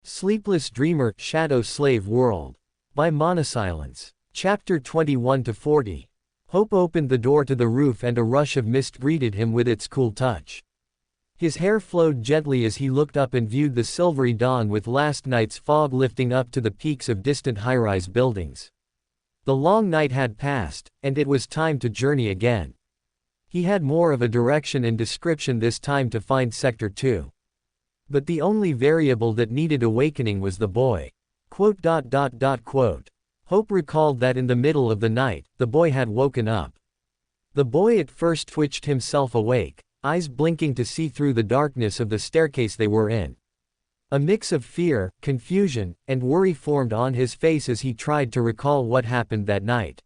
Sleepless Dreamer, Shadow Slave World. By Monosilence. Chapter 21-40. Hope opened the door to the roof and a rush of mist greeted him with its cool touch. His hair flowed gently as he looked up and viewed the silvery dawn with last night's fog lifting up to the peaks of distant high-rise buildings. The long night had passed, and it was time to journey again. He had more of a direction and description this time to find Sector 2. But the only variable that needed awakening was the boy. Hope recalled that in the middle of the night, the boy had woken up. The boy at first twitched himself awake, eyes blinking to see through the darkness of the staircase they were in. A mix of fear, confusion, and worry formed on his face as he tried to recall what happened that night.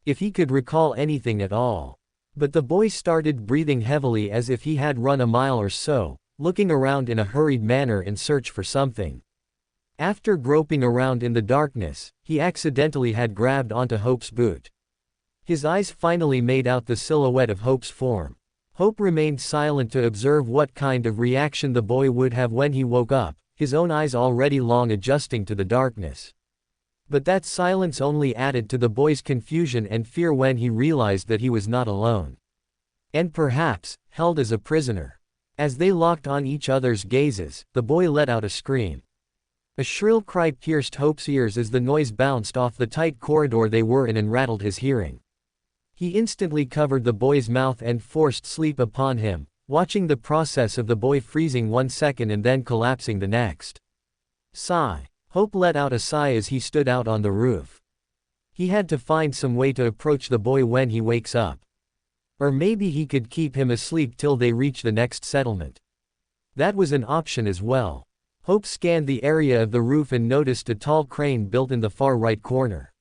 If he could recall anything at all. But the boy started breathing heavily as if he had run a mile or so, looking around in a hurried manner in search for something. After groping around in the darkness, he accidentally had grabbed onto Hope's boot. His eyes finally made out the silhouette of Hope's form. Hope remained silent to observe what kind of reaction the boy would have when he woke up, his own eyes already long adjusting to the darkness. But that silence only added to the boy's confusion and fear when he realized that he was not alone. And perhaps, held as a prisoner. As they locked on each other's gazes, the boy let out a scream. A shrill cry pierced Hope's ears as the noise bounced off the tight corridor they were in and rattled his hearing. He instantly covered the boy's mouth and forced sleep upon him, watching the process of the boy freezing 1 second and then collapsing the next. Sigh. Hope let out a sigh as he stood out on the roof. He had to find some way to approach the boy when he wakes up. Or maybe he could keep him asleep till they reach the next settlement. That was an option as well. Hope scanned the area of the roof and noticed a tall crane built in the far right corner.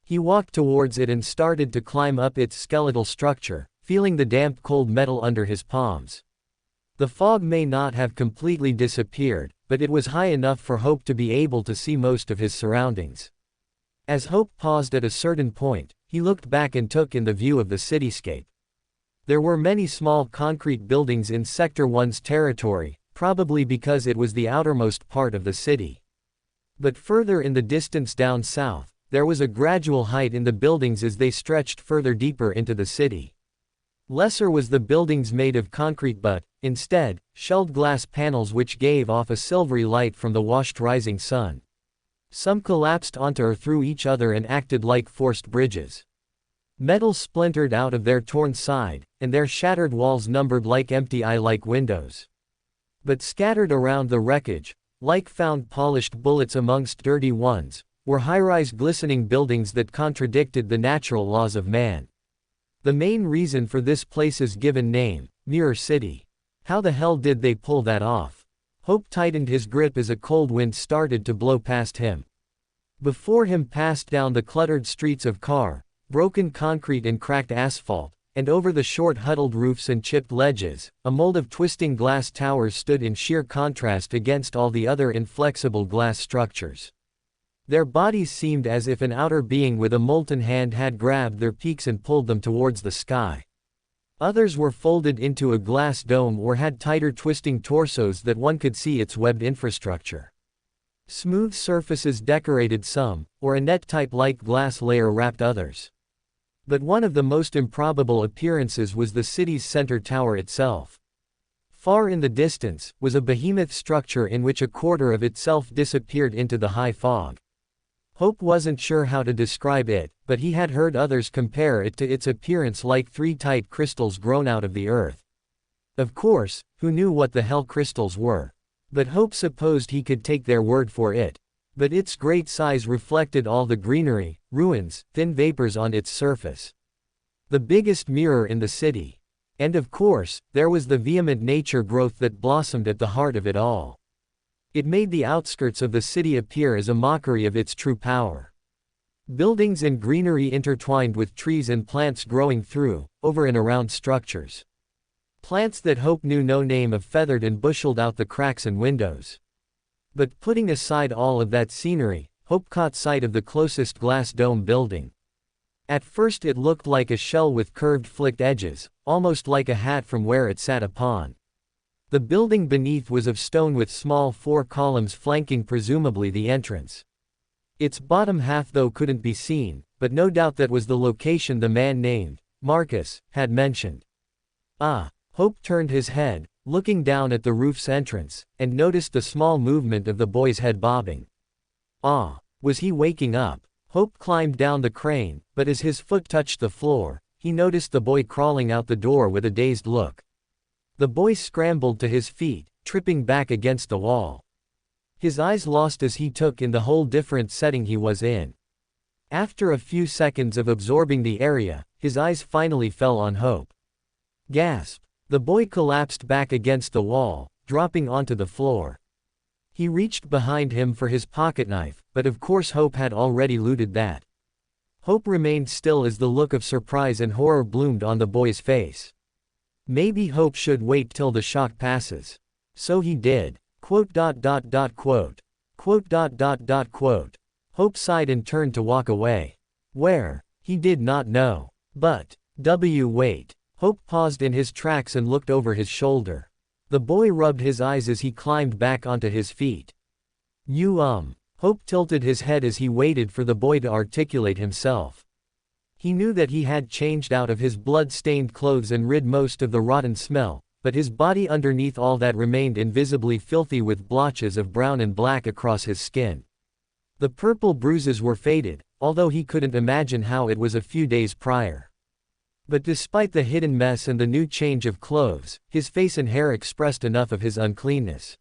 He walked towards it and started to climb up its skeletal structure, feeling the damp cold metal under his palms. The fog may not have completely disappeared, but it was high enough for Hope to be able to see most of his surroundings. As Hope paused at a certain point, he looked back and took in the view of the cityscape. There were many small concrete buildings in Sector 1's territory, probably because it was the outermost part of the city. But further in the distance down south, there was a gradual height in the buildings as they stretched further deeper into the city. Lesser was the buildings made of concrete but, instead, shelled glass panels which gave off a silvery light from the washed rising sun. Some collapsed onto or through each other and acted like forced bridges. Metal splintered out of their torn side, and their shattered walls numbered like empty eye-like windows. But scattered around the wreckage, like found polished bullets amongst dirty ones, were high-rise glistening buildings that contradicted the natural laws of man. The main reason for this place's given name, Mirror City. How the hell did they pull that off? Hope tightened his grip as a cold wind started to blow past him. Before him passed down the cluttered streets of broken concrete and cracked asphalt, and over the short huddled roofs and chipped ledges, a mold of twisting glass towers stood in sheer contrast against all the other inflexible glass structures. Their bodies seemed as if an outer being with a molten hand had grabbed their peaks and pulled them towards the sky. Others were folded into a glass dome or had tighter twisting torsos that one could see its webbed infrastructure. Smooth surfaces decorated some, or a net-type like glass layer wrapped others. But one of the most improbable appearances was the city's center tower itself. Far in the distance, was a behemoth structure in which a quarter of itself disappeared into the high fog. Hope wasn't sure how to describe it, but he had heard others compare it to its appearance like 3 tight crystals grown out of the earth. Of course, who knew what the hell crystals were? But Hope supposed he could take their word for it. But its great size reflected all the greenery, ruins, thin vapors on its surface. The biggest mirror in the city. And of course, there was the vehement nature growth that blossomed at the heart of it all. It made the outskirts of the city appear as a mockery of its true power. Buildings and greenery intertwined with trees and plants growing through, over and around structures. Plants that Hope knew no name of feathered and busheled out the cracks and windows. But putting aside all of that scenery, Hope caught sight of the closest glass dome building. At first it looked like a shell with curved flicked edges, almost like a hat from where it sat upon. The building beneath was of stone with small 4 columns flanking presumably the entrance. Its bottom half though couldn't be seen, but no doubt that was the location the man named Marcus had mentioned. Ah, Hope turned his head, looking down at the roof's entrance, and noticed the small movement of the boy's head bobbing. Ah, was he waking up? Hope climbed down the crane, but as his foot touched the floor, he noticed the boy crawling out the door with a dazed look. The boy scrambled to his feet, tripping back against the wall. His eyes lost as he took in the whole different setting he was in. After a few seconds of absorbing the area, his eyes finally fell on Hope. Gasp! The boy collapsed back against the wall, dropping onto the floor. He reached behind him for his pocketknife, but of course Hope had already looted that. Hope remained still as the look of surprise and horror bloomed on the boy's face. Maybe Hope should wait till the shock passes. So he did. Quote. Quote. Hope sighed and turned to walk away. Where? He did not know. But, wait. Hope paused in his tracks and looked over his shoulder. The boy rubbed his eyes as he climbed back onto his feet. Hope tilted his head as he waited for the boy to articulate himself. He knew that he had changed out of his blood-stained clothes and rid most of the rotten smell, but his body underneath all that remained invisibly filthy with blotches of brown and black across his skin. The purple bruises were faded, although he couldn't imagine how it was a few days prior. But despite the hidden mess and the new change of clothes, his face and hair expressed enough of his uncleanness.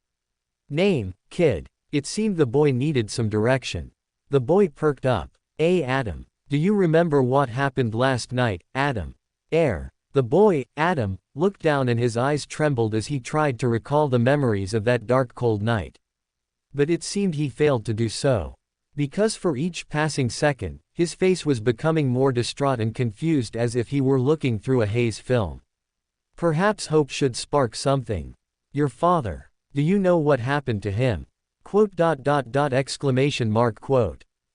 Name, kid. It seemed the boy needed some direction. The boy perked up. Adam. Do you remember what happened last night, Adam? The boy, Adam, looked down and his eyes trembled as he tried to recall the memories of that dark cold night. But it seemed he failed to do so. Because for each passing second, his face was becoming more distraught and confused as if he were looking through a haze film. Perhaps hope should spark something. Your father. Do you know what happened to him? Quote.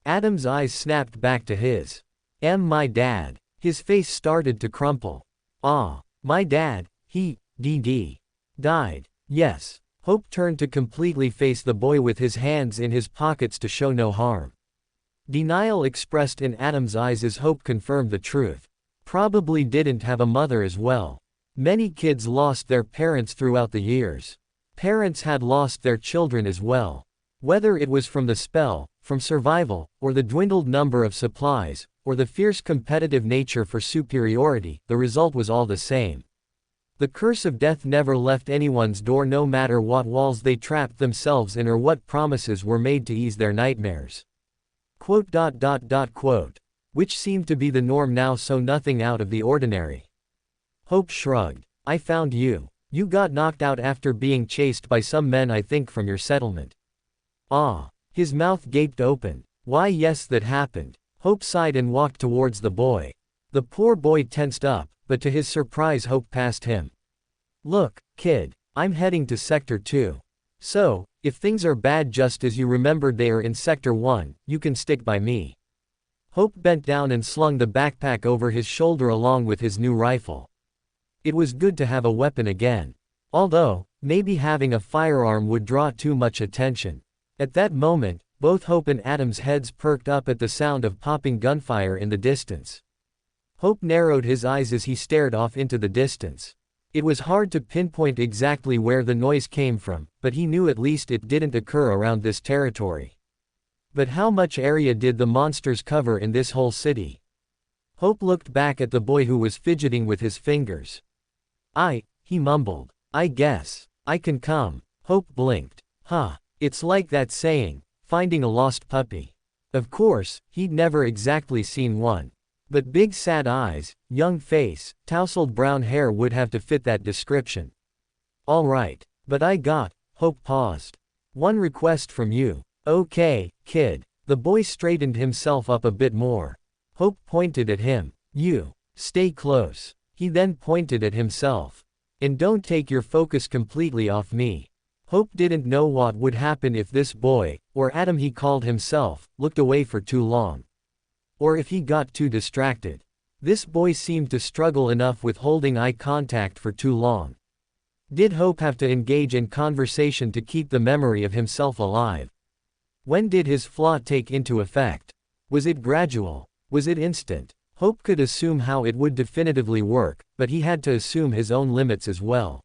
Adam's eyes snapped back to his. My dad. His face started to crumple. My dad, he died. Yes. Hope turned to completely face the boy with his hands in his pockets to show no harm. Denial expressed in Adam's eyes as Hope confirmed the truth. Probably didn't have a mother as well. Many kids lost their parents throughout the years. Parents had lost their children as well. Whether it was from the spell, from survival, or the dwindled number of supplies, or the fierce competitive nature for superiority, the result was all the same. The curse of death never left anyone's door no matter what walls they trapped themselves in or what promises were made to ease their nightmares. Quote. Which seemed to be the norm now, so nothing out of the ordinary. Hope shrugged. I found you. You got knocked out after being chased by some men, I think, from your settlement. His mouth gaped open. Why, yes, that happened. Hope sighed and walked towards the boy. The poor boy tensed up, but to his surprise Hope passed him. Look, kid, I'm heading to Sector 2. So, if things are bad just as you remembered they are in Sector 1, you can stick by me. Hope bent down and slung the backpack over his shoulder along with his new rifle. It was good to have a weapon again. Although, maybe having a firearm would draw too much attention. At that moment, both Hope and Adam's heads perked up at the sound of popping gunfire in the distance. Hope narrowed his eyes as he stared off into the distance. It was hard to pinpoint exactly where the noise came from, but he knew at least it didn't occur around this territory. But how much area did the monsters cover in this whole city? Hope looked back at the boy who was fidgeting with his fingers. He mumbled. I guess I can come. Hope blinked. It's like that saying, finding a lost puppy. Of course, he'd never exactly seen one. But big sad eyes, young face, tousled brown hair would have to fit that description. All right, but Hope paused. One request from you. Okay, kid. The boy straightened himself up a bit more. Hope pointed at him. You. Stay close. He then pointed at himself. And don't take your focus completely off me. Hope didn't know what would happen if this boy, or Adam he called himself, looked away for too long. Or if he got too distracted. This boy seemed to struggle enough with holding eye contact for too long. Did Hope have to engage in conversation to keep the memory of himself alive? When did his flaw take into effect? Was it gradual? Was it instant? Hope could assume how it would definitively work, but he had to assume his own limits as well.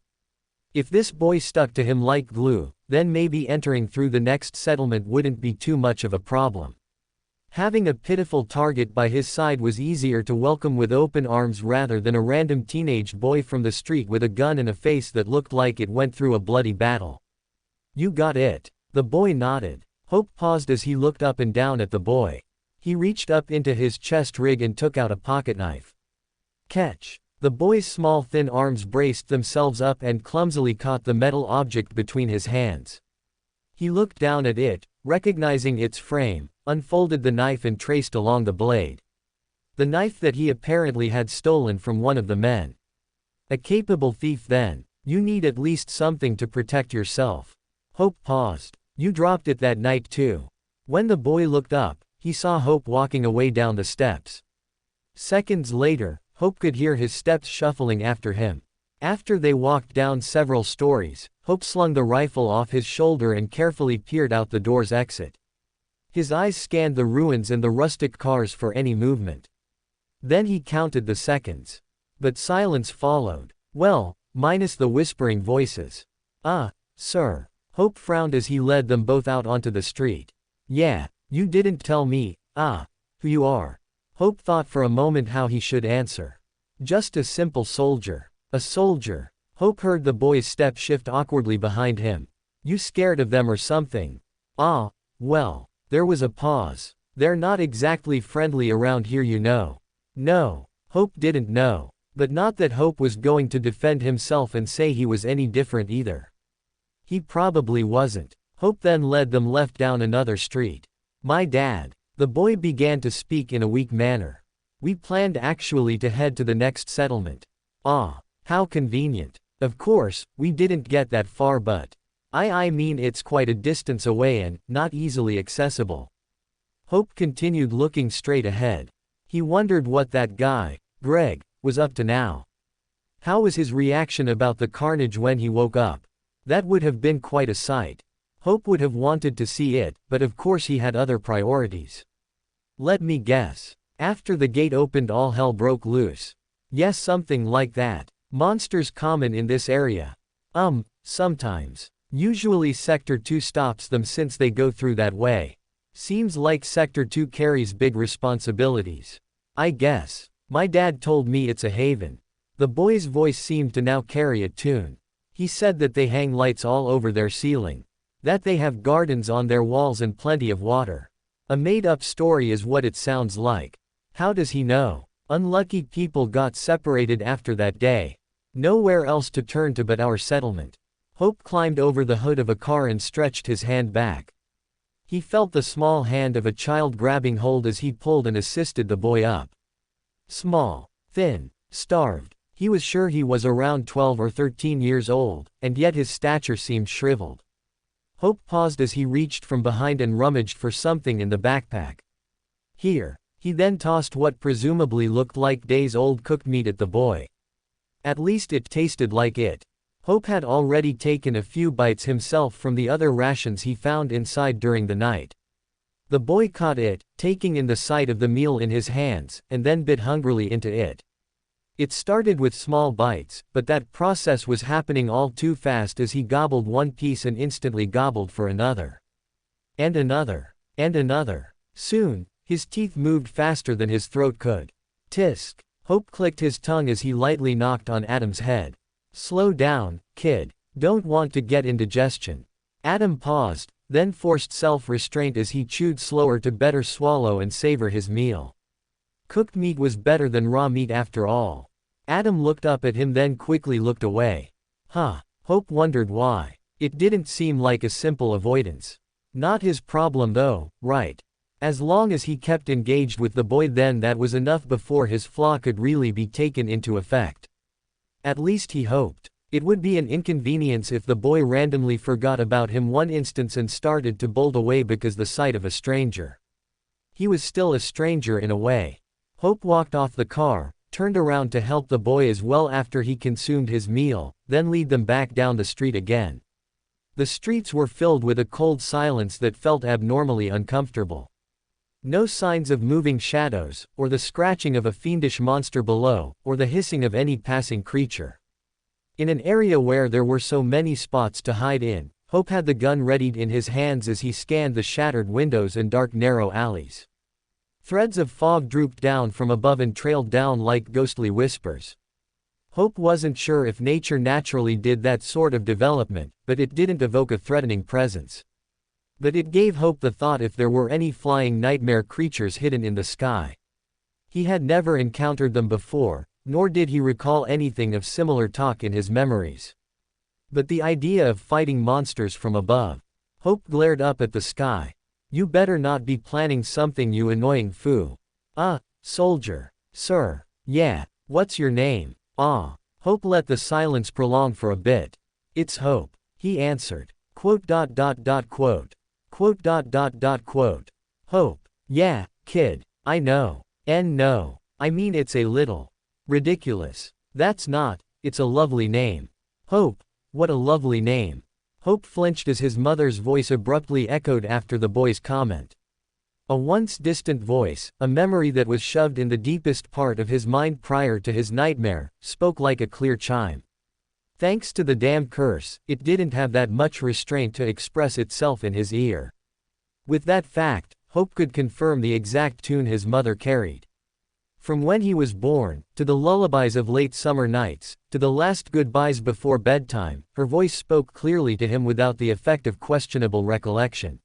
If this boy stuck to him like glue, then maybe entering through the next settlement wouldn't be too much of a problem. Having a pitiful target by his side was easier to welcome with open arms rather than a random teenage boy from the street with a gun and a face that looked like it went through a bloody battle. You got it. The boy nodded. Hope paused as he looked up and down at the boy. He reached up into his chest rig and took out a pocketknife. Catch. The boy's small thin arms braced themselves up and clumsily caught the metal object between his hands. He looked down at it, recognizing its frame, unfolded the knife and traced along the blade. The knife that he apparently had stolen from one of the men. A capable thief then. You need at least something to protect yourself. Hope paused. You dropped it that night too. When the boy looked up, he saw Hope walking away down the steps. Seconds later, Hope could hear his steps shuffling after him. After they walked down several stories, Hope slung the rifle off his shoulder and carefully peered out the door's exit. His eyes scanned the ruins and the rustic cars for any movement. Then he counted the seconds. But silence followed. Well, minus the whispering voices. Sir. Hope frowned as he led them both out onto the street. Yeah, you didn't tell me, who you are. Hope thought for a moment how he should answer. Just a simple soldier. A soldier. Hope heard the boy's step shift awkwardly behind him. You scared of them or something? Well. There was a pause. They're not exactly friendly around here, you know. No. Hope didn't know. But not that Hope was going to defend himself and say he was any different either. He probably wasn't. Hope then led them left down another street. My dad. The boy began to speak in a weak manner. We planned actually to head to the next settlement. How convenient. Of course, we didn't get that far, but I mean it's quite a distance away and not easily accessible. Hope continued looking straight ahead. He wondered what that guy, Greg, was up to now. How was his reaction about the carnage when he woke up? That would have been quite a sight. Hope would have wanted to see it, but of course he had other priorities. Let me guess. After the gate opened, all hell broke loose. Yes, something like that. Monsters common in this area? Sometimes. Usually Sector 2 stops them since they go through that way. Seems like Sector 2 carries big responsibilities. I guess. My dad told me it's a haven. The boy's voice seemed to now carry a tune. He said that they hang lights all over their ceiling. That they have gardens on their walls and plenty of water. A made-up story is what it sounds like. How does he know? Unlucky people got separated after that day. Nowhere else to turn to but our settlement. Hope climbed over the hood of a car and stretched his hand back. He felt the small hand of a child grabbing hold as he pulled and assisted the boy up. Small, thin, starved. He was sure he was around 12 or 13 years old, and yet his stature seemed shriveled. Hope paused as he reached from behind and rummaged for something in the backpack. Here. He then tossed what presumably looked like days-old cooked meat at the boy. At least it tasted like it. Hope had already taken a few bites himself from the other rations he found inside during the night. The boy caught it, taking in the sight of the meal in his hands, and then bit hungrily into it. It started with small bites, but that process was happening all too fast as he gobbled one piece and instantly gobbled for another. And another. And another. Soon, his teeth moved faster than his throat could. Tisk. Hope clicked his tongue as he lightly knocked on Adam's head. Slow down, kid. Don't want to get indigestion. Adam paused, then forced self-restraint as he chewed slower to better swallow and savor his meal. Cooked meat was better than raw meat after all. Adam looked up at him then quickly looked away. Hope wondered why. It didn't seem like a simple avoidance. Not his problem though, right? As long as he kept engaged with the boy, then that was enough before his flaw could really be taken into effect. At least he hoped. It would be an inconvenience if the boy randomly forgot about him one instance and started to bolt away because the sight of a stranger. He was still a stranger in a way. Hope walked off the car, turned around to help the boy as well after he consumed his meal, then lead them back down the street again. The streets were filled with a cold silence that felt abnormally uncomfortable. No signs of moving shadows, or the scratching of a fiendish monster below, or the hissing of any passing creature. In an area where there were so many spots to hide in, Hope had the gun readied in his hands as he scanned the shattered windows and dark narrow alleys. Threads of fog drooped down from above and trailed down like ghostly whispers. Hope wasn't sure if nature naturally did that sort of development, but it didn't evoke a threatening presence. But it gave Hope the thought if there were any flying nightmare creatures hidden in the sky. He had never encountered them before, nor did he recall anything of similar talk in his memories. But the idea of fighting monsters from above. Hope glared up at the sky. You better not be planning something, you annoying foo. Soldier. Sir. Yeah, what's your name? Hope let the silence prolong for a bit. It's Hope, he answered. Quote. Hope. Yeah, kid, I know. No, I mean it's a little ridiculous. That's not, it's a lovely name. Hope, what a lovely name. Hope flinched as his mother's voice abruptly echoed after the boy's comment. A once distant voice, a memory that was shoved in the deepest part of his mind prior to his nightmare, spoke like a clear chime. Thanks to the damn curse, it didn't have that much restraint to express itself in his ear. With that fact, Hope could confirm the exact tune his mother carried. From when he was born, to the lullabies of late summer nights, to the last goodbyes before bedtime, her voice spoke clearly to him without the effect of questionable recollection.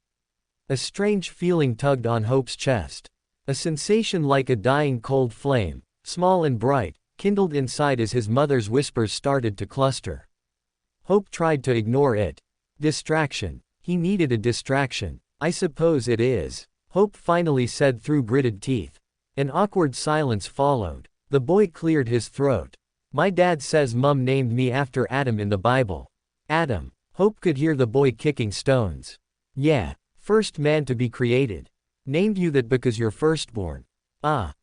A strange feeling tugged on Hope's chest. A sensation like a dying cold flame, small and bright, kindled inside as his mother's whispers started to cluster. Hope tried to ignore it. Distraction. He needed a distraction. I suppose it is, Hope finally said through gritted teeth. An awkward silence followed. The boy cleared his throat. My dad says Mum named me after Adam in the Bible. Adam. Hope could hear the boy kicking stones. Yeah, first man to be created. Named you that because you're firstborn.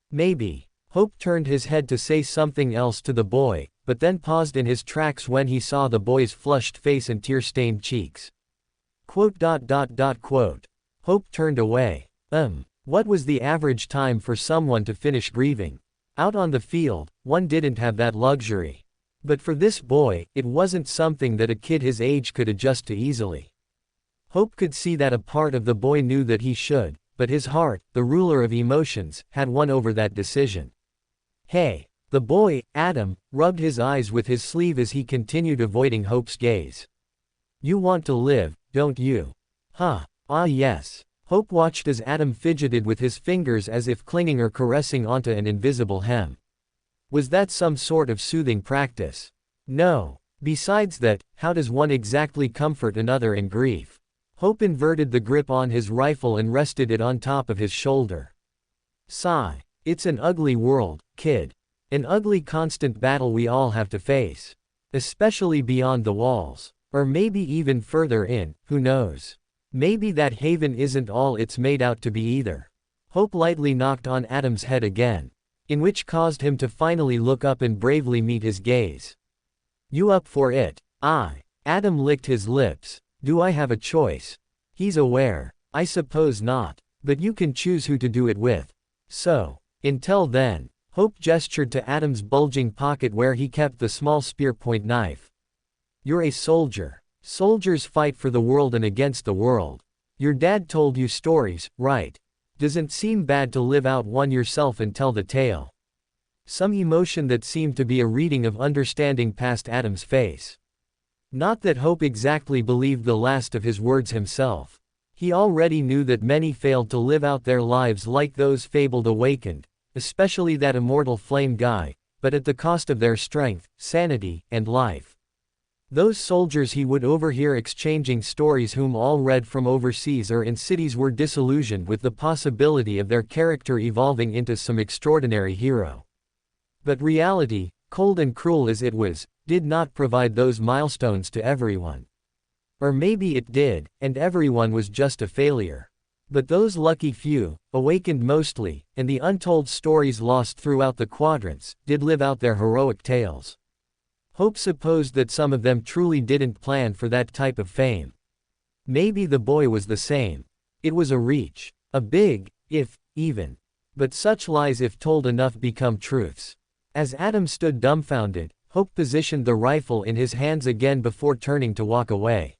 Maybe. Hope turned his head to say something else to the boy, but then paused in his tracks when he saw the boy's flushed face and tear-stained cheeks. Hope turned away. What was the average time for someone to finish grieving? Out on the field, one didn't have that luxury. But for this boy, it wasn't something that a kid his age could adjust to easily. Hope could see that a part of the boy knew that he should, but his heart, the ruler of emotions, had won over that decision. Hey! The boy, Adam, rubbed his eyes with his sleeve as he continued avoiding Hope's gaze. You want to live, don't you? Yes. Hope watched as Adam fidgeted with his fingers as if clinging or caressing onto an invisible hem. Was that some sort of soothing practice? No. Besides that, how does one exactly comfort another in grief? Hope inverted the grip on his rifle and rested it on top of his shoulder. Sigh. It's an ugly world, kid. An ugly constant battle we all have to face. Especially beyond the walls. Or maybe even further in, who knows? Maybe that haven isn't all it's made out to be either. Hope lightly knocked on Adam's head again. In which caused him to finally look up and bravely meet his gaze. You up for it? Adam licked his lips. Do I have a choice? He's aware. I suppose not. But you can choose who to do it with. So, until then, Hope gestured to Adam's bulging pocket where he kept the small spear-point knife. You're a soldier. Soldiers fight for the world and against the world. Your dad told you stories, right? Doesn't seem bad to live out one yourself and tell the tale. Some emotion that seemed to be a reading of understanding past Adam's face. Not that Hope exactly believed the last of his words himself. He already knew that many failed to live out their lives like those fabled awakened, especially that immortal flame guy, but at the cost of their strength, sanity, and life. Those soldiers he would overhear exchanging stories whom all read from overseas or in cities were disillusioned with the possibility of their character evolving into some extraordinary hero. But reality, cold and cruel as it was, did not provide those milestones to everyone. Or maybe it did, and everyone was just a failure. But those lucky few, awakened mostly, and the untold stories lost throughout the quadrants, did live out their heroic tales. Hope supposed that some of them truly didn't plan for that type of fame. Maybe the boy was the same. It was a reach. A big, if, even. But such lies if told enough become truths. As Adam stood dumbfounded, Hope positioned the rifle in his hands again before turning to walk away.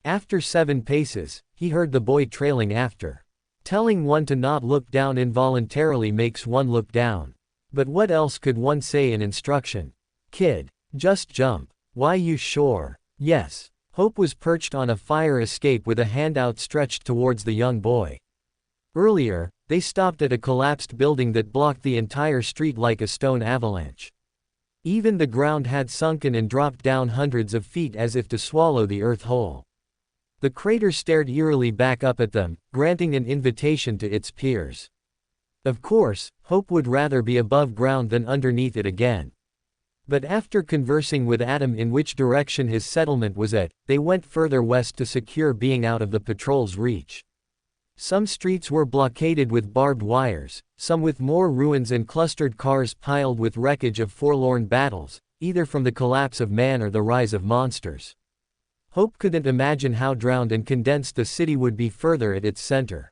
After 7 paces, he heard the boy trailing after. Telling one to not look down involuntarily makes one look down. But what else could one say in instruction? Kid, just jump. Why, you sure? Yes. Hope was perched on a fire escape with a hand outstretched towards the young boy. Earlier, they stopped at a collapsed building that blocked the entire street like a stone avalanche. Even the ground had sunken and dropped down hundreds of feet as if to swallow the earth whole. The crater stared eerily back up at them, granting an invitation to its peers. Of course, Hope would rather be above ground than underneath it again. But after conversing with Adam in which direction his settlement was at, they went further west to secure being out of the patrol's reach. Some streets were blockaded with barbed wires, some with more ruins and clustered cars piled with wreckage of forlorn battles, either from the collapse of man or the rise of monsters. Hope couldn't imagine how drowned and condensed the city would be further at its center.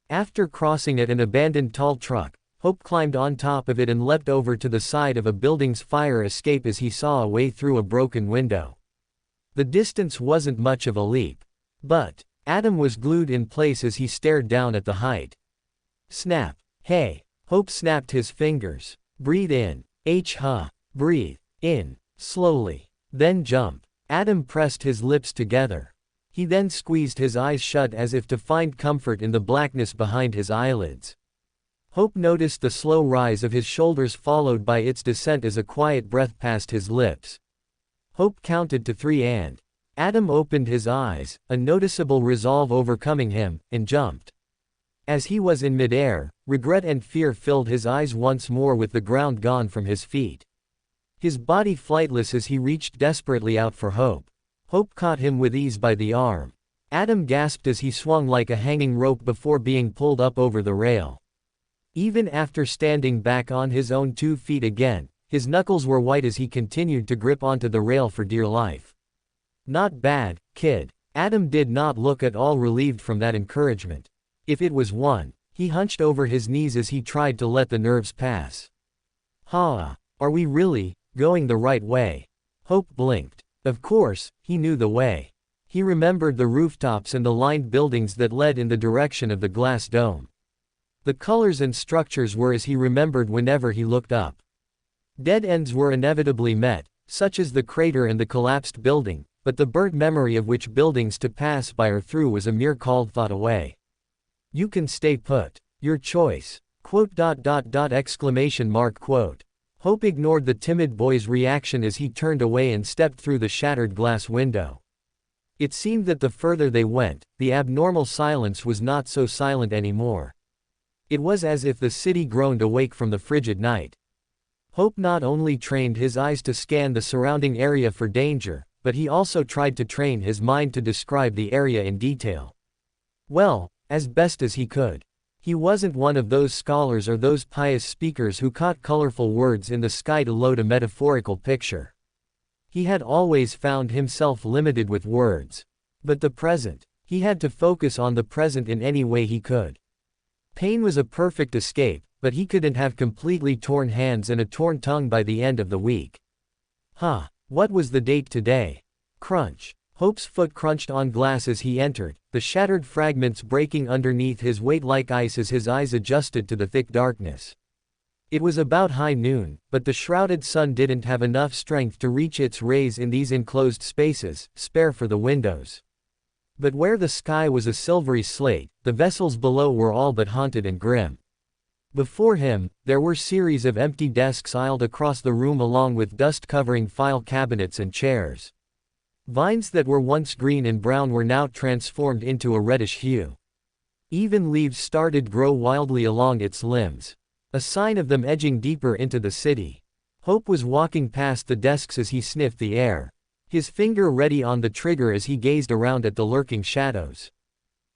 After crossing at an abandoned tall truck, Hope climbed on top of it and leapt over to the side of a building's fire escape as he saw a way through a broken window. The distance wasn't much of a leap. But Adam was glued in place as he stared down at the height. Snap. Hey. Hope snapped his fingers. Breathe in. Breathe in. Slowly. Then jump. Adam pressed his lips together. He then squeezed his eyes shut as if to find comfort in the blackness behind his eyelids. Hope noticed the slow rise of his shoulders followed by its descent as a quiet breath passed his lips. Hope counted to 3 and Adam opened his eyes, a noticeable resolve overcoming him, and jumped. As he was in midair, regret and fear filled his eyes once more with the ground gone from his feet. His body flightless as he reached desperately out for Hope. Hope caught him with ease by the arm. Adam gasped as he swung like a hanging rope before being pulled up over the rail. Even after standing back on his own 2 feet again, his knuckles were white as he continued to grip onto the rail for dear life. Not bad, kid. Adam did not look at all relieved from that encouragement. If it was one, he hunched over his knees as he tried to let the nerves pass. Are we really going the right way? Hope blinked. Of course, he knew the way. He remembered the rooftops and the lined buildings that led in the direction of the glass dome. The colors and structures were as he remembered whenever he looked up. Dead ends were inevitably met, such as the crater and the collapsed building, but the burnt memory of which buildings to pass by or through was a mere cold thought away. You can stay put. Your choice. Quote. Hope ignored the timid boy's reaction as he turned away and stepped through the shattered glass window. It seemed that the further they went, the abnormal silence was not so silent anymore. It was as if the city groaned awake from the frigid night. Hope not only trained his eyes to scan the surrounding area for danger, but he also tried to train his mind to describe the area in detail. Well, as best as he could. He wasn't one of those scholars or those pious speakers who caught colorful words in the sky to load a metaphorical picture. He had always found himself limited with words. But the present. He had to focus on the present in any way he could. Pain was a perfect escape, but he couldn't have completely torn hands and a torn tongue by the end of the week. What was the date today? Crunch. Hope's foot crunched on glass as he entered, the shattered fragments breaking underneath his weight like ice as his eyes adjusted to the thick darkness. It was about high noon, but the shrouded sun didn't have enough strength to reach its rays in these enclosed spaces, spare for the windows. But where the sky was a silvery slate, the vessels below were all but haunted and grim. Before him, there were series of empty desks aisled across the room along with dust-covering file cabinets and chairs. Vines that were once green and brown were now transformed into a reddish hue. Even leaves started to grow wildly along its limbs. A sign of them edging deeper into the city. Hope was walking past the desks as he sniffed the air. His finger ready on the trigger as he gazed around at the lurking shadows.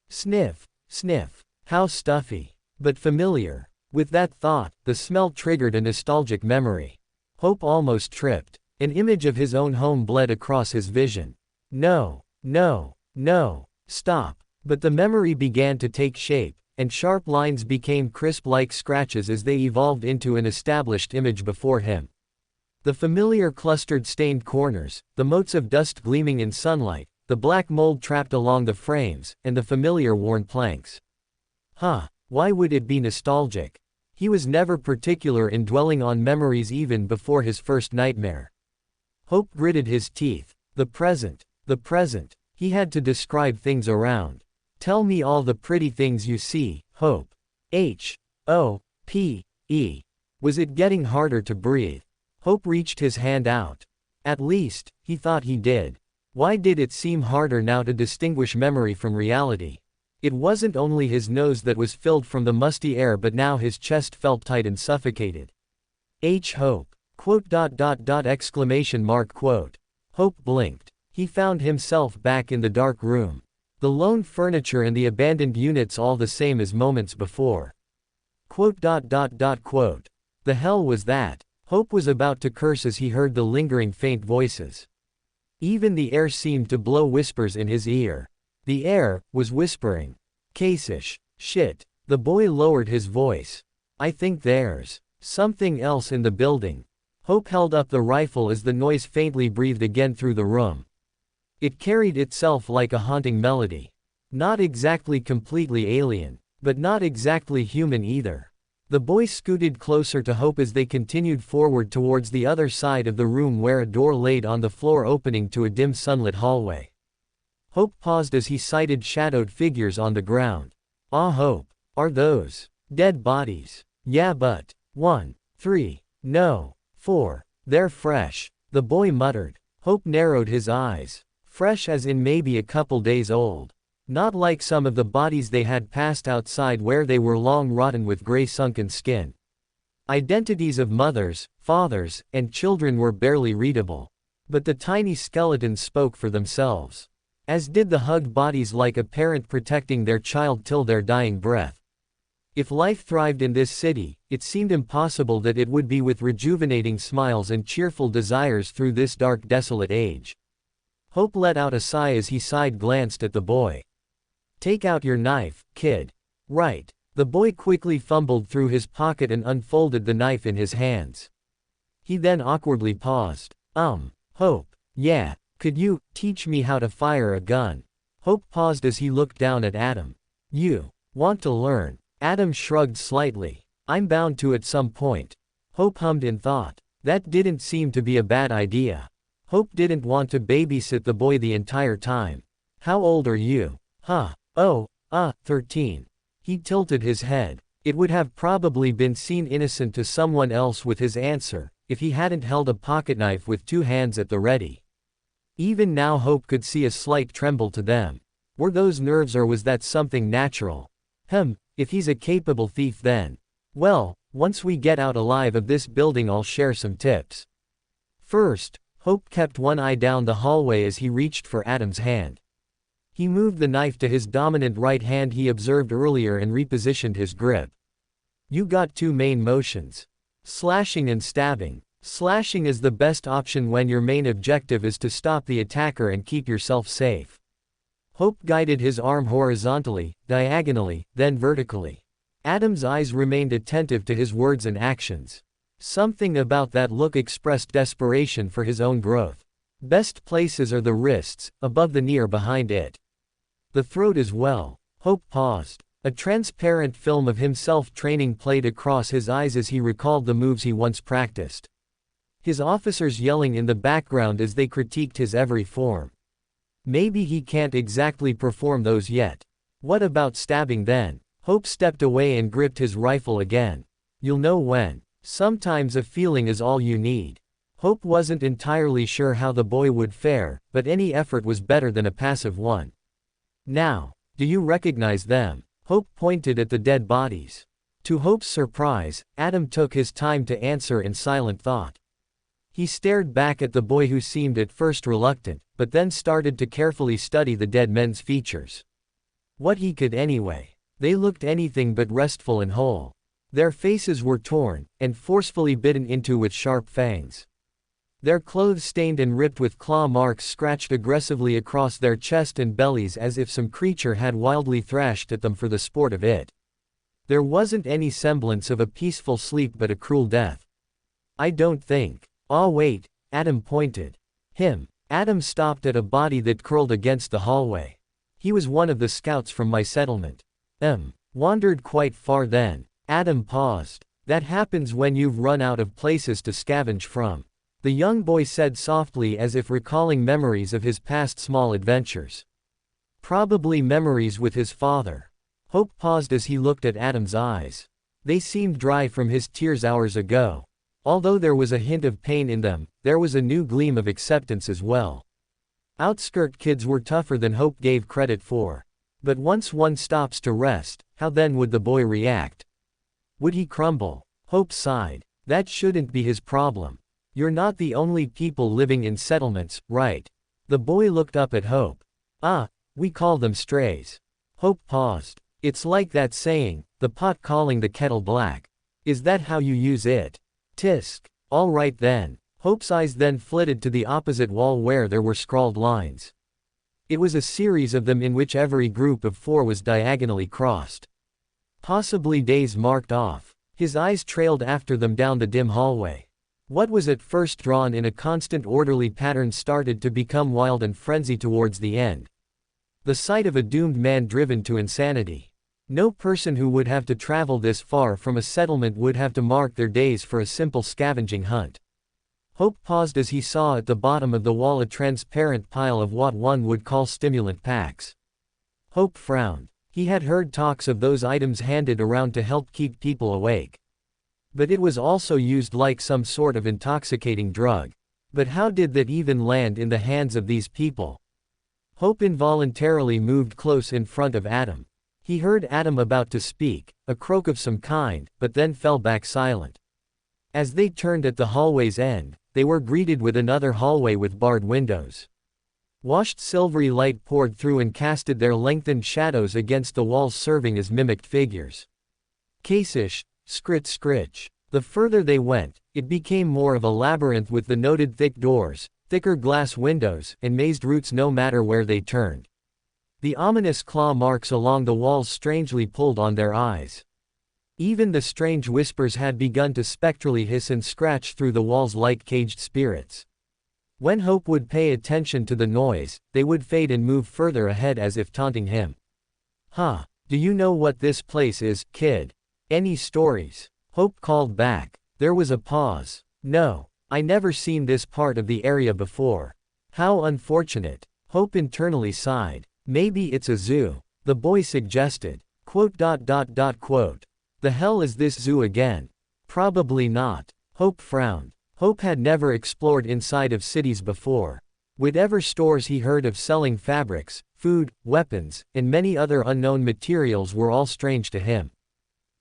Sniff. Sniff. How stuffy. But familiar. With that thought, the smell triggered a nostalgic memory. Hope almost tripped. An image of his own home bled across his vision. No, no, no, stop. But the memory began to take shape, and sharp lines became crisp like scratches as they evolved into an established image before him. The familiar clustered stained corners, the motes of dust gleaming in sunlight, the black mold trapped along the frames, and the familiar worn planks. Why would it be nostalgic? He was never particular in dwelling on memories even before his first nightmare. Hope gritted his teeth. The present. The present. He had to describe things around. Tell me all the pretty things you see, Hope. H-O-P-E. Was it getting harder to breathe? Hope reached his hand out. At least, he thought he did. Why did it seem harder now to distinguish memory from reality? It wasn't only his nose that was filled from the musty air, but now his chest felt tight and suffocated. Hope. .. Hope blinked. He found himself back in the dark room. The lone furniture and the abandoned units all the same as moments before. ... The hell was that? Hope was about to curse as he heard the lingering faint voices. Even the air seemed to blow whispers in his ear. The air was whispering. Case-ish. Shit. The boy lowered his voice. I think there's something else in the building. Hope held up the rifle as the noise faintly breathed again through the room. It carried itself like a haunting melody. Not exactly completely alien, but not exactly human either. The boy scooted closer to Hope as they continued forward towards the other side of the room where a door laid on the floor opening to a dim sunlit hallway. Hope paused as he sighted shadowed figures on the ground. Hope. Are those dead bodies? Yeah, but 1, 3, no, 4. They're fresh, the boy muttered. Hope narrowed his eyes. Fresh as in maybe a couple days old. Not like some of the bodies they had passed outside where they were long rotten with gray sunken skin. Identities of mothers, fathers, and children were barely readable. But the tiny skeletons spoke for themselves. As did the hugged bodies, like a parent protecting their child till their dying breath. If life thrived in this city, it seemed impossible that it would be with rejuvenating smiles and cheerful desires through this dark, desolate age. Hope let out a sigh as he glanced at the boy. Take out your knife, kid. Right. The boy quickly fumbled through his pocket and unfolded the knife in his hands. He then awkwardly paused. Hope. Yeah. Could you teach me how to fire a gun? Hope paused as he looked down at Adam. You want to learn? Adam shrugged slightly. I'm bound to at some point. Hope hummed in thought. That didn't seem to be a bad idea. Hope didn't want to babysit the boy the entire time. How old are you? 13. He tilted his head. It would have probably been seen innocent to someone else with his answer, if he hadn't held a pocketknife with 2 hands at the ready. Even now Hope could see a slight tremble to them. Were those nerves, or was that something natural? If he's a capable thief then. Well, once we get out alive of this building I'll share some tips. First, Hope kept one eye down the hallway as he reached for Adam's hand. He moved the knife to his dominant right hand he observed earlier and repositioned his grip. You got 2 main motions. Slashing and stabbing. Slashing is the best option when your main objective is to stop the attacker and keep yourself safe. Hope guided his arm horizontally, diagonally, then vertically. Adam's eyes remained attentive to his words and actions. Something about that look expressed desperation for his own growth. Best places are the wrists, above the knee or behind it. The throat as well. Hope paused. A transparent film of himself training played across his eyes as he recalled the moves he once practiced. His officers yelling in the background as they critiqued his every form. Maybe he can't exactly perform those yet. What about stabbing then? Hope stepped away and gripped his rifle again. You'll know when. Sometimes a feeling is all you need. Hope wasn't entirely sure how the boy would fare, but any effort was better than a passive one. Now, do you recognize them? Hope pointed at the dead bodies. To Hope's surprise, Adam took his time to answer in silent thought. He stared back at the boy who seemed at first reluctant, but then started to carefully study the dead men's features. What he could anyway. They looked anything but restful and whole. Their faces were torn, and forcefully bitten into with sharp fangs. Their clothes stained and ripped with claw marks scratched aggressively across their chest and bellies as if some creature had wildly thrashed at them for the sport of it. There wasn't any semblance of a peaceful sleep but a cruel death. I don't think. Ah, wait, Adam pointed. Him. Adam stopped at a body that curled against the hallway. He was one of the scouts from my settlement. Wandered quite far then. Adam paused. That happens when you've run out of places to scavenge from. The young boy said softly as if recalling memories of his past small adventures. Probably memories with his father. Hope paused as he looked at Adam's eyes. They seemed dry from his tears hours ago. Although there was a hint of pain in them, there was a new gleam of acceptance as well. Outskirt kids were tougher than Hope gave credit for. But once one stops to rest, how then would the boy react? Would he crumble? Hope sighed. That shouldn't be his problem. You're not the only people living in settlements, right? The boy looked up at Hope. Ah, we call them strays. Hope paused. It's like that saying, the pot calling the kettle black. Is that how you use it? Tisk. All right then. Hope's eyes then flitted to the opposite wall where there were scrawled lines. It was a series of them in which every group of 4 was diagonally crossed. Possibly days marked off. His eyes trailed after them down the dim hallway. What was at first drawn in a constant orderly pattern started to become wild and frenzy towards the end. The sight of a doomed man driven to insanity. No person who would have to travel this far from a settlement would have to mark their days for a simple scavenging hunt. Hope paused as he saw at the bottom of the wall a transparent pile of what one would call stimulant packs. Hope frowned. He had heard talks of those items handed around to help keep people awake. But it was also used like some sort of intoxicating drug. But how did that even land in the hands of these people? Hope involuntarily moved close in front of Adam. He heard Adam about to speak, a croak of some kind, but then fell back silent. As they turned at the hallway's end, they were greeted with another hallway with barred windows. Washed silvery light poured through and casted their lengthened shadows against the walls serving as mimicked figures. Case-ish, scritch. The further they went, it became more of a labyrinth with the noted thick doors, thicker glass windows, and mazed roots no matter where they turned. The ominous claw marks along the walls strangely pulled on their eyes. Even the strange whispers had begun to spectrally hiss and scratch through the walls like caged spirits. When Hope would pay attention to the noise, they would fade and move further ahead as if taunting him. "Huh, do you know what this place is, kid? Any stories?" Hope called back. There was a pause. "No, I never seen this part of the area before." "How unfortunate." Hope internally sighed. "Maybe it's a zoo," the boy suggested. The hell is this zoo again? Probably not. Hope frowned. Hope had never explored inside of cities before. Whatever stores he heard of selling fabrics, food, weapons, and many other unknown materials were all strange to him.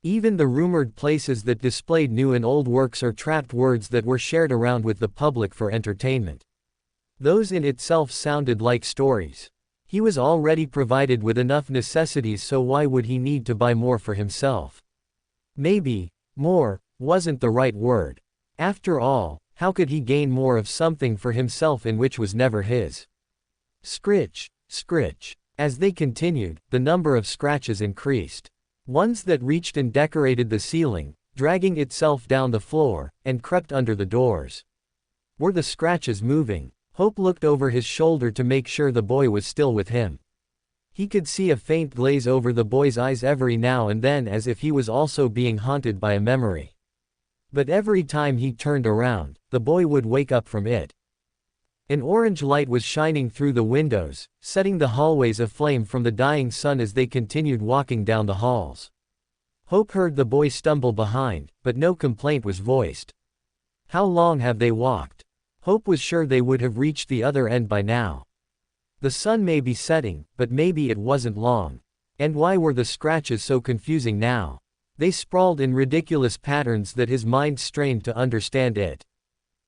Even the rumored places that displayed new and old works or trapped words that were shared around with the public for entertainment. Those in itself sounded like stories. He was already provided with enough necessities, so why would he need to buy more for himself? Maybe, more, wasn't the right word. After all, how could he gain more of something for himself in which was never his? Scritch. As they continued, the number of scratches increased. Ones that reached and decorated the ceiling, dragging itself down the floor, and crept under the doors. Were the scratches moving? Hope looked over his shoulder to make sure the boy was still with him. He could see a faint glaze over the boy's eyes every now and then as if he was also being haunted by a memory. But every time he turned around, the boy would wake up from it. An orange light was shining through the windows, setting the hallways aflame from the dying sun as they continued walking down the halls. Hope heard the boy stumble behind, but no complaint was voiced. How long have they walked? Hope was sure they would have reached the other end by now. The sun may be setting, but maybe it wasn't long. And why were the scratches so confusing now? They sprawled in ridiculous patterns that his mind strained to understand it.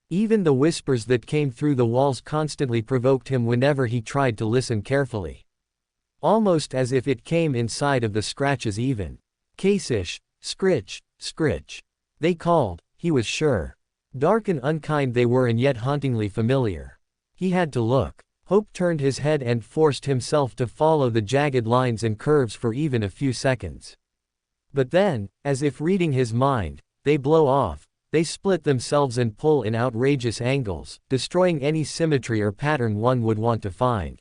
Even the whispers that came through the walls constantly provoked him whenever he tried to listen carefully. almost as if it came inside of the scratches even. Case-ish, scritch, scritch. They called, he was sure. Dark and unkind they were and yet hauntingly familiar. He had to look. Hope turned his head and forced himself to follow the jagged lines and curves for even a few seconds. But then, as if reading his mind, they blow off, they split themselves and pull in outrageous angles, destroying any symmetry or pattern one would want to find.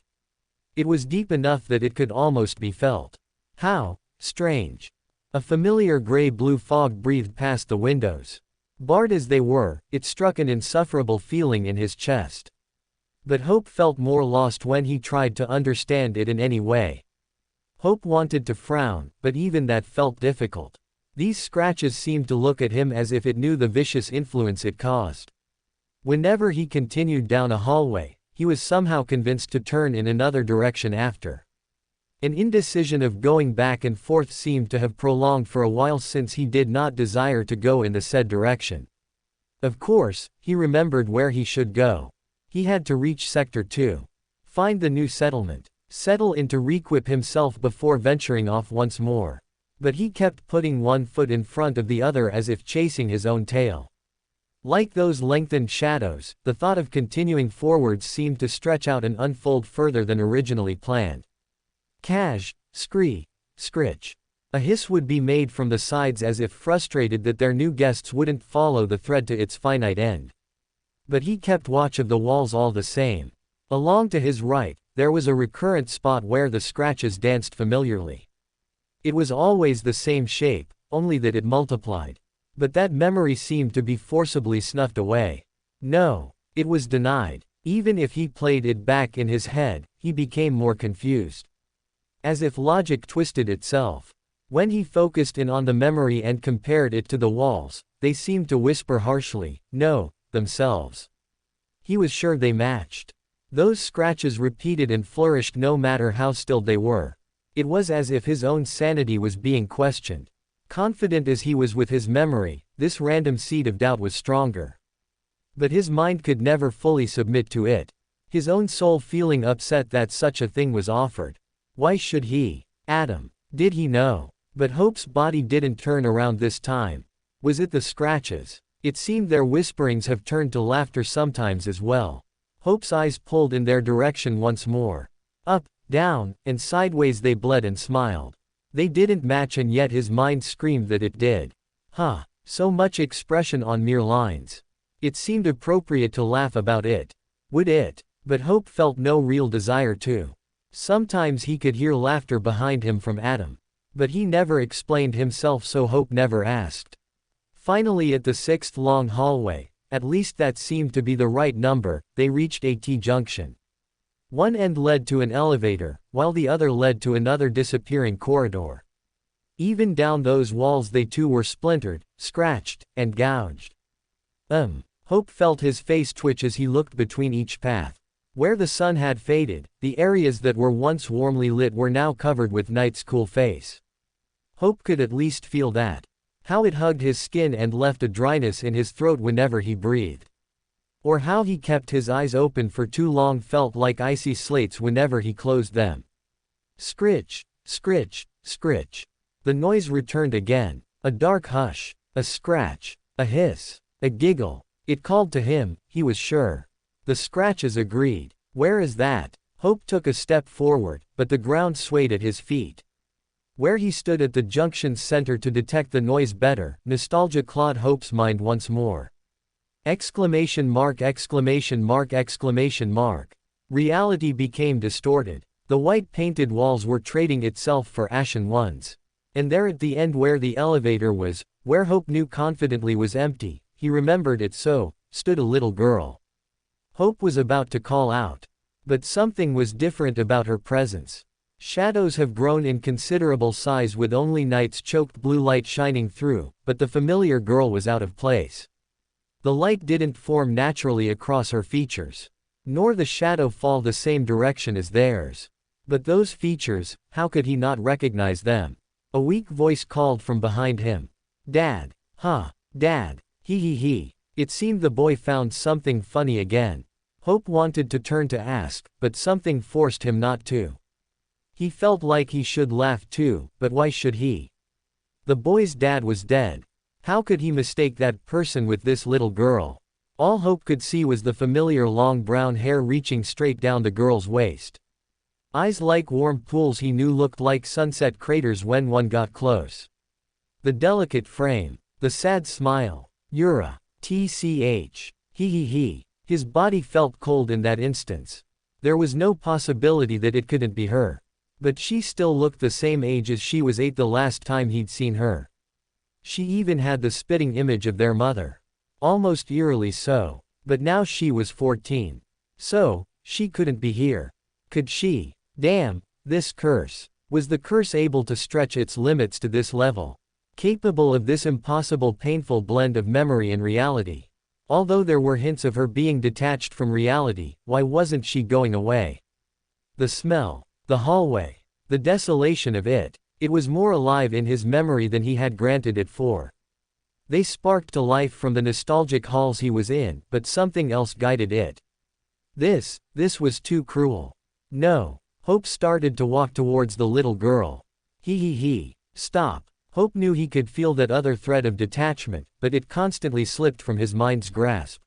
It was deep enough that it could almost be felt. How strange. A familiar gray-blue fog breathed past the windows. Barred as they were, it struck an insufferable feeling in his chest. But Hope felt more lost when he tried to understand it in any way. Hope wanted to frown, but even that felt difficult. These scratches seemed to look at him as if it knew the vicious influence it caused. Whenever he continued down a hallway, he was somehow convinced to turn in another direction after. An indecision of going back and forth seemed to have prolonged for a while since he did not desire to go in the said direction. Of course, he remembered where he should go. He had to reach Sector 2. Find the new settlement. Settle in to re-equip himself before venturing off once more. But he kept putting one foot in front of the other as if chasing his own tail. Like those lengthened shadows, the thought of continuing forwards seemed to stretch out and unfold further than originally planned. Cash, scree, scritch. A hiss would be made from the sides as if frustrated that their new guests wouldn't follow the thread to its finite end. But he kept watch of the walls all the same. Along to his right, there was a recurrent spot where the scratches danced familiarly. It was always the same shape, only that it multiplied. But that memory seemed to be forcibly snuffed away. No, it was denied. Even if he played it back in his head, he became more confused. As if logic twisted itself. When he focused in on the memory and compared it to the walls, they seemed to whisper harshly, no, themselves. He was sure they matched. Those scratches repeated and flourished no matter how stilled they were. It was as if his own sanity was being questioned. Confident as he was with his memory, this random seed of doubt was stronger. But his mind could never fully submit to it. His own soul feeling upset that such a thing was offered. Why should he? Adam. Did he know? But Hope's body didn't turn around this time. Was it the scratches? It seemed their whisperings have turned to laughter sometimes as well. Hope's eyes pulled in their direction once more. Up, down, and sideways they bled and smiled. They didn't match and yet his mind screamed that it did. Huh, so much expression on mere lines. It seemed appropriate to laugh about it. Would it? But Hope felt no real desire to. Sometimes he could hear laughter behind him from Adam. But he never explained himself, so Hope never asked. Finally, at the sixth long hallway, at least that seemed to be the right number, they reached a T-junction. One end led to an elevator, while the other led to another disappearing corridor. Even down those walls they too were splintered, scratched, and gouged. Hope felt his face twitch as he looked between each path. Where the sun had faded, the areas that were once warmly lit were now covered with night's cool face. Hope could at least feel that. How it hugged his skin and left a dryness in his throat whenever he breathed. Or how he kept his eyes open for too long felt like icy slates whenever he closed them. Scritch, scritch, scritch. The noise returned again. A dark hush. A scratch. A hiss. A giggle. It called to him, he was sure. The scratches agreed. Where is that? Hope took a step forward, but the ground swayed at his feet. Where he stood at the junction's center to detect the noise better, nostalgia clawed Hope's mind once more. Exclamation mark, exclamation mark, exclamation mark. Reality became distorted. The white painted walls were trading itself for ashen ones. And there at the end where the elevator was, where Hope knew confidently was empty, he remembered it so, stood a little girl. Hope was about to call out. But something was different about her presence. Shadows have grown in considerable size with only night's choked blue light shining through, but the familiar girl was out of place. The light didn't form naturally across her features. Nor the shadow fall the same direction as theirs. But those features, how could he not recognize them? A weak voice called from behind him. Dad. Huh. Dad. He. It seemed the boy found something funny again. Hope wanted to turn to ask, but something forced him not to. He felt like he should laugh too, but why should he? The boy's dad was dead. How could he mistake that person with this little girl? All Hope could see was the familiar long brown hair reaching straight down the girl's waist. Eyes like warm pools he knew looked like sunset craters when one got close. The delicate frame. The sad smile. Yura. Tch. He. His body felt cold in that instance. There was no possibility that it couldn't be her. But she still looked the same age as she was 8 the last time he'd seen her. She even had the spitting image of their mother. Almost eerily so. But now she was 14. So, she couldn't be here. Could she? Damn, this curse. Was the curse able to stretch its limits to this level? Capable of this impossible painful blend of memory and reality? Although there were hints of her being detached from reality, why wasn't she going away? The smell. The hallway. The desolation of it. It was more alive in his memory than he had granted it for. They sparked to life from the nostalgic halls he was in, but something else guided it. This was too cruel. No. Hope started to walk towards the little girl. He. Stop. Hope knew he could feel that other thread of detachment, but it constantly slipped from his mind's grasp.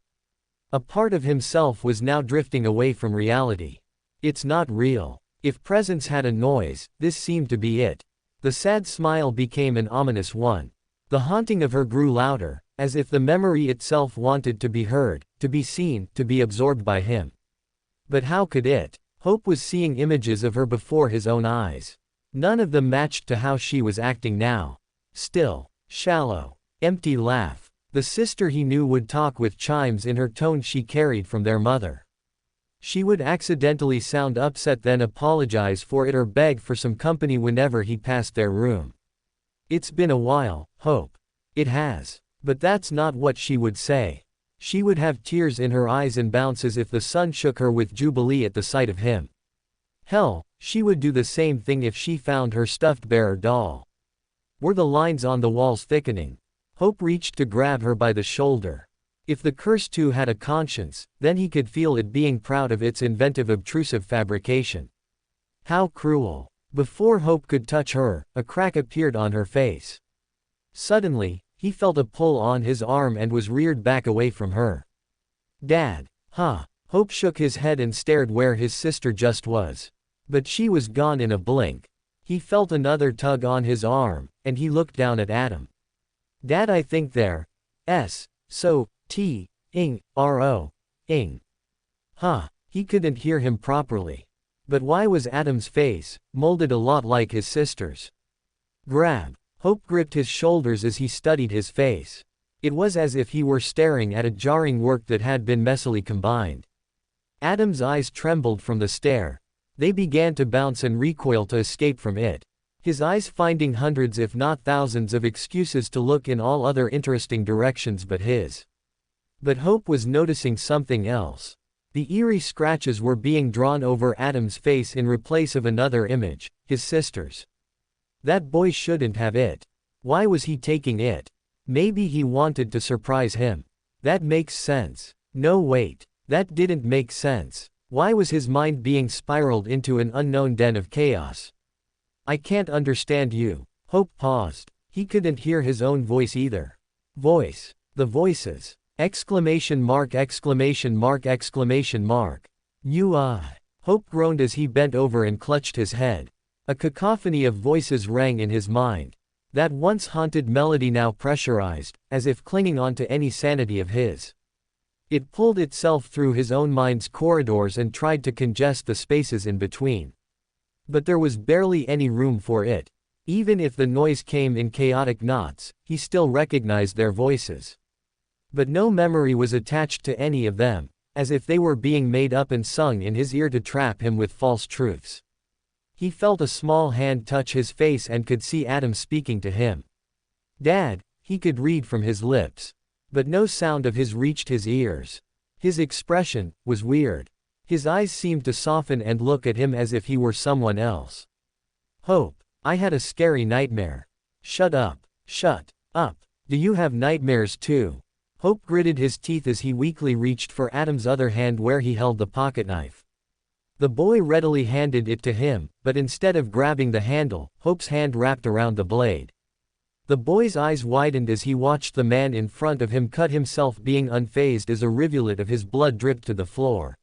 A part of himself was now drifting away from reality. It's not real. If presence had a noise, this seemed to be it. The sad smile became an ominous one. The haunting of her grew louder, as if the memory itself wanted to be heard, to be seen, to be absorbed by him. But how could it? Hope was seeing images of her before his own eyes. None of them matched to how she was acting now. Still, shallow, empty laugh. The sister he knew would talk with chimes in her tone she carried from their mother. She would accidentally sound upset, then apologize for it or beg for some company whenever he passed their room. It's been a while, Hope. It has. But that's not what she would say. She would have tears in her eyes and bounce as if the sun shook her with jubilee at the sight of him. Hell, she would do the same thing if she found her stuffed bear doll. Were the lines on the walls thickening? Hope reached to grab her by the shoulder. If the curse too had a conscience, then he could feel it being proud of its inventive obtrusive fabrication. How cruel. Before Hope could touch her, a crack appeared on her face. Suddenly, he felt a pull on his arm and was reared back away from her. Dad. Huh. Hope shook his head and stared where his sister just was. But she was gone in a blink. He felt another tug on his arm, and he looked down at Adam. Dad, I think there. So, ro. Huh. He couldn't hear him properly. But why was Adam's face molded a lot like his sister's? Grab. Hope gripped his shoulders as he studied his face. It was as if he were staring at a jarring work that had been messily combined. Adam's eyes trembled from the stare. They began to bounce and recoil to escape from it. His eyes finding hundreds if not thousands of excuses to look in all other interesting directions but his. But Hope was noticing something else. The eerie scratches were being drawn over Adam's face in replace of another image, his sister's. That boy shouldn't have it. Why was he taking it? Maybe he wanted to surprise him. That makes sense. No, wait. That didn't make sense. Why was his mind being spiraled into an unknown den of chaos? I can't understand you. Hope paused. He couldn't hear his own voice either. Voice. The voices. Exclamation mark. Hope groaned as he bent over and clutched his head. A cacophony of voices rang in his mind. That once haunted melody now pressurized, as if clinging on to any sanity of his. It pulled itself through his own mind's corridors and tried to congest the spaces in between. But there was barely any room for it. Even if the noise came in chaotic knots, he still recognized their voices. But no memory was attached to any of them, as if they were being made up and sung in his ear to trap him with false truths. He felt a small hand touch his face and could see Adam speaking to him. Dad, he could read from his lips. But no sound of his reached his ears. His expression was weird. His eyes seemed to soften and look at him as if he were someone else. Hope, I had a scary nightmare. Shut up. Shut up. Do you have nightmares too? Hope gritted his teeth as he weakly reached for Adam's other hand where he held the pocketknife. The boy readily handed it to him, but instead of grabbing the handle, Hope's hand wrapped around the blade. The boy's eyes widened as he watched the man in front of him cut himself, being unfazed as a rivulet of his blood dripped to the floor.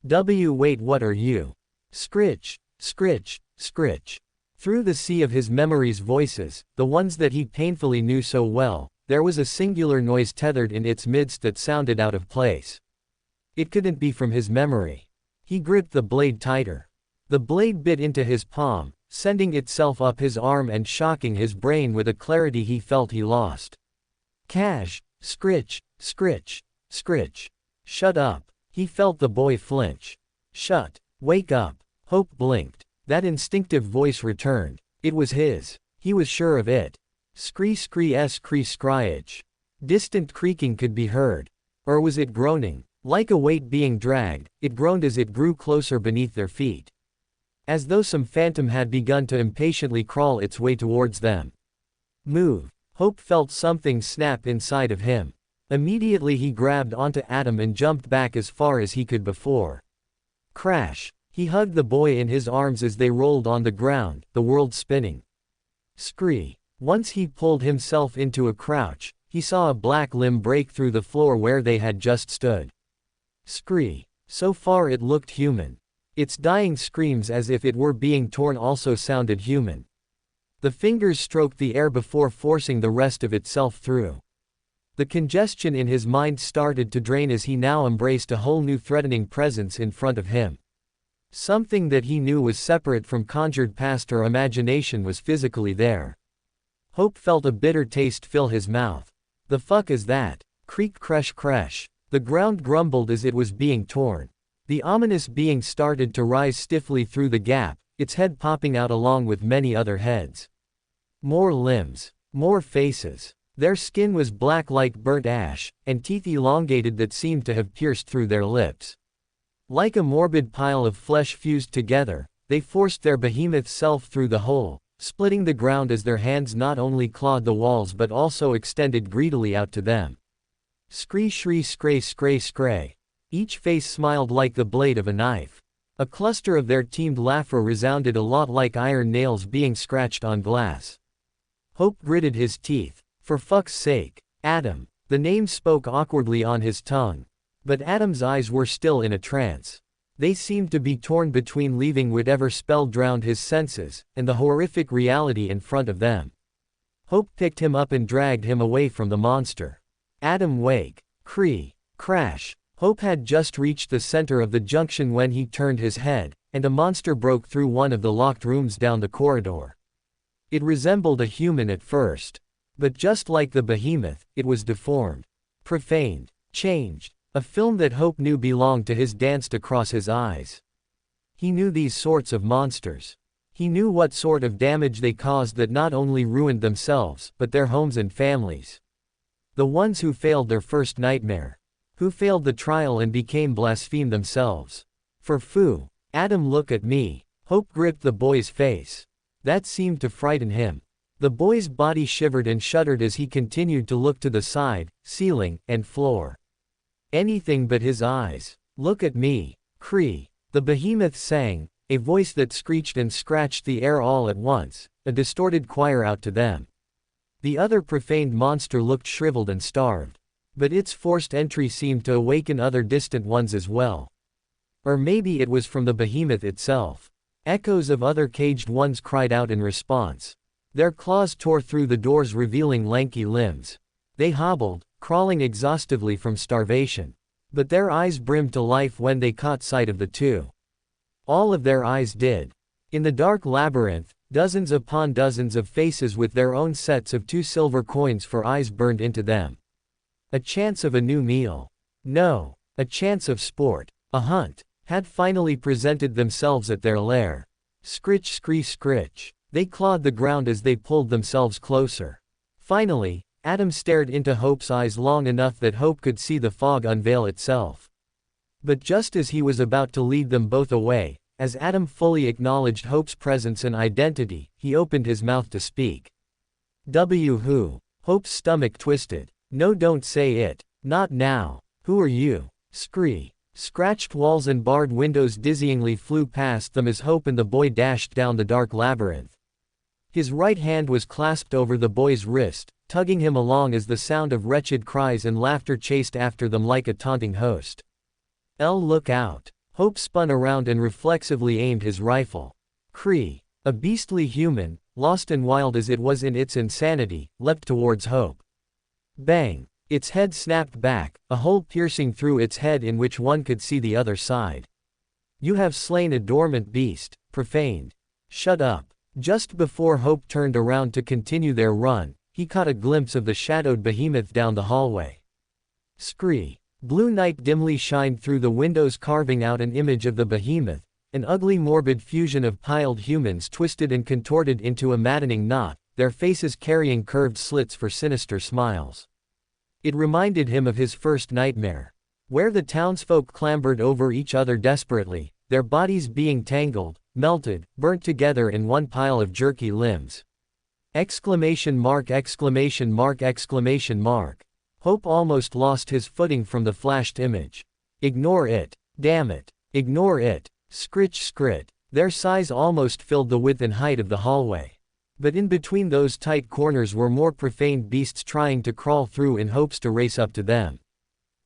Wait, what are you? Scritch, scritch, scritch. Through the sea of his memories' voices, the ones that he painfully knew so well, there was a singular noise tethered in its midst that sounded out of place. It couldn't be from his memory. He gripped the blade tighter. The blade bit into his palm, sending itself up his arm and shocking his brain with a clarity he felt he lost. Cash, scritch, scritch, scritch. Shut up. He felt the boy flinch. Shut. Wake up. Hope blinked. That instinctive voice returned. It was his. He was sure of it. Scree scree scree scryage. Distant creaking could be heard. Or was it groaning? Like a weight being dragged, it groaned as it grew closer beneath their feet. As though some phantom had begun to impatiently crawl its way towards them. Move. Hope felt something snap inside of him. Immediately he grabbed onto Adam and jumped back as far as he could before. Crash. He hugged the boy in his arms as they rolled on the ground, the world spinning. Scree. Once he pulled himself into a crouch, he saw a black limb break through the floor where they had just stood. Scree. So far it looked human. Its dying screams as if it were being torn also sounded human. The fingers stroked the air before forcing the rest of itself through. The congestion in his mind started to drain as he now embraced a whole new threatening presence in front of him. Something that he knew was separate from conjured past or imagination was physically there. Hope felt a bitter taste fill his mouth. The fuck is that? Creak crash crash. The ground grumbled as it was being torn. The ominous being started to rise stiffly through the gap, its head popping out along with many other heads. More limbs. More faces. Their skin was black like burnt ash, and teeth elongated that seemed to have pierced through their lips. Like a morbid pile of flesh fused together, they forced their behemoth self through the hole, splitting the ground as their hands not only clawed the walls but also extended greedily out to them. Scree shree scray scray scray. Each face smiled like the blade of a knife. A cluster of their teamed laughter resounded a lot like iron nails being scratched on glass. Hope gritted his teeth. For fuck's sake, Adam. The name spoke awkwardly on his tongue. But Adam's eyes were still in a trance. They seemed to be torn between leaving whatever spell drowned his senses, and the horrific reality in front of them. Hope picked him up and dragged him away from the monster. Adam wake. Cree. Crash. Hope had just reached the center of the junction when he turned his head, and a monster broke through one of the locked rooms down the corridor. It resembled a human at first. But just like the behemoth, it was deformed. Profaned. Changed. A film that Hope knew belonged to his danced across his eyes. He knew these sorts of monsters. He knew what sort of damage they caused that not only ruined themselves, but their homes and families. The ones who failed their first nightmare. Who failed the trial and became blasphemed themselves. For foo. Adam, look at me. Hope gripped the boy's face. That seemed to frighten him. The boy's body shivered and shuddered as he continued to look to the side, ceiling, and floor. Anything but his eyes. Look at me. Cree. The behemoth sang, a voice that screeched and scratched the air all at once, a distorted choir out to them. The other profaned monster looked shriveled and starved. But its forced entry seemed to awaken other distant ones as well. Or maybe it was from the behemoth itself. Echoes of other caged ones cried out in response. Their claws tore through the doors revealing lanky limbs. They hobbled, crawling exhaustively from starvation. But their eyes brimmed to life when they caught sight of the two. All of their eyes did. In the dark labyrinth, dozens upon dozens of faces with their own sets of 2 silver coins for eyes burned into them. A chance of a new meal. No. A chance of sport. A hunt. Had finally presented themselves at their lair. Scritch scree scritch. They clawed the ground as they pulled themselves closer. Finally, Adam stared into Hope's eyes long enough that Hope could see the fog unveil itself. But just as he was about to lead them both away, as Adam fully acknowledged Hope's presence and identity, he opened his mouth to speak. Who? Hope's stomach twisted. No, don't say it. Not now. Who are you? Scree. Scratched walls and barred windows dizzyingly flew past them as Hope and the boy dashed down the dark labyrinth. His right hand was clasped over the boy's wrist, tugging him along as the sound of wretched cries and laughter chased after them like a taunting host. Look out. Hope spun around and reflexively aimed his rifle. Cree, a beastly human, lost and wild as it was in its insanity, leapt towards Hope. Bang! Its head snapped back, a hole piercing through its head in which one could see the other side. You have slain a dormant beast, profaned. Shut up. Just before Hope turned around to continue their run, he caught a glimpse of the shadowed behemoth down the hallway. Scree. Blue night dimly shined through the windows, carving out an image of the behemoth, an ugly morbid fusion of piled humans twisted and contorted into a maddening knot, their faces carrying curved slits for sinister smiles. It reminded him of his first nightmare, where the townsfolk clambered over each other desperately, their bodies being tangled, melted, burnt together in one pile of jerky limbs. Exclamation mark, exclamation mark, exclamation mark. Hope almost lost his footing from the flashed image. Ignore it. Damn it. Ignore it. Scritch scrit. Their size almost filled the width and height of the hallway. But in between those tight corners were more profaned beasts trying to crawl through in hopes to race up to them.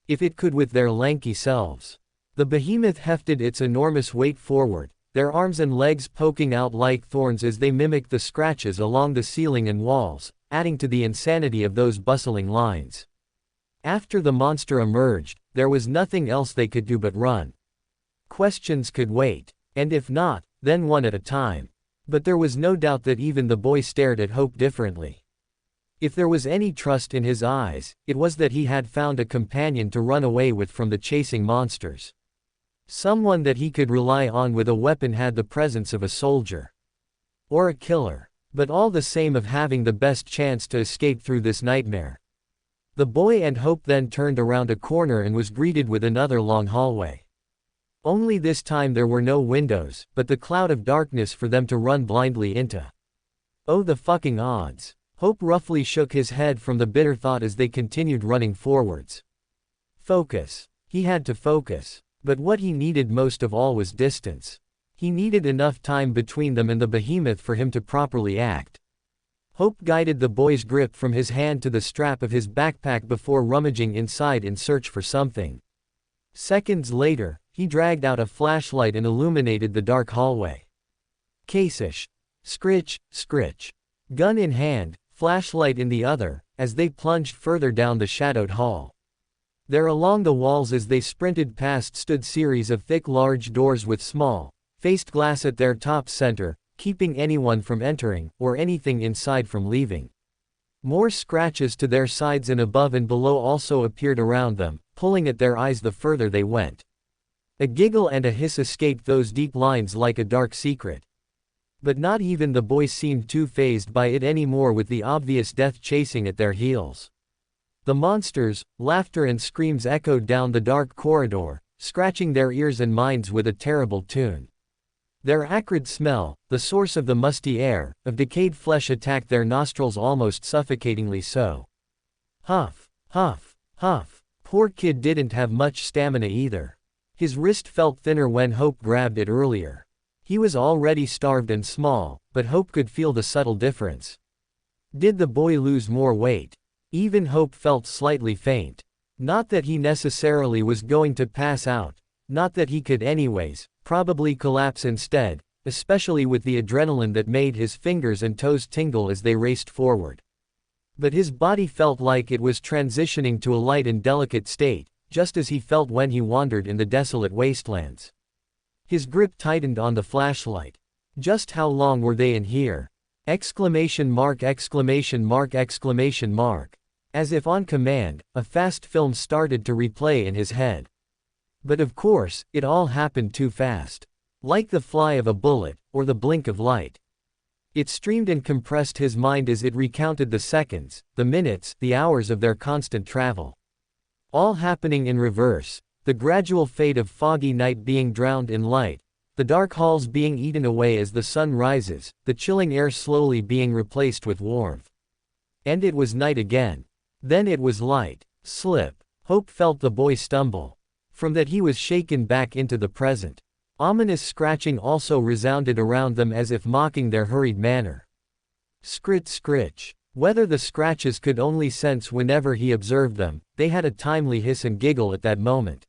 If it could with their lanky selves. The behemoth hefted its enormous weight forward, their arms and legs poking out like thorns as they mimicked the scratches along the ceiling and walls, adding to the insanity of those bustling lines. After the monster emerged, there was nothing else they could do but run. Questions could wait, and if not, then one at a time. But there was no doubt that even the boy stared at Hope differently. If there was any trust in his eyes, it was that he had found a companion to run away with from the chasing monsters. Someone that he could rely on with a weapon, had the presence of a soldier. Or a killer. But all the same of having the best chance to escape through this nightmare. The boy and Hope then turned around a corner and was greeted with another long hallway. Only this time there were no windows, but the cloud of darkness for them to run blindly into. Oh, the fucking odds. Hope roughly shook his head from the bitter thought as they continued running forwards. Focus. He had to focus. But what he needed most of all was distance. He needed enough time between them and the behemoth for him to properly act. Hope guided the boy's grip from his hand to the strap of his backpack before rummaging inside in search for something. Seconds later, he dragged out a flashlight and illuminated the dark hallway. Case-ish. Scritch, scritch. Gun in hand, flashlight in the other, as they plunged further down the shadowed hall. There along the walls as they sprinted past stood series of thick large doors with small, faced glass at their top center, keeping anyone from entering, or anything inside from leaving. More scratches to their sides and above and below also appeared around them, pulling at their eyes the further they went. A giggle and a hiss escaped those deep lines like a dark secret. But not even the boys seemed too fazed by it anymore, with the obvious death chasing at their heels. The monsters' laughter and screams echoed down the dark corridor, scratching their ears and minds with a terrible tune. Their acrid smell, the source of the musty air, of decayed flesh attacked their nostrils almost suffocatingly so. Huff, huff, huff. Poor kid didn't have much stamina either. His wrist felt thinner when Hope grabbed it earlier. He was already starved and small, but Hope could feel the subtle difference. Did the boy lose more weight? Even Hope felt slightly faint. Not that he necessarily was going to pass out, not that he could anyways, probably collapse instead, especially with the adrenaline that made his fingers and toes tingle as they raced forward. But his body felt like it was transitioning to a light and delicate state, just as he felt when he wandered in the desolate wastelands. His grip tightened on the flashlight. Just how long were they in here? Exclamation mark, exclamation mark, exclamation mark. As if on command, a fast film started to replay in his head. But of course, it all happened too fast. Like the fly of a bullet, or the blink of light. It streamed and compressed his mind as it recounted the seconds, the minutes, the hours of their constant travel. All happening in reverse, the gradual fade of foggy night being drowned in light, the dark halls being eaten away as the sun rises, the chilling air slowly being replaced with warmth. And it was night again. Then it was light. Slip. Hope felt the boy stumble. From that he was shaken back into the present. Ominous scratching also resounded around them as if mocking their hurried manner. Scritch scritch. Whether the scratches could only sense whenever he observed them, they had a timely hiss and giggle at that moment.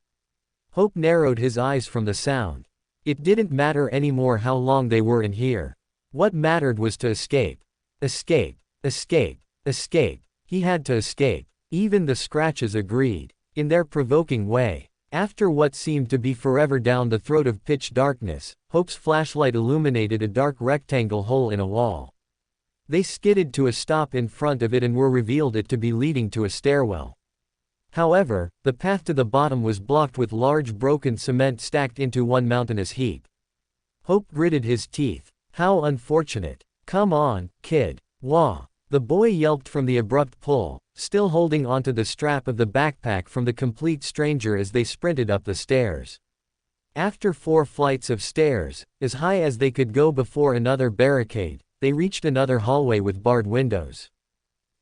Hope narrowed his eyes from the sound. It didn't matter anymore how long they were in here. What mattered was to escape. Escape. Escape. Escape. He had to escape. Even the scratches agreed. In their provoking way. After what seemed to be forever down the throat of pitch darkness, Hope's flashlight illuminated a dark rectangle hole in a wall. They skidded to a stop in front of it and were revealed it to be leading to a stairwell. However, the path to the bottom was blocked with large broken cement stacked into one mountainous heap. Hope gritted his teeth. How unfortunate. Come on, kid. Wah. The boy yelped from the abrupt pull, still holding onto the strap of the backpack from the complete stranger as they sprinted up the stairs. After 4 flights of stairs, as high as they could go before another barricade, they reached another hallway with barred windows.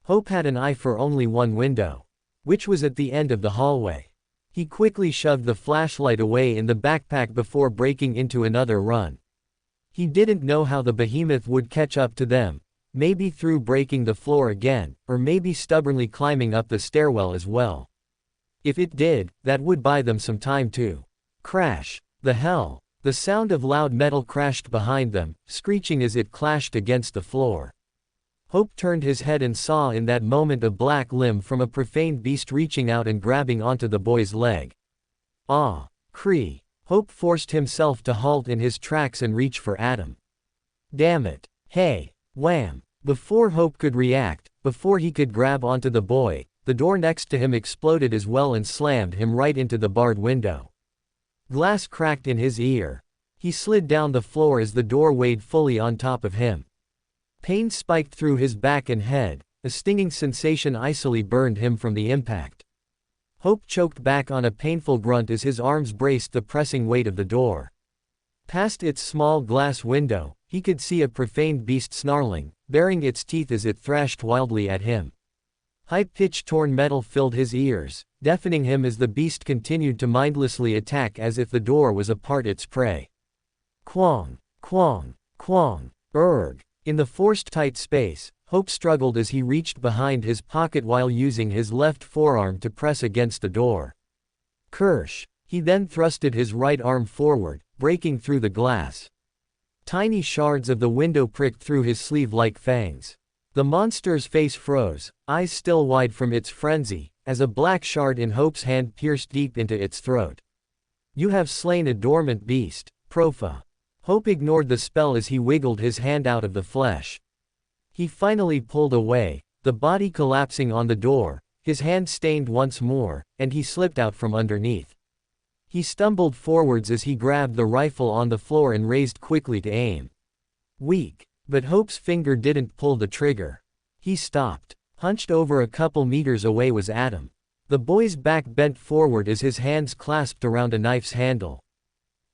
Hope had an eye for only one window, which was at the end of the hallway. He quickly shoved the flashlight away in the backpack before breaking into another run. He didn't know how the behemoth would catch up to them, maybe through breaking the floor again, or maybe stubbornly climbing up the stairwell as well. If it did, that would buy them some time too. Crash. The hell. The sound of loud metal crashed behind them, screeching as it clashed against the floor. Hope turned his head and saw in that moment a black limb from a profaned beast reaching out and grabbing onto the boy's leg. Ah! Cree! Hope forced himself to halt in his tracks and reach for Adam. Damn it! Hey! Wham! Before Hope could react, before he could grab onto the boy, the door next to him exploded as well and slammed him right into the barred window. Glass cracked in his ear. He slid down the floor as the door weighed fully on top of him. Pain spiked through his back and head, a stinging sensation icily burned him from the impact. Hope choked back on a painful grunt as his arms braced the pressing weight of the door. Past its small glass window, he could see a profaned beast snarling, baring its teeth as it thrashed wildly at him. High-pitched torn metal filled his ears, deafening him as the beast continued to mindlessly attack as if the door was a part its prey. Quong, quong, quong, erg. In the forced tight space, Hope struggled as he reached behind his pocket while using his left forearm to press against the door. Kirsch. He then thrusted his right arm forward, breaking through the glass. Tiny shards of the window pricked through his sleeve like fangs. The monster's face froze, eyes still wide from its frenzy, as a black shard in Hope's hand pierced deep into its throat. You have slain a dormant beast, Profa. Hope ignored the spell as he wiggled his hand out of the flesh. He finally pulled away, the body collapsing on the door, his hand stained once more, and he slipped out from underneath. He stumbled forwards as he grabbed the rifle on the floor and raised quickly to aim. Weak. But Hope's finger didn't pull the trigger. He stopped. Hunched over a couple meters away was Adam. The boy's back bent forward as his hands clasped around a knife's handle.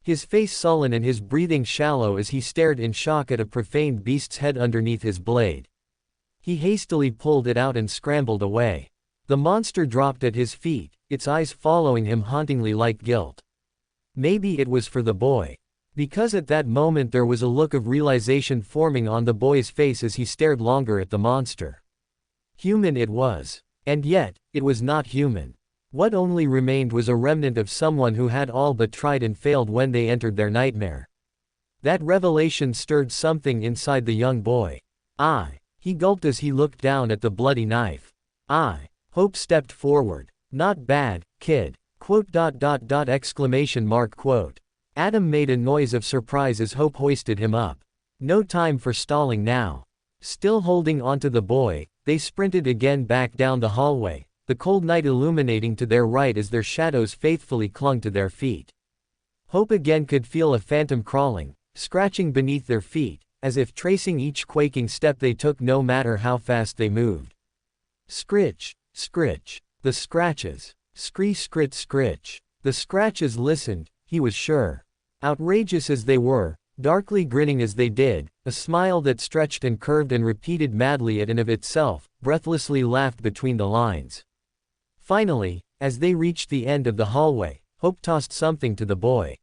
His face sullen and his breathing shallow as he stared in shock at a profaned beast's head underneath his blade. He hastily pulled it out and scrambled away. The monster dropped at his feet, its eyes following him hauntingly like guilt. Maybe it was for the boy. Because at that moment there was a look of realization forming on the boy's face as he stared longer at the monster. Human it was. And yet, it was not human. What only remained was a remnant of someone who had all but tried and failed when they entered their nightmare. That revelation stirred something inside the young boy. He gulped as he looked down at the bloody knife. Hope stepped forward. Not bad, kid. .. Adam made a noise of surprise as Hope hoisted him up. No time for stalling now. Still holding onto the boy, they sprinted again back down the hallway, the cold night illuminating to their right as their shadows faithfully clung to their feet. Hope again could feel a phantom crawling, scratching beneath their feet, as if tracing each quaking step they took no matter how fast they moved. Scritch, scritch. The scratches. Scree scritch scritch. The scratches listened, he was sure. Outrageous as they were, darkly grinning as they did, a smile that stretched and curved and repeated madly at and of itself, breathlessly laughed between the lines. Finally, as they reached the end of the hallway, Hope tossed something to the boy.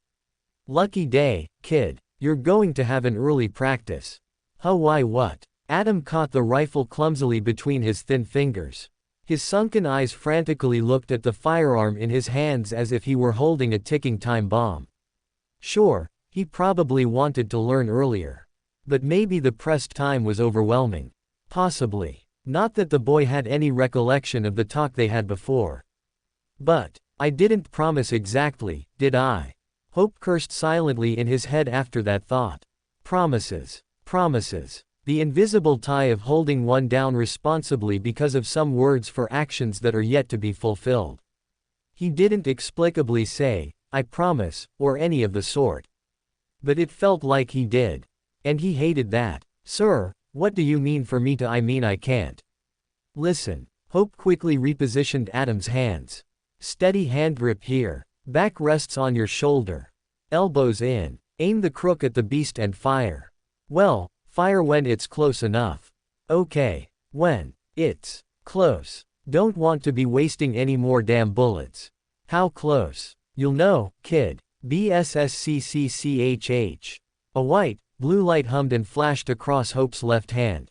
"Lucky day, kid. You're going to have an early practice." "Huh, why what?" Adam caught the rifle clumsily between his thin fingers. His sunken eyes frantically looked at the firearm in his hands as if he were holding a ticking time bomb. Sure, he probably wanted to learn earlier. But maybe the pressed time was overwhelming. Possibly. Not that the boy had any recollection of the talk they had before. "But I didn't promise exactly, did I?" Hope cursed silently in his head after that thought. Promises. Promises. The invisible tie of holding one down responsibly because of some words for actions that are yet to be fulfilled. He didn't explicably say, "I promise," or any of the sort. But it felt like he did. And he hated that. "Sir, what do you mean for me to I mean I can't?" "Listen." Hope quickly repositioned Adam's hands. "Steady hand grip here. Back rests on your shoulder. Elbows in. Aim the crook at the beast and fire. Well, fire when it's close enough." "Okay. When it's close. Don't want to be wasting any more damn bullets." "How close?" "You'll know, kid." BSSCCCHH. A white, blue light hummed and flashed across Hope's left hand.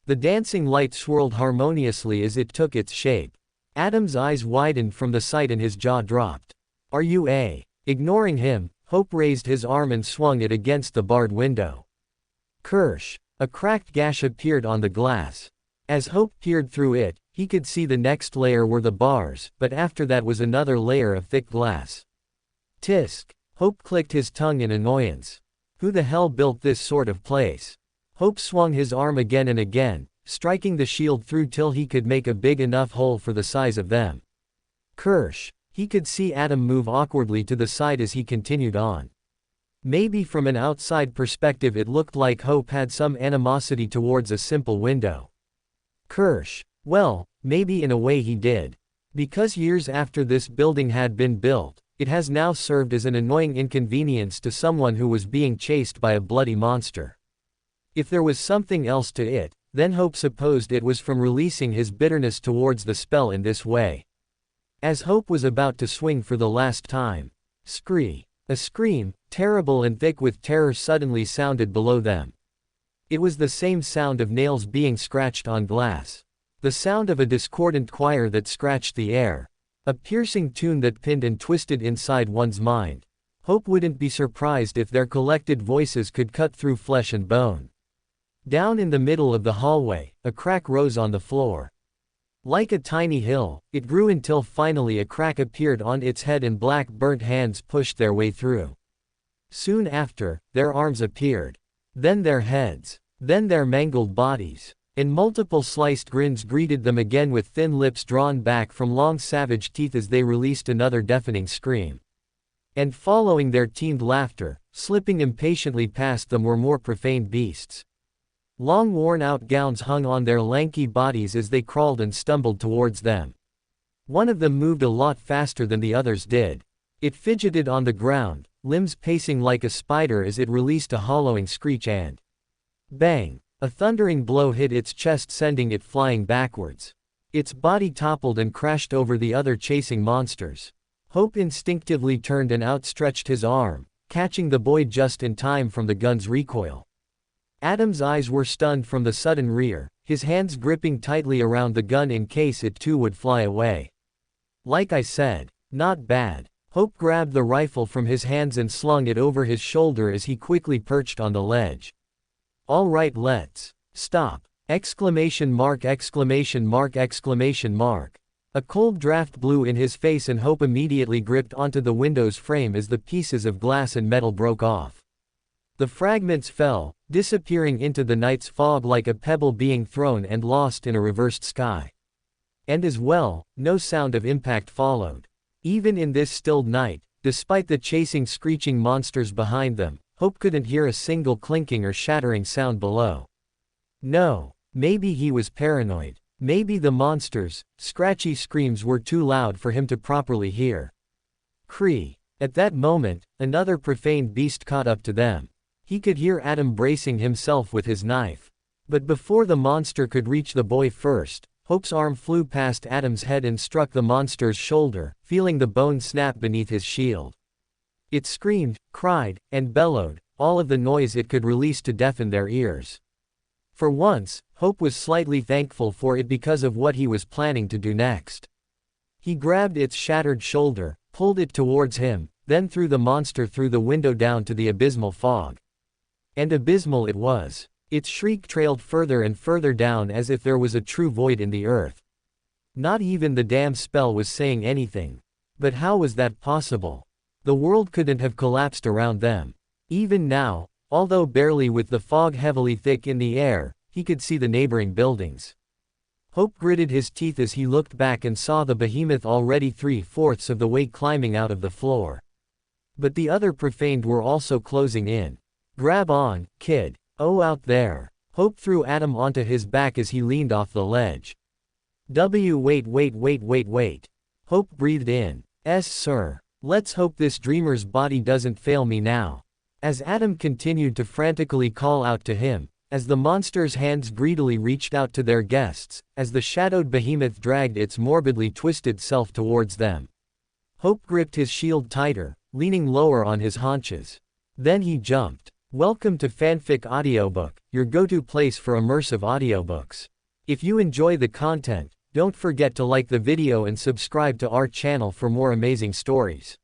The dancing light swirled harmoniously as it took its shape. Adam's eyes widened from the sight and his jaw dropped. "Are you a?" Ignoring him, Hope raised his arm and swung it against the barred window. Kersh. A cracked gash appeared on the glass. As Hope peered through it, he could see the next layer were the bars, but after that was another layer of thick glass. Tisk. Hope clicked his tongue in annoyance. Who the hell built this sort of place? Hope swung his arm again and again, striking the shield through till he could make a big enough hole for the size of them. Kersh. He could see Adam move awkwardly to the side as he continued on. Maybe from an outside perspective it looked like Hope had some animosity towards a simple window. Kersh. Well, maybe in a way he did. Because years after this building had been built, it has now served as an annoying inconvenience to someone who was being chased by a bloody monster. If there was something else to it, then Hope supposed it was from releasing his bitterness towards the spell in this way. As Hope was about to swing for the last time, scree. A scream, terrible and thick with terror, suddenly sounded below them. It was the same sound of nails being scratched on glass. The sound of a discordant choir that scratched the air. A piercing tune that pinned and twisted inside one's mind. Hope wouldn't be surprised if their collected voices could cut through flesh and bone. Down in the middle of the hallway, a crack rose on the floor. Like a tiny hill, it grew until finally a crack appeared on its head and black burnt hands pushed their way through. Soon after, their arms appeared. Then their heads. Then their mangled bodies. And multiple sliced grins greeted them again with thin lips drawn back from long savage teeth as they released another deafening scream. And following their teamed laughter, slipping impatiently past them were more profane beasts. Long worn-out gowns hung on their lanky bodies as they crawled and stumbled towards them. One of them moved a lot faster than the others did. It fidgeted on the ground, limbs pacing like a spider as it released a hollowing screech and bang! A thundering blow hit its chest, sending it flying backwards. Its body toppled and crashed over the other chasing monsters. Hope instinctively turned and outstretched his arm, catching the boy just in time from the gun's recoil. Adam's eyes were stunned from the sudden rear, his hands gripping tightly around the gun in case it too would fly away. Like I said, not bad. Hope grabbed the rifle from his hands and slung it over his shoulder as he quickly perched on the ledge. "All right, let's stop!" Exclamation mark, exclamation mark, exclamation mark. A cold draft blew in his face and Hope immediately gripped onto the window's frame as the pieces of glass and metal broke off. The fragments fell, disappearing into the night's fog like a pebble being thrown and lost in a reversed sky. And as well, no sound of impact followed. Even in this stilled night, despite the chasing screeching monsters behind them, Hope couldn't hear a single clinking or shattering sound below. No, maybe he was paranoid. Maybe the monsters' scratchy screams were too loud for him to properly hear. Cree. At that moment, another profane beast caught up to them. He could hear Adam bracing himself with his knife. But before the monster could reach the boy first, Hope's arm flew past Adam's head and struck the monster's shoulder, feeling the bone snap beneath his shield. It screamed, cried, and bellowed, all of the noise it could release to deafen their ears. For once, Hope was slightly thankful for it because of what he was planning to do next. He grabbed its shattered shoulder, pulled it towards him, then threw the monster through the window down to the abysmal fog. And abysmal it was. Its shriek trailed further and further down as if there was a true void in the earth. Not even the damn spell was saying anything. But how was that possible? The world couldn't have collapsed around them. Even now, although barely with the fog heavily thick in the air, he could see the neighboring buildings. Hope gritted his teeth as he looked back and saw the behemoth already 3/4 of the way climbing out of the floor. But the other profaned were also closing in. Grab on, kid. Oh, out there. Hope threw Adam onto his back as he leaned off the ledge. Wait. Hope breathed in. "Yes, sir. Let's hope this dreamer's body doesn't fail me now." As Adam continued to frantically call out to him, as the monster's hands greedily reached out to their guests, as the shadowed behemoth dragged its morbidly twisted self towards them. Hope gripped his shield tighter, leaning lower on his haunches. Then he jumped. Welcome to Fanfic Audiobook, your go-to place for immersive audiobooks. If you enjoy the content, don't forget to like the video and subscribe to our channel for more amazing stories.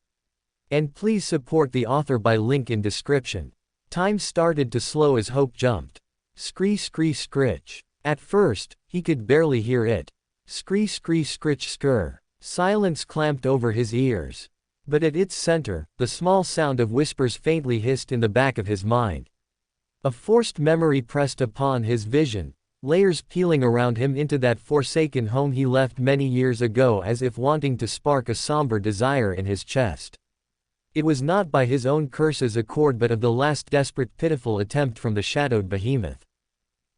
And please support the author by link in description. Time started to slow as Hope jumped. Scree scritch. At first, he could barely hear it. Scree scritch skr. Silence clamped over his ears. But at its center, the small sound of whispers faintly hissed in the back of his mind. A forced memory pressed upon his vision, layers peeling around him into that forsaken home he left many years ago, as if wanting to spark a somber desire in his chest. It was not by his own curse's accord but of the last desperate pitiful attempt from the shadowed behemoth.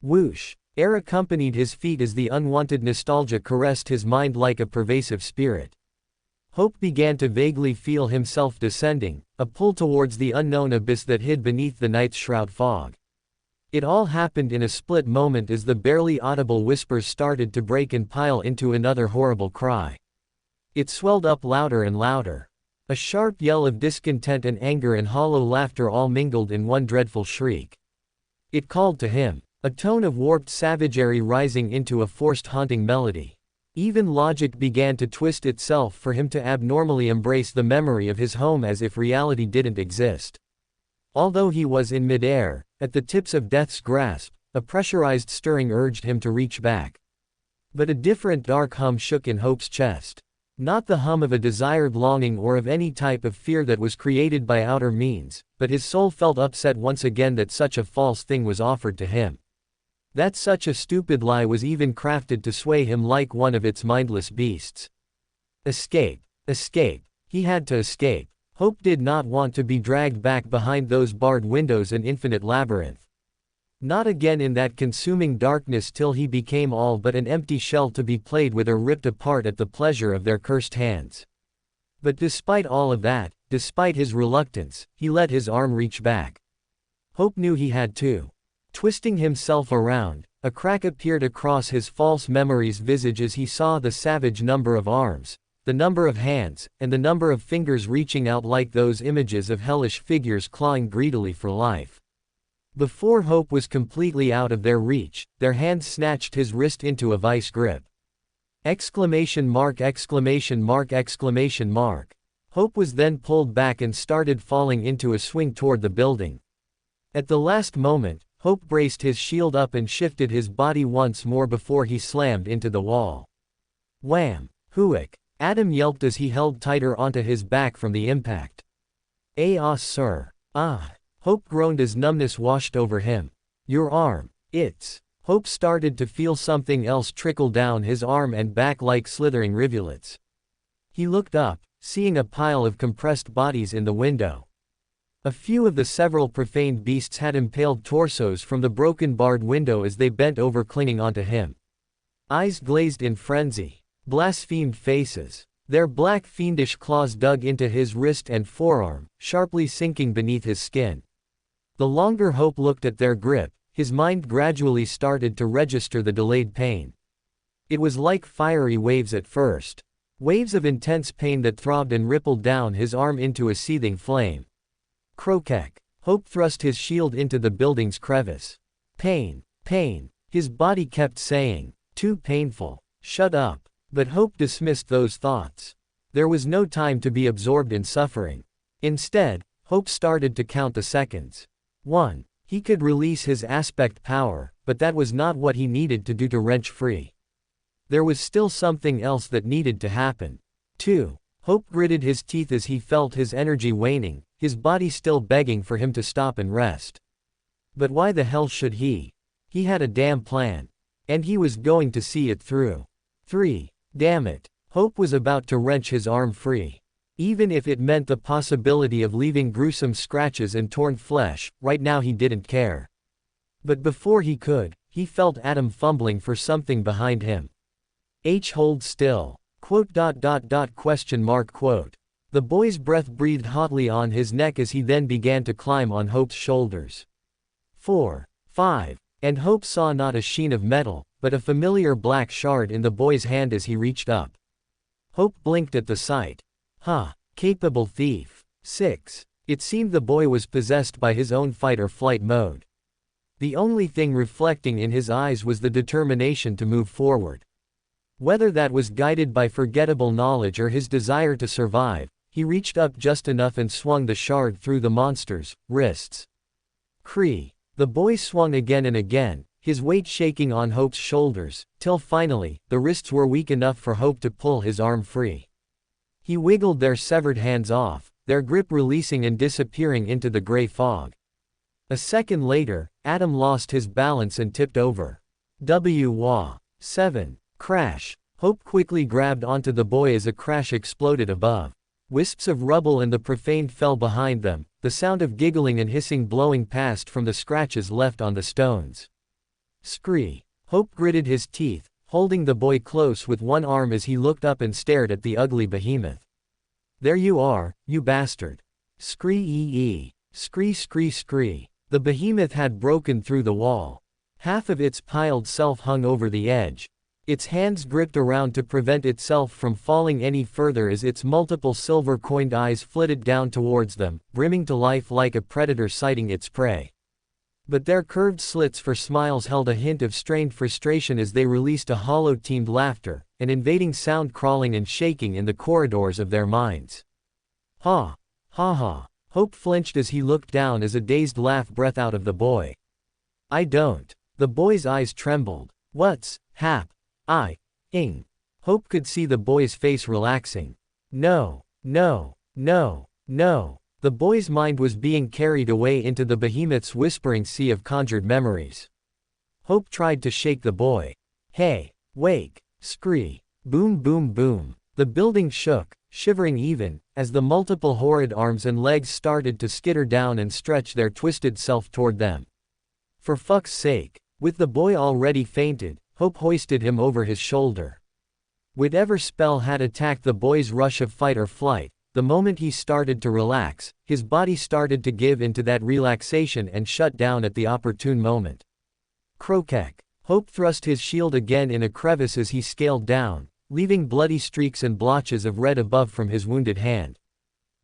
Whoosh! Air accompanied his feet as the unwanted nostalgia caressed his mind like a pervasive spirit. Hope began to vaguely feel himself descending, a pull towards the unknown abyss that hid beneath the night's shroud fog. It all happened in a split moment as the barely audible whispers started to break and pile into another horrible cry. It swelled up louder and louder. A sharp yell of discontent and anger and hollow laughter all mingled in one dreadful shriek. It called to him, a tone of warped savagery rising into a forced haunting melody. Even logic began to twist itself for him to abnormally embrace the memory of his home as if reality didn't exist. Although he was in midair, at the tips of death's grasp, a pressurized stirring urged him to reach back. But a different dark hum shook in Hope's chest. Not the hum of a desired longing or of any type of fear that was created by outer means, but his soul felt upset once again that such a false thing was offered to him. That such a stupid lie was even crafted to sway him like one of its mindless beasts. Escape. He had to escape. Hope did not want to be dragged back behind those barred windows and infinite labyrinth. Not again in that consuming darkness till he became all but an empty shell to be played with or ripped apart at the pleasure of their cursed hands. But despite all of that, despite his reluctance, he let his arm reach back. Hope knew he had to. Twisting himself around, a crack appeared across his false memory's visage as he saw the savage number of arms, the number of hands, and the number of fingers reaching out like those images of hellish figures clawing greedily for life. Before Hope was completely out of their reach, their hands snatched his wrist into a vice grip. Exclamation mark. Hope was then pulled back and started falling into a swing toward the building. At the last moment, Hope braced his shield up and shifted his body once more before he slammed into the wall. Wham! Hooick! Adam yelped as he held tighter onto his back from the impact. Ah, sir. Ah! Hope groaned as numbness washed over him. Your arm. It's. Hope started to feel something else trickle down his arm and back like slithering rivulets. He looked up, seeing a pile of compressed bodies in the window. A few of the several profaned beasts had impaled torsos from the broken barred window as they bent over clinging onto him. Eyes glazed in frenzy. Blasphemed faces. Their black fiendish claws dug into his wrist and forearm, sharply sinking beneath his skin. The longer Hope looked at their grip, his mind gradually started to register the delayed pain. It was like fiery waves at first. Waves of intense pain that throbbed and rippled down his arm into a seething flame. Croquet. Hope thrust his shield into the building's crevice. Pain, pain, his body kept saying. Too painful. Shut up. But Hope dismissed those thoughts. There was no time to be absorbed in suffering. Instead, Hope started to count the seconds. 1. He could release his aspect power, but that was not what he needed to do to wrench free. There was still something else that needed to happen. 2. Hope gritted his teeth as he felt his energy waning, his body still begging for him to stop and rest. But why the hell should he? He had a damn plan. And he was going to see it through. 3. Damn it. Hope was about to wrench his arm free. Even if it meant the possibility of leaving gruesome scratches and torn flesh, right now he didn't care. But before he could, he felt Adam fumbling for something behind him. Hold still. Quote. The boy's breath breathed hotly on his neck as he then began to climb on Hope's shoulders. 4. 5. And Hope saw not a sheen of metal, but a familiar black shard in the boy's hand as he reached up. Hope blinked at the sight. Capable thief. 6. It seemed the boy was possessed by his own fight or flight mode. The only thing reflecting in his eyes was the determination to move forward. Whether that was guided by forgettable knowledge or his desire to survive, he reached up just enough and swung the shard through the monster's wrists. Cree. The boy swung again and again, his weight shaking on Hope's shoulders, till finally, the wrists were weak enough for Hope to pull his arm free. He wiggled their severed hands off, their grip releasing and disappearing into the gray fog. A second later, Adam lost his balance and tipped over. 7. Crash. Hope quickly grabbed onto the boy as a crash exploded above. Wisps of rubble and the profaned fell behind them, the sound of giggling and hissing blowing past from the scratches left on the stones. Scree. Hope gritted his teeth, holding the boy close with one arm as he looked up and stared at the ugly behemoth. There you are, you bastard. Scree. Scree. The behemoth had broken through the wall. Half of its piled self hung over the edge. Its hands gripped around to prevent itself from falling any further as its multiple silver-coined eyes flitted down towards them, brimming to life like a predator sighting its prey. But their curved slits for smiles held a hint of strained frustration as they released a hollow-teamed laughter, an invading sound crawling and shaking in the corridors of their minds. Ha! Hope flinched as he looked down as a dazed laugh breathed out of the boy. I don't. The boy's eyes trembled. What's happening? Hope could see the boy's face relaxing. No. The boy's mind was being carried away into the behemoth's whispering sea of conjured memories. Hope tried to shake the boy. Hey, wake, scree, boom boom boom. The building shook, shivering even, as the multiple horrid arms and legs started to skitter down and stretch their twisted self toward them. For fuck's sake, with the boy already fainted, Hope hoisted him over his shoulder. Whatever spell had attacked the boy's rush of fight or flight, the moment he started to relax, his body started to give into that relaxation and shut down at the opportune moment. Croquet. Hope thrust his shield again in a crevice as he scaled down, leaving bloody streaks and blotches of red above from his wounded hand.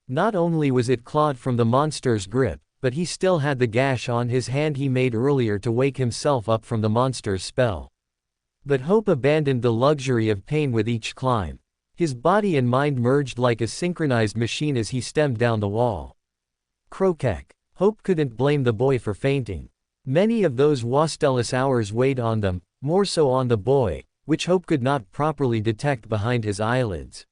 Not only was it clawed from the monster's grip, but he still had the gash on his hand he made earlier to wake himself up from the monster's spell. But Hope abandoned the luxury of pain with each climb. His body and mind merged like a synchronized machine as he stemmed down the wall. Croquet. Hope couldn't blame the boy for fainting. Many of those wasteless hours weighed on them, more so on the boy, which Hope could not properly detect behind his eyelids.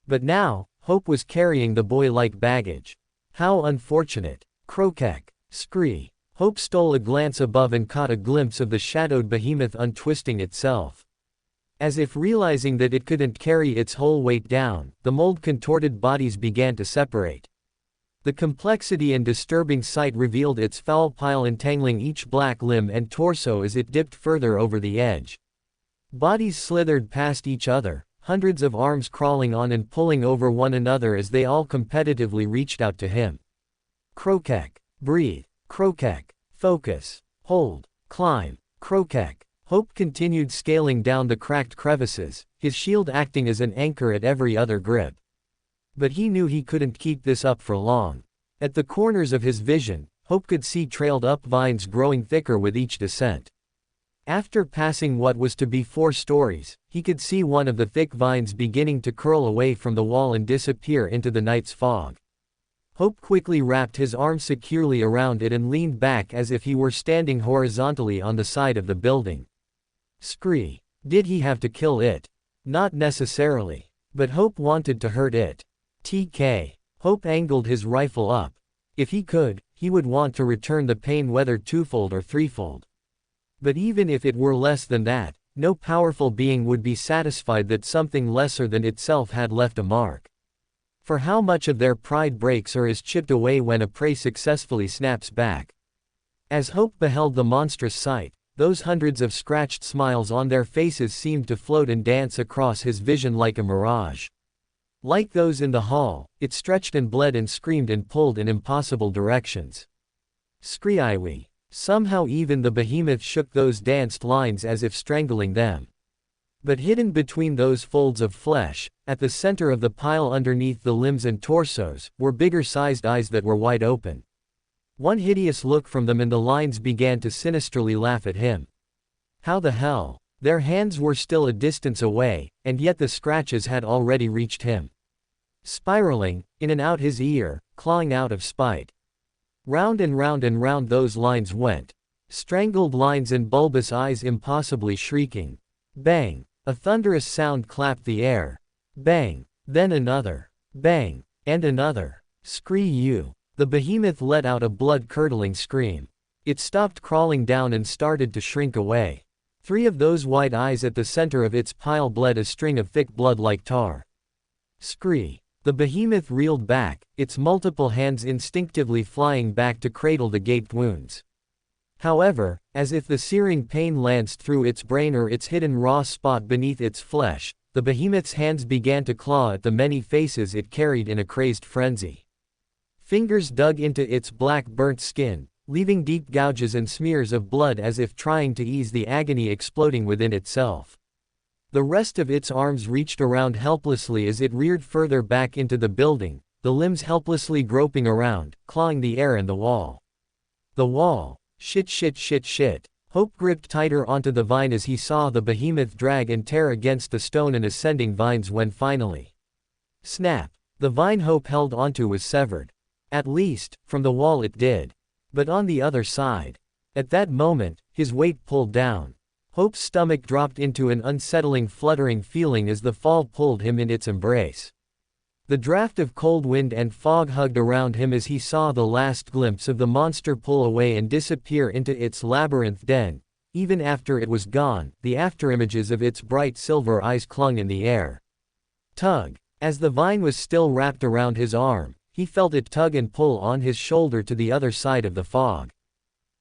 But now, Hope was carrying the boy like baggage. How unfortunate. Croquet. Scree. Hope stole a glance above and caught a glimpse of the shadowed behemoth untwisting itself. As if realizing that it couldn't carry its whole weight down, the mold-contorted bodies began to separate. The complexity and disturbing sight revealed its foul pile entangling each black limb and torso as it dipped further over the edge. Bodies slithered past each other, hundreds of arms crawling on and pulling over one another as they all competitively reached out to him. Croquet. Breathe. Croquet. Focus. Hold. Climb. Croquet. Hope continued scaling down the cracked crevices, his shield acting as an anchor at every other grip. But he knew he couldn't keep this up for long. At the corners of his vision, Hope could see trailed-up vines growing thicker with each descent. After passing what was to be 4 stories, he could see one of the thick vines beginning to curl away from the wall and disappear into the night's fog. Hope quickly wrapped his arm securely around it and leaned back as if he were standing horizontally on the side of the building. Scree. Did he have to kill it? Not necessarily. But Hope wanted to hurt it. TK. Hope angled his rifle up. If he could, he would want to return the pain whether twofold or threefold. But even if it were less than that, no powerful being would be satisfied that something lesser than itself had left a mark. For how much of their pride breaks or is chipped away when a prey successfully snaps back? As Hope beheld the monstrous sight, those hundreds of scratched smiles on their faces seemed to float and dance across his vision like a mirage. Like those in the hall, it stretched and bled and screamed and pulled in impossible directions. Screewi. Somehow even the behemoth shook those danced lines as if strangling them. But hidden between those folds of flesh, at the center of the pile underneath the limbs and torsos, were bigger-sized eyes that were wide open. One hideous look from them and the lines began to sinisterly laugh at him. How the hell? Their hands were still a distance away, and yet the scratches had already reached him. Spiraling, in and out his ear, clawing out of spite. Round and round and round those lines went. Strangled lines and bulbous eyes impossibly shrieking. Bang! A thunderous sound clapped the air. Bang! Then another. Bang! And another. Scree you! The behemoth let out a blood-curdling scream. It stopped crawling down and started to shrink away. 3 of those white eyes at the center of its pile bled a string of thick blood like tar. Scree! The behemoth reeled back, its multiple hands instinctively flying back to cradle the gaped wounds. However, as if the searing pain lanced through its brain or its hidden raw spot beneath its flesh, the behemoth's hands began to claw at the many faces it carried in a crazed frenzy. Fingers dug into its black burnt skin, leaving deep gouges and smears of blood as if trying to ease the agony exploding within itself. The rest of its arms reached around helplessly as it reared further back into the building, the limbs helplessly groping around, clawing the air and the wall. The wall. Shit. Hope gripped tighter onto the vine as he saw the behemoth drag and tear against the stone and ascending vines when finally. Snap! The vine Hope held onto was severed. At least, from the wall it did. But on the other side. At that moment, his weight pulled down. Hope's stomach dropped into an unsettling fluttering feeling as the fall pulled him in its embrace. The draft of cold wind and fog hugged around him as he saw the last glimpse of the monster pull away and disappear into its labyrinth den. Even after it was gone, the afterimages of its bright silver eyes clung in the air. Tug. As the vine was still wrapped around his arm, he felt it tug and pull on his shoulder to the other side of the fog.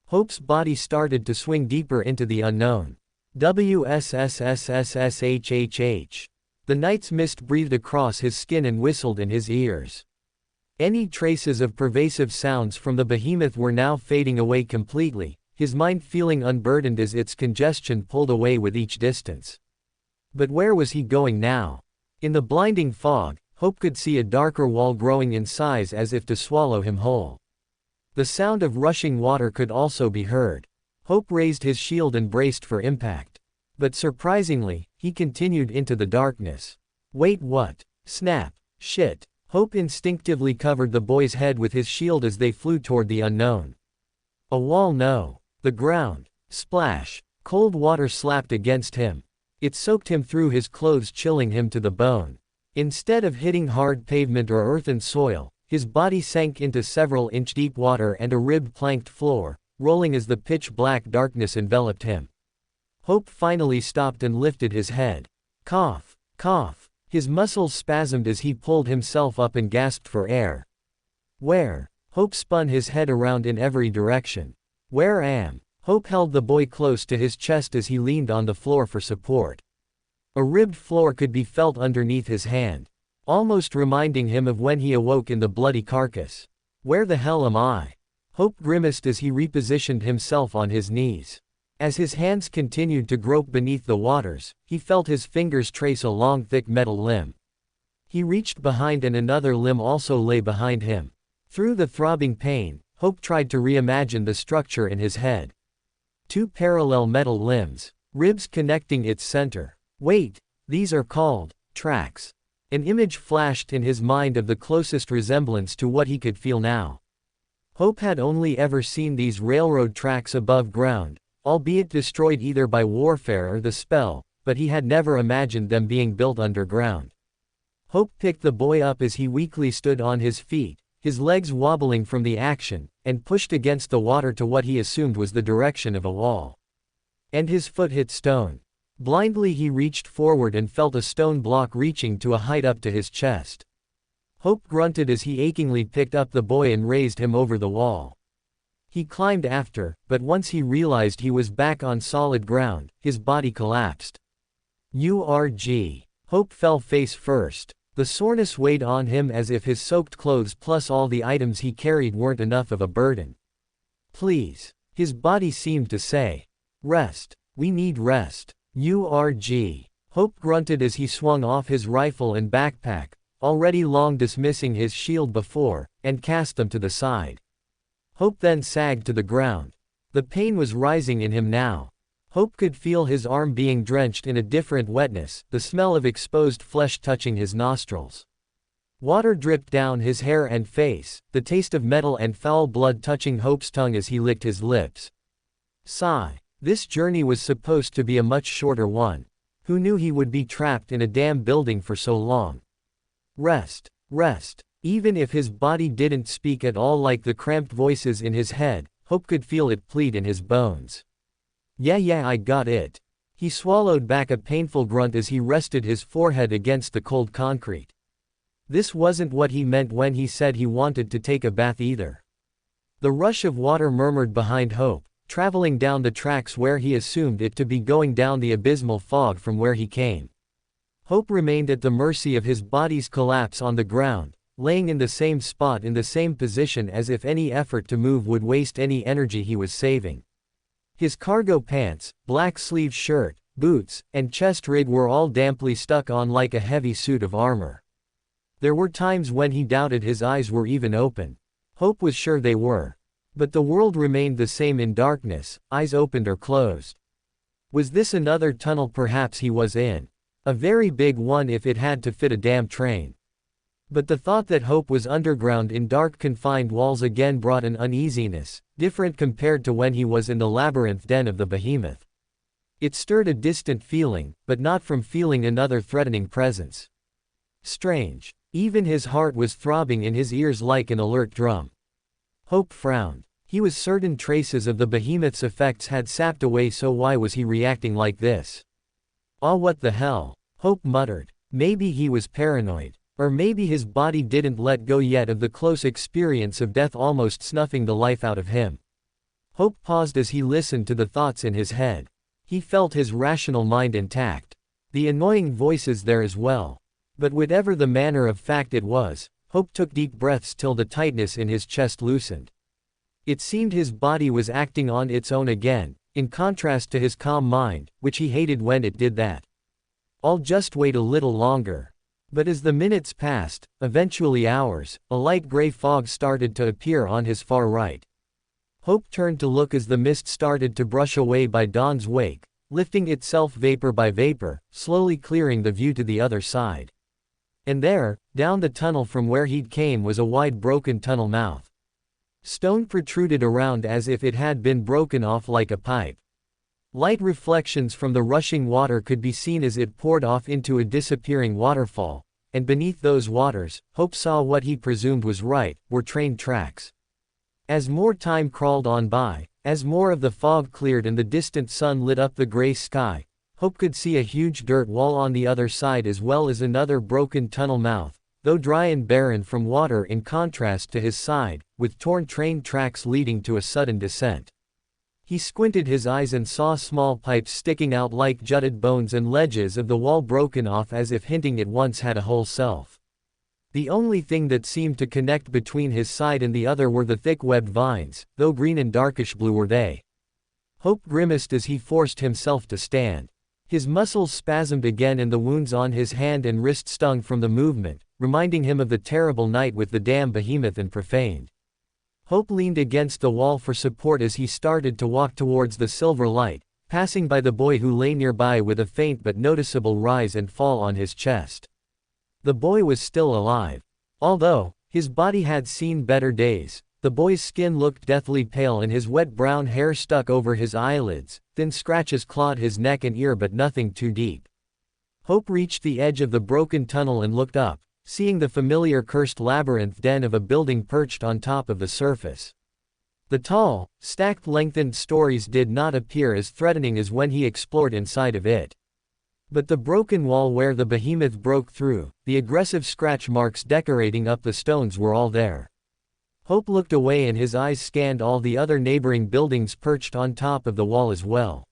Hope's body started to swing deeper into the unknown. WSSSSSHHH. The night's mist breathed across his skin and whistled in his ears. Any traces of pervasive sounds from the behemoth were now fading away completely, his mind feeling unburdened as its congestion pulled away with each distance. But where was he going now? In the blinding fog, Hope could see a darker wall growing in size as if to swallow him whole. The sound of rushing water could also be heard. Hope raised his shield and braced for impact. But surprisingly, he continued into the darkness. Wait, what? Snap. Shit. Hope instinctively covered the boy's head with his shield as they flew toward the unknown. A wall, no. The ground. Splash. Cold water slapped against him. It soaked him through his clothes, chilling him to the bone. Instead of hitting hard pavement or earthen soil, his body sank into several-inch deep water and a ribbed planked floor, rolling as the pitch-black darkness enveloped him. Hope finally stopped and lifted his head. Cough. Cough. His muscles spasmed as he pulled himself up and gasped for air. Where? Hope spun his head around in every direction. Where am? Hope held the boy close to his chest as he leaned on the floor for support. A ribbed floor could be felt underneath his hand, almost reminding him of when he awoke in the bloody carcass. Where the hell am I? Hope grimaced as he repositioned himself on his knees. As his hands continued to grope beneath the waters, he felt his fingers trace a long thick metal limb. He reached behind and another limb also lay behind him. Through the throbbing pain, Hope tried to reimagine the structure in his head. Two parallel metal limbs, ribs connecting its center. Wait, these are called tracks. An image flashed in his mind of the closest resemblance to what he could feel now. Hope had only ever seen these railroad tracks above ground, albeit destroyed either by warfare or the spell, but he had never imagined them being built underground. Hope picked the boy up as he weakly stood on his feet, his legs wobbling from the action, and pushed against the water to what he assumed was the direction of a wall. And his foot hit stone. Blindly he reached forward and felt a stone block reaching to a height up to his chest. Hope grunted as he achingly picked up the boy and raised him over the wall. He climbed after, but once he realized he was back on solid ground, his body collapsed. Urg. Hope fell face first. The soreness weighed on him as if his soaked clothes plus all the items he carried weren't enough of a burden. Please. His body seemed to say. Rest. We need rest. Urg. Hope grunted as he swung off his rifle and backpack, already long dismissing his shield before, and cast them to the side. Hope then sagged to the ground. The pain was rising in him now. Hope could feel his arm being drenched in a different wetness, the smell of exposed flesh touching his nostrils. Water dripped down his hair and face, the taste of metal and foul blood touching Hope's tongue as he licked his lips. Sigh. This journey was supposed to be a much shorter one. Who knew he would be trapped in a damn building for so long? Rest. Rest. Even if his body didn't speak at all like the cramped voices in his head, Hope could feel it plead in his bones. Yeah, I got it. He swallowed back a painful grunt as he rested his forehead against the cold concrete. This wasn't what he meant when he said he wanted to take a bath either. The rush of water murmured behind Hope, traveling down the tracks where he assumed it to be going down the abysmal fog from where he came. Hope remained at the mercy of his body's collapse on the ground, laying in the same spot in the same position as if any effort to move would waste any energy he was saving. His cargo pants, black sleeved shirt, boots, and chest rig were all damply stuck on like a heavy suit of armor. There were times when he doubted his eyes were even open. Hope was sure they were. But the world remained the same in darkness, eyes opened or closed. Was this another tunnel perhaps he was in? A very big one if it had to fit a damn train. But the thought that Hope was underground in dark confined walls again brought an uneasiness, different compared to when he was in the labyrinth den of the behemoth. It stirred a distant feeling, but not from feeling another threatening presence. Strange. Even his heart was throbbing in his ears like an alert drum. Hope frowned. He was certain traces of the behemoth's effects had sapped away, so why was he reacting like this? What the hell? Hope muttered. Maybe he was paranoid. Or maybe his body didn't let go yet of the close experience of death almost snuffing the life out of him. Hope paused as he listened to the thoughts in his head. He felt his rational mind intact. The annoying voices there as well. But whatever the manner of fact it was, Hope took deep breaths till the tightness in his chest loosened. It seemed his body was acting on its own again, in contrast to his calm mind, which he hated when it did that. I'll just wait a little longer. But as the minutes passed, eventually hours, a light gray fog started to appear on his far right. Hope turned to look as the mist started to brush away by dawn's wake, lifting itself vapor by vapor, slowly clearing the view to the other side. And there, down the tunnel from where he'd came was a wide broken tunnel mouth. Stone protruded around as if it had been broken off like a pipe. Light reflections from the rushing water could be seen as it poured off into a disappearing waterfall, and beneath those waters, Hope saw what he presumed was right, were train tracks. As more time crawled on by, as more of the fog cleared and the distant sun lit up the gray sky, Hope could see a huge dirt wall on the other side as well as another broken tunnel mouth, though dry and barren from water in contrast to his side, with torn train tracks leading to a sudden descent. He squinted his eyes and saw small pipes sticking out like jutted bones and ledges of the wall broken off as if hinting it once had a whole self. The only thing that seemed to connect between his side and the other were the thick webbed vines, though green and darkish blue were they. Hope grimaced as he forced himself to stand. His muscles spasmed again and the wounds on his hand and wrist stung from the movement, reminding him of the terrible night with the damn behemoth and profaned. Hope leaned against the wall for support as he started to walk towards the silver light, passing by the boy who lay nearby with a faint but noticeable rise and fall on his chest. The boy was still alive. Although his body had seen better days, the boy's skin looked deathly pale and his wet brown hair stuck over his eyelids. Thin scratches clawed his neck and ear but nothing too deep. Hope reached the edge of the broken tunnel and looked up, seeing the familiar cursed labyrinth den of a building perched on top of the surface. The tall, stacked lengthened stories did not appear as threatening as when he explored inside of it. But the broken wall where the behemoth broke through, the aggressive scratch marks decorating up the stones were all there. Hope looked away and his eyes scanned all the other neighboring buildings perched on top of the wall as well.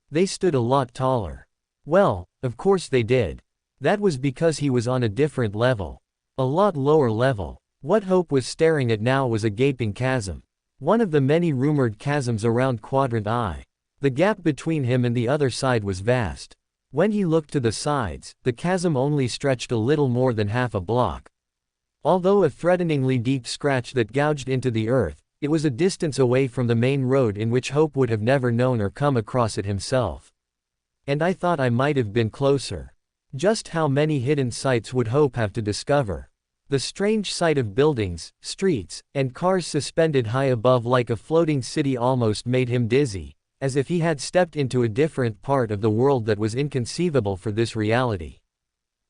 They stood a lot taller. Well, of course they did. That was because he was on a different level. A lot lower level. What Hope was staring at now was a gaping chasm. One of the many rumored chasms around Quadrant I. The gap between him and the other side was vast. When he looked to the sides, the chasm only stretched a little more than half a block. Although a threateningly deep scratch that gouged into the earth, it was a distance away from the main road in which Hope would have never known or come across it himself. And I thought I might have been closer. Just how many hidden sights would Hope have to discover? The strange sight of buildings, streets, and cars suspended high above like a floating city almost made him dizzy, as if he had stepped into a different part of the world that was inconceivable for this reality.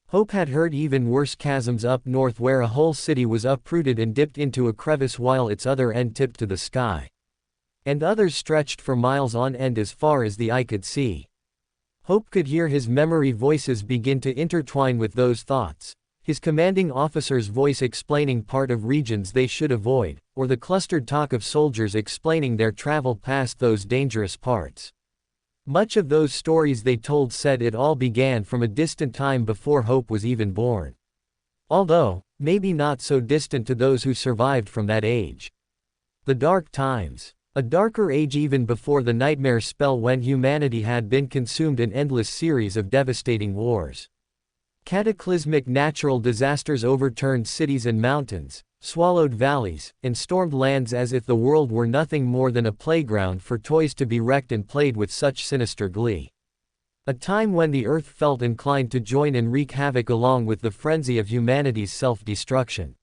Hope had heard even worse chasms up north where a whole city was uprooted and dipped into a crevice while its other end tipped to the sky. And others stretched for miles on end as far as the eye could see. Hope could hear his memory voices begin to intertwine with those thoughts, his commanding officer's voice explaining part of regions they should avoid, or the clustered talk of soldiers explaining their travel past those dangerous parts. Much of those stories they told said it all began from a distant time before Hope was even born. Although, maybe not so distant to those who survived from that age. The dark times. A darker age even before the nightmare spell when humanity had been consumed in endless series of devastating wars. Cataclysmic natural disasters overturned cities and mountains, swallowed valleys, and stormed lands as if the world were nothing more than a playground for toys to be wrecked and played with such sinister glee. A time when the earth felt inclined to join and wreak havoc along with the frenzy of humanity's self-destruction.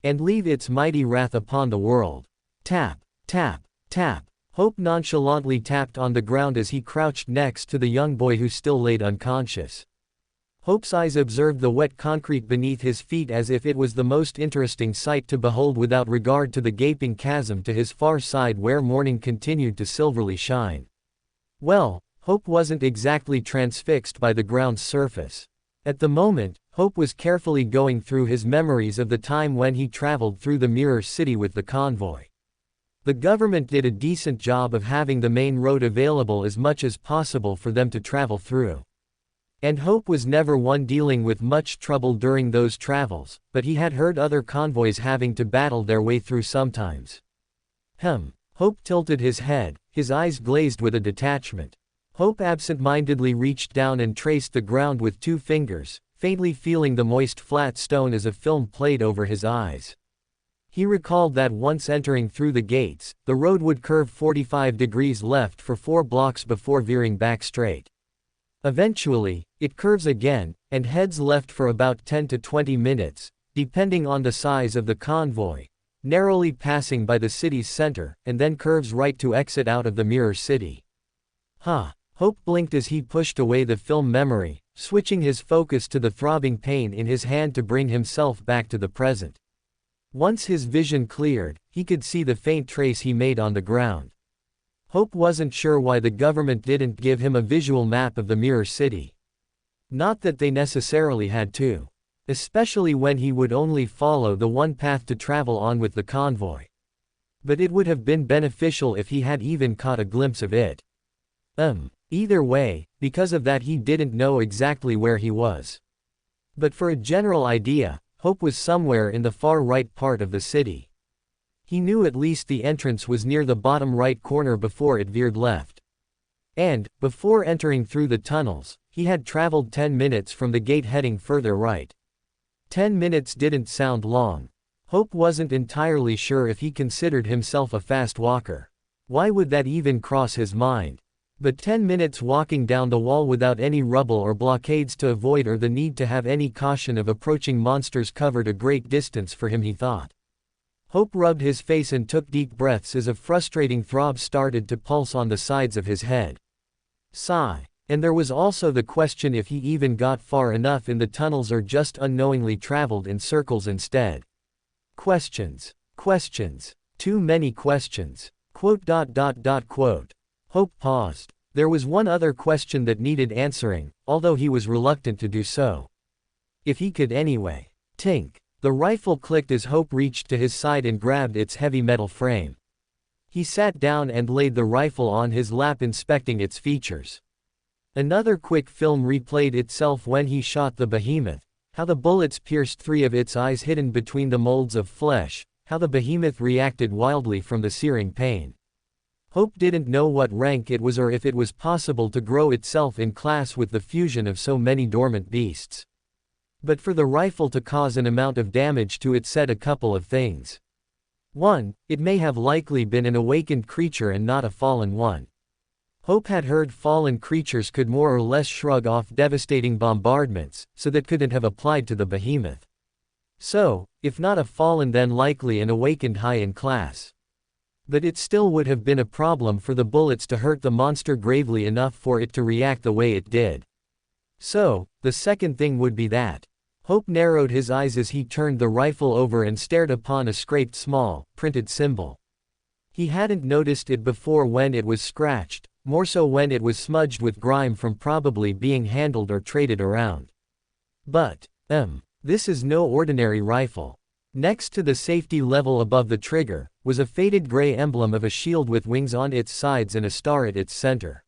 And leave its mighty wrath upon the world. Tap, tap, tap. Hope nonchalantly tapped on the ground as he crouched next to the young boy who still laid unconscious. Hope's eyes observed the wet concrete beneath his feet as if it was the most interesting sight to behold without regard to the gaping chasm to his far side where morning continued to silverly shine. Well, Hope wasn't exactly transfixed by the ground's surface. At the moment, Hope was carefully going through his memories of the time when he traveled through the Mirror City with the convoy. The government did a decent job of having the main road available as much as possible for them to travel through. And Hope was never one dealing with much trouble during those travels, but he had heard other convoys having to battle their way through sometimes. Hope tilted his head, his eyes glazed with a detachment. Hope absent-mindedly reached down and traced the ground with 2 fingers, faintly feeling the moist flat stone as a film played over his eyes. He recalled that once entering through the gates, the road would curve 45 degrees left for 4 blocks before veering back straight. Eventually, it curves again, and heads left for about 10 to 20 minutes, depending on the size of the convoy, narrowly passing by the city's center, and then curves right to exit out of the Mirror City. Hope blinked as he pushed away the film memory, switching his focus to the throbbing pain in his hand to bring himself back to the present. Once his vision cleared, he could see the faint trace he made on the ground. Hope wasn't sure why the government didn't give him a visual map of the Mirror City. Not that they necessarily had to. Especially when he would only follow the one path to travel on with the convoy. But it would have been beneficial if he had even caught a glimpse of it. Either way, because of that he didn't know exactly where he was. But for a general idea, Hope was somewhere in the far right part of the city. He knew at least the entrance was near the bottom right corner before it veered left. And, before entering through the tunnels, he had traveled 10 minutes from the gate heading further right. 10 minutes didn't sound long. Hope wasn't entirely sure if he considered himself a fast walker. Why would that even cross his mind? But 10 minutes walking down the wall without any rubble or blockades to avoid or the need to have any caution of approaching monsters covered a great distance for him, he thought. Hope rubbed his face and took deep breaths as a frustrating throb started to pulse on the sides of his head. Sigh. And there was also the question if he even got far enough in the tunnels or just unknowingly traveled in circles instead. Questions. Questions. Too many questions. Quote. Hope paused. There was one other question that needed answering, although he was reluctant to do so. If he could anyway. Tink. The rifle clicked as Hope reached to his side and grabbed its heavy metal frame. He sat down and laid the rifle on his lap, inspecting its features. Another quick film replayed itself when he shot the behemoth, how the bullets pierced 3 of its eyes hidden between the molds of flesh, how the behemoth reacted wildly from the searing pain. Hope didn't know what rank it was or if it was possible to grow itself in class with the fusion of so many dormant beasts. But for the rifle to cause an amount of damage to it said a couple of things. 1. It may have likely been an awakened creature and not a fallen one. Hope had heard fallen creatures could more or less shrug off devastating bombardments, so that couldn't have applied to the behemoth. So, if not a fallen, then likely an awakened high in class. But it still would have been a problem for the bullets to hurt the monster gravely enough for it to react the way it did. So, the second thing would be that. Hope narrowed his eyes as he turned the rifle over and stared upon a scraped small, printed symbol. He hadn't noticed it before when it was scratched, more so when it was smudged with grime from probably being handled or traded around. But, this is no ordinary rifle. Next to the safety level above the trigger, was a faded gray emblem of a shield with wings on its sides and a star at its center.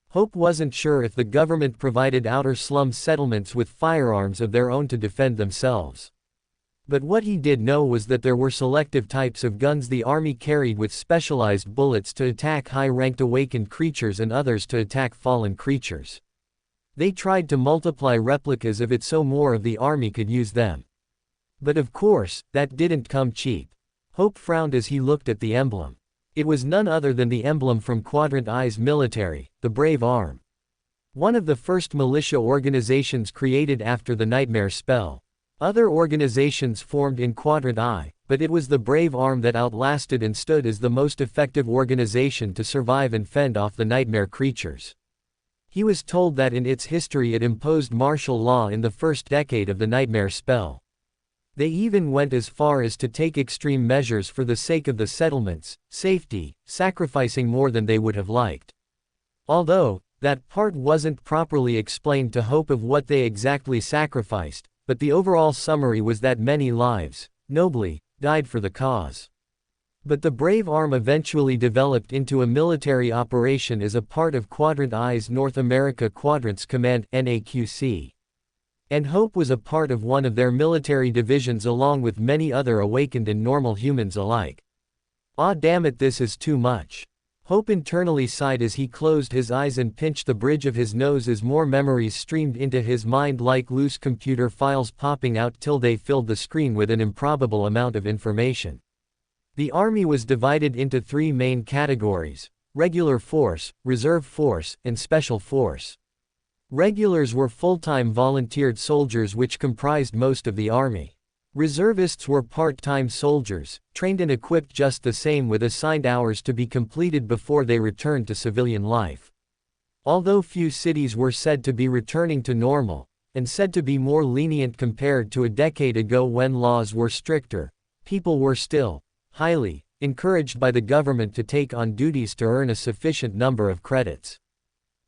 Hope wasn't sure if the government provided outer slum settlements with firearms of their own to defend themselves. But what he did know was that there were selective types of guns the army carried with specialized bullets to attack high-ranked awakened creatures and others to attack fallen creatures. They tried to multiply replicas of it so more of the army could use them. But of course, that didn't come cheap. Hope frowned as he looked at the emblem. It was none other than the emblem from Quadrant I's military, the Brave Arm. One of the first militia organizations created after the Nightmare spell. Other organizations formed in Quadrant I, but it was the Brave Arm that outlasted and stood as the most effective organization to survive and fend off the Nightmare creatures. He was told that in its history it imposed martial law in the first decade of the Nightmare spell. They even went as far as to take extreme measures for the sake of the settlement's safety, sacrificing more than they would have liked. Although, that part wasn't properly explained to Hope of what they exactly sacrificed, but the overall summary was that many lives, nobly, died for the cause. But the Brave Arm eventually developed into a military operation as a part of Quadrant I's North America Quadrants Command (NAQC). And Hope was a part of one of their military divisions along with many other awakened and normal humans alike. "Ah, damn it, this is too much." Hope internally sighed as he closed his eyes and pinched the bridge of his nose as more memories streamed into his mind like loose computer files popping out till they filled the screen with an improbable amount of information. The army was divided into 3 main categories: regular force, reserve force, and special force. Regulars were full-time volunteered soldiers which comprised most of the army. Reservists were part-time soldiers, trained and equipped just the same with assigned hours to be completed before they returned to civilian life. Although few cities were said to be returning to normal, and said to be more lenient compared to a decade ago when laws were stricter, people were still highly encouraged by the government to take on duties to earn a sufficient number of credits.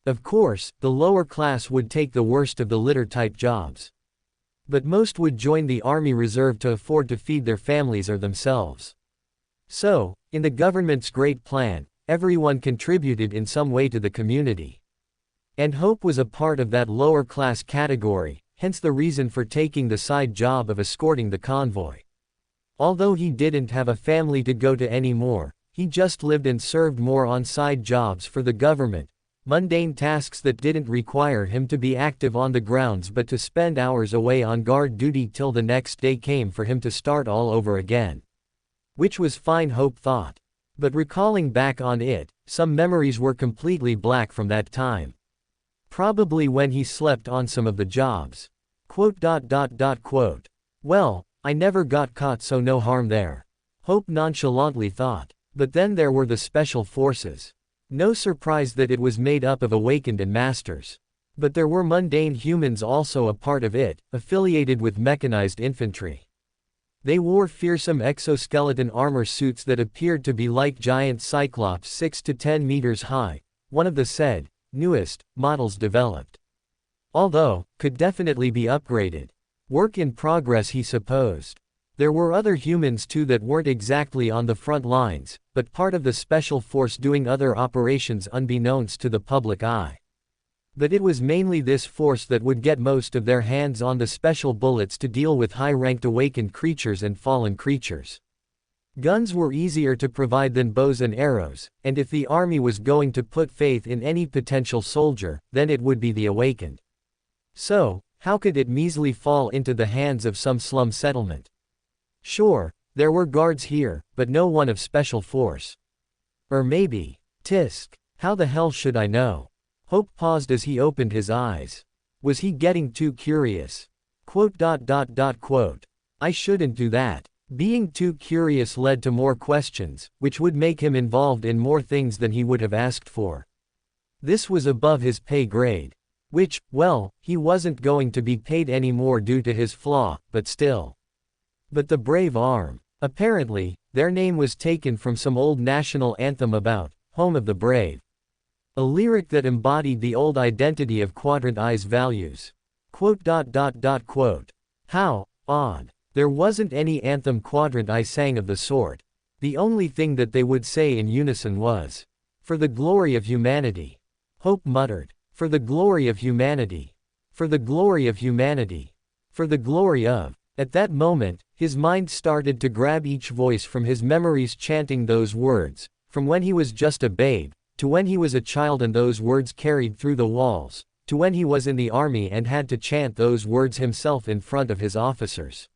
Of course, the lower class would take the worst of the litter-type jobs. But most would join the Army Reserve to afford to feed their families or themselves. So, in the government's great plan, everyone contributed in some way to the community. And Hope was a part of that lower-class category, hence the reason for taking the side job of escorting the convoy. Although he didn't have a family to go to anymore, he just lived and served more on side jobs for the government, mundane tasks that didn't require him to be active on the grounds but to spend hours away on guard duty till the next day came for him to start all over again. Which was fine, Hope thought. But recalling back on it, some memories were completely black from that time. Probably when he slept on some of the jobs. Well, I never got caught, so no harm there. Hope nonchalantly thought. But then there were the special forces. No surprise that it was made up of awakened and masters. But there were mundane humans also a part of it, affiliated with mechanized infantry. They wore fearsome exoskeleton armor suits that appeared to be like giant cyclops 6 to 10 meters high, one of the said, newest, models developed. Although, could definitely be upgraded. Work in progress, he supposed. There were other humans too that weren't exactly on the front lines, but part of the special force doing other operations unbeknownst to the public eye. But it was mainly this force that would get most of their hands on the special bullets to deal with high-ranked awakened creatures and fallen creatures. Guns were easier to provide than bows and arrows, and if the army was going to put faith in any potential soldier, then it would be the awakened. So, how could it measly fall into the hands of some slum settlement? Sure, there were guards here, but no one of special force. Or maybe, tisk, how the hell should I know? Hope paused as he opened his eyes. Was he getting too curious? I shouldn't do that. Being too curious led to more questions, which would make him involved in more things than he would have asked for. This was above his pay grade. Which, well, he wasn't going to be paid anymore due to his flaw, but still. But the brave arm. Apparently, their name was taken from some old national anthem about, home of the brave. A lyric that embodied the old identity of Quadrant I's values. How odd. There wasn't any anthem Quadrant I sang of the sort. The only thing that they would say in unison was, "For the glory of humanity." Hope muttered, "For the glory of humanity. For the glory of humanity. For the glory of." At that moment, his mind started to grab each voice from his memories chanting those words, from when he was just a babe, to when he was a child and those words carried through the walls, to when he was in the army and had to chant those words himself in front of his officers.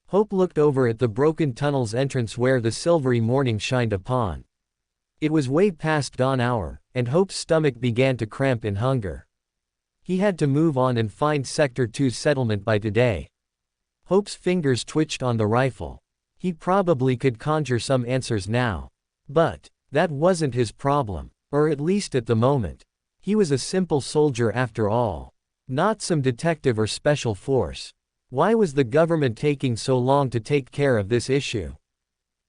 Hope looked over at the broken tunnel's entrance where the silvery morning shined upon. It was way past dawn hour, and Hope's stomach began to cramp in hunger. He had to move on and find Sector 2's settlement by today. Hope's fingers twitched on the rifle. He probably could conjure some answers now. But that wasn't his problem, or at least at the moment. He was a simple soldier after all. Not some detective or special force. Why was the government taking so long to take care of this issue?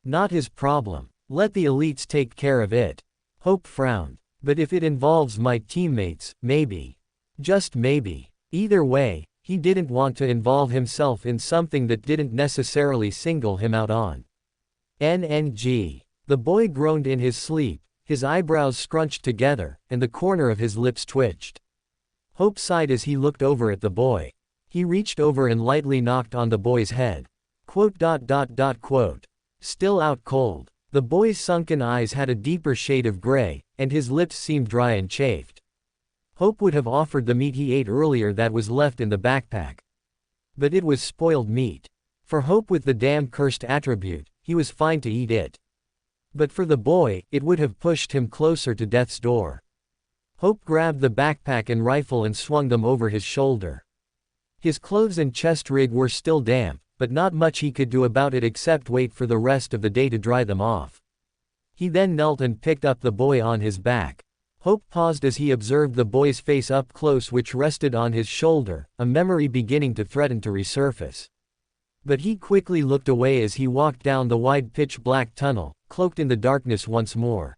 Not his problem. Let the elites take care of it. Hope frowned. But if it involves my teammates, maybe. Just maybe. Either way, he didn't want to involve himself in something that didn't necessarily single him out on. NNG. The boy groaned in his sleep, his eyebrows scrunched together, and the corner of his lips twitched. Hope sighed as he looked over at the boy. He reached over and lightly knocked on the boy's head. Still out cold. The boy's sunken eyes had a deeper shade of gray, and his lips seemed dry and chafed. Hope would have offered the meat he ate earlier that was left in the backpack. But it was spoiled meat. For Hope with the damn cursed attribute, he was fine to eat it. But for the boy, it would have pushed him closer to death's door. Hope grabbed the backpack and rifle and swung them over his shoulder. His clothes and chest rig were still damp, but not much he could do about it except wait for the rest of the day to dry them off. He then knelt and picked up the boy on his back. Hope paused as he observed the boy's face up close, which rested on his shoulder, a memory beginning to threaten to resurface. But he quickly looked away as he walked down the wide pitch-black tunnel, cloaked in the darkness once more.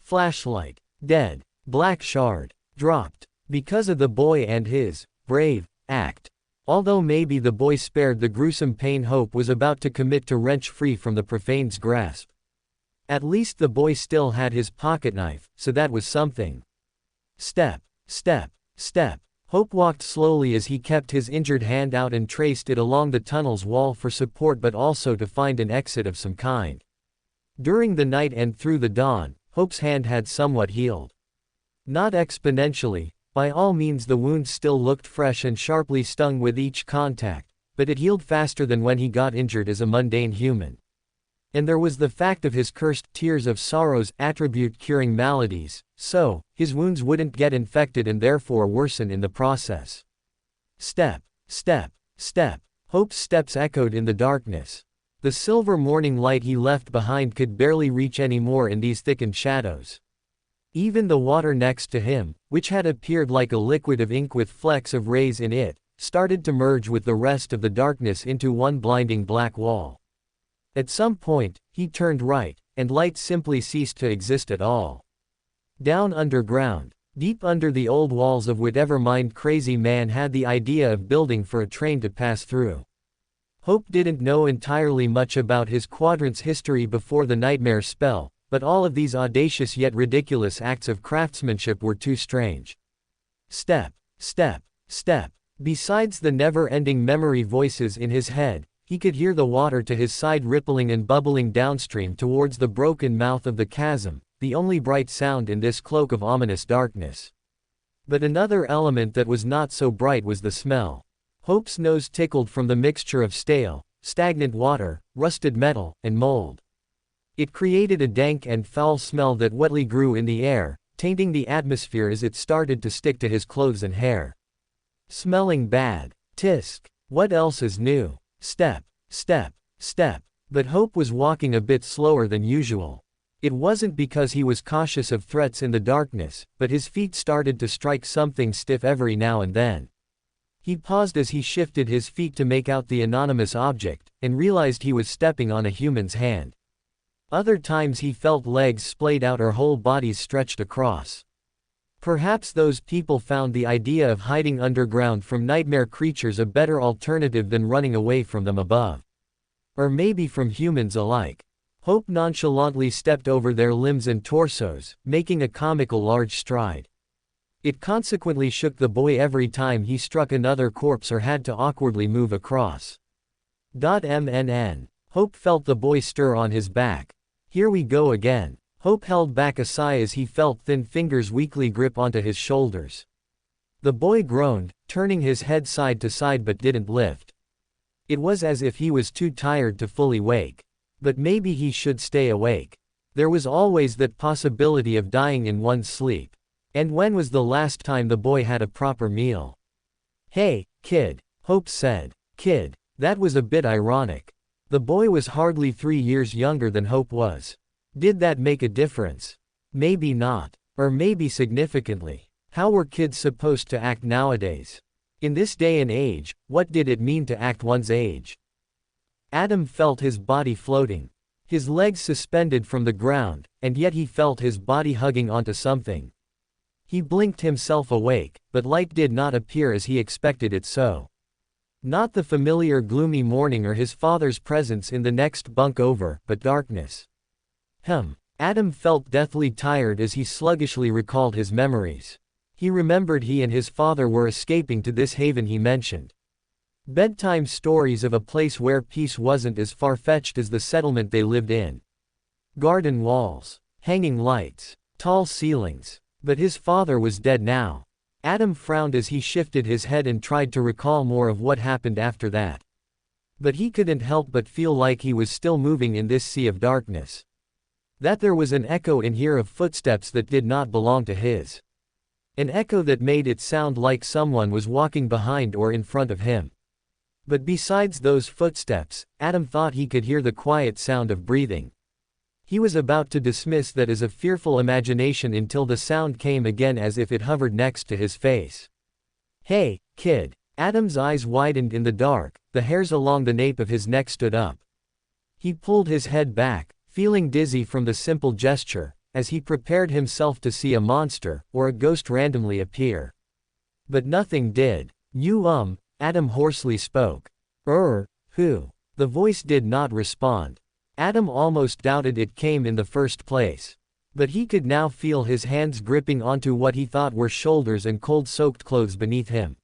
Flashlight. Dead. Black shard. Dropped. Because of the boy and his brave act. Although maybe the boy spared the gruesome pain Hope was about to commit to wrench free from the profane's grasp. At least the boy still had his pocketknife, so that was something. Step. Step. Step. Hope walked slowly as he kept his injured hand out and traced it along the tunnel's wall for support but also to find an exit of some kind. During the night and through the dawn, Hope's hand had somewhat healed. Not exponentially, by all means the wound still looked fresh and sharply stung with each contact, but it healed faster than when he got injured as a mundane human. And there was the fact of his cursed tears of sorrow's attribute curing maladies, so, his wounds wouldn't get infected and therefore worsen in the process. Step, step, step. Hope's steps echoed in the darkness. The silver morning light he left behind could barely reach any more in these thickened shadows. Even the water next to him, which had appeared like a liquid of ink with flecks of rays in it, started to merge with the rest of the darkness into one blinding black wall. At some point, he turned right, and light simply ceased to exist at all. Down underground, deep under the old walls of whatever mind-crazy man had the idea of building for a train to pass through. Hope didn't know entirely much about his quadrant's history before the nightmare spell, but all of these audacious yet ridiculous acts of craftsmanship were too strange. Step, step, step. Besides the never-ending memory voices in his head, he could hear the water to his side rippling and bubbling downstream towards the broken mouth of the chasm, the only bright sound in this cloak of ominous darkness. But another element that was not so bright was the smell. Hope's nose tickled from the mixture of stale, stagnant water, rusted metal, and mold. It created a dank and foul smell that wetly grew in the air, tainting the atmosphere as it started to stick to his clothes and hair. Smelling bad. Tisk. What else is new? Step, step, step. But Hope was walking a bit slower than usual. It wasn't because he was cautious of threats in the darkness, but his feet started to strike something stiff every now and then. He paused as he shifted his feet to make out the anonymous object, and realized he was stepping on a human's hand. Other times he felt legs splayed out or whole bodies stretched across. Perhaps those people found the idea of hiding underground from nightmare creatures a better alternative than running away from them above. Or maybe from humans alike. Hope nonchalantly stepped over their limbs and torsos, making a comical large stride. It consequently shook the boy every time he struck another corpse or had to awkwardly move across. MNN. Hope felt the boy stir on his back. Here we go again. Hope held back a sigh as he felt thin fingers weakly grip onto his shoulders. The boy groaned, turning his head side to side but didn't lift. It was as if he was too tired to fully wake. But maybe he should stay awake. There was always that possibility of dying in one's sleep. And when was the last time the boy had a proper meal? Hey, kid, Hope said. Kid. That was a bit ironic. The boy was hardly 3 years younger than Hope was. Did that make a difference? Maybe not. Or maybe significantly. How were kids supposed to act nowadays? In this day and age, what did it mean to act one's age? Adam felt his body floating. His legs suspended from the ground, and yet he felt his body hugging onto something. He blinked himself awake, but light did not appear as he expected it so. Not the familiar gloomy morning or his father's presence in the next bunk over, but darkness. Adam felt deathly tired as he sluggishly recalled his memories. He remembered he and his father were escaping to this haven he mentioned. Bedtime stories of a place where peace wasn't as far-fetched as the settlement they lived in. Garden walls, hanging lights, tall ceilings. But his father was dead now. Adam frowned as he shifted his head and tried to recall more of what happened after that. But he couldn't help but feel like he was still moving in this sea of darkness. That there was an echo in here of footsteps that did not belong to his. An echo that made it sound like someone was walking behind or in front of him. But besides those footsteps, Adam thought he could hear the quiet sound of breathing. He was about to dismiss that as a fearful imagination until the sound came again as if it hovered next to his face. Hey, kid. Adam's eyes widened in the dark, the hairs along the nape of his neck stood up. He pulled his head back, feeling dizzy from the simple gesture, as he prepared himself to see a monster, or a ghost randomly appear. But nothing did. Adam hoarsely spoke. Who? The voice did not respond. Adam almost doubted it came in the first place. But he could now feel his hands gripping onto what he thought were shoulders and cold-soaked clothes beneath him.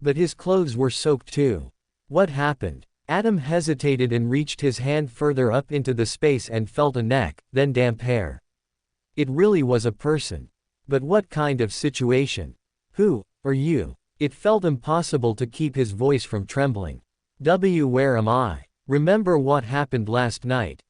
But his clothes were soaked too. What happened? Adam hesitated and reached his hand further up into the space and felt a neck, then damp hair. It really was a person. But what kind of situation? Who are you? It felt impossible to keep his voice from trembling. Where am I? Remember what happened last night?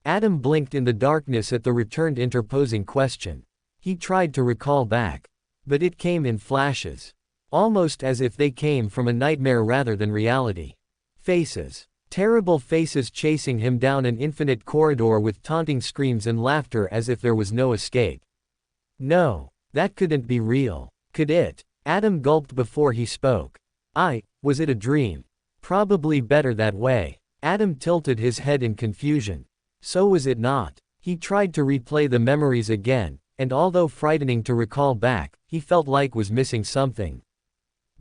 Adam blinked in the darkness at the returned interposing question. He tried to recall back. But it came in flashes. Almost as if they came from a nightmare rather than reality. Faces. Terrible faces chasing him down an infinite corridor with taunting screams and laughter as if there was no escape. No, that couldn't be real. Could it? Adam gulped before he spoke. Was it a dream? Probably better that way. Adam tilted his head in confusion. So was it not? He tried to replay the memories again, and although frightening to recall back, he felt like was missing something.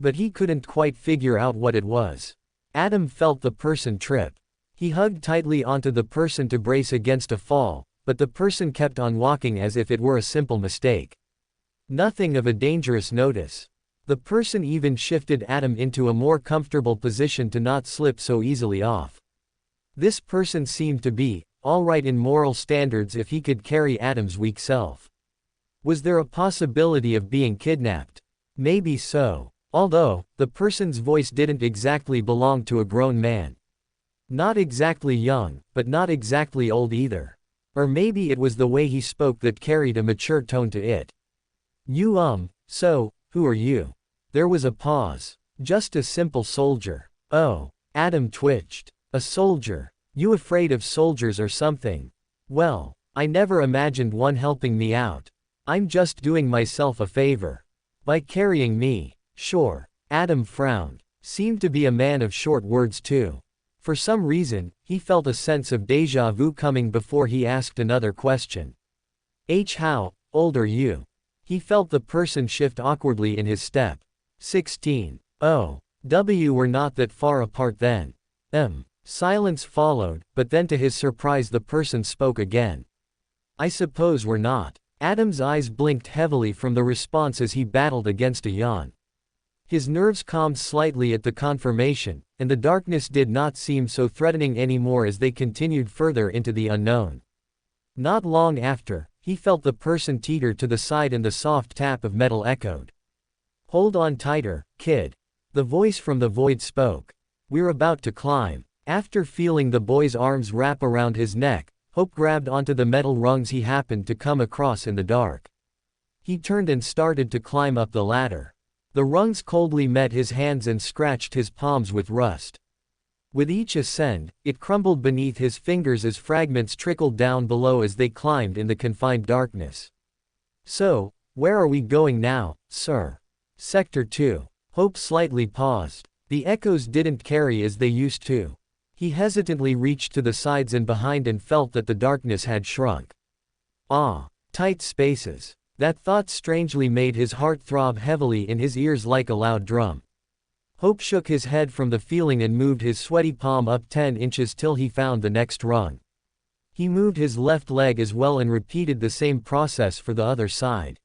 But he couldn't quite figure out what it was. Adam felt the person trip. He hugged tightly onto the person to brace against a fall, but the person kept on walking as if it were a simple mistake. Nothing of a dangerous notice. The person even shifted Adam into a more comfortable position to not slip so easily off. This person seemed to be all right in moral standards if he could carry Adam's weak self. Was there a possibility of being kidnapped? Maybe so. Although, the person's voice didn't exactly belong to a grown man. Not exactly young, but not exactly old either. Or maybe it was the way he spoke that carried a mature tone to it. So, who are you? There was a pause. Just a simple soldier. Oh. Adam twitched. A soldier. You afraid of soldiers or something? Well, I never imagined one helping me out. I'm just doing myself a favor. By carrying me. Sure. Adam frowned. Seemed to be a man of short words too. For some reason, he felt a sense of déjà vu coming before he asked another question. How old are you? He felt the person shift awkwardly in his step. 16. Oh. We're not that far apart then. Silence followed, but then to his surprise the person spoke again. I suppose we're not. Adam's eyes blinked heavily from the response as he battled against a yawn. His nerves calmed slightly at the confirmation, and the darkness did not seem so threatening anymore as they continued further into the unknown. Not long after, he felt the person teeter to the side and the soft tap of metal echoed. Hold on tighter, kid. The voice from the void spoke. We're about to climb. After feeling the boy's arms wrap around his neck, Hope grabbed onto the metal rungs he happened to come across in the dark. He turned and started to climb up the ladder. The rungs coldly met his hands and scratched his palms with rust. With each ascend, it crumbled beneath his fingers as fragments trickled down below as they climbed in the confined darkness. So, where are we going now, sir? Sector 2. Hope slightly paused. The echoes didn't carry as they used to. He hesitantly reached to the sides and behind and felt that the darkness had shrunk. Tight spaces. That thought strangely made his heart throb heavily in his ears like a loud drum. Hope shook his head from the feeling and moved his sweaty palm up 10 inches till he found the next rung. He moved his left leg as well and repeated the same process for the other side.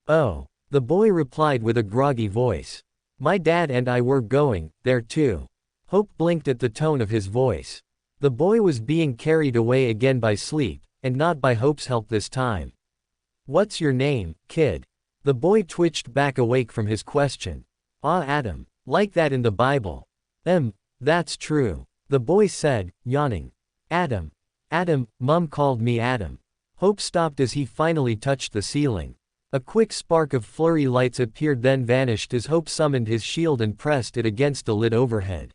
Oh, the boy replied with a groggy voice. My dad and I were going there too. Hope blinked at the tone of his voice. The boy was being carried away again by sleep, and not by Hope's help this time. What's your name, kid? The boy twitched back awake from his question. Adam. Like that in the Bible. That's true. The boy said, yawning. Adam, Mum called me Adam. Hope stopped as he finally touched the ceiling. A quick spark of flurry lights appeared then vanished as Hope summoned his shield and pressed it against the lid overhead.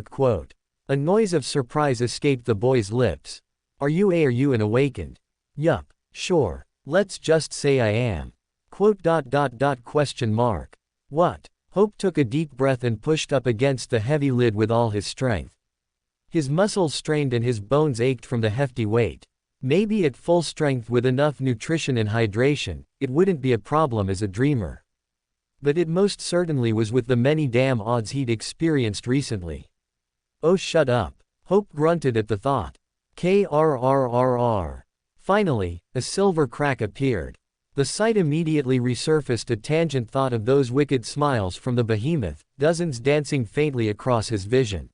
Quote. A noise of surprise escaped the boy's lips. Are you an awakened? Yup, sure. Let's just say I am. Quote. What? Hope took a deep breath and pushed up against the heavy lid with all his strength. His muscles strained and his bones ached from the hefty weight. Maybe at full strength with enough nutrition and hydration, it wouldn't be a problem as a dreamer. But it most certainly was with the many damn odds he'd experienced recently. Oh, shut up. Hope grunted at the thought. Krrrr. Finally, a silver crack appeared. The sight immediately resurfaced a tangent thought of those wicked smiles from the behemoth, dozens dancing faintly across his vision.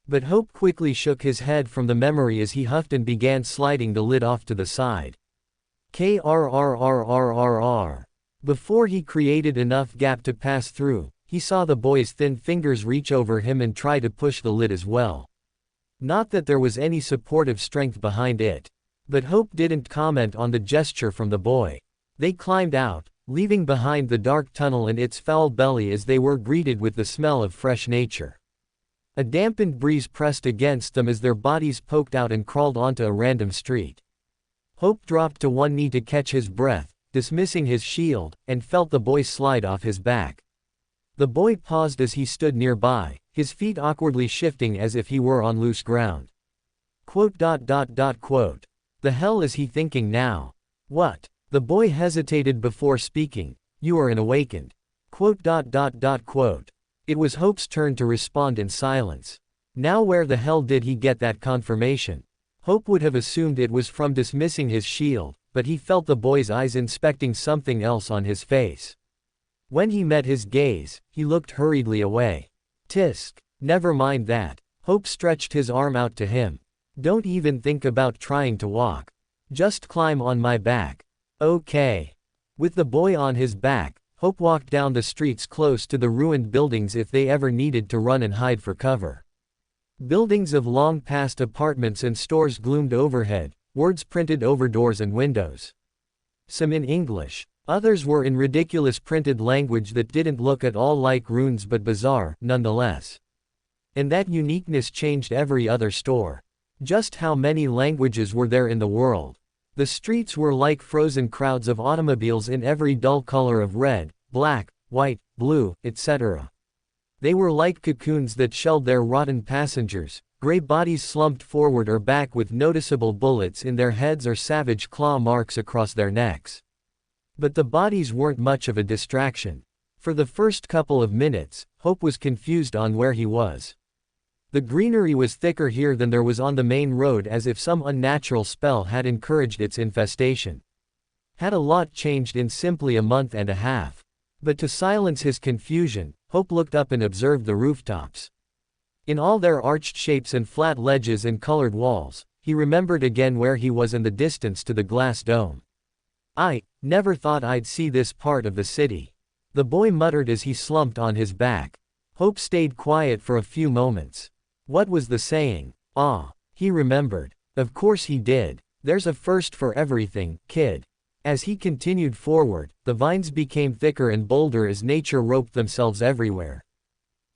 But Hope quickly shook his head from the memory as he huffed and began sliding the lid off to the side. Krrrrrrrr. Before he created enough gap to pass through, he saw the boy's thin fingers reach over him and try to push the lid as well. Not that there was any supportive strength behind it. But Hope didn't comment on the gesture from the boy. They climbed out, leaving behind the dark tunnel and its foul belly as they were greeted with the smell of fresh nature. A dampened breeze pressed against them as their bodies poked out and crawled onto a random street. Hope dropped to one knee to catch his breath, dismissing his shield, and felt the boy slide off his back. The boy paused as he stood nearby, his feet awkwardly shifting as if he were on loose ground. The hell is he thinking now? What? The boy hesitated before speaking. You are an awakened. It was Hope's turn to respond in silence. Now where the hell did he get that confirmation? Hope would have assumed it was from dismissing his shield, but he felt the boy's eyes inspecting something else on his face. When he met his gaze, he looked hurriedly away. Tisk. Never mind that. Hope stretched his arm out to him. Don't even think about trying to walk. Just climb on my back. Okay. With the boy on his back, Hope walked down the streets close to the ruined buildings if they ever needed to run and hide for cover. Buildings of long-past apartments and stores gloomed overhead, words printed over doors and windows. Some in English. Others were in ridiculous printed language that didn't look at all like runes but bizarre, nonetheless. And that uniqueness changed every other store. Just how many languages were there in the world? The streets were like frozen crowds of automobiles in every dull color of red, black, white, blue, etc. They were like cocoons that shelled their rotten passengers, gray bodies slumped forward or back with noticeable bullets in their heads or savage claw marks across their necks. But the bodies weren't much of a distraction. For the first couple of minutes, Hope was confused on where he was. The greenery was thicker here than there was on the main road, as if some unnatural spell had encouraged its infestation. Had a lot changed in simply a month and a half? But to silence his confusion, Hope looked up and observed the rooftops. In all their arched shapes and flat ledges and colored walls, he remembered again where he was in the distance to the glass dome. I never thought I'd see this part of the city. The boy muttered as he slumped on his back. Hope stayed quiet for a few moments. What was the saying? He remembered. Of course he did. There's a first for everything, kid. As he continued forward, the vines became thicker and bolder as nature roped themselves everywhere.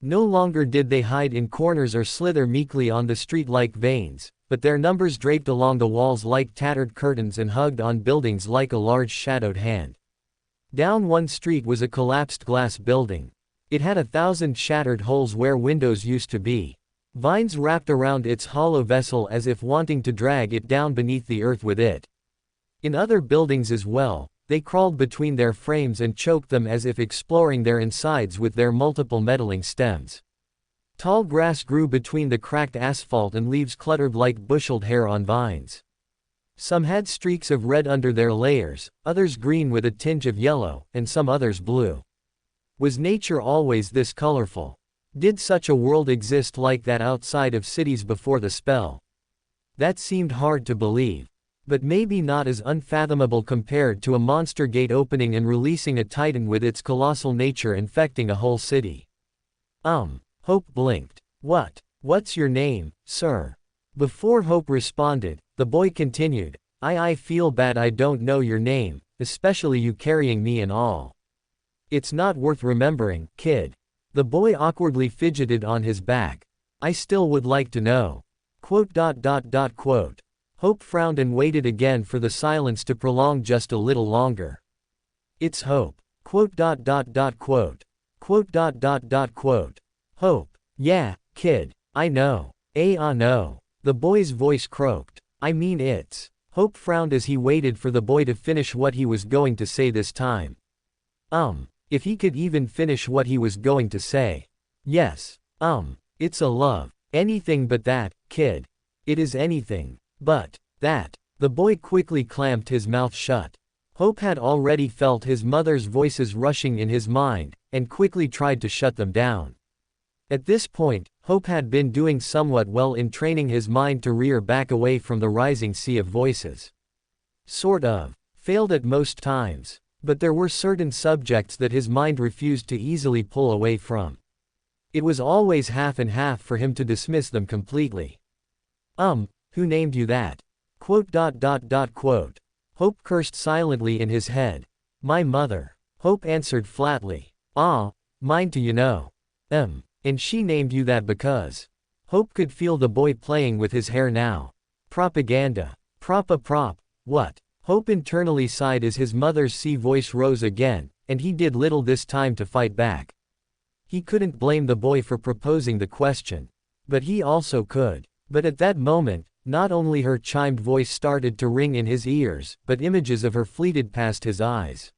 No longer did they hide in corners or slither meekly on the street like veins, but their numbers draped along the walls like tattered curtains and hugged on buildings like a large shadowed hand. Down one street was a collapsed glass building. It had 1,000 shattered holes where windows used to be. Vines wrapped around its hollow vessel as if wanting to drag it down beneath the earth with it. In other buildings as well, they crawled between their frames and choked them as if exploring their insides with their multiple meddling stems. Tall grass grew between the cracked asphalt and leaves cluttered like busheled hair on vines. Some had streaks of red under their layers, others green with a tinge of yellow, and some others blue. Was nature always this colorful? Did such a world exist like that outside of cities before the spell? That seemed hard to believe. But maybe not as unfathomable compared to a monster gate opening and releasing a titan with its colossal nature infecting a whole city. Hope blinked. What's your name, sir? Before Hope responded, the boy continued, I feel bad I don't know your name, especially you carrying me and all. It's not worth remembering, kid. The boy awkwardly fidgeted on his back. I still would like to know. Hope frowned and waited again for the silence to prolong just a little longer. It's Hope. Hope. Yeah, kid. I know. No. The boy's voice croaked. I mean it's. Hope frowned as he waited for the boy to finish what he was going to say this time. If he could even finish what he was going to say. Yes. It's a love. Anything but that, kid. It is anything. But, the boy quickly clamped his mouth shut. Hope had already felt his mother's voices rushing in his mind, and quickly tried to shut them down. At this point, Hope had been doing somewhat well in training his mind to rear back away from the rising sea of voices. Sort of. Failed at most times. But there were certain subjects that his mind refused to easily pull away from. It was always half and half for him to dismiss them completely. Who named you that? Quote. Hope cursed silently in his head. My mother. Hope answered flatly. Mine too, you know. And she named you that because. Hope could feel the boy playing with his hair now. Propaganda. Prop. What? Hope internally sighed as his mother's sea voice rose again, and he did little this time to fight back. He couldn't blame the boy for proposing the question. But he also could. But at that moment, not only her chimed voice started to ring in his ears, but images of her fleeted past his eyes.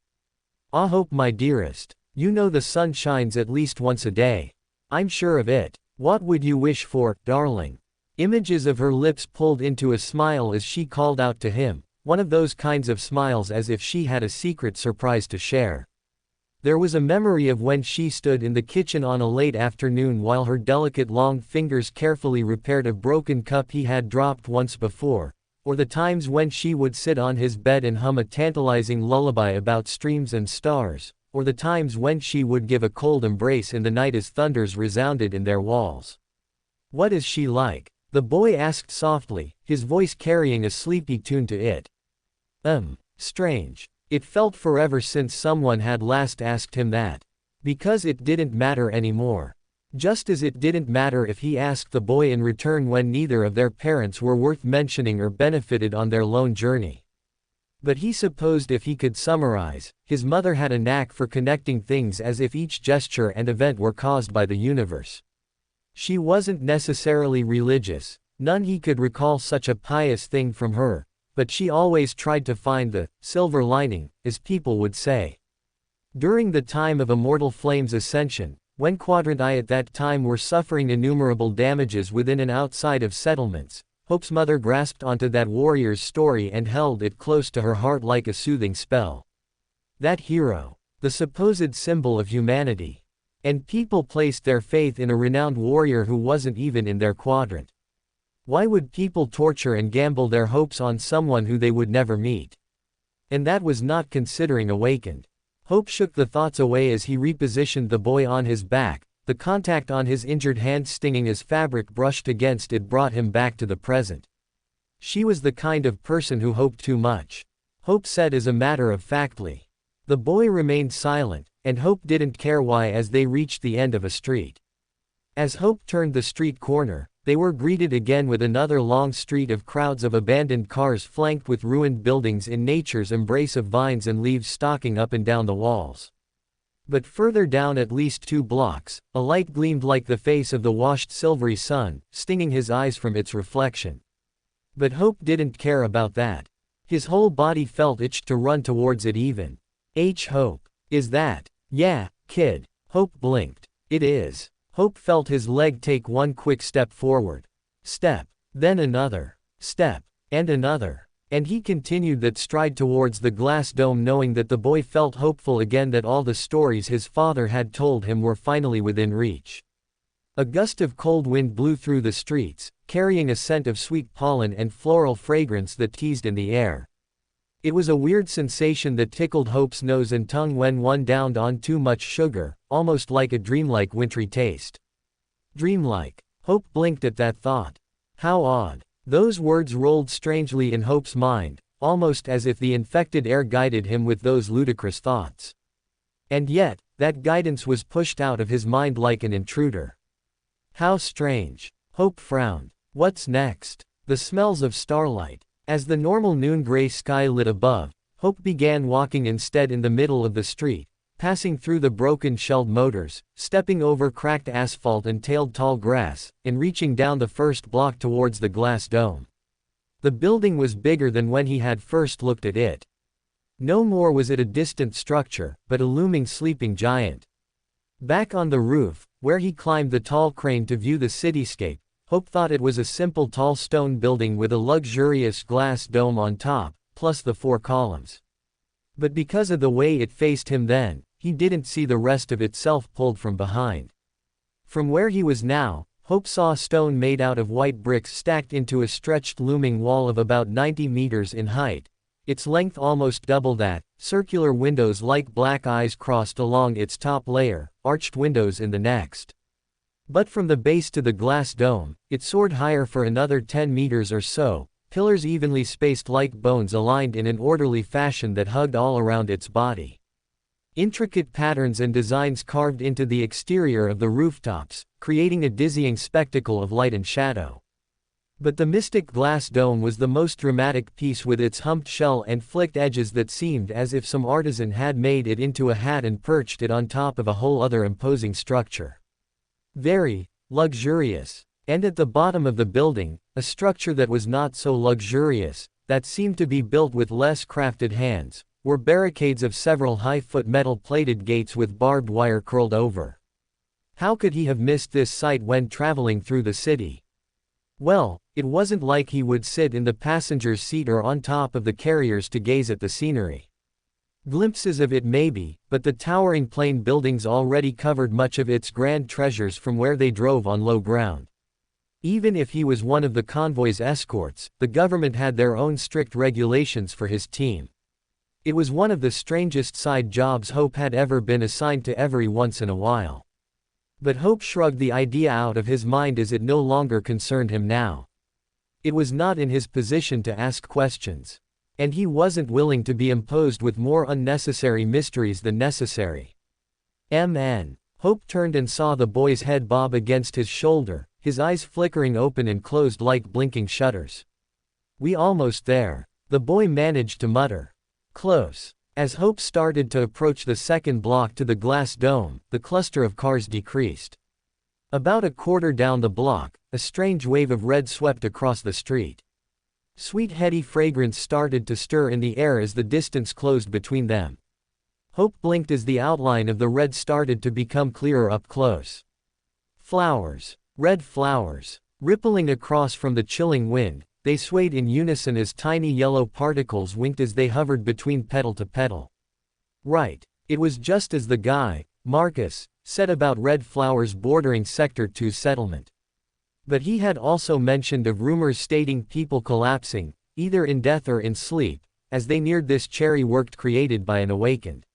Hope, my dearest. You know the sun shines at least once a day. I'm sure of it. What would you wish for, darling? Images of her lips pulled into a smile as she called out to him, one of those kinds of smiles as if she had a secret surprise to share. There was a memory of when she stood in the kitchen on a late afternoon while her delicate long fingers carefully repaired a broken cup he had dropped once before, or the times when she would sit on his bed and hum a tantalizing lullaby about streams and stars, or the times when she would give a cold embrace in the night as thunders resounded in their walls. What is she like? The boy asked softly, his voice carrying a sleepy tune to it. Strange. It felt forever since someone had last asked him that. Because it didn't matter anymore. Just as it didn't matter if he asked the boy in return when neither of their parents were worth mentioning or benefited on their lone journey. But he supposed if he could summarize, his mother had a knack for connecting things as if each gesture and event were caused by the universe. She wasn't necessarily religious, none he could recall such a pious thing from her. But she always tried to find the silver lining, as people would say. During the time of Immortal Flame's ascension, when Quadrant I at that time were suffering innumerable damages within and outside of settlements, Hope's mother grasped onto that warrior's story and held it close to her heart like a soothing spell. That hero, the supposed symbol of humanity. And people placed their faith in a renowned warrior who wasn't even in their quadrant. Why would people torture and gamble their hopes on someone who they would never meet? And that was not considering Awakened. Hope shook the thoughts away as he repositioned the boy on his back, the contact on his injured hand stinging as fabric brushed against it brought him back to the present. She was the kind of person who hoped too much. Hope said as a matter of factly. The boy remained silent, and Hope didn't care why as they reached the end of a street. As Hope turned the street corner, they were greeted again with another long street of crowds of abandoned cars flanked with ruined buildings in nature's embrace of vines and leaves stalking up and down the walls. But further down at least 2 blocks, a light gleamed like the face of the washed silvery sun, stinging his eyes from its reflection. But Hope didn't care about that. His whole body felt itched to run towards it even. Hope. Is that? Yeah, kid. Hope blinked. It is. Hope felt his leg take one quick step forward. Step. Then another. Step. And another. And he continued that stride towards the glass dome knowing that the boy felt hopeful again that all the stories his father had told him were finally within reach. A gust of cold wind blew through the streets, carrying a scent of sweet pollen and floral fragrance that teased in the air. It was a weird sensation that tickled Hope's nose and tongue when one downed on too much sugar, almost like a dreamlike wintry taste. Dreamlike. Hope blinked at that thought. How odd. Those words rolled strangely in Hope's mind, almost as if the infected air guided him with those ludicrous thoughts. And yet, that guidance was pushed out of his mind like an intruder. How strange. Hope frowned. What's next? The smells of starlight. As the normal noon-gray sky lit above, Hope began walking instead in the middle of the street, passing through the broken shelled motors, stepping over cracked asphalt and tailed tall grass, and reaching down the first block towards the glass dome. The building was bigger than when he had first looked at it. No more was it a distant structure, but a looming sleeping giant. Back on the roof, where he climbed the tall crane to view the cityscape, Hope thought it was a simple tall stone building with a luxurious glass dome on top, plus the 4 columns. But because of the way it faced him then, he didn't see the rest of itself pulled from behind. From where he was now, Hope saw a stone made out of white bricks stacked into a stretched looming wall of about 90 meters in height, its length almost double that, circular windows like black eyes crossed along its top layer, arched windows in the next. But from the base to the glass dome, it soared higher for another 10 meters or so, pillars evenly spaced like bones aligned in an orderly fashion that hugged all around its body. Intricate patterns and designs carved into the exterior of the rooftops, creating a dizzying spectacle of light and shadow. But the mystic glass dome was the most dramatic piece, with its humped shell and flicked edges that seemed as if some artisan had made it into a hat and perched it on top of a whole other imposing structure. Very luxurious. And at the bottom of the building, a structure that was not so luxurious, that seemed to be built with less crafted hands, were barricades of several high-foot metal-plated gates with barbed wire curled over. How could he have missed this sight when traveling through the city? Well, it wasn't like he would sit in the passenger's seat or on top of the carriers to gaze at the scenery. Glimpses of it maybe, but the towering plain buildings already covered much of its grand treasures from where they drove on low ground. Even if he was one of the convoy's escorts, the government had their own strict regulations for his team. It was one of the strangest side jobs Hope had ever been assigned to every once in a while. But Hope shrugged the idea out of his mind as it no longer concerned him now. It was not in his position to ask questions. And he wasn't willing to be imposed with more unnecessary mysteries than necessary. MN. Hope turned and saw the boy's head bob against his shoulder, his eyes flickering open and closed like blinking shutters. "We almost there," the boy managed to mutter. "Close." As Hope started to approach the second block to the glass dome, the cluster of cars decreased. About a quarter down the block, a strange wave of red swept across the street. Sweet heady fragrance started to stir in the air as the distance closed between them. Hope blinked as the outline of the red started to become clearer up close. Flowers. Red flowers. Rippling across from the chilling wind, they swayed in unison as tiny yellow particles winked as they hovered between petal to petal. Right. It was just as the guy, Marcus, said about red flowers bordering Sector 2's settlement. But he had also mentioned of rumors stating people collapsing, either in death or in sleep, as they neared this cherry-worked created by an awakened.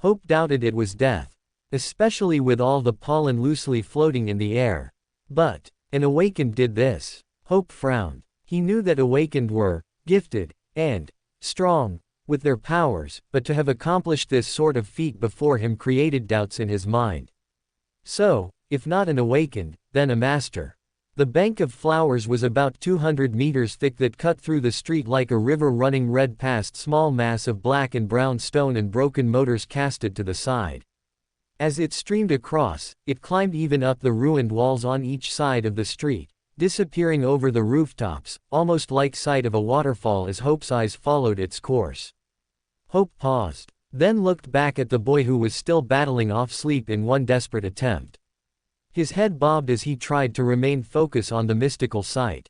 Hope doubted it was death, especially with all the pollen loosely floating in the air. But an awakened did this. Hope frowned. He knew that awakened were gifted and strong with their powers, but to have accomplished this sort of feat before him created doubts in his mind. So, if not an awakened, then a master. The bank of flowers was about 200 meters thick that cut through the street like a river running red past small mass of black and brown stone and broken motors casted to the side. As it streamed across, it climbed even up the ruined walls on each side of the street, disappearing over the rooftops, almost like sight of a waterfall as Hope's eyes followed its course. Hope paused, then looked back at the boy who was still battling off sleep in one desperate attempt. His head bobbed as he tried to remain focused on the mystical sight.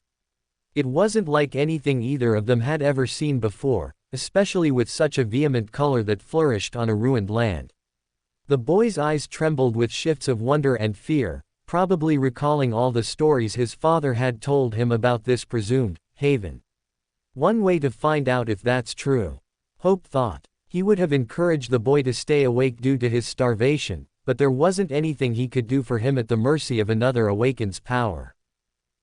It wasn't like anything either of them had ever seen before, especially with such a vehement color that flourished on a ruined land. The boy's eyes trembled with shifts of wonder and fear, probably recalling all the stories his father had told him about this presumed haven. One way to find out if that's true, Hope thought. He would have encouraged the boy to stay awake due to his starvation, but there wasn't anything he could do for him at the mercy of another awakened's power.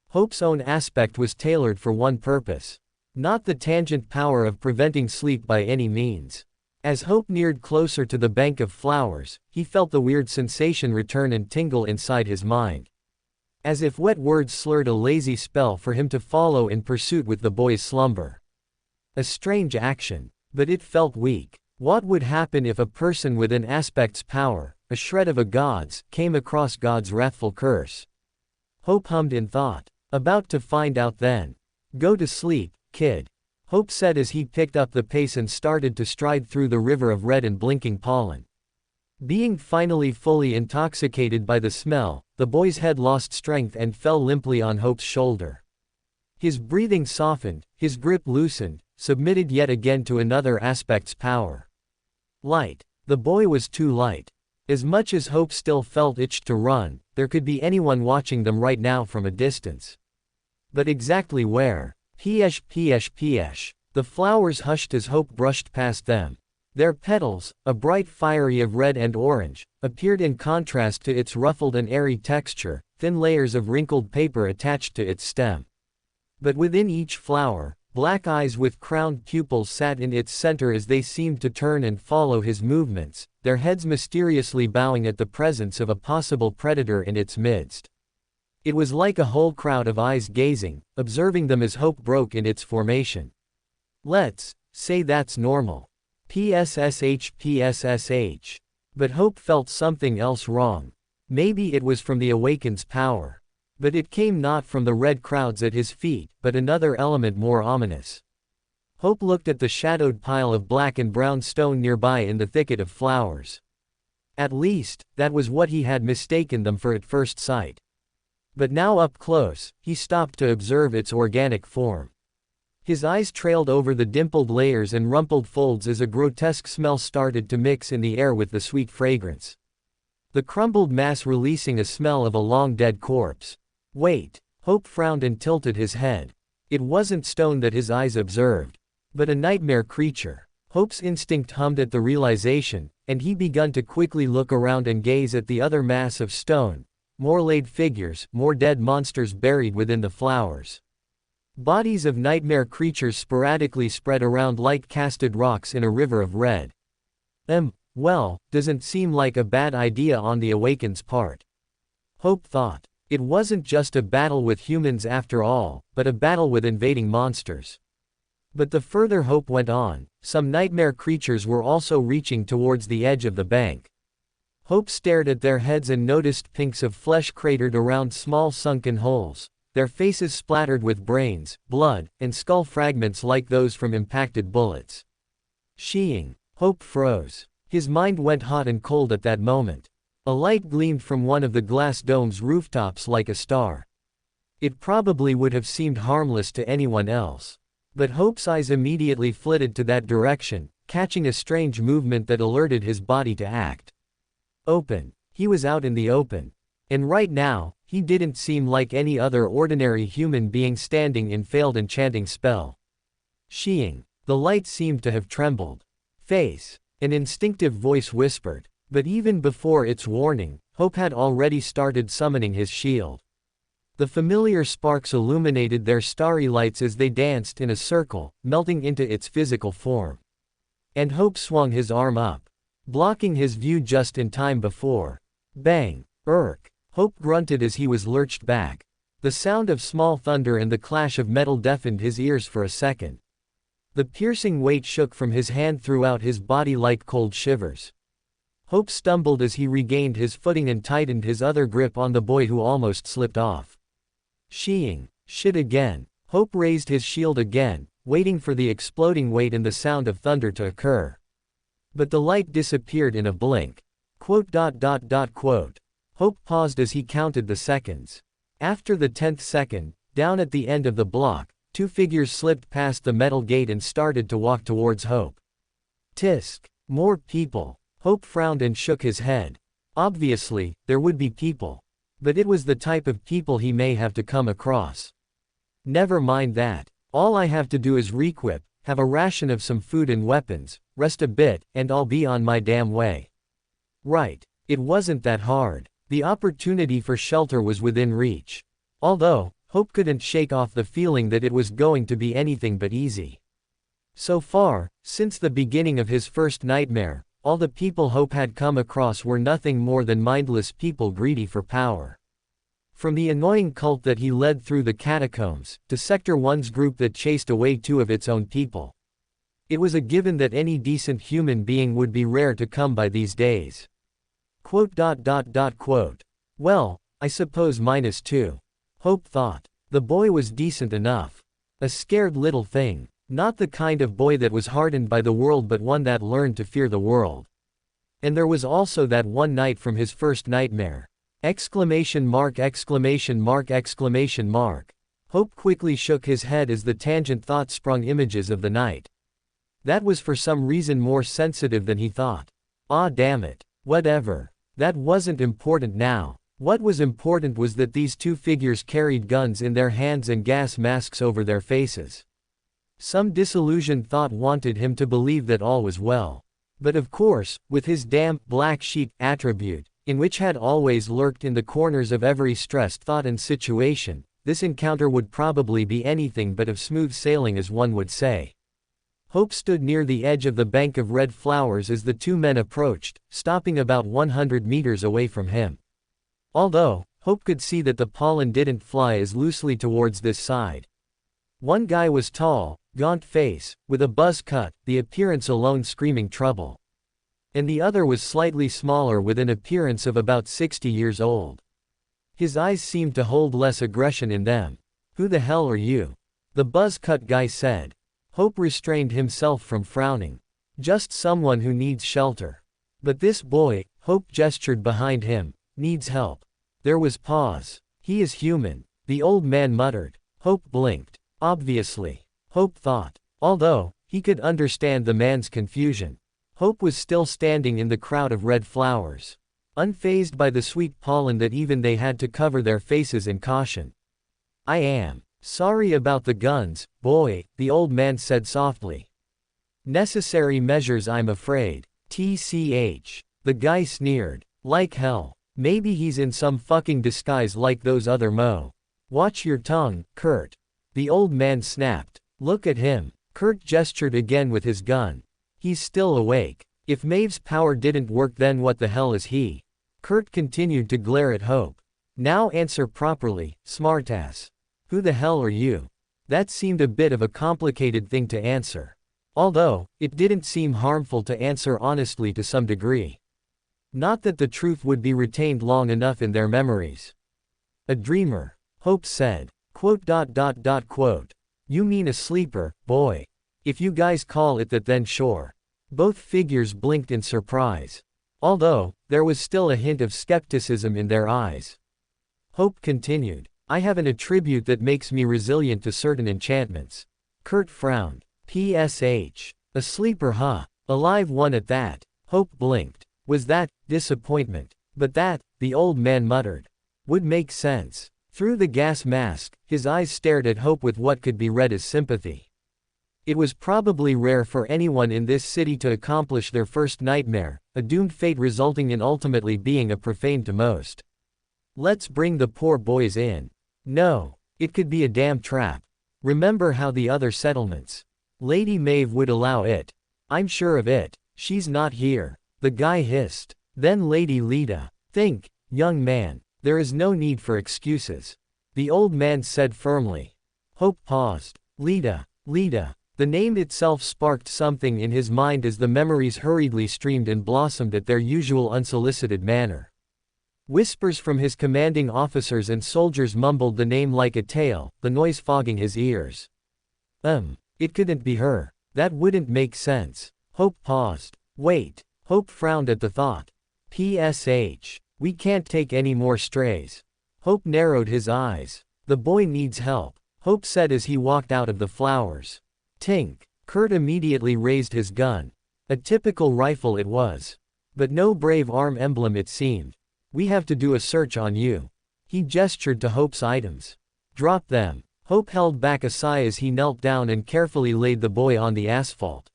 Hope's own aspect was tailored for one purpose. Not the tangent power of preventing sleep by any means. As Hope neared closer to the bank of flowers, he felt the weird sensation return and tingle inside his mind. As if wet words slurred a lazy spell for him to follow in pursuit with the boy's slumber. A strange action, but it felt weak. What would happen if a person with an aspect's power, a shred of a god's, came across God's wrathful curse? Hope hummed in thought. About to find out then. Go to sleep, kid. Hope said as he picked up the pace and started to stride through the river of red and blinking pollen. Being finally fully intoxicated by the smell, the boy's head lost strength and fell limply on Hope's shoulder. His breathing softened, his grip loosened, submitted yet again to another aspect's power. Light. The boy was too light. As much as Hope still felt itched to run, there could be anyone watching them right now from a distance. But exactly where? Psh. The flowers hushed as Hope brushed past them. Their petals, a bright fiery of red and orange, appeared in contrast to its ruffled and airy texture, thin layers of wrinkled paper attached to its stem. But within each flower, black eyes with crowned pupils sat in its center as they seemed to turn and follow his movements, their heads mysteriously bowing at the presence of a possible predator in its midst. It was like a whole crowd of eyes gazing, observing them as Hope broke in its formation. Let's say that's normal. PSSH. But Hope felt something else wrong. Maybe it was from the Awaken's power. But it came not from the red crowds at his feet, but another element more ominous. Hope looked at the shadowed pile of black and brown stone nearby in the thicket of flowers. At least, that was what he had mistaken them for at first sight. But now up close, he stopped to observe its organic form. His eyes trailed over the dimpled layers and rumpled folds as a grotesque smell started to mix in the air with the sweet fragrance. The crumbled mass releasing a smell of a long-dead corpse. Wait. Hope frowned and tilted his head. It wasn't stone that his eyes observed, but a nightmare creature. Hope's instinct hummed at the realization, and he began to quickly look around and gaze at the other mass of stone. More laid figures, more dead monsters buried within the flowers. Bodies of nightmare creatures sporadically spread around like casted rocks in a river of red. Well, doesn't seem like a bad idea on the Awaken's part. Hope thought. It wasn't just a battle with humans after all, but a battle with invading monsters. But the further Hope went on, some nightmare creatures were also reaching towards the edge of the bank. Hope stared at their heads and noticed pinks of flesh cratered around small sunken holes, their faces splattered with brains, blood, and skull fragments like those from impacted bullets. Sheeing. Hope froze. His mind went hot and cold at that moment. A light gleamed from one of the glass dome's rooftops like a star. It probably would have seemed harmless to anyone else. But Hope's eyes immediately flitted to that direction, catching a strange movement that alerted his body to act. Open. He was out in the open. And right now, he didn't seem like any other ordinary human being standing in failed enchanting spell. Sheeing. The light seemed to have trembled. Face. An instinctive voice whispered. But even before its warning, Hope had already started summoning his shield. The familiar sparks illuminated their starry lights as they danced in a circle, melting into its physical form. And Hope swung his arm up, blocking his view just in time before. Bang! Irk! Hope grunted as he was lurched back. The sound of small thunder and the clash of metal deafened his ears for a second. The piercing weight shook from his hand throughout his body like cold shivers. Hope stumbled as he regained his footing and tightened his other grip on the boy who almost slipped off. Sheeing. Shit again. Hope raised his shield again, waiting for the exploding weight and the sound of thunder to occur. But the light disappeared in a blink. Hope paused as he counted the seconds. After the 10th second, down at the end of the block, two figures slipped past the metal gate and started to walk towards Hope. Tisk. More people. Hope frowned and shook his head. Obviously, there would be people. But it was the type of people he may have to come across. Never mind that. All I have to do is requip, have a ration of some food and weapons, rest a bit, and I'll be on my damn way. Right. It wasn't that hard. The opportunity for shelter was within reach. Although, Hope couldn't shake off the feeling that it was going to be anything but easy. So far, since the beginning of his first nightmare, all the people Hope had come across were nothing more than mindless people greedy for power. From the annoying cult that he led through the catacombs, to Sector 1's group that chased away two of its own people. It was a given that any decent human being would be rare to come by these days. Well, I suppose -2. Hope thought. The boy was decent enough. A scared little thing. Not the kind of boy that was hardened by the world but one that learned to fear the world. And there was also that one night from his first nightmare. Exclamation mark, exclamation mark, exclamation mark. Hope quickly shook his head as the tangent thought sprung images of the night. That was for some reason more sensitive than he thought. Ah, damn it. Whatever. That wasn't important now. What was important was that these two figures carried guns in their hands and gas masks over their faces. Some disillusioned thought wanted him to believe that all was well. But of course, with his damp black sheet attribute, in which had always lurked in the corners of every stressed thought and situation, this encounter would probably be anything but of smooth sailing, as one would say. Hope stood near the edge of the bank of red flowers as the two men approached, stopping about 100 meters away from him. Although, Hope could see that the pollen didn't fly as loosely towards this side. One guy was tall, gaunt face, with a buzz cut, the appearance alone screaming trouble. And the other was slightly smaller with an appearance of about 60 years old. His eyes seemed to hold less aggression in them. "Who the hell are you?" the buzz-cut guy said. Hope restrained himself from frowning. "Just someone who needs shelter." "But this boy," Hope gestured behind him, "needs help." There was pause. "He is human," the old man muttered. Hope blinked. Obviously. Hope thought. Although, he could understand the man's confusion. Hope was still standing in the crowd of red flowers, unfazed by the sweet pollen that even they had to cover their faces in caution. "I am sorry about the guns, boy," the old man said softly. "Necessary measures, I'm afraid. TCH. The guy sneered. "Like hell. Maybe he's in some fucking disguise like those other mo." "Watch your tongue, Kurt," the old man snapped. "Look at him." Kurt gestured again with his gun. "He's still awake. If Maeve's power didn't work, then what the hell is he?" Kurt continued to glare at Hope. "Now answer properly, smartass. Who the hell are you?" That seemed a bit of a complicated thing to answer. Although, it didn't seem harmful to answer honestly to some degree. Not that the truth would be retained long enough in their memories. "A dreamer," Hope said. Quote. "You mean a sleeper, boy. If you guys call it that, then sure." Both figures blinked in surprise. Although, there was still a hint of skepticism in their eyes. Hope continued. "I have an attribute that makes me resilient to certain enchantments." Kurt frowned. "PSH. A sleeper, huh? A live one at that." Hope blinked. Was that disappointment? But that, the old man muttered, would make sense. Through the gas mask, his eyes stared at Hope with what could be read as sympathy. It was probably rare for anyone in this city to accomplish their first nightmare, a doomed fate resulting in ultimately being a profane to most. "Let's bring the poor boys in." "No. It could be a damn trap. Remember how the other settlements. Lady Maeve would allow it." "I'm sure of it. She's not here," the guy hissed. "Then Lady Lita. Think, young man. There is no need for excuses," the old man said firmly. Hope paused. Lita. The name itself sparked something in his mind as the memories hurriedly streamed and blossomed at their usual unsolicited manner. Whispers from his commanding officers and soldiers mumbled the name like a tale, the noise fogging his ears. It couldn't be her. That wouldn't make sense. Hope paused. Wait. Hope frowned at the thought. PSH. We can't take any more strays. Hope narrowed his eyes. "The boy needs help," Hope said as he walked out of the flowers. Tink. Kurt immediately raised his gun. A typical rifle it was. But no brave arm emblem it seemed. "We have to do a search on you." He gestured to Hope's items. "Drop them." Hope held back a sigh as he knelt down and carefully laid the boy on the asphalt.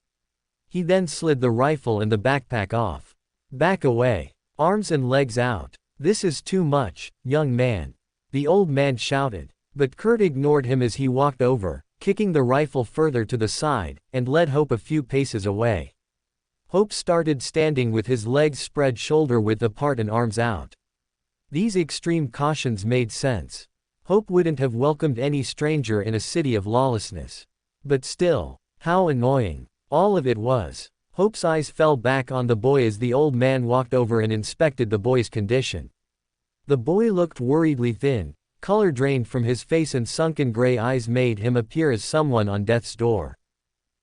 He then slid the rifle and the backpack off. "Back away. Arms and legs out. This is too much, young man," the old man shouted. But Kurt ignored him as he walked over, kicking the rifle further to the side, and led Hope a few paces away. Hope started standing with his legs spread shoulder-width apart and arms out. These extreme cautions made sense. Hope wouldn't have welcomed any stranger in a city of lawlessness. But still, how annoying all of it was. Hope's eyes fell back on the boy as the old man walked over and inspected the boy's condition. The boy looked worriedly thin. Color drained from his face and sunken gray eyes made him appear as someone on death's door.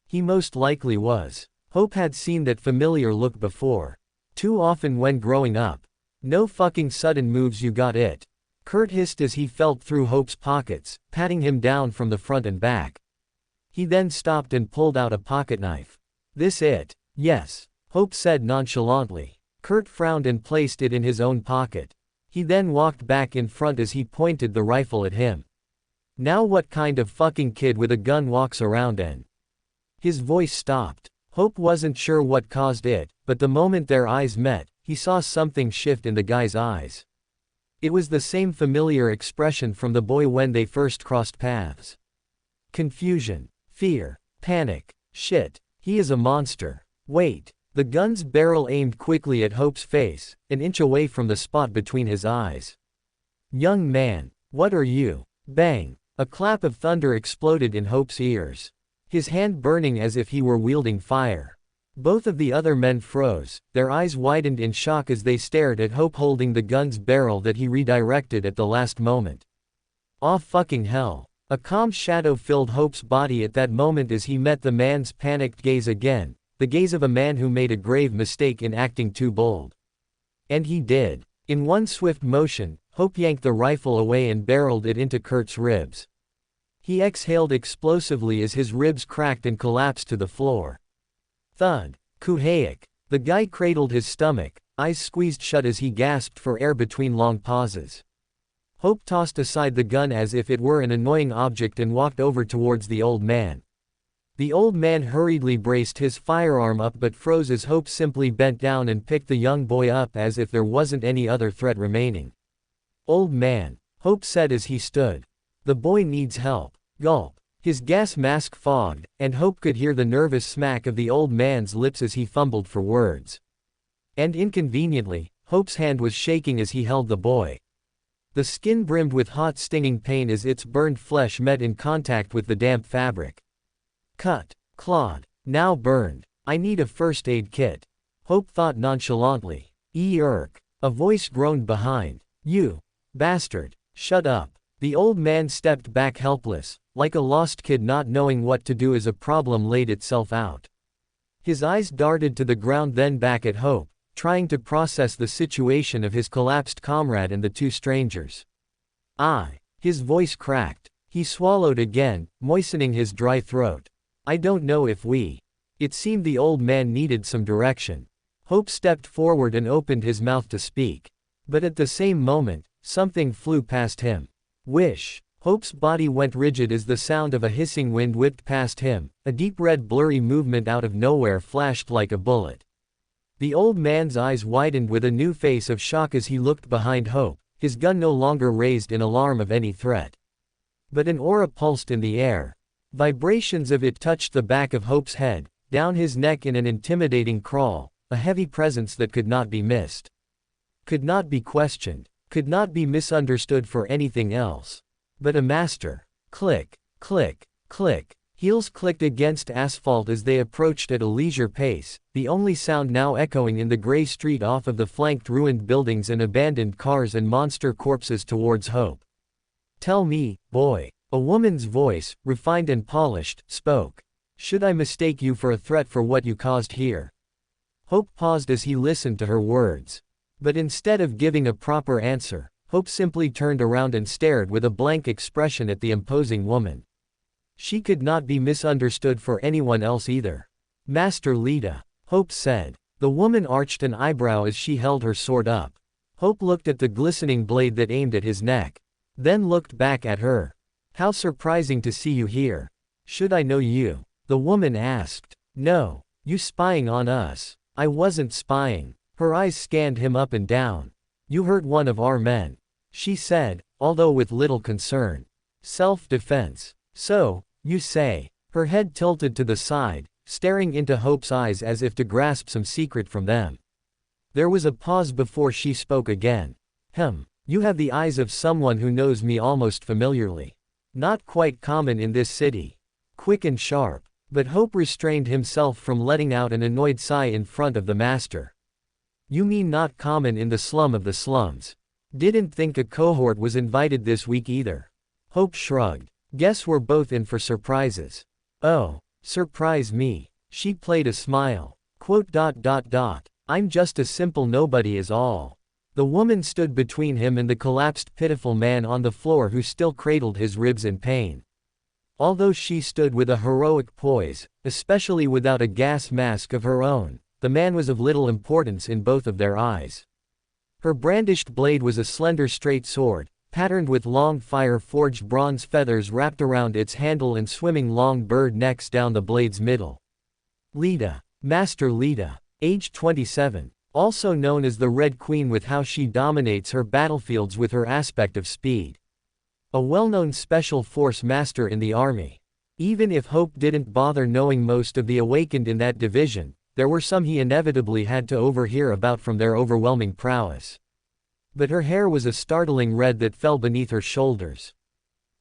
He most likely was. Hope had seen that familiar look before. Too often when growing up. No fucking sudden moves, you got it. Kurt hissed as he felt through Hope's pockets, patting him down from the front and back. He then stopped and pulled out a pocketknife. This it? Yes, Hope said nonchalantly. Kurt frowned and placed it in his own pocket. He then walked back in front as he pointed the rifle at him. Now what kind of fucking kid with a gun walks around and... His voice stopped. Hope wasn't sure what caused it, but the moment their eyes met, he saw something shift in the guy's eyes. It was the same familiar expression from the boy when they first crossed paths. Confusion, fear, panic. Shit, he is a monster. Wait. The gun's barrel aimed quickly at Hope's face, an inch away from the spot between his eyes. Young man, what are you? Bang! A clap of thunder exploded in Hope's ears. His hand burning as if he were wielding fire. Both of the other men froze, their eyes widened in shock as they stared at Hope holding the gun's barrel that he redirected at the last moment. Aw fucking hell. A calm shadow filled Hope's body at that moment as he met the man's panicked gaze again, the gaze of a man who made a grave mistake in acting too bold. And he did. In one swift motion, Hope yanked the rifle away and barreled it into Kurt's ribs. He exhaled explosively as his ribs cracked and collapsed to the floor. Thud. Kuhayak. The guy cradled his stomach, eyes squeezed shut as he gasped for air between long pauses. Hope tossed aside the gun as if it were an annoying object and walked over towards the old man. The old man hurriedly braced his firearm up but froze as Hope simply bent down and picked the young boy up as if there wasn't any other threat remaining. Old man, Hope said as he stood. The boy needs help. Gulp. His gas mask fogged, and Hope could hear the nervous smack of the old man's lips as he fumbled for words. And inconveniently, Hope's hand was shaking as he held the boy. The skin brimmed with hot stinging pain as its burned flesh met in contact with the damp fabric. Cut. Clawed. Now burned. I need a first aid kit. Hope thought nonchalantly. Erk. A voice groaned behind. You. Bastard. Shut up. The old man stepped back helpless, like a lost kid not knowing what to do as a problem laid itself out. His eyes darted to the ground then back at Hope, trying to process the situation of his collapsed comrade and the two strangers. His voice cracked. He swallowed again, moistening his dry throat. I don't know if we... It seemed the old man needed some direction. Hope stepped forward and opened his mouth to speak. But at the same moment, something flew past him. Wish. Hope's body went rigid as the sound of a hissing wind whipped past him, a deep red blurry movement out of nowhere flashed like a bullet. The old man's eyes widened with a new face of shock as he looked behind Hope, his gun no longer raised in alarm of any threat. But an aura pulsed in the air. Vibrations of it touched the back of Hope's head, down his neck in an intimidating crawl, a heavy presence that could not be missed. Could not be questioned, could not be misunderstood for anything else. But a master. Click, click, click. Heels clicked against asphalt as they approached at a leisure pace, the only sound now echoing in the gray street off of the flanked ruined buildings and abandoned cars and monster corpses towards Hope. Tell me, boy. A woman's voice, refined and polished, spoke. Should I mistake you for a threat for what you caused here? Hope paused as he listened to her words. But instead of giving a proper answer, Hope simply turned around and stared with a blank expression at the imposing woman. She could not be misunderstood for anyone else either. Master Lita, Hope said. The woman arched an eyebrow as she held her sword up. Hope looked at the glistening blade that aimed at his neck. Then looked back at her. How surprising to see you here. Should I know you? The woman asked. No. You spying on us? I wasn't spying. Her eyes scanned him up and down. You hurt one of our men. She said, although with little concern. Self-defense. So, you say. Her head tilted to the side, staring into Hope's eyes as if to grasp some secret from them. There was a pause before she spoke again. You have the eyes of someone who knows me almost familiarly. Not quite common in this city. Quick and sharp. But Hope restrained himself from letting out an annoyed sigh in front of the master. You mean not common in the slum of the slums? Didn't think a cohort was invited this week either. Hope shrugged. Guess we're both in for surprises. Oh, surprise me. She played a smile. I'm just a simple nobody is all." The woman stood between him and the collapsed pitiful man on the floor who still cradled his ribs in pain. Although she stood with a heroic poise, especially without a gas mask of her own, the man was of little importance in both of their eyes. Her brandished blade was a slender straight sword, patterned with long fire-forged bronze feathers wrapped around its handle and swimming long bird necks down the blade's middle. Lita. Master Lita. Age 27. Also known as the Red Queen, with how she dominates her battlefields with her aspect of speed. A well-known special force master in the army. Even if Hope didn't bother knowing most of the awakened in that division, there were some he inevitably had to overhear about from their overwhelming prowess. But her hair was a startling red that fell beneath her shoulders.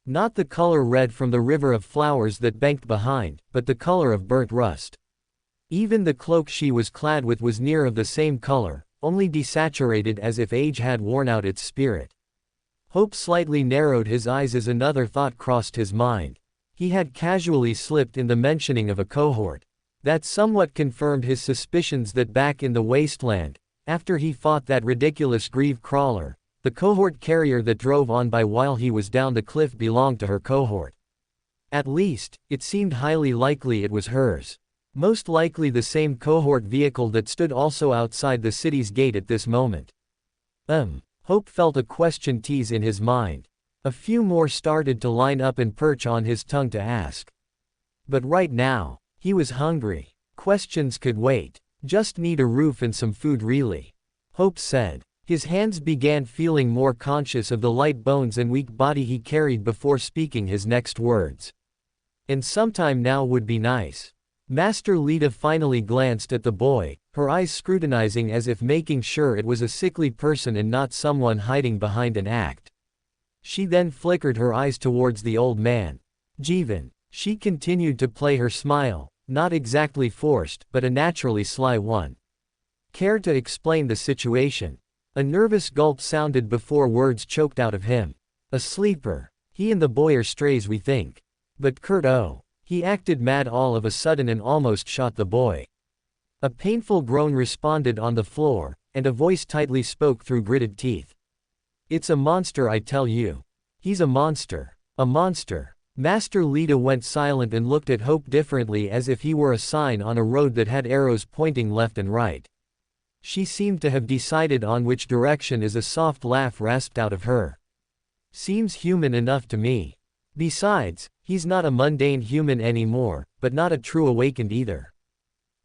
Not the color red from the river of flowers that banked behind, but the color of burnt rust. Even the cloak she was clad with was near of the same color, only desaturated as if age had worn out its spirit. Hope slightly narrowed his eyes as another thought crossed his mind. He had casually slipped in the mentioning of a cohort. That somewhat confirmed his suspicions that back in the wasteland, after he fought that ridiculous grieve crawler, the cohort carrier that drove on by while he was down the cliff belonged to her cohort. At least, it seemed highly likely it was hers. Most likely the same cohort vehicle that stood also outside the city's gate at this moment. Hope felt a question tease in his mind. A few more started to line up and perch on his tongue to ask. But right now, he was hungry. Questions could wait. Just need a roof and some food really. Hope said. His hands began feeling more conscious of the light bones and weak body he carried before speaking his next words. And sometime now would be nice. Master Lita finally glanced at the boy, her eyes scrutinizing as if making sure it was a sickly person and not someone hiding behind an act. She then flickered her eyes towards the old man. Jeevan. She continued to play her smile, not exactly forced, but a naturally sly one. Care to explain the situation? A nervous gulp sounded before words choked out of him. A sleeper. He and the boy are strays, we think. But Kurt, oh. He acted mad all of a sudden and almost shot the boy. A painful groan responded on the floor, and a voice tightly spoke through gritted teeth. It's a monster, I tell you. He's a monster. A monster. Master Lita went silent and looked at Hope differently, as if he were a sign on a road that had arrows pointing left and right. She seemed to have decided on which direction, as a soft laugh rasped out of her. Seems human enough to me. Besides, he's not a mundane human anymore, but not a true awakened either.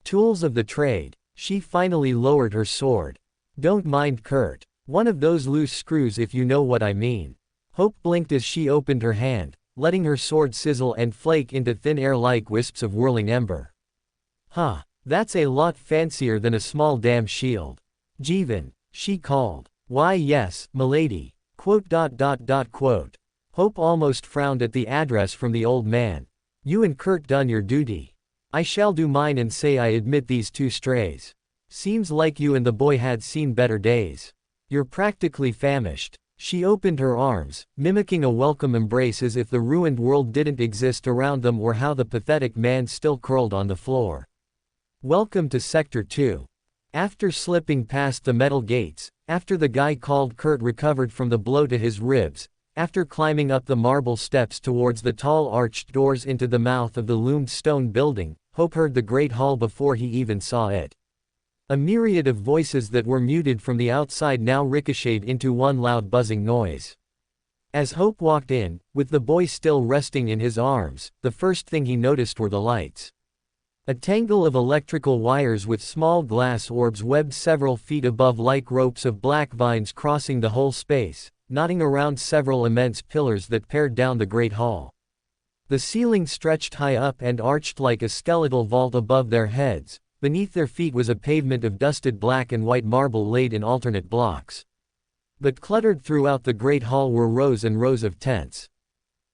Tools of the trade. She finally lowered her sword. Don't mind Kurt. One of those loose screws, if you know what I mean. Hope blinked as she opened her hand, letting her sword sizzle and flake into thin air like wisps of whirling ember. Huh, that's a lot fancier than a small damn shield. Jeevan, she called. Why yes, milady. Quote. Hope almost frowned at the address from the old man. You and Kurt done your duty. I shall do mine and say I admit these two strays. Seems like you and the boy had seen better days. You're practically famished. She opened her arms, mimicking a welcome embrace as if the ruined world didn't exist around them or how the pathetic man still curled on the floor. Welcome to Sector 2. After slipping past the metal gates, after the guy called Kurt recovered from the blow to his ribs, after climbing up the marble steps towards the tall arched doors into the mouth of the loomed stone building, Hope heard the great hall before he even saw it. A myriad of voices that were muted from the outside now ricocheted into one loud buzzing noise. As Hope walked in, with the boy still resting in his arms, the first thing he noticed were the lights. A tangle of electrical wires with small glass orbs webbed several feet above like ropes of black vines crossing the whole space, knotting around several immense pillars that pared down the great hall. The ceiling stretched high up and arched like a skeletal vault above their heads. Beneath their feet was a pavement of dusted black and white marble laid in alternate blocks. But cluttered throughout the great hall were rows and rows of tents.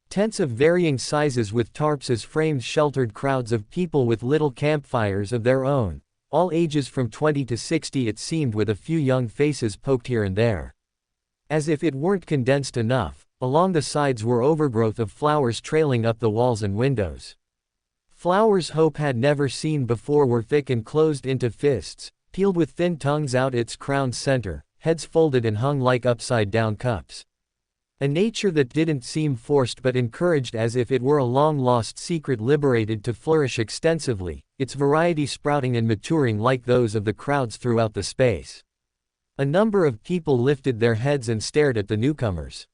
Tents of varying sizes with tarps as frames sheltered crowds of people with little campfires of their own, all ages from 20 to 60 it seemed, with a few young faces poked here and there. As if it weren't condensed enough, along the sides were overgrowth of flowers trailing up the walls and windows. Flowers Hope had never seen before were thick and closed into fists, peeled with thin tongues out its crown's center, heads folded and hung like upside-down cups. A nature that didn't seem forced but encouraged, as if it were a long-lost secret liberated to flourish extensively, its variety sprouting and maturing like those of the crowds throughout the space. A number of people lifted their heads and stared at the newcomers.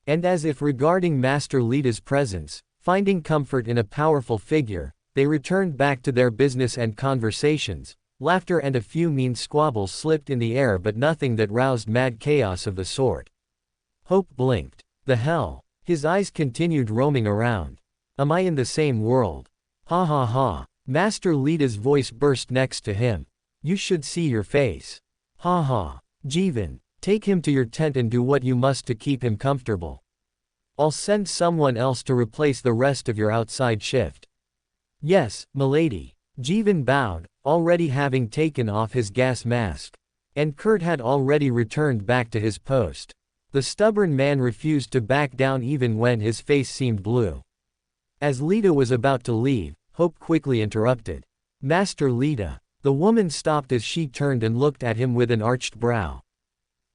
And as if regarding Master Lita's presence, finding comfort in a powerful figure, they returned back to their business and conversations. Laughter and a few mean squabbles slipped in the air, but nothing that roused mad chaos of the sort. Hope blinked. The hell? His eyes continued roaming around. Am I in the same world? Ha ha ha. Master Lita's voice burst next to him. You should see your face. Ha ha. Jeevan, take him to your tent and do what you must to keep him comfortable. I'll send someone else to replace the rest of your outside shift. Yes, milady. Jeevan bowed, already having taken off his gas mask. And Kurt had already returned back to his post. The stubborn man refused to back down even when his face seemed blue. As Lita was about to leave, Hope quickly interrupted. Master Lita. The woman stopped as she turned and looked at him with an arched brow.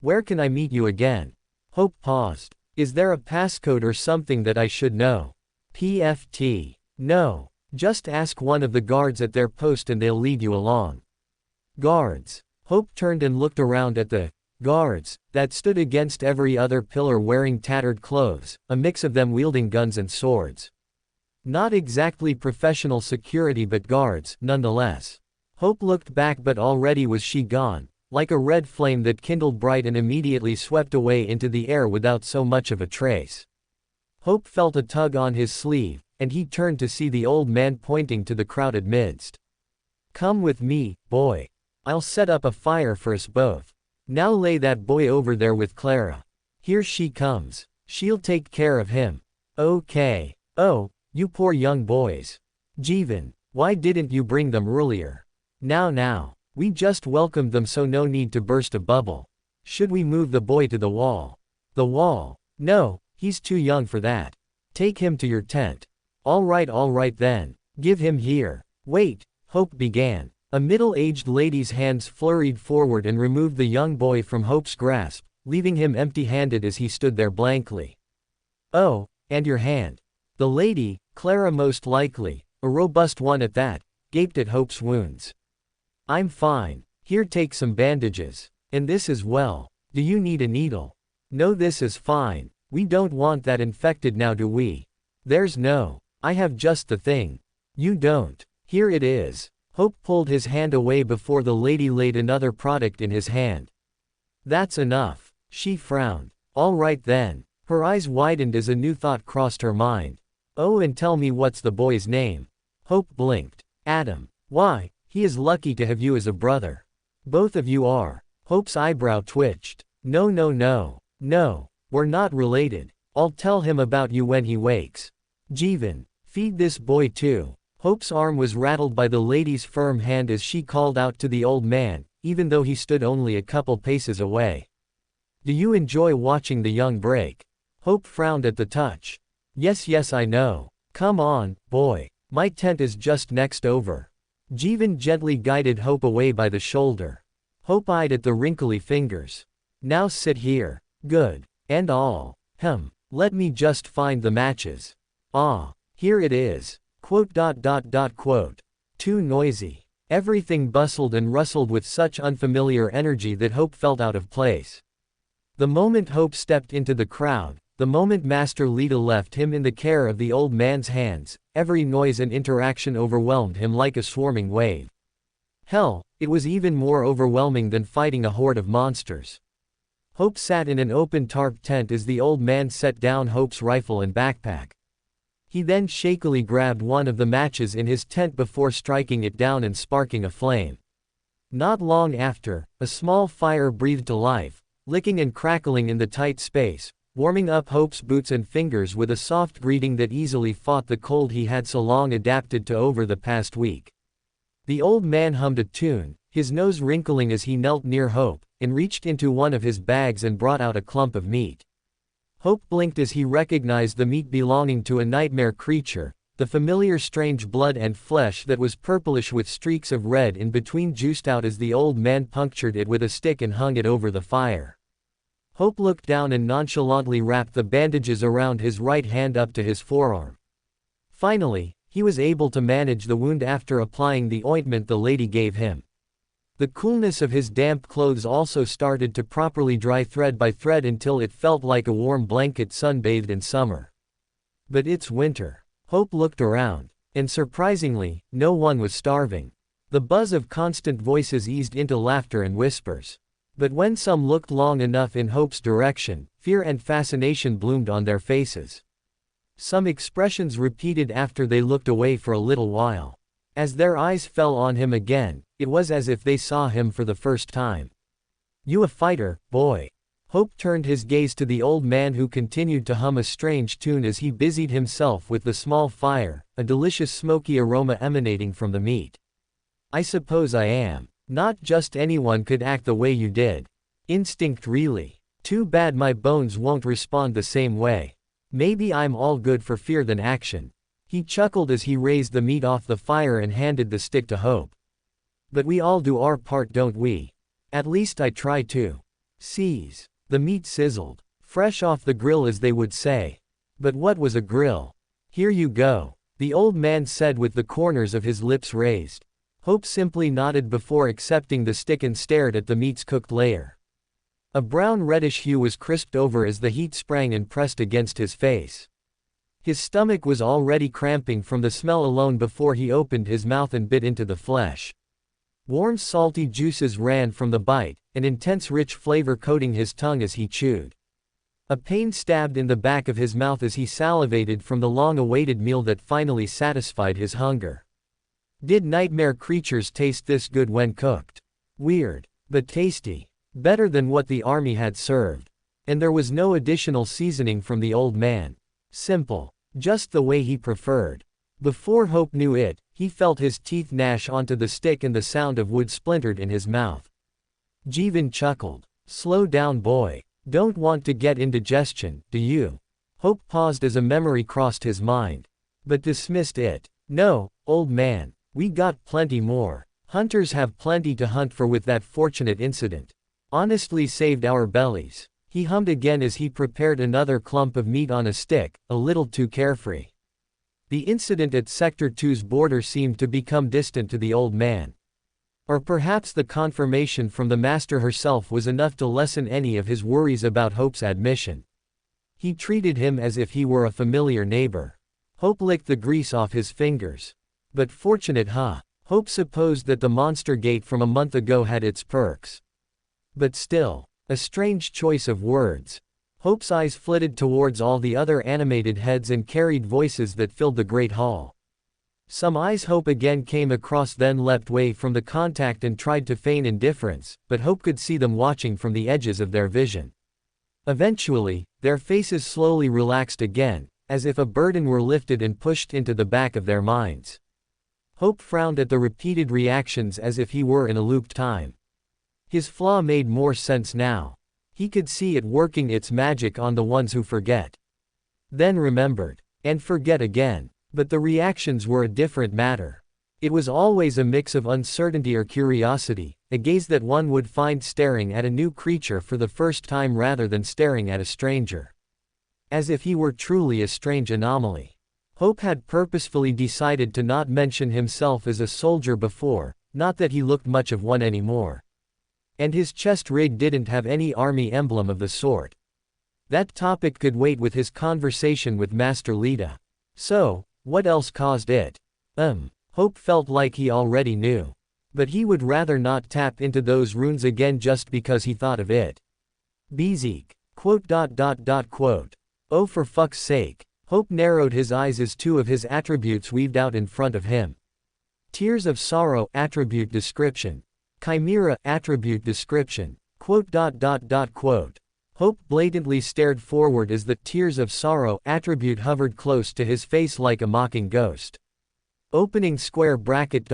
Where can I meet you again? Hope paused. Is there a passcode or something that I should know? PFT. No. Just ask one of the guards at their post and they'll lead you along. Guards. Hope turned and looked around at the guards that stood against every other pillar wearing tattered clothes, a mix of them wielding guns and swords. Not exactly professional security, but guards, nonetheless. Hope looked back, but already was she gone, like a red flame that kindled bright and immediately swept away into the air without so much of a trace. Hope felt a tug on his sleeve, and he turned to see the old man pointing to the crowded midst. Come with me, boy. I'll set up a fire for us both. Now lay that boy over there with Clara. Here she comes. She'll take care of him. Okay. Oh, you poor young boys. Jeevan, why didn't you bring them earlier? Now, we just welcomed them, so no need to burst a bubble. Should we move the boy to the wall? The wall? No, he's too young for that. Take him to your tent. All right then. Give him here. Wait, Hope began. A middle-aged lady's hands flurried forward and removed the young boy from Hope's grasp, leaving him empty-handed as he stood there blankly. Oh, and your hand. The lady, Clara most likely, a robust one at that, gaped at Hope's wounds. I'm fine. Here, take some bandages. And this as well. Do you need a needle? No, this is fine. We don't want that infected now, do we? There's no. I have just the thing. You don't. Here it is. Hope pulled his hand away before the lady laid another product in his hand. That's enough. She frowned. All right then. Her eyes widened as a new thought crossed her mind. Oh, and tell me, what's the boy's name? Hope blinked. Adam. Why, he is lucky to have you as a brother. Both of you are. Hope's eyebrow twitched. No, we're not related. I'll tell him about you when he wakes. Jeevan, feed this boy too. Hope's arm was rattled by the lady's firm hand as she called out to the old man, even though he stood only a couple paces away. Do you enjoy watching the young break? Hope frowned at the touch. Yes, I know. Come on, boy. My tent is just next over. Jeevan gently guided Hope away by the shoulder. Hope eyed at the wrinkly fingers. Now sit here. Good. And all. Let me just find the matches. Ah, here it is. Quote. Too noisy. Everything bustled and rustled with such unfamiliar energy that Hope felt out of place. The moment Hope stepped into the crowd, the moment Master Lita left him in the care of the old man's hands, every noise and interaction overwhelmed him like a swarming wave. Hell, it was even more overwhelming than fighting a horde of monsters. Hope sat in an open tarp tent as the old man set down Hope's rifle and backpack. He then shakily grabbed one of the matches in his tent before striking it down and sparking a flame. Not long after, a small fire breathed to life, licking and crackling in the tight space, warming up Hope's boots and fingers with a soft greeting that easily fought the cold he had so long adapted to over the past week. The old man hummed a tune, his nose wrinkling as he knelt near Hope, and reached into one of his bags and brought out a clump of meat. Hope blinked as he recognized the meat belonging to a nightmare creature, the familiar strange blood and flesh that was purplish with streaks of red in between juiced out as the old man punctured it with a stick and hung it over the fire. Hope looked down and nonchalantly wrapped the bandages around his right hand up to his forearm. Finally, he was able to manage the wound after applying the ointment the lady gave him. The coolness of his damp clothes also started to properly dry thread by thread until it felt like a warm blanket sunbathed in summer. But it's winter. Hope looked around, and surprisingly, no one was starving. The buzz of constant voices eased into laughter and whispers. But when some looked long enough in Hope's direction, fear and fascination bloomed on their faces. Some expressions repeated after they looked away for a little while. As their eyes fell on him again, it was as if they saw him for the first time. "You a fighter, boy?" Hope turned his gaze to the old man who continued to hum a strange tune as he busied himself with the small fire, a delicious smoky aroma emanating from the meat. "I suppose I am. Not just anyone could act the way you did. Instinct really. Too bad my bones won't respond the same way. Maybe I'm all good for fear than action." He chuckled as he raised the meat off the fire and handed the stick to Hope. "But we all do our part, don't we? At least I try to." Seize. The meat sizzled. Fresh off the grill, as they would say. But what was a grill? "Here you go," the old man said with the corners of his lips raised. Hope simply nodded before accepting the stick and stared at the meat's cooked layer. A brown-reddish hue was crisped over as the heat sprang and pressed against his face. His stomach was already cramping from the smell alone before he opened his mouth and bit into the flesh. Warm salty juices ran from the bite, an intense rich flavor coating his tongue as he chewed. A pain stabbed in the back of his mouth as he salivated from the long-awaited meal that finally satisfied his hunger. Did nightmare creatures taste this good when cooked? Weird, but tasty. Better than what the army had served. And there was no additional seasoning from the old man. Simple. Just the way he preferred. Before Hope knew it, he felt his teeth gnash onto the stick and the sound of wood splintered in his mouth. Jeevan chuckled. "Slow down, boy. Don't want to get indigestion, do you?" Hope paused as a memory crossed his mind. But dismissed it. "No, old man. We got plenty more. Hunters have plenty to hunt for with that fortunate incident. Honestly saved our bellies." He hummed again as he prepared another clump of meat on a stick, a little too carefree. The incident at Sector 2's border seemed to become distant to the old man. Or perhaps the confirmation from the master herself was enough to lessen any of his worries about Hope's admission. He treated him as if he were a familiar neighbor. Hope licked the grease off his fingers. But fortunate, huh? Hope supposed that the monster gate from a month ago had its perks. But still, a strange choice of words. Hope's eyes flitted towards all the other animated heads and carried voices that filled the great hall. Some eyes Hope again came across, then leapt away from the contact and tried to feign indifference, but Hope could see them watching from the edges of their vision. Eventually, their faces slowly relaxed again, as if a burden were lifted and pushed into the back of their minds. Hope frowned at the repeated reactions as if he were in a looped time. His flaw made more sense now. He could see it working its magic on the ones who forget. Then remembered. And forget again. But the reactions were a different matter. It was always a mix of uncertainty or curiosity, a gaze that one would find staring at a new creature for the first time rather than staring at a stranger. As if he were truly a strange anomaly. Hope had purposefully decided to not mention himself as a soldier before, not that he looked much of one anymore. And his chest rig didn't have any army emblem of the sort. That topic could wait with his conversation with Master Lita. So, what else caused it? Hope felt like he already knew. But he would rather not tap into those runes again just because he thought of it. Bezik. Quote. Oh, for fuck's sake. Hope narrowed his eyes as two of his attributes weaved out in front of him. Tears of sorrow, attribute description. Chimera, attribute description. Quote. Hope blatantly stared forward as the tears of sorrow attribute hovered close to his face like a mocking ghost. Opening square bracket.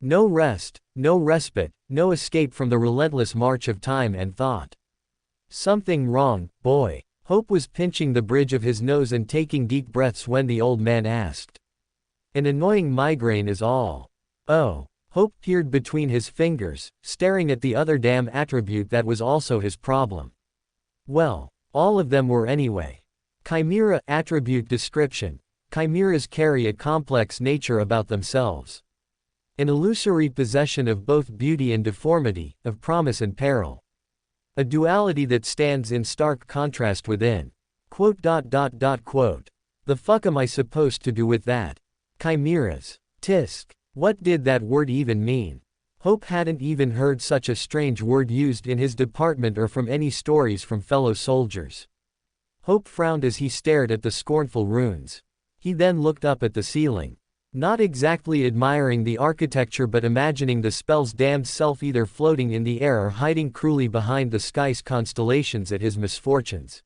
No rest, no respite, no escape from the relentless march of time and thought. Something wrong, boy. Hope was pinching the bridge of his nose and taking deep breaths when the old man asked. An annoying migraine is all. Oh. Hope peered between his fingers, staring at the other damn attribute that was also his problem. Well, all of them were anyway. Chimera attribute description. Chimeras carry a complex nature about themselves. An illusory possession of both beauty and deformity, of promise and peril. A duality that stands in stark contrast within. Quote. The fuck am I supposed to do with that? Chimeras. Tisk. What did that word even mean? Hope hadn't even heard such a strange word used in his department or from any stories from fellow soldiers. Hope frowned as he stared at the scornful runes. He then looked up at the ceiling. Not exactly admiring the architecture but imagining the spell's damned self either floating in the air or hiding cruelly behind the sky's constellations at his misfortunes.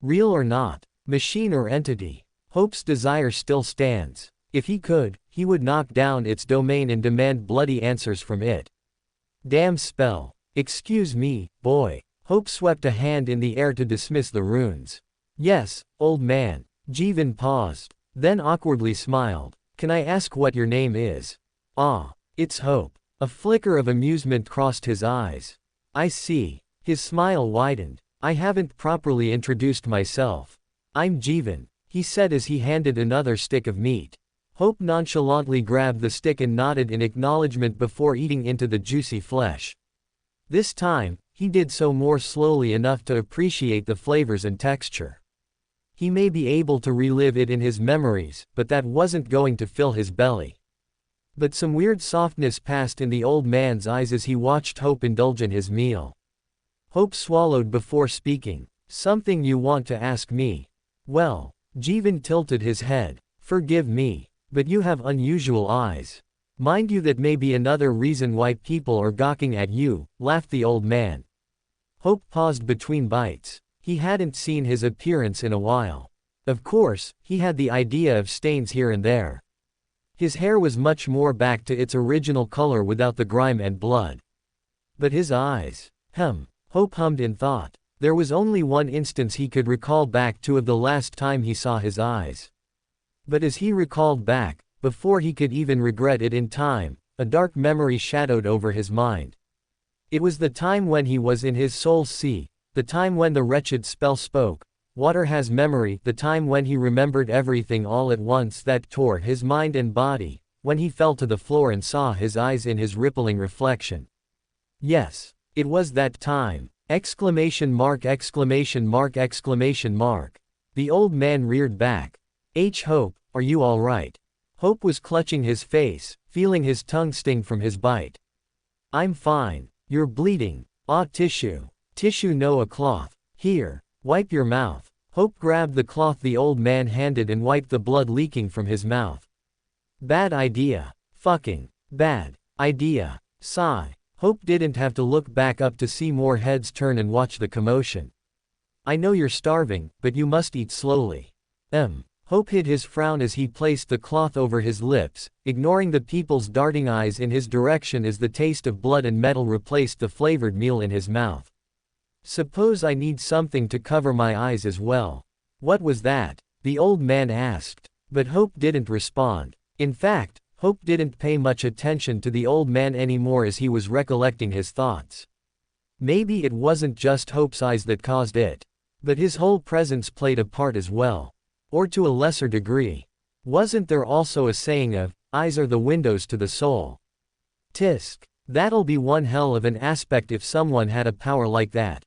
Real or not, machine or entity, Hope's desire still stands. If he could, he would knock down its domain and demand bloody answers from it. Damn spell. Excuse me, boy. Hope swept a hand in the air to dismiss the runes. Yes, old man. Jeevan paused, then awkwardly smiled. Can I ask what your name is? Ah, it's Hope. A flicker of amusement crossed his eyes. I see. His smile widened. I haven't properly introduced myself. I'm Jeevan, he said as he handed another stick of meat. Hope nonchalantly grabbed the stick and nodded in acknowledgement before eating into the juicy flesh. This time, he did so more slowly enough to appreciate the flavors and texture. He may be able to relive it in his memories, but that wasn't going to fill his belly. But some weird softness passed in the old man's eyes as he watched Hope indulge in his meal. Hope swallowed before speaking. Something you want to ask me? Well, Jeevan tilted his head. Forgive me. But you have unusual eyes. Mind you, that may be another reason why people are gawking at you, laughed the old man. Hope paused between bites. He hadn't seen his appearance in a while. Of course, he had the idea of stains here and there. His hair was much more back to its original color without the grime and blood. But his eyes. Hope hummed in thought. There was only one instance he could recall back to of the last time he saw his eyes. But as he recalled back, before he could even regret it in time, a dark memory shadowed over his mind. It was the time when he was in his soul's sea, the time when the wretched spell spoke. Water has memory, the time when he remembered everything all at once that tore his mind and body, when he fell to the floor and saw his eyes in his rippling reflection. Yes, it was that time! Exclamation mark, exclamation mark, exclamation mark. The old man reared back. Hope, are you all right? Hope was clutching his face, feeling his tongue sting from his bite. I'm fine. You're bleeding. Ah, tissue. Tissue, no, a cloth. Here, wipe your mouth. Hope grabbed the cloth the old man handed and wiped the blood leaking from his mouth. Bad idea. Fucking bad idea. Sigh. Hope didn't have to look back up to see more heads turn and watch the commotion. I know you're starving, but you must eat slowly. Hope hid his frown as he placed the cloth over his lips, ignoring the people's darting eyes in his direction as the taste of blood and metal replaced the flavored meal in his mouth. Suppose I need something to cover my eyes as well. What was that? The old man asked. But Hope didn't respond. In fact, Hope didn't pay much attention to the old man anymore as he was recollecting his thoughts. Maybe it wasn't just Hope's eyes that caused it. But his whole presence played a part as well. Or to a lesser degree. Wasn't there also a saying of, eyes are the windows to the soul? Tisk. That'll be one hell of an aspect if someone had a power like that.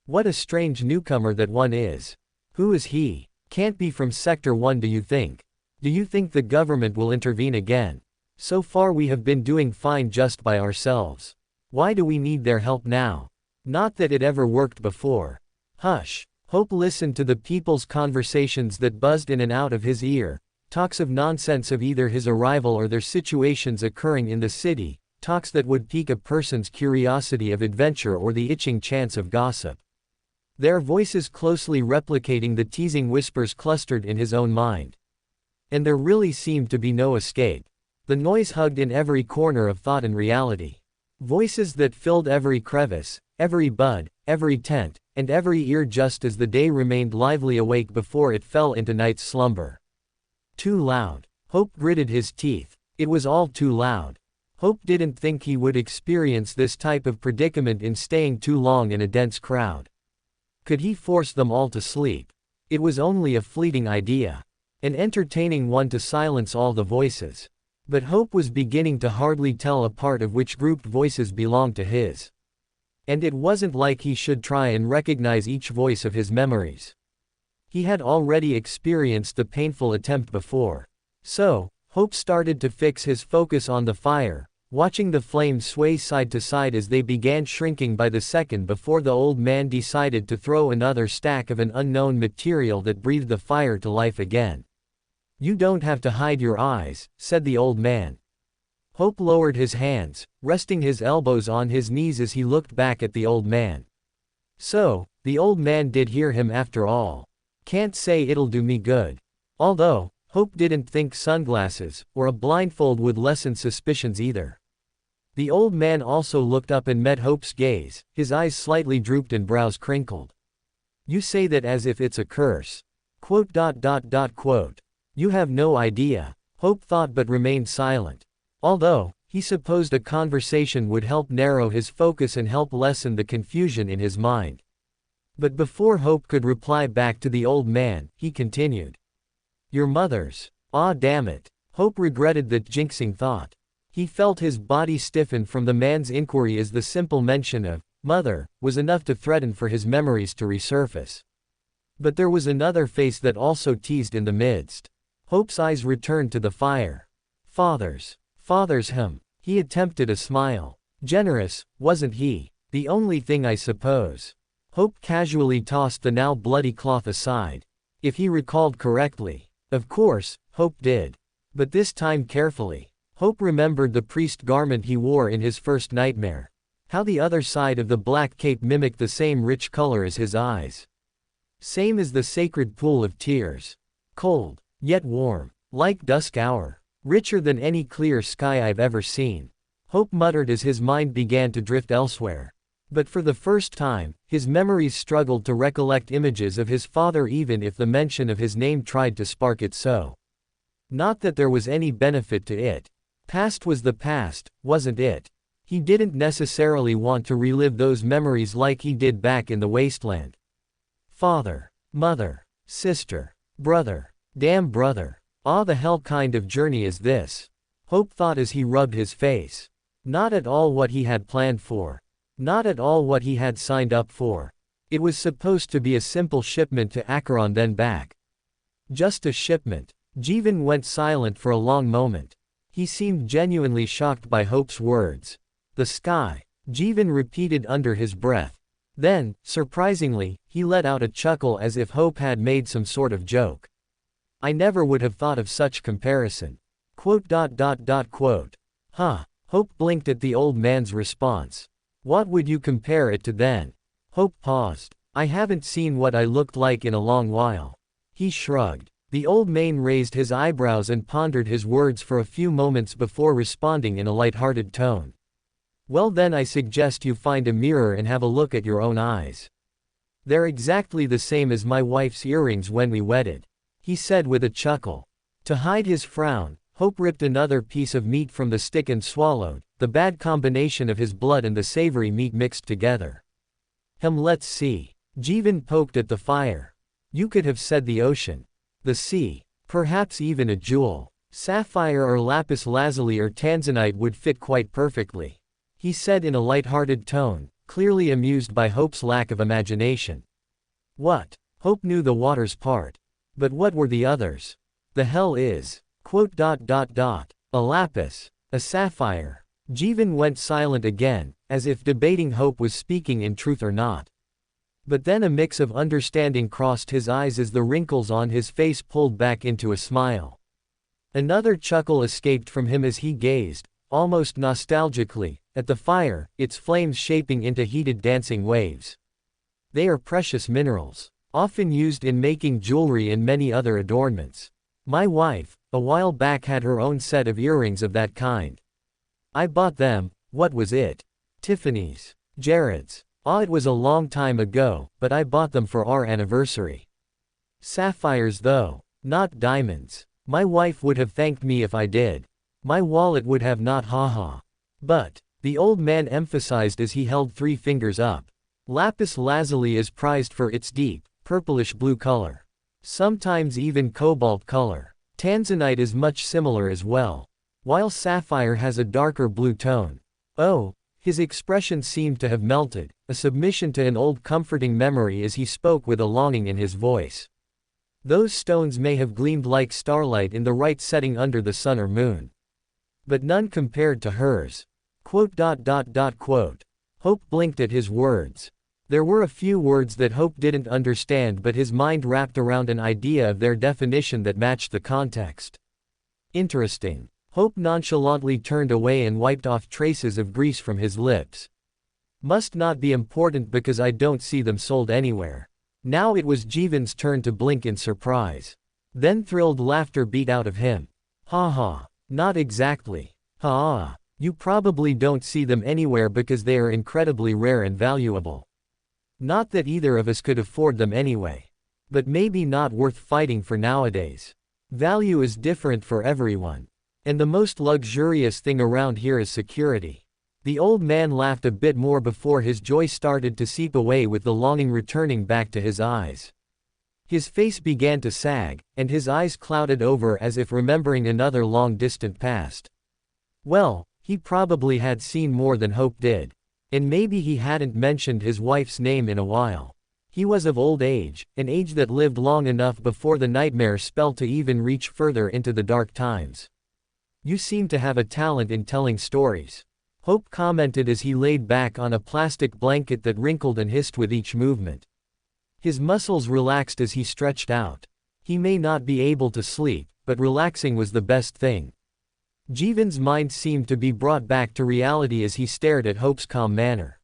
What a strange newcomer that one is. Who is he? Can't be from Sector 1, do you think? Do you think the government will intervene again? So far we have been doing fine just by ourselves. Why do we need their help now? Not that it ever worked before. Hush. Hope listened to the people's conversations that buzzed in and out of his ear, talks of nonsense of either his arrival or their situations occurring in the city, talks that would pique a person's curiosity of adventure or the itching chance of gossip. Their voices closely replicating the teasing whispers clustered in his own mind. And there really seemed to be no escape. The noise hugged in every corner of thought and reality. Voices that filled every crevice, every bud, every tent, and every ear just as the day remained lively awake before it fell into night's slumber. Too loud. Hope gritted his teeth. It was all too loud. Hope didn't think he would experience this type of predicament in staying too long in a dense crowd. Could he force them all to sleep? It was only a fleeting idea. An entertaining one to silence all the voices. But Hope was beginning to hardly tell apart of which grouped voices belonged to his. And it wasn't like he should try and recognize each voice of his memories. He had already experienced the painful attempt before. So, Hope started to fix his focus on the fire, watching the flames sway side to side as they began shrinking by the second before the old man decided to throw another stack of an unknown material that breathed the fire to life again. "You don't have to hide your eyes," said the old man. Hope lowered his hands, resting his elbows on his knees as he looked back at the old man. So, the old man did hear him after all. Can't say it'll do me good. Although, Hope didn't think sunglasses, or a blindfold would lessen suspicions either. The old man also looked up and met Hope's gaze, his eyes slightly drooped and brows crinkled. "You say that as if it's a curse. Quote. You have no idea," Hope thought but remained silent. Although, he supposed a conversation would help narrow his focus and help lessen the confusion in his mind. But before Hope could reply back to the old man, he continued. "Your mother's. Aw damn it." Hope regretted that jinxing thought. He felt his body stiffen from the man's inquiry as the simple mention of mother was enough to threaten for his memories to resurface. But there was another face that also teased in the midst. Hope's eyes returned to the fire. Father's him. He attempted a smile. Generous, wasn't he? The only thing I suppose. Hope casually tossed the now bloody cloth aside. If he recalled correctly. Of course, Hope did. But this time carefully. Hope remembered the priest garment he wore in his first nightmare. How the other side of the black cape mimicked the same rich color as his eyes. Same as the sacred pool of tears. Cold, yet warm. Like dusk hour. Richer than any clear sky I've ever seen. Hope muttered as his mind began to drift elsewhere. But for the first time, his memories struggled to recollect images of his father even if the mention of his name tried to spark it so. Not that there was any benefit to it. Past was the past, wasn't it? He didn't necessarily want to relive those memories like he did back in the wasteland. Father, mother, sister, brother, damn brother. Ah, the hell kind of journey is this? Hope thought as he rubbed his face. Not at all what he had planned for. Not at all what he had signed up for. It was supposed to be a simple shipment to Acheron then back. Just a shipment. Jeevan went silent for a long moment. He seemed genuinely shocked by Hope's words. The sky. Jeevan repeated under his breath. Then, surprisingly, he let out a chuckle as if Hope had made some sort of joke. I never would have thought of such comparison. Quote. Huh. Hope blinked at the old man's response. What would you compare it to then? Hope paused. I haven't seen what I looked like in a long while. He shrugged. The old man raised his eyebrows and pondered his words for a few moments before responding in a light-hearted tone. Well then I suggest you find a mirror and have a look at your own eyes. They're exactly the same as my wife's earrings when we wedded. He said with a chuckle. To hide his frown, Hope ripped another piece of meat from the stick and swallowed, the bad combination of his blood and the savory meat mixed together. Let's see. Jeevan poked at the fire. You could have said the ocean. The sea. Perhaps even a jewel. Sapphire or lapis lazuli or tanzanite would fit quite perfectly. He said in a light-hearted tone, clearly amused by Hope's lack of imagination. What? Hope knew the water's part. But what were the others? The hell is? Quote. A lapis. A sapphire. Jeevan went silent again, as if debating Hope was speaking in truth or not. But then a mix of understanding crossed his eyes as the wrinkles on his face pulled back into a smile. Another chuckle escaped from him as he gazed, almost nostalgically, at the fire, its flames shaping into heated dancing waves. They are precious minerals, often used in making jewelry and many other adornments. My wife, a while back had her own set of earrings of that kind. I bought them. What was it? Tiffany's. Jared's. Ah, it was a long time ago, but I bought them for our anniversary. Sapphires though, not diamonds. My wife would have thanked me if I did. My wallet would have not, haha. But, the old man emphasized as he held 3 fingers up. Lapis lazuli is prized for its deep, purplish blue color. Sometimes even cobalt color. Tanzanite is much similar as well. While sapphire has a darker blue tone. Oh, his expression seemed to have melted, a submission to an old comforting memory as he spoke with a longing in his voice. Those stones may have gleamed like starlight in the right setting under the sun or moon. But none compared to hers. Hope blinked at his words. There were a few words that Hope didn't understand, but his mind wrapped around an idea of their definition that matched the context. Interesting. Hope nonchalantly turned away and wiped off traces of grease from his lips. Must not be important because I don't see them sold anywhere. Now it was Jeevan's turn to blink in surprise. Then thrilled laughter beat out of him. Ha ha. Not exactly. Ha. You probably don't see them anywhere because they are incredibly rare and valuable. Not that either of us could afford them anyway. But maybe not worth fighting for nowadays. Value is different for everyone. And the most luxurious thing around here is security. The old man laughed a bit more before his joy started to seep away with the longing returning back to his eyes. His face began to sag, and his eyes clouded over as if remembering another long-distant past. Well, he probably had seen more than Hope did. And maybe he hadn't mentioned his wife's name in a while. He was of old age, an age that lived long enough before the nightmare spell to even reach further into the dark times. You seem to have a talent in telling stories. Hope commented as he laid back on a plastic blanket that wrinkled and hissed with each movement. His muscles relaxed as he stretched out. He may not be able to sleep, but relaxing was the best thing. Jeevan's mind seemed to be brought back to reality as he stared at Hope's calm manner.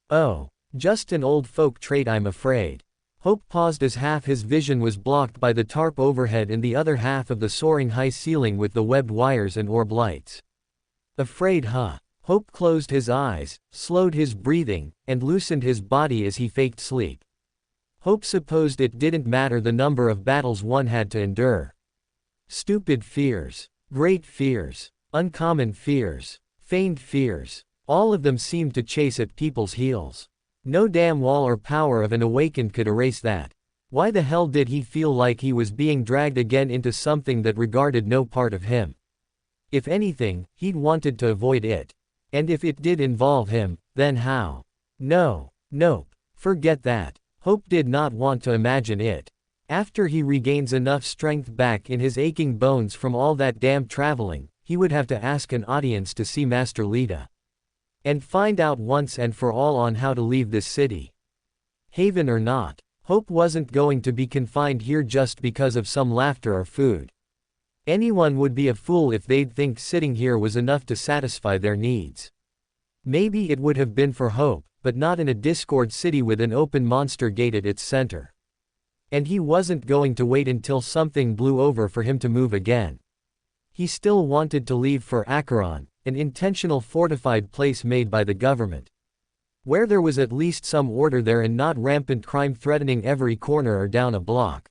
Oh, just an old folk trait, I'm afraid. Hope paused as half his vision was blocked by the tarp overhead and the other half of the soaring high ceiling with the webbed wires and orb lights. Afraid, huh? Hope closed his eyes, slowed his breathing, and loosened his body as he faked sleep. Hope supposed it didn't matter the number of battles one had to endure. Stupid fears, great fears, uncommon fears, feigned fears, all of them seemed to chase at people's heels. No damn wall or power of an awakened could erase that. Why the hell did he feel like he was being dragged again into something that regarded no part of him? If anything, he'd wanted to avoid it. And if it did involve him, then how? Nope, forget that. Hope did not want to imagine it. After he regains enough strength back in his aching bones from all that damn traveling, he would have to ask an audience to see Master Lita. And find out once and for all on how to leave this city. Haven or not, Hope wasn't going to be confined here just because of some laughter or food. Anyone would be a fool if they'd think sitting here was enough to satisfy their needs. Maybe it would have been for Hope, but not in a Discord city with an open monster gate at its center. And he wasn't going to wait until something blew over for him to move again. He still wanted to leave for Acheron, an intentional fortified place made by the government. Where there was at least some order there and not rampant crime threatening every corner or down a block.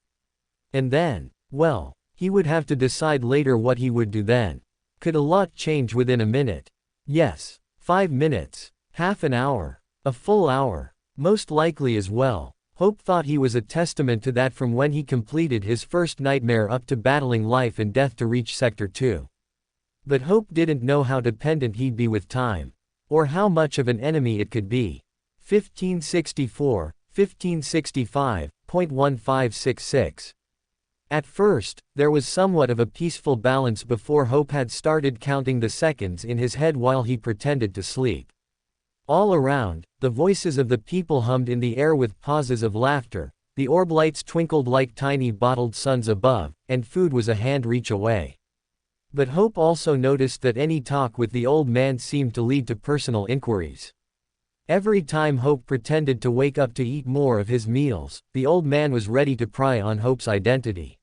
And then, well, he would have to decide later what he would do then. Could a lot change within a minute? Yes. 5 minutes. Half an hour. A full hour. Most likely as well. Hope thought he was a testament to that from when he completed his first nightmare up to battling life and death to reach Sector 2. But Hope didn't know how dependent he'd be with time. Or how much of an enemy it could be. 1564, 1565.1566. At first, there was somewhat of a peaceful balance before Hope had started counting the seconds in his head while he pretended to sleep. All around, the voices of the people hummed in the air with pauses of laughter, the orb lights twinkled like tiny bottled suns above, and food was a hand reach away. But Hope also noticed that any talk with the old man seemed to lead to personal inquiries. Every time Hope pretended to wake up to eat more of his meals, the old man was ready to pry on Hope's identity.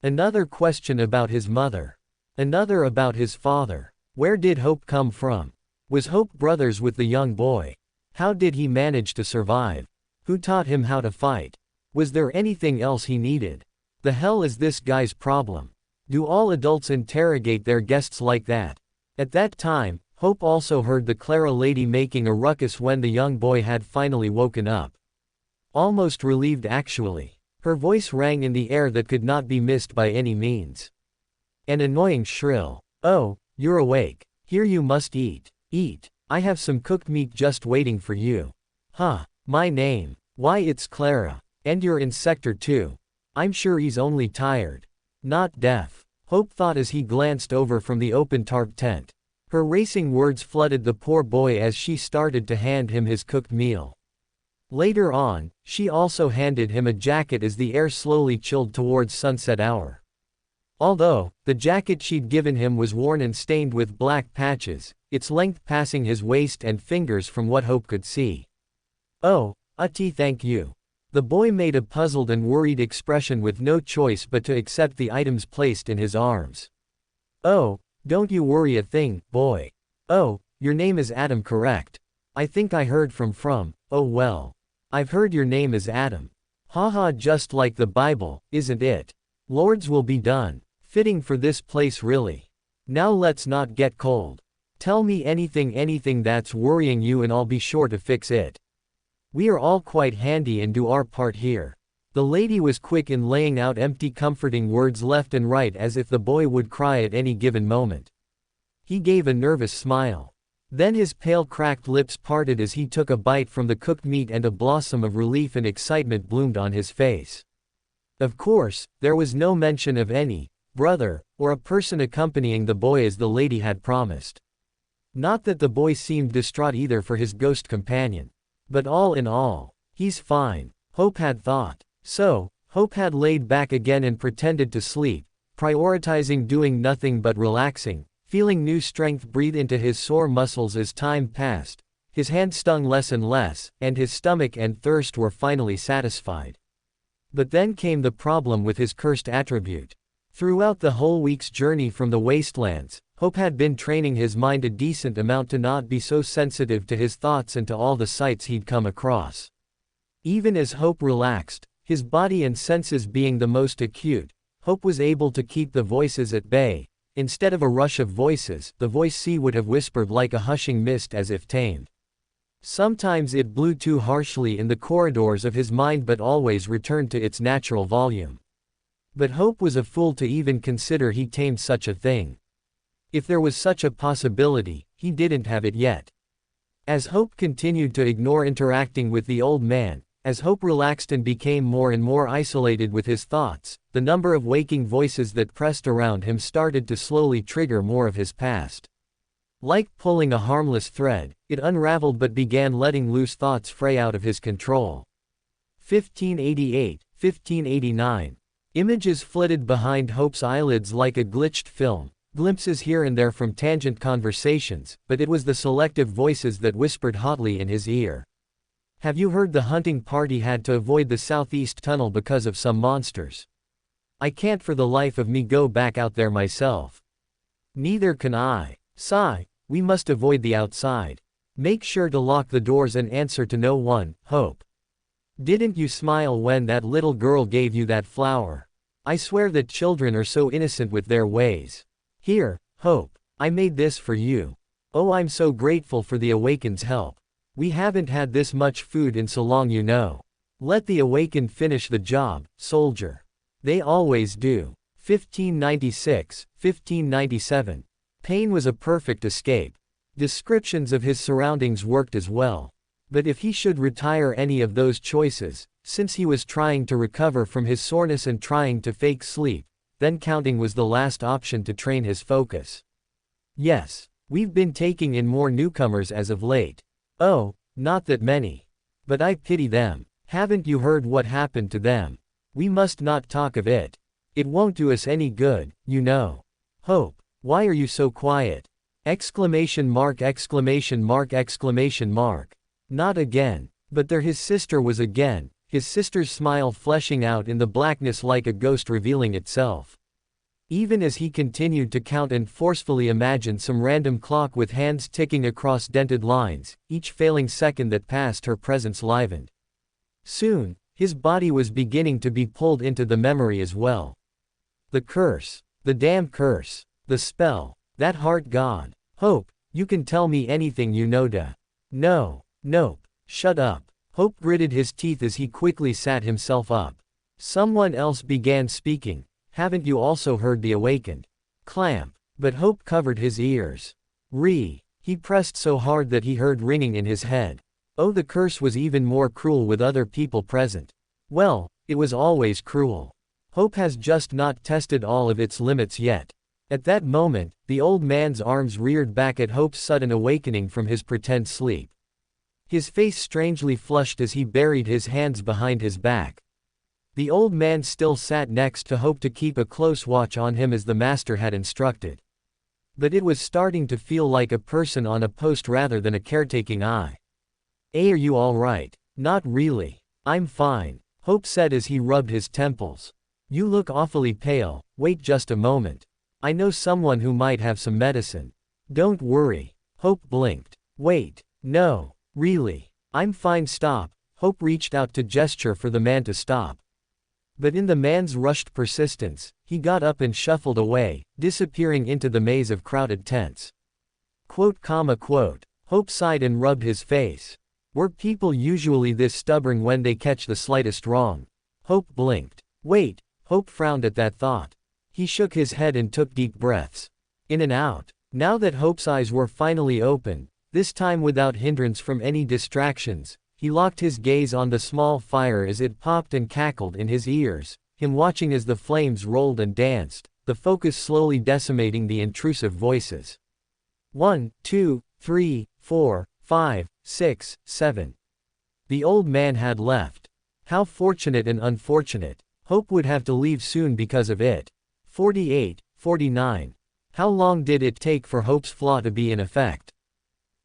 Another question about his mother. Another about his father. Where did Hope come from? Was Hope brothers with the young boy? How did he manage to survive? Who taught him how to fight? Was there anything else he needed? The hell is this guy's problem? Do all adults interrogate their guests like that? At that time, Hope also heard the Clara lady making a ruckus when the young boy had finally woken up. Almost relieved actually. Her voice rang in the air that could not be missed by any means. An annoying shrill. "Oh, you're awake. Here you must eat. Eat. I have some cooked meat just waiting for you." "Huh. My name. Why it's Clara. And you're in Sector 2. I'm sure he's only tired. Not deaf," Hope thought as he glanced over from the open tarp tent. Her racing words flooded the poor boy as she started to hand him his cooked meal. Later on, she also handed him a jacket as the air slowly chilled towards sunset hour. Although, the jacket she'd given him was worn and stained with black patches, its length passing his waist and fingers from what Hope could see. "Oh, thank you." The boy made a puzzled and worried expression with no choice but to accept the items placed in his arms. "Oh, don't you worry a thing, boy. Oh, your name is Adam, correct? I think I heard from, oh well. I've heard your name is Adam. Haha, just like the Bible, isn't it? Lords will be done. Fitting for this place really. Now let's not get cold. Tell me anything that's worrying you and I'll be sure to fix it. We are all quite handy and do our part here." The lady was quick in laying out empty comforting words left and right as if the boy would cry at any given moment. He gave a nervous smile. Then his pale cracked lips parted as he took a bite from the cooked meat and a blossom of relief and excitement bloomed on his face. Of course, there was no mention of any brother or a person accompanying the boy as the lady had promised. Not that the boy seemed distraught either for his ghost companion. But all in all, he's fine, Hope had thought. So, Hope had laid back again and pretended to sleep, prioritizing doing nothing but relaxing, feeling new strength breathe into his sore muscles as time passed. His hand stung less and less, and his stomach and thirst were finally satisfied. But then came the problem with his cursed attribute. Throughout the whole week's journey from the wastelands, Hope had been training his mind a decent amount to not be so sensitive to his thoughts and to all the sights he'd come across. Even as Hope relaxed, his body and senses being the most acute, Hope was able to keep the voices at bay. Instead of a rush of voices, the voice sea would have whispered like a hushing mist as if tamed. Sometimes it blew too harshly in the corridors of his mind but always returned to its natural volume. But Hope was a fool to even consider he tamed such a thing. If there was such a possibility, he didn't have it yet. As Hope continued to ignore interacting with the old man, as Hope relaxed and became more and more isolated with his thoughts, the number of waking voices that pressed around him started to slowly trigger more of his past. Like pulling a harmless thread, it unraveled but began letting loose thoughts fray out of his control. 1588, 1589. Images flitted behind Hope's eyelids like a glitched film. Glimpses here and there from tangent conversations, but it was the selective voices that whispered hotly in his ear. "Have you heard the hunting party had to avoid the southeast tunnel because of some monsters? I can't for the life of me go back out there myself." "Neither can I. Sigh, we must avoid the outside. Make sure to lock the doors and answer to no one, Hope. Didn't you smile when that little girl gave you that flower? I swear that children are so innocent with their ways. Here, Hope, I made this for you. Oh, I'm so grateful for the Awaken's help. We haven't had this much food in so long, you know. Let the Awakened finish the job, soldier. They always do." 1596, 1597. Pain was a perfect escape. Descriptions of his surroundings worked as well. But if he should retire any of those choices, since he was trying to recover from his soreness and trying to fake sleep, then counting was the last option to train his focus. "Yes, we've been taking in more newcomers as of late. Oh, not that many. But I pity them. Haven't you heard what happened to them? We must not talk of it. It won't do us any good, you know. Hope, why are you so quiet? Exclamation mark, exclamation mark, exclamation mark. Not again." But there his sister was again, his sister's smile fleshing out in the blackness like a ghost revealing itself. Even as he continued to count and forcefully imagine some random clock with hands ticking across dented lines, each failing second that passed her presence livened. Soon, his body was beginning to be pulled into the memory as well. The curse. The damn curse. The spell. That heart god. Hope, you can tell me anything you know da. No. Nope. Shut up. Hope gritted his teeth as he quickly sat himself up. Someone else began speaking. Haven't you also heard the awakened? Clamp. But Hope covered his ears. He pressed so hard that he heard ringing in his head. Oh, the curse was even more cruel with other people present. Well, it was always cruel. Hope has just not tested all of its limits yet. At that moment, the old man's arms reared back at Hope's sudden awakening from his pretend sleep. His face strangely flushed as he buried his hands behind his back. The old man still sat next to Hope to keep a close watch on him as the master had instructed. But it was starting to feel like a person on a post rather than a caretaking eye. Are you all right? Not really. I'm fine, Hope said as he rubbed his temples. You look awfully pale. Wait just a moment. I know someone who might have some medicine. Don't worry. Hope blinked. Wait. No. Really. I'm fine. Stop. Hope reached out to gesture for the man to stop. But in the man's rushed persistence, he got up and shuffled away, disappearing into the maze of crowded tents. Quote. Hope sighed and rubbed his face. Were people usually this stubborn when they catch the slightest wrong? Hope blinked. Wait. Hope frowned at that thought. He shook his head and took deep breaths. In and out. Now that Hope's eyes were finally open, this time without hindrance from any distractions, he locked his gaze on the small fire as it popped and cackled in his ears, him watching as the flames rolled and danced, the focus slowly decimating the intrusive voices. 1, 2, 3, 4, 5, 6, 7. The old man had left. How fortunate and unfortunate. Hope would have to leave soon because of it. 48, 49. How long did it take for Hope's flaw to be in effect?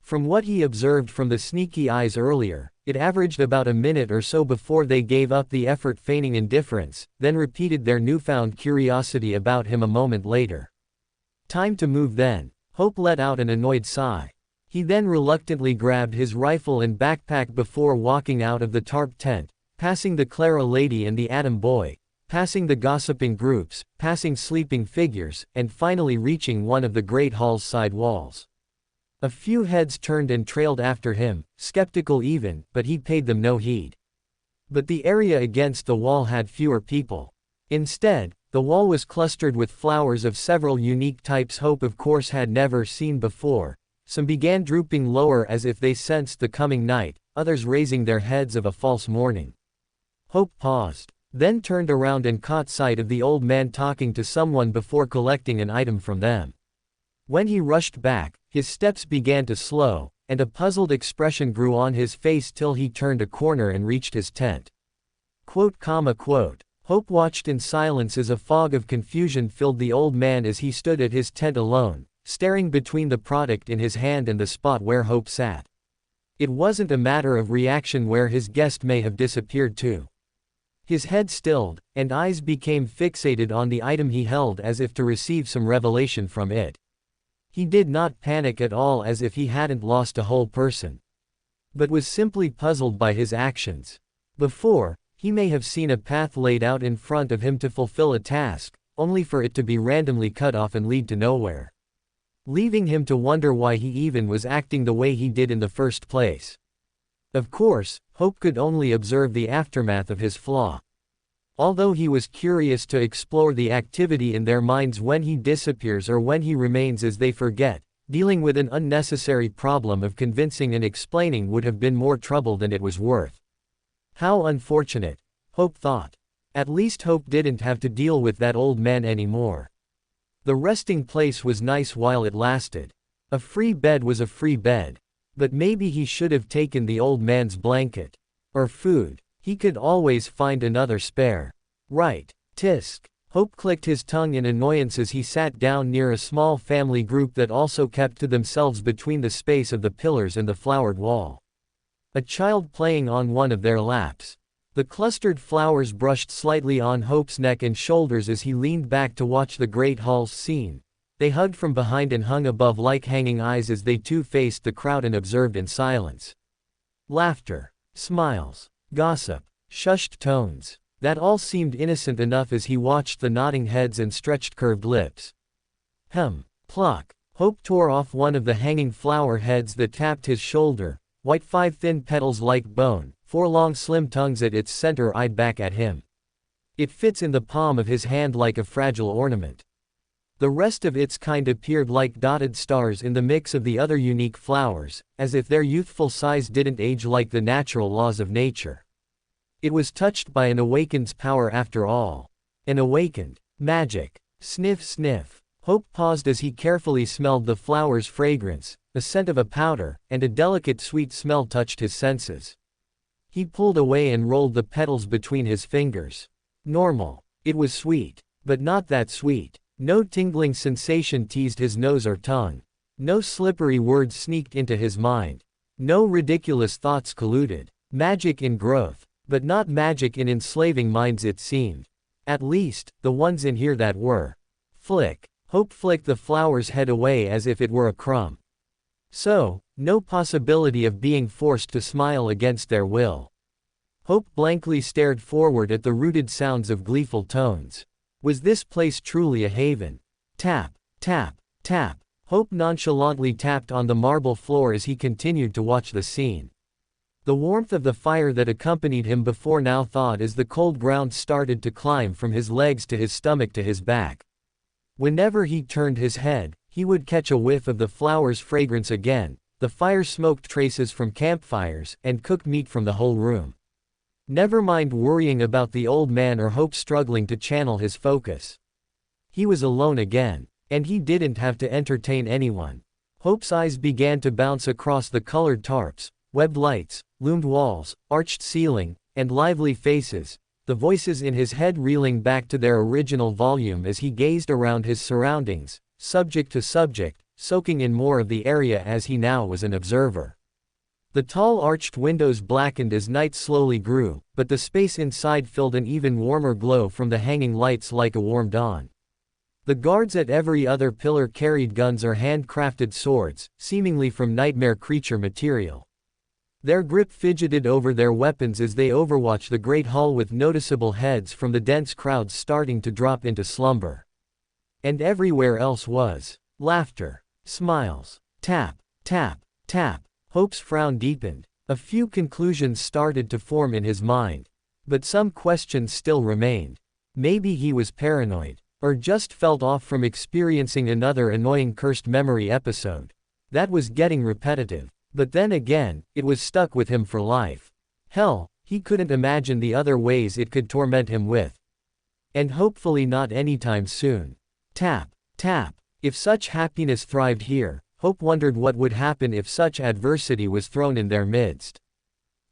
From what he observed from the sneaky eyes earlier, it averaged about a minute or so before they gave up the effort, feigning indifference, then repeated their newfound curiosity about him a moment later. Time to move then. Hope let out an annoyed sigh. He then reluctantly grabbed his rifle and backpack before walking out of the tarp tent, passing the Clara lady and the Atom boy, passing the gossiping groups, passing sleeping figures, and finally reaching one of the great hall's side walls. A few heads turned and trailed after him, skeptical even, but he paid them no heed. But the area against the wall had fewer people. Instead, the wall was clustered with flowers of several unique types Hope of course had never seen before. Some began drooping lower as if they sensed the coming night, others raising their heads of a false morning. Hope paused, then turned around and caught sight of the old man talking to someone before collecting an item from them. When he rushed back, his steps began to slow, and a puzzled expression grew on his face till he turned a corner and reached his tent. Quote. Hope watched in silence as a fog of confusion filled the old man as he stood at his tent alone, staring between the product in his hand and the spot where Hope sat. It wasn't a matter of reaction where his guest may have disappeared to. His head stilled, and eyes became fixated on the item he held as if to receive some revelation from it. He did not panic at all as if he hadn't lost a whole person, but was simply puzzled by his actions. Before, he may have seen a path laid out in front of him to fulfill a task, only for it to be randomly cut off and lead to nowhere, leaving him to wonder why he even was acting the way he did in the first place. Of course, Hope could only observe the aftermath of his flaw. Although he was curious to explore the activity in their minds when he disappears or when he remains as they forget, dealing with an unnecessary problem of convincing and explaining would have been more trouble than it was worth. How unfortunate, Hope thought. At least Hope didn't have to deal with that old man anymore. The resting place was nice while it lasted. A free bed was a free bed. But maybe he should have taken the old man's blanket. Or food. He could always find another spare. Right. Tisk. Hope clicked his tongue in annoyance as he sat down near a small family group that also kept to themselves between the space of the pillars and the flowered wall. A child playing on one of their laps. The clustered flowers brushed slightly on Hope's neck and shoulders as he leaned back to watch the great hall's scene. They hugged from behind and hung above like hanging eyes as they too faced the crowd and observed in silence. Laughter, smiles, gossip, shushed tones. That all seemed innocent enough as he watched the nodding heads and stretched curved lips. Pluck. Hope tore off one of the hanging flower heads that tapped his shoulder. White 5 thin petals like bone, 4 long slim tongues at its center eyed back at him. It fits in the palm of his hand like a fragile ornament. The rest of its kind appeared like dotted stars in the mix of the other unique flowers, as if their youthful size didn't age like the natural laws of nature. It was touched by an awakened's power after all. An awakened magic. Sniff sniff. Hope paused as he carefully smelled the flower's fragrance. The scent of a powder, and a delicate sweet smell touched his senses. He pulled away and rolled the petals between his fingers. Normal. It was sweet. But not that sweet. No tingling sensation teased his nose or tongue. No slippery words sneaked into his mind. No ridiculous thoughts colluded. Magic in growth. But not magic in enslaving minds it seemed. At least, the ones in here that were. Flick. Hope flicked the flower's head away as if it were a crumb. So, no possibility of being forced to smile against their will. Hope blankly stared forward at the rooted sounds of gleeful tones. Was this place truly a haven? Tap, tap, tap. Hope nonchalantly tapped on the marble floor as he continued to watch the scene. The warmth of the fire that accompanied him before now thawed as the cold ground started to climb from his legs to his stomach to his back. Whenever he turned his head, he would catch a whiff of the flower's fragrance again, the fire-smoked traces from campfires, and cooked meat from the whole room. Never mind worrying about the old man or Hope struggling to channel his focus. He was alone again, and he didn't have to entertain anyone. Hope's eyes began to bounce across the colored tarps, webbed lights, loomed walls, arched ceiling, and lively faces, the voices in his head reeling back to their original volume as he gazed around his surroundings, subject to subject, soaking in more of the area as he now was an observer. The tall arched windows blackened as night slowly grew, but the space inside filled an even warmer glow from the hanging lights like a warm dawn. The guards at every other pillar carried guns or hand-crafted swords, seemingly from nightmare creature material. Their grip fidgeted over their weapons as they overwatched the great hall with noticeable heads from the dense crowds starting to drop into slumber. And everywhere else was laughter, smiles, tap, tap, tap. Hope's frown deepened. A few conclusions started to form in his mind. But some questions still remained. Maybe he was paranoid, or just felt off from experiencing another annoying cursed memory episode. That was getting repetitive. But then again, it was stuck with him for life. Hell, he couldn't imagine the other ways it could torment him with. And hopefully not anytime soon. Tap, tap. If such happiness thrived here, Hope wondered what would happen if such adversity was thrown in their midst.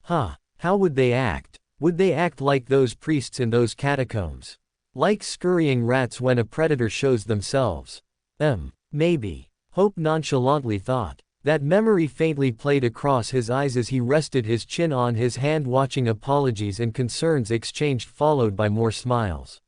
How would they act? Would they act like those priests in those catacombs? Like scurrying rats when a predator shows themselves? Maybe. Hope nonchalantly thought. That memory faintly played across his eyes as he rested his chin on his hand watching apologies and concerns exchanged followed by more smiles.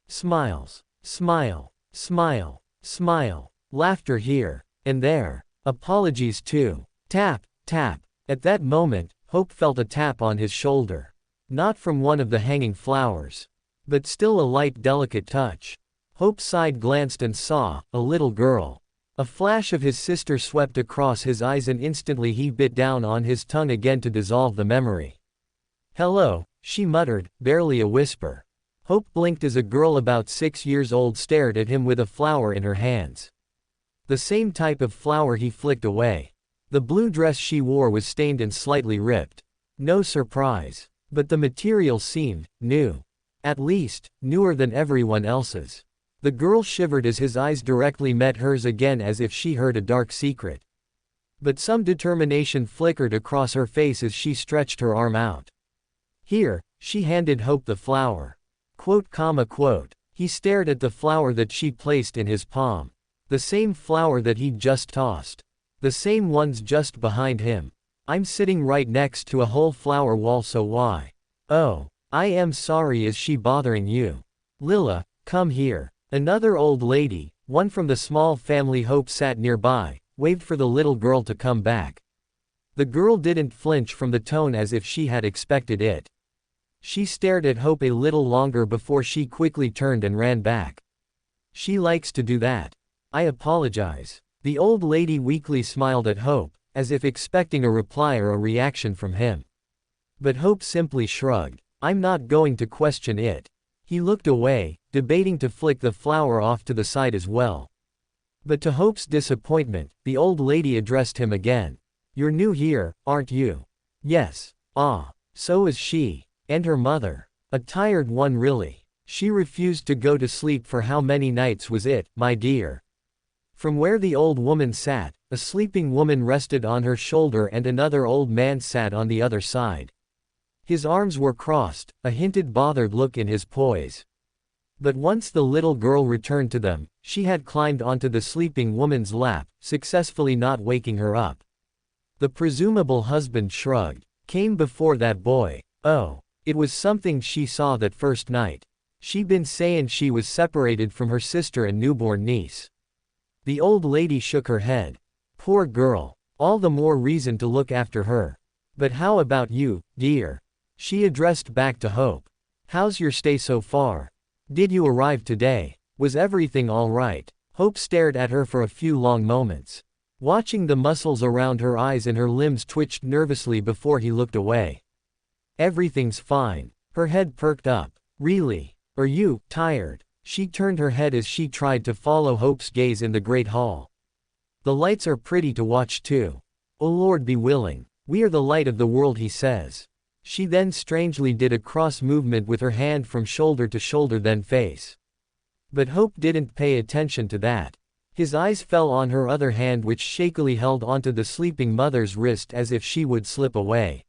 Smiles. Smile. Smile. Smile. Laughter here. And there. Apologies too. Tap, tap. At that moment, Hope felt a tap on his shoulder. Not from one of the hanging flowers. But still a light delicate touch. Hope's side glanced and saw a little girl. A flash of his sister swept across his eyes and instantly he bit down on his tongue again to dissolve the memory. Hello, she muttered, barely a whisper. Hope blinked as a girl about 6 years old stared at him with a flower in her hands. The same type of flower he flicked away. The blue dress she wore was stained and slightly ripped. No surprise. But the material seemed new. At least, newer than everyone else's. The girl shivered as his eyes directly met hers again as if she heard a dark secret. But some determination flickered across her face as she stretched her arm out. Here, she handed Hope the flower. Quote. He stared at the flower that she placed in his palm. The same flower that he'd just tossed. The same ones just behind him. I'm sitting right next to a whole flower wall, so why? Oh, I am sorry, is she bothering you? Lila, come here. Another old lady, one from the small family Hope sat nearby, waved for the little girl to come back. The girl didn't flinch from the tone as if she had expected it. She stared at Hope a little longer before she quickly turned and ran back. She likes to do that. I apologize. The old lady weakly smiled at Hope, as if expecting a reply or a reaction from him. But Hope simply shrugged. I'm not going to question it. He looked away, debating to flick the flower off to the side as well. But to Hope's disappointment, the old lady addressed him again. You're new here, aren't you? Yes. Ah, so is she. And her mother. A tired one really. She refused to go to sleep for how many nights was it, my dear? From where the old woman sat, a sleeping woman rested on her shoulder and another old man sat on the other side. His arms were crossed, a hinted bothered look in his poise. But once the little girl returned to them, she had climbed onto the sleeping woman's lap, successfully not waking her up. The presumable husband shrugged. Came before that boy. Oh, it was something she saw that first night. She'd been saying she was separated from her sister and newborn niece. The old lady shook her head. Poor girl. All the more reason to look after her. But how about you, dear? She addressed back to Hope. How's your stay so far? Did you arrive today? Was everything all right? Hope stared at her for a few long moments. Watching the muscles around her eyes and her limbs twitched nervously before he looked away. Everything's fine. Her head perked up. Really? Are you tired? She turned her head as she tried to follow Hope's gaze in the great hall. The lights are pretty to watch too. O Lord be willing. We are the light of the world, he says. She then strangely did a cross movement with her hand from shoulder to shoulder then face. But Hope didn't pay attention to that. His eyes fell on her other hand which shakily held onto the sleeping mother's wrist as if she would slip away.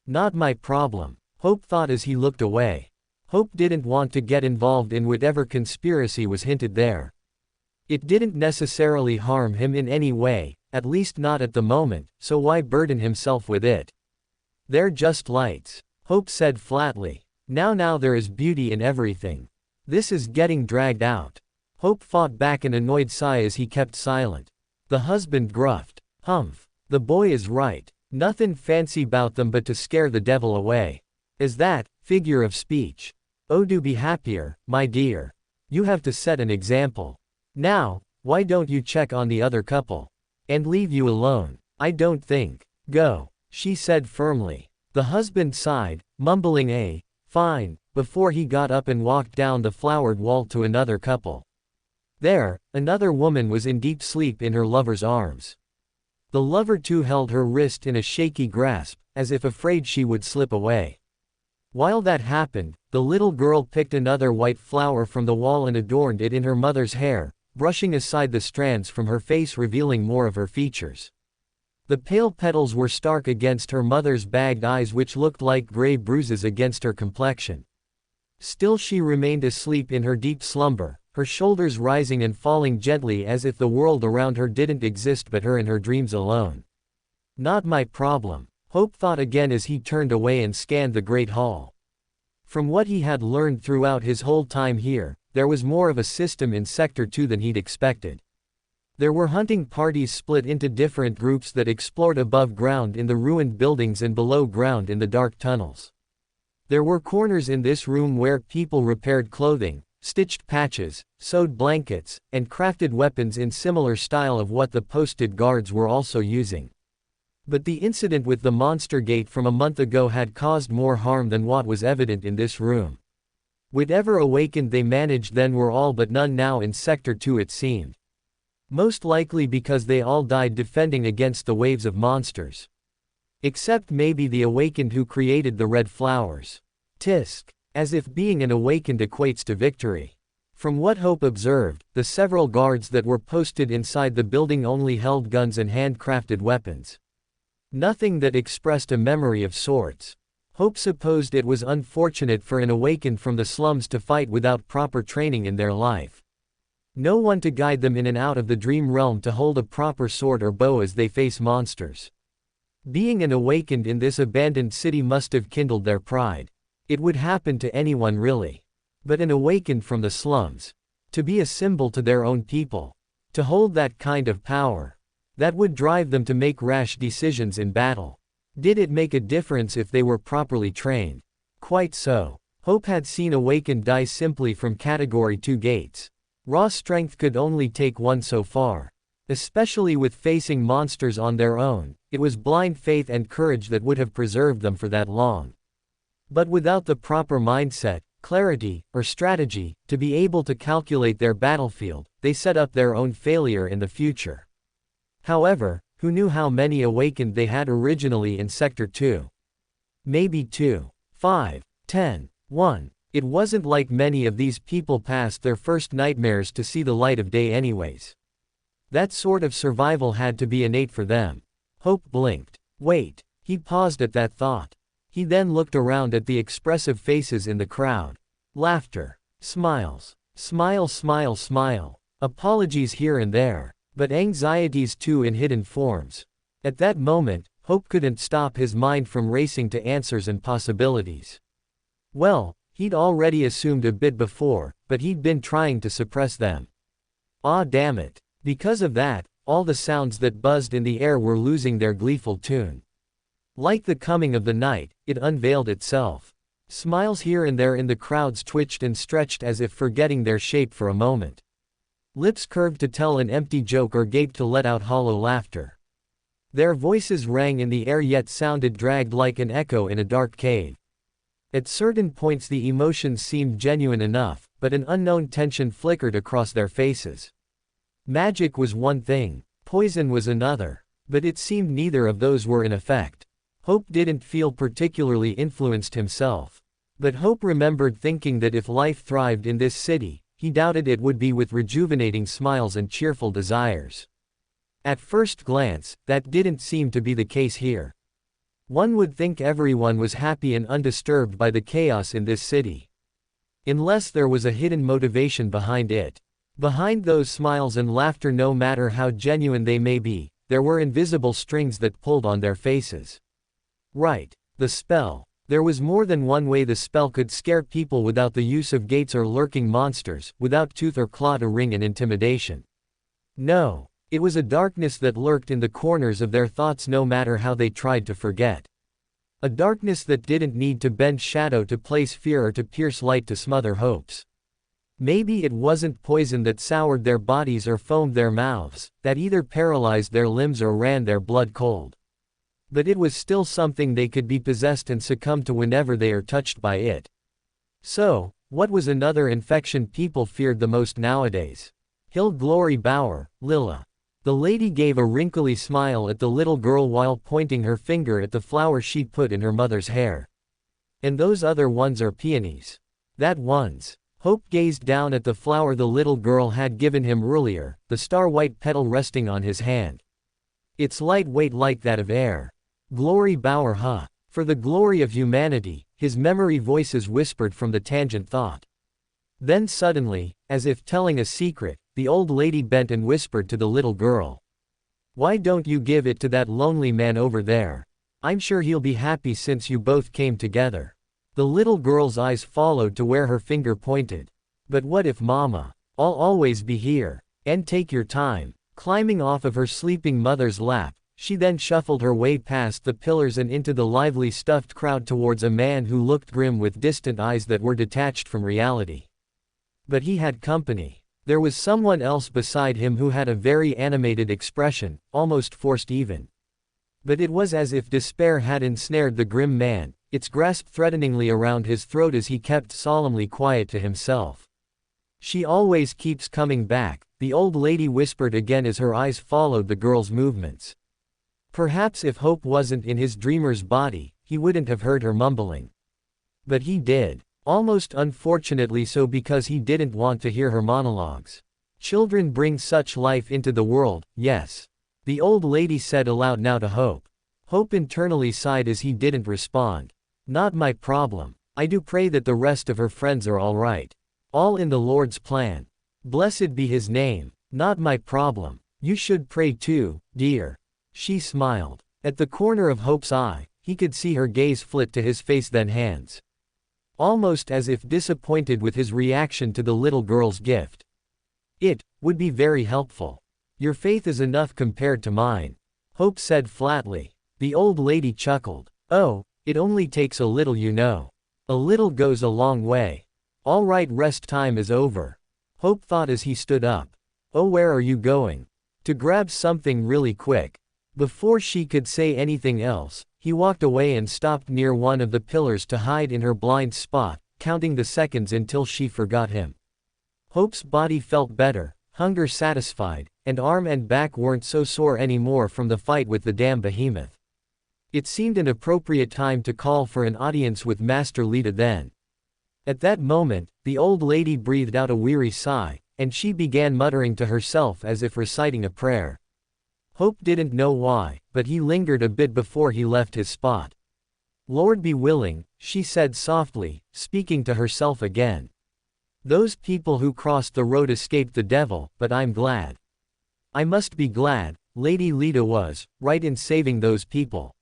Not my problem, Hope thought as he looked away. Hope didn't want to get involved in whatever conspiracy was hinted there. It didn't necessarily harm him in any way, at least not at the moment, so why burden himself with it? They're just lights, Hope said flatly. Now there is beauty in everything. This is getting dragged out. Hope fought back an annoyed sigh as he kept silent. The husband gruffed. Humph. The boy is right. Nothing fancy 'bout them but to scare the devil away. Is that, figure of speech? Oh, do be happier, my dear. You have to set an example. Now, why don't you check on the other couple? And leave you alone. I don't think. Go, she said firmly. The husband sighed, mumbling fine, before he got up and walked down the flowered wall to another couple. There, another woman was in deep sleep in her lover's arms. The lover too held her wrist in a shaky grasp, as if afraid she would slip away. While that happened, the little girl picked another white flower from the wall and adorned it in her mother's hair, brushing aside the strands from her face revealing more of her features. The pale petals were stark against her mother's bagged eyes which looked like gray bruises against her complexion. Still she remained asleep in her deep slumber, her shoulders rising and falling gently as if the world around her didn't exist but her and her dreams alone. Not my problem, Hope thought again as he turned away and scanned the great hall. From what he had learned throughout his whole time here, there was more of a system in Sector 2 than he'd expected. There were hunting parties split into different groups that explored above ground in the ruined buildings and below ground in the dark tunnels. There were corners in this room where people repaired clothing, stitched patches, sewed blankets, and crafted weapons in similar style of what the posted guards were also using. But the incident with the monster gate from a month ago had caused more harm than what was evident in this room. Whatever awakened they managed then were all but none now in Sector 2 it seemed. Most likely because they all died defending against the waves of monsters. Except maybe the awakened who created the red flowers. Tisk. As if being an awakened equates to victory. From what Hope observed, the several guards that were posted inside the building only held guns and handcrafted weapons. Nothing that expressed a memory of sorts. Hope supposed it was unfortunate for an awakened from the slums to fight without proper training in their life. No one to guide them in and out of the dream realm to hold a proper sword or bow as they face monsters. Being an awakened in this abandoned city must have kindled their pride. It would happen to anyone really. But an awakened from the slums. To be a symbol to their own people. To hold that kind of power. That would drive them to make rash decisions in battle. Did it make a difference if they were properly trained? Quite so. Hope had seen awakened die simply from Category 2 gates. Raw strength could only take one so far. Especially with facing monsters on their own, it was blind faith and courage that would have preserved them for that long. But without the proper mindset, clarity, or strategy, to be able to calculate their battlefield, they set up their own failure in the future. However, who knew how many awakened they had originally in Sector 2? Maybe 2, 5, 10, 1. It wasn't like many of these people passed their first nightmares to see the light of day anyways. That sort of survival had to be innate for them. Hope blinked. Wait. He paused at that thought. He then looked around at the expressive faces in the crowd. Laughter. Smiles. Smile, smile, smile. Apologies here and there. But anxieties too in hidden forms. At that moment, Hope couldn't stop his mind from racing to answers and possibilities. Well, he'd already assumed a bit before, but he'd been trying to suppress them. Ah, damn it. Because of that, all the sounds that buzzed in the air were losing their gleeful tune. Like the coming of the night, it unveiled itself. Smiles here and there in the crowds twitched and stretched as if forgetting their shape for a moment. Lips curved to tell an empty joke or gaped to let out hollow laughter. Their voices rang in the air yet sounded dragged like an echo in a dark cave. At certain points the emotions seemed genuine enough, but an unknown tension flickered across their faces. Magic was one thing, poison was another, but it seemed neither of those were in effect. Hope didn't feel particularly influenced himself. But Hope remembered thinking that if life thrived in this city, he doubted it would be with rejuvenating smiles and cheerful desires. At first glance, that didn't seem to be the case here. One would think everyone was happy and undisturbed by the chaos in this city. Unless there was a hidden motivation behind it. Behind those smiles and laughter, no matter how genuine they may be, there were invisible strings that pulled on their faces. Right. The spell. There was more than one way the spell could scare people without the use of gates or lurking monsters, without tooth or claw to wring and intimidation. No. It was a darkness that lurked in the corners of their thoughts no matter how they tried to forget. A darkness that didn't need to bend shadow to place fear or to pierce light to smother hopes. Maybe it wasn't poison that soured their bodies or foamed their mouths, that either paralyzed their limbs or ran their blood cold. But it was still something they could be possessed and succumb to whenever they are touched by it. So, what was another infection people feared the most nowadays? Hill Glory Bower, Lila. The lady gave a wrinkly smile at the little girl while pointing her finger at the flower she'd put in her mother's hair. And those other ones are peonies. That ones. Hope gazed down at the flower the little girl had given him earlier, the star-white petal resting on his hand. It's lightweight like that of air. Glory Bower, huh? For the glory of humanity, his memory voices whispered from the tangent thought. Then suddenly, as if telling a secret, the old lady bent and whispered to the little girl. Why don't you give it to that lonely man over there? I'm sure he'll be happy since you both came together. The little girl's eyes followed to where her finger pointed. But what if Mama? I'll always be here. And take your time. Climbing off of her sleeping mother's lap, she then shuffled her way past the pillars and into the lively stuffed crowd towards a man who looked grim with distant eyes that were detached from reality. But he had company. There was someone else beside him who had a very animated expression, almost forced even. But it was as if despair had ensnared the grim man, its grasp threateningly around his throat as he kept solemnly quiet to himself. She always keeps coming back, the old lady whispered again as her eyes followed the girl's movements. Perhaps if Hope wasn't in his dreamer's body, he wouldn't have heard her mumbling. But he did. Almost unfortunately so, because he didn't want to hear her monologues. Children bring such life into the world, yes. The old lady said aloud now to Hope. Hope internally sighed as he didn't respond. Not my problem. I do pray that the rest of her friends are all right. All in the Lord's plan. Blessed be his name. Not my problem. You should pray too, dear. She smiled. At the corner of Hope's eye, he could see her gaze flit to his face, then hands. almost as if disappointed with his reaction to the little girl's gift. It would be very helpful. Your faith is enough compared to mine, Hope said flatly. The old lady chuckled. Oh, it only takes a little, you know. A little goes a long way. All right, rest time is over, Hope thought as he stood up. Oh, where are you going? To grab something really quick. Before she could say anything else, he walked away and stopped near one of the pillars to hide in her blind spot, counting the seconds until she forgot him. Hope's body felt better, hunger satisfied, and arm and back weren't so sore anymore from the fight with the damn behemoth. It seemed an appropriate time to call for an audience with Master Lita then. At that moment, the old lady breathed out a weary sigh, and she began muttering to herself as if reciting a prayer. Hope didn't know why, but he lingered a bit before he left his spot. Lord be willing, she said softly, speaking to herself again. Those people who crossed the road escaped the devil, but I'm glad. I must be glad, Lady Lita was right in saving those people.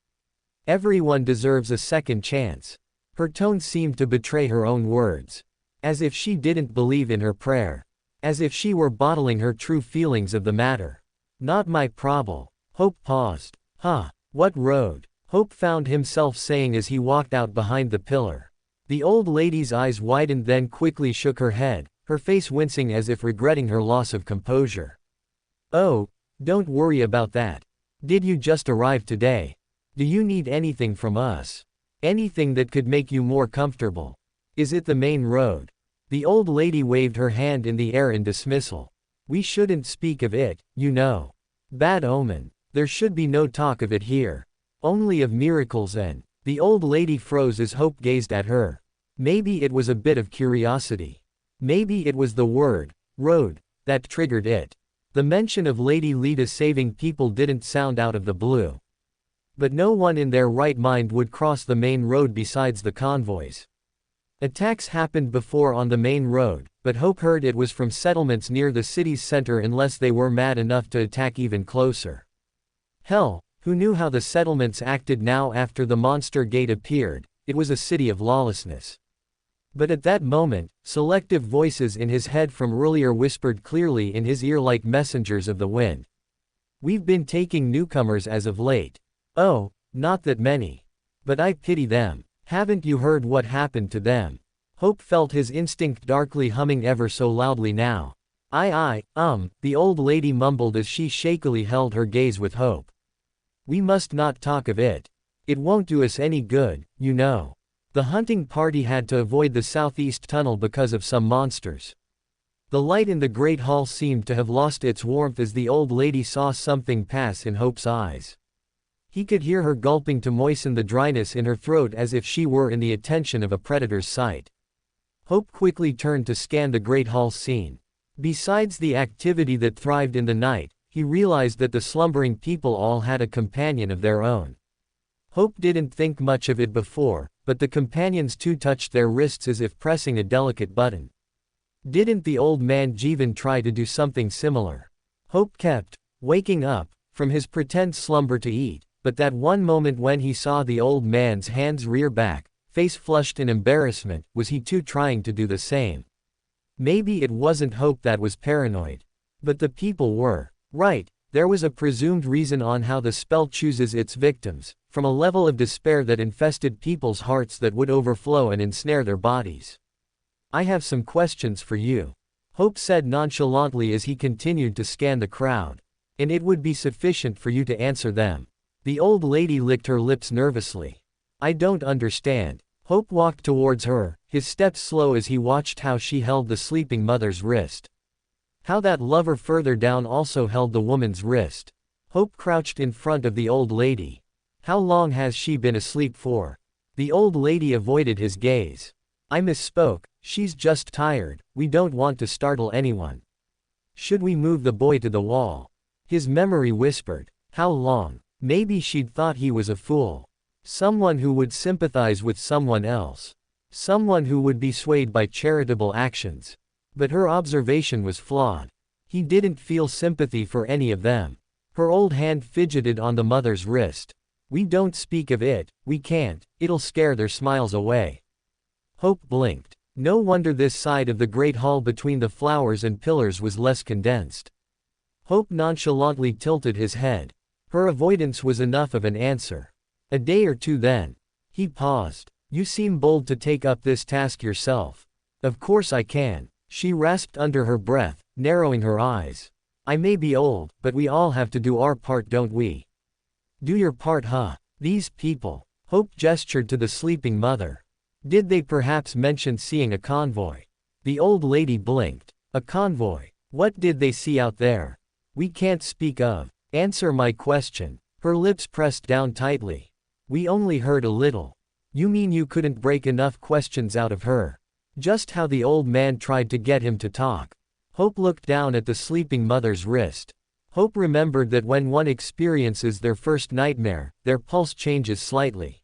Everyone deserves a second chance. Her tone seemed to betray her own words. As if she didn't believe in her prayer. As if she were bottling her true feelings of the matter. Not my problem. Hope paused. Huh, what road? Hope found himself saying as he walked out behind the pillar. The old lady's eyes widened, then quickly shook her head, her face wincing as if regretting her loss of composure. Oh, don't worry about that. Did you just arrive today? Do you need anything from us? Anything that could make you more comfortable? Is it the main road? The old lady waved her hand in the air in dismissal. We shouldn't speak of it, you know. Bad omen. There should be no talk of it here. Only of miracles and… The old lady froze as Hope gazed at her. Maybe it was a bit of curiosity. Maybe it was the word, road, that triggered it. The mention of Lady Lita saving people didn't sound out of the blue. But no one in their right mind would cross the main road besides the convoys. Attacks happened before on the main road, but Hope heard it was from settlements near the city's center unless they were mad enough to attack even closer. Hell, who knew how the settlements acted now after the monster gate appeared? It was a city of lawlessness. But at that moment, selective voices in his head from earlier whispered clearly in his ear like messengers of the wind. We've been taking newcomers as of late. Oh, not that many. But I pity them. Haven't you heard what happened to them? Hope felt his instinct darkly humming ever so loudly now. The old lady mumbled as she shakily held her gaze with Hope. We must not talk of it. It won't do us any good, you know. The hunting party had to avoid the southeast tunnel because of some monsters. The light in the great hall seemed to have lost its warmth as the old lady saw something pass in Hope's eyes. He could hear her gulping to moisten the dryness in her throat as if she were in the attention of a predator's sight. Hope quickly turned to scan the great hall scene. Besides the activity that thrived in the night, he realized that the slumbering people all had a companion of their own. Hope didn't think much of it before, but the companions too touched their wrists as if pressing a delicate button. Didn't the old man Jeevan try to do something similar? Hope kept waking up from his pretend slumber to eat, but that one moment when he saw the old man's hands rear back, face flushed in embarrassment, was he too trying to do the same? Maybe it wasn't Hope that was paranoid. But the people were. Right, there was a presumed reason on how the spell chooses its victims, from a level of despair that infested people's hearts that would overflow and ensnare their bodies. I have some questions for you, Hope said nonchalantly as he continued to scan the crowd. And it would be sufficient for you to answer them. The old lady licked her lips nervously. I don't understand. Hope walked towards her, his steps slow as he watched how she held the sleeping mother's wrist. How that lover further down also held the woman's wrist. Hope crouched in front of the old lady. How long has she been asleep for? The old lady avoided his gaze. I misspoke, she's just tired, we don't want to startle anyone. Should we move the boy to the wall? His memory whispered. How long? Maybe she'd thought he was a fool. Someone who would sympathize with someone else. Someone who would be swayed by charitable actions. But her observation was flawed. He didn't feel sympathy for any of them. Her old hand fidgeted on the mother's wrist. We don't speak of it, we can't, it'll scare their smiles away. Hope blinked. No wonder this side of the great hall between the flowers and pillars was less condensed. Hope nonchalantly tilted his head. Her avoidance was enough of an answer. A day or two then. He paused. You seem bold to take up this task yourself. Of course I can, she rasped under her breath, narrowing her eyes. I may be old, but we all have to do our part, don't we? Do your part, huh? These people. Hope gestured to the sleeping mother. Did they perhaps mention seeing a convoy? The old lady blinked. A convoy? What did they see out there? We can't speak of. Answer my question. Her lips pressed down tightly. We only heard a little. You mean you couldn't break enough questions out of her? Just how the old man tried to get him to talk. Hope looked down at the sleeping mother's wrist. Hope remembered that when one experiences their first nightmare, their pulse changes slightly.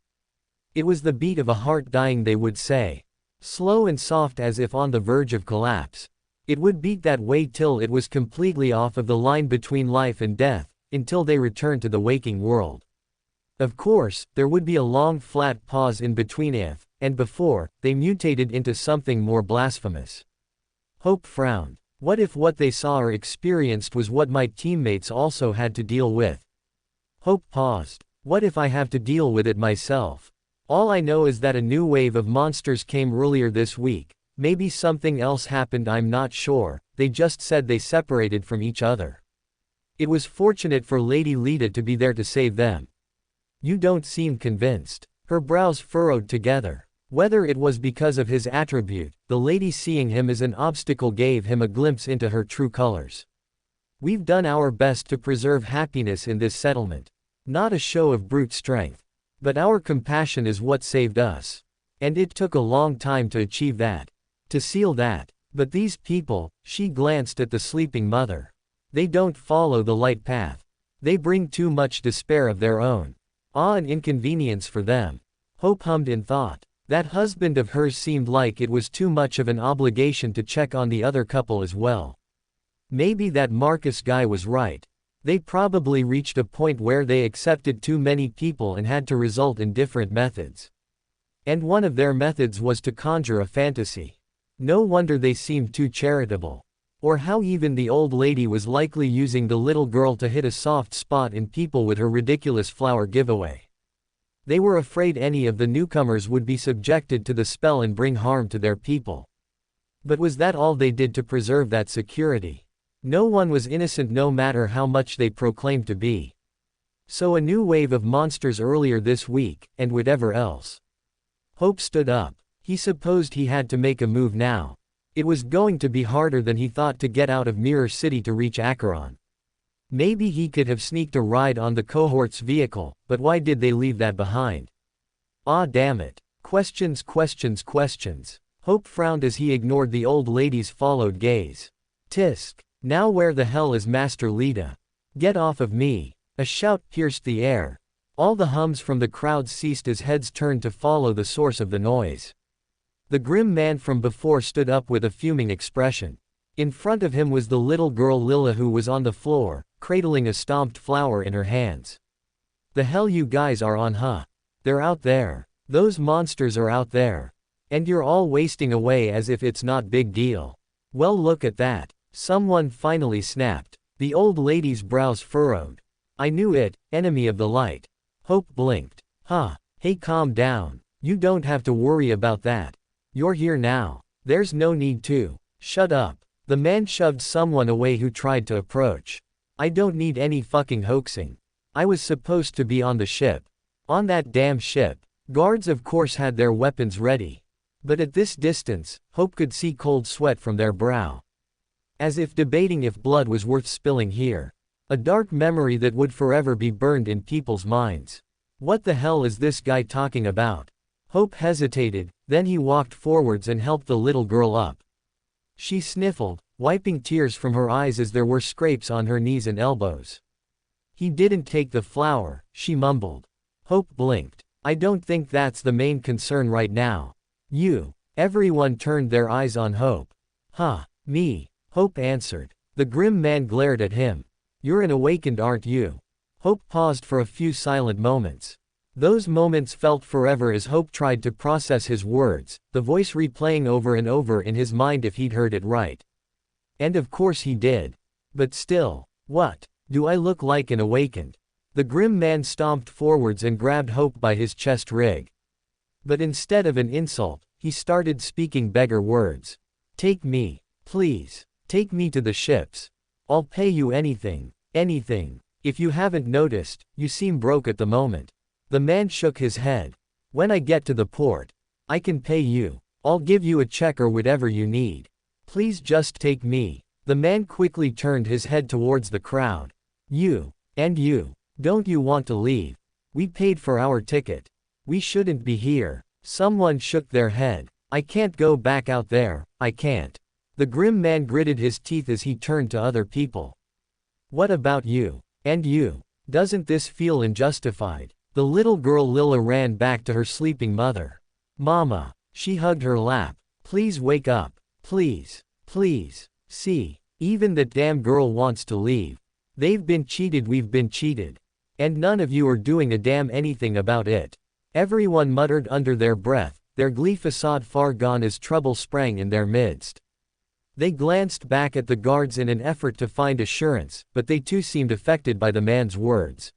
It was the beat of a heart dying, they would say. Slow and soft, as if on the verge of collapse. It would beat that way till it was completely off of the line between life and death, until they returned to the waking world. Of course, there would be a long flat pause in between if, and before, they mutated into something more blasphemous. Hope frowned. What if what they saw or experienced was what my teammates also had to deal with? Hope paused. What if I have to deal with it myself? All I know is that a new wave of monsters came earlier this week. Maybe something else happened, I'm not sure. They just said they separated from each other. It was fortunate for Lady Lita to be there to save them. You don't seem convinced. Her brows furrowed together. Whether it was because of his attribute, the lady seeing him as an obstacle gave him a glimpse into her true colors. We've done our best to preserve happiness in this settlement. Not a show of brute strength. But our compassion is what saved us. And it took a long time to achieve that. To seal that. But these people, she glanced at the sleeping mother. They don't follow the light path. They bring too much despair of their own. Awe and inconvenience for them. Hope hummed in thought. That husband of hers seemed like it was too much of an obligation to check on the other couple as well. Maybe that Marcus guy was right. They probably reached a point where they accepted too many people and had to result in different methods. And one of their methods was to conjure a fantasy. No wonder they seemed too charitable. Or how even the old lady was likely using the little girl to hit a soft spot in people with her ridiculous flower giveaway. They were afraid any of the newcomers would be subjected to the spell and bring harm to their people. But was that all they did to preserve that security? No one was innocent, no matter how much they proclaimed to be. So a new wave of monsters earlier this week, and whatever else. Hope stood up. He supposed he had to make a move now. It was going to be harder than he thought to get out of Mirror City to reach Acheron. Maybe he could have sneaked a ride on the cohort's vehicle, but why did they leave that behind? Ah, damn it. Questions, questions, questions. Hope frowned as he ignored the old lady's followed gaze. Tisk. Now where the hell is Master Lita? Get off of me. A shout pierced the air. All the hums from the crowd ceased as heads turned to follow the source of the noise. The grim man from before stood up with a fuming expression. In front of him was the little girl Lila, who was on the floor, cradling a stomped flower in her hands. The hell you guys are on, huh? They're out there. Those monsters are out there. And you're all wasting away as if it's not big deal. Well, look at that. Someone finally snapped. The old lady's brows furrowed. I knew it, enemy of the light. Hope blinked. Huh. Hey, calm down. You don't have to worry about that. You're here now. There's no need to. Shut up. The man shoved someone away who tried to approach. I don't need any fucking hoaxing. I was supposed to be on the ship. On that damn ship. Guards of course had their weapons ready. But at this distance, Hope could see cold sweat from their brow. As if debating if blood was worth spilling here. A dark memory that would forever be burned in people's minds. What the hell is this guy talking about? Hope hesitated, then he walked forwards and helped the little girl up. She sniffled, wiping tears from her eyes as there were scrapes on her knees and elbows. He didn't take the flower, she mumbled. Hope blinked. I don't think that's the main concern right now. You. Everyone turned their eyes on Hope. Huh, me. Hope answered. The grim man glared at him. You're an awakened, aren't you? Hope paused for a few silent moments. Those moments felt forever as Hope tried to process his words, the voice replaying over and over in his mind if he'd heard it right. And of course he did. But still, what do I look like and awakened? The grim man stomped forwards and grabbed Hope by his chest rig. But instead of an insult, he started speaking beggar words. Take me, please, take me to the ships. I'll pay you anything, anything. If you haven't noticed, you seem broke at the moment. The man shook his head. When I get to the port, I can pay you. I'll give you a check or whatever you need. Please just take me. The man quickly turned his head towards the crowd. You, and you, don't you want to leave? We paid for our ticket. We shouldn't be here. Someone shook their head. I can't go back out there, I can't. The grim man gritted his teeth as he turned to other people. What about you? And you? Doesn't this feel unjustified? The little girl Lila ran back to her sleeping mother. Mama. She hugged her lap. Please wake up. Please. Please. See. Even that damn girl wants to leave. They've been cheated, we've been cheated. And none of you are doing a damn anything about it. Everyone muttered under their breath, their glee facade far gone as trouble sprang in their midst. They glanced back at the guards in an effort to find assurance, but they too seemed affected by the man's words.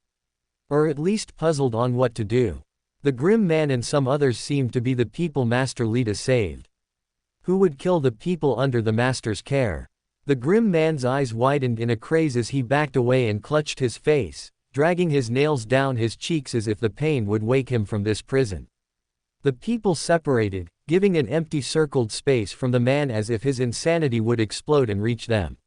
Or at least puzzled on what to do. The grim man and some others seemed to be the people Master Lita saved. Who would kill the people under the master's care? The grim man's eyes widened in a craze as he backed away and clutched his face, dragging his nails down his cheeks as if the pain would wake him from this prison. The people separated, giving an empty circled space from the man as if his insanity would explode and reach them.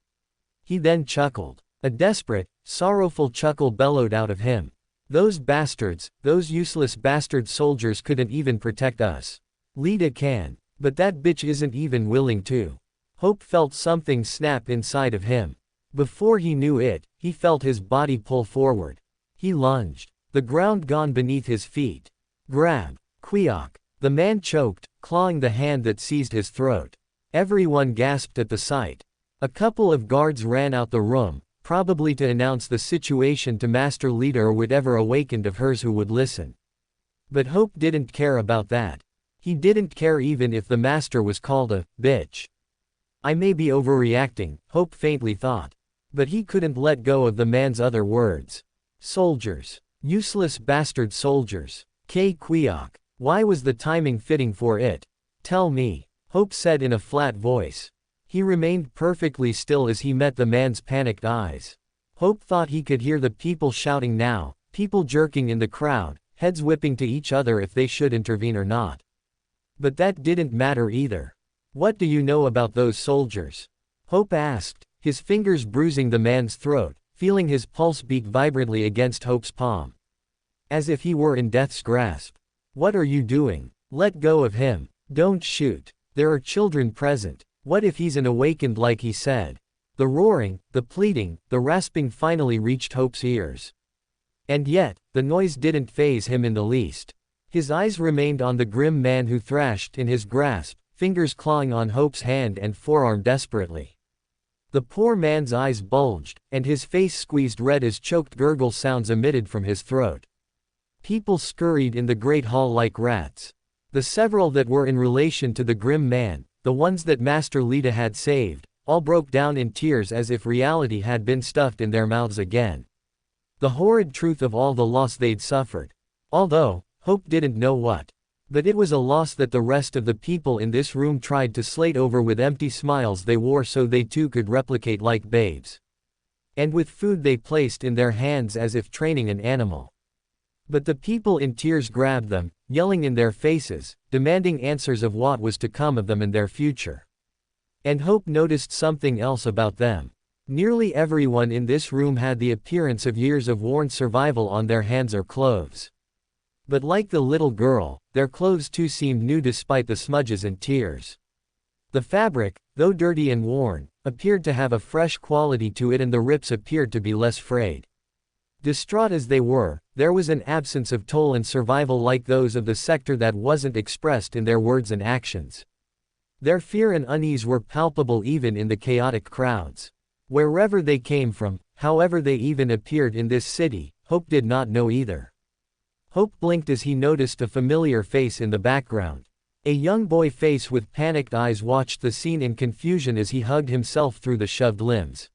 He then chuckled. A desperate, sorrowful chuckle bellowed out of him. Those bastards, those useless bastard soldiers couldn't even protect us. Lita can. But that bitch isn't even willing to. Hope felt something snap inside of him. Before he knew it, he felt his body pull forward. He lunged. The ground gone beneath his feet. Grab. Kweok. The man choked, clawing the hand that seized his throat. Everyone gasped at the sight. A couple of guards ran out the room, probably to announce the situation to Master Lita or whatever awakened of hers who would listen. But Hope didn't care about that. He didn't care even if the master was called a bitch. I may be overreacting, Hope faintly thought. But he couldn't let go of the man's other words. Soldiers. Useless bastard soldiers. Kweok. Why was the timing fitting for it? Tell me, Hope said in a flat voice. He remained perfectly still as he met the man's panicked eyes. Hope thought he could hear the people shouting now, people jerking in the crowd, heads whipping to each other if they should intervene or not. But that didn't matter either. What do you know about those soldiers? Hope asked, his fingers bruising the man's throat, feeling his pulse beat vibrantly against Hope's palm. As if he were in death's grasp. What are you doing? Let go of him. Don't shoot. There are children present. What if he's an awakened like he said? The roaring, the pleading, the rasping finally reached Hope's ears. And yet, the noise didn't faze him in the least. His eyes remained on the grim man who thrashed in his grasp, fingers clawing on Hope's hand and forearm desperately. The poor man's eyes bulged, and his face squeezed red as choked gurgle sounds emitted from his throat. People scurried in the great hall like rats. The several that were in relation to the grim man, the ones that Master Lita had saved, all broke down in tears as if reality had been stuffed in their mouths again. The horrid truth of all the loss they'd suffered. Although, Hope didn't know what. But it was a loss that the rest of the people in this room tried to slate over with empty smiles they wore so they too could replicate like babes. And with food they placed in their hands as if training an animal. But the people in tears grabbed them, yelling in their faces, demanding answers of what was to come of them and their future. And Hope noticed something else about them. Nearly everyone in this room had the appearance of years of worn survival on their hands or clothes. But like the little girl, their clothes too seemed new despite the smudges and tears. The fabric, though dirty and worn, appeared to have a fresh quality to it and the rips appeared to be less frayed. Distraught as they were, there was an absence of toll and survival like those of the sector that wasn't expressed in their words and actions. Their fear and unease were palpable even in the chaotic crowds. Wherever they came from, however they even appeared in this city, Hope did not know either. Hope blinked as he noticed a familiar face in the background. A young boy face with panicked eyes watched the scene in confusion as he hugged himself through the shoved limbs.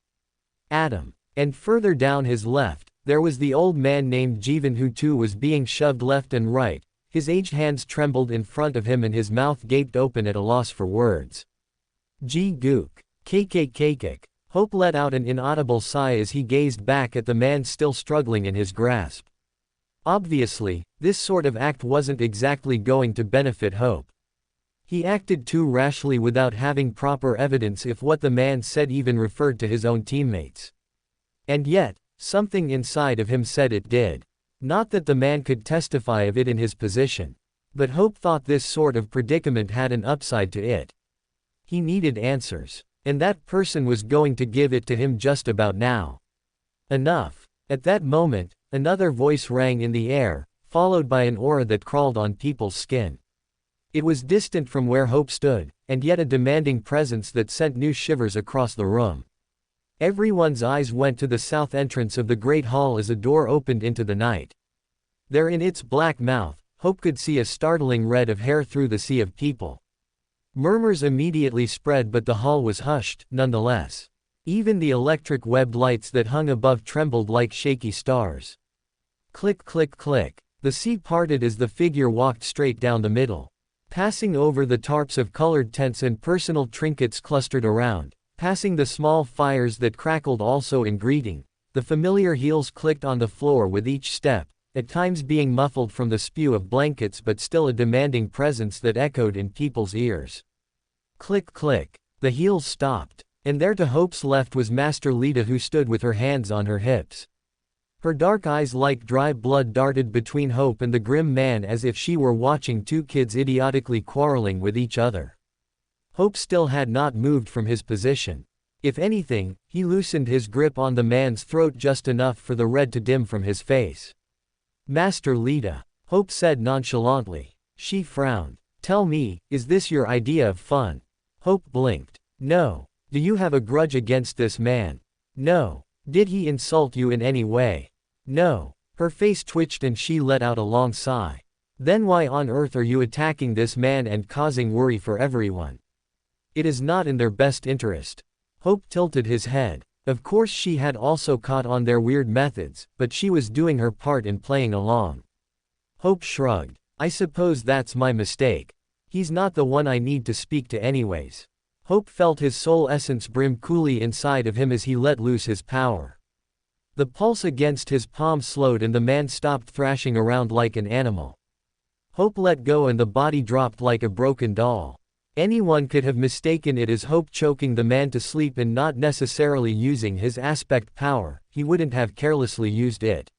Adam. And further down his left, there was the old man named Jeevan who too was being shoved left and right. His aged hands trembled in front of him and his mouth gaped open at a loss for words. Gee gook. Kk. Hope let out an inaudible sigh as he gazed back at the man still struggling in his grasp. Obviously, this sort of act wasn't exactly going to benefit Hope. He acted too rashly without having proper evidence if what the man said even referred to his own teammates. And yet, something inside of him said it did. Not that the man could testify of it in his position. But Hope thought this sort of predicament had an upside to it. He needed answers. And that person was going to give it to him just about now. Enough. At that moment, another voice rang in the air, followed by an aura that crawled on people's skin. It was distant from where Hope stood, and yet a demanding presence that sent new shivers across the room. Everyone's eyes went to the south entrance of the great hall as a door opened into the night. There in its black mouth, Hope could see a startling red of hair through the sea of people. Murmurs immediately spread, but the hall was hushed, nonetheless. Even the electric webbed lights that hung above trembled like shaky stars. Click click click. The sea parted as the figure walked straight down the middle. Passing over the tarps of colored tents and personal trinkets clustered around. Passing the small fires that crackled also in greeting, the familiar heels clicked on the floor with each step, at times being muffled from the spew of blankets but still a demanding presence that echoed in people's ears. Click click. The heels stopped, and there to Hope's left was Master Lita, who stood with her hands on her hips. Her dark eyes like dry blood darted between Hope and the grim man as if she were watching two kids idiotically quarreling with each other. Hope still had not moved from his position. If anything, he loosened his grip on the man's throat just enough for the red to dim from his face. Master Lita, Hope said nonchalantly. She frowned. Tell me, is this your idea of fun? Hope blinked. No. Do you have a grudge against this man? No. Did he insult you in any way? No. Her face twitched and she let out a long sigh. Then why on earth are you attacking this man and causing worry for everyone? It is not in their best interest. Hope tilted his head. Of course she had also caught on their weird methods, but she was doing her part in playing along. Hope shrugged. I suppose that's my mistake. He's not the one I need to speak to anyways. Hope felt his soul essence brim coolly inside of him as he let loose his power. The pulse against his palm slowed and the man stopped thrashing around like an animal. Hope let go and the body dropped like a broken doll. Anyone could have mistaken it as Hope choking the man to sleep and not necessarily using his aspect power. He wouldn't have carelessly used it.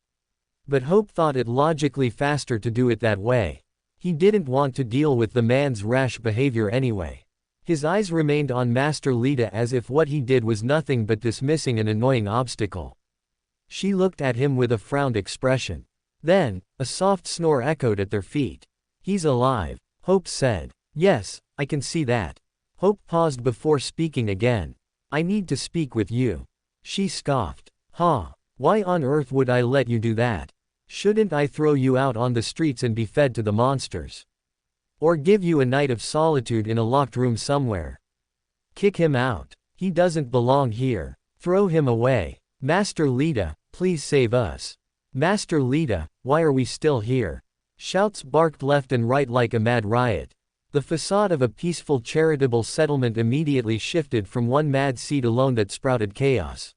But Hope thought it logically faster to do it that way. He didn't want to deal with the man's rash behavior anyway. His eyes remained on Master Lita as if what he did was nothing but dismissing an annoying obstacle. She looked at him with a frowned expression. Then, a soft snore echoed at their feet. He's alive, Hope said. Yes, I can see that. Hope paused before speaking again. I need to speak with you. She scoffed. Huh? Why on earth would I let you do that? Shouldn't I throw you out on the streets and be fed to the monsters? Or give you a night of solitude in a locked room somewhere? Kick him out. He doesn't belong here. Throw him away. Master Lita, please save us. Master Lita, why are we still here? Shouts barked left and right like a mad riot. The facade of a peaceful charitable settlement immediately shifted from one mad seed alone that sprouted chaos.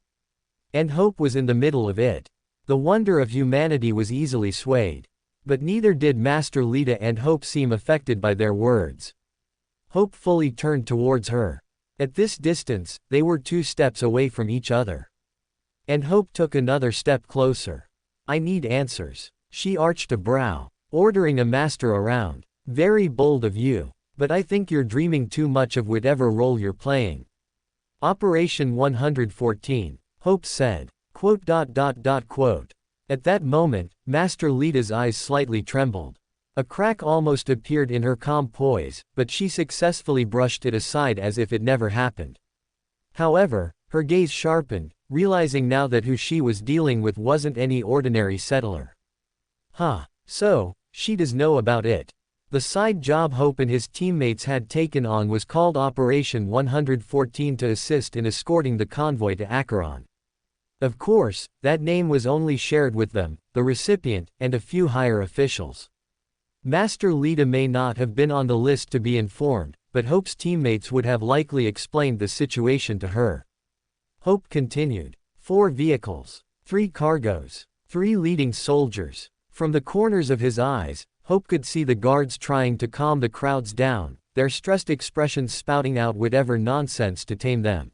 And Hope was in the middle of it. The wonder of humanity was easily swayed. But neither did Master Lita and Hope seem affected by their words. Hope fully turned towards her. At this distance, they were 2 steps away from each other. And Hope took another step closer. I need answers. She arched a brow. Ordering a master around. Very bold of you. But I think you're dreaming too much of whatever role you're playing. Operation 114, Hope said. Quote. At that moment, Master Lita's eyes slightly trembled. A crack almost appeared in her calm poise, but she successfully brushed it aside as if it never happened. However, her gaze sharpened, realizing now that who she was dealing with wasn't any ordinary settler. Huh. So, she does know about it. The side job Hope and his teammates had taken on was called Operation 114 to assist in escorting the convoy to Acheron. Of course, that name was only shared with them, the recipient, and a few higher officials. Master Lita may not have been on the list to be informed, but Hope's teammates would have likely explained the situation to her. Hope continued. 4 vehicles, 3 cargoes, 3 leading soldiers. From the corners of his eyes, Hope could see the guards trying to calm the crowds down, their stressed expressions spouting out whatever nonsense to tame them.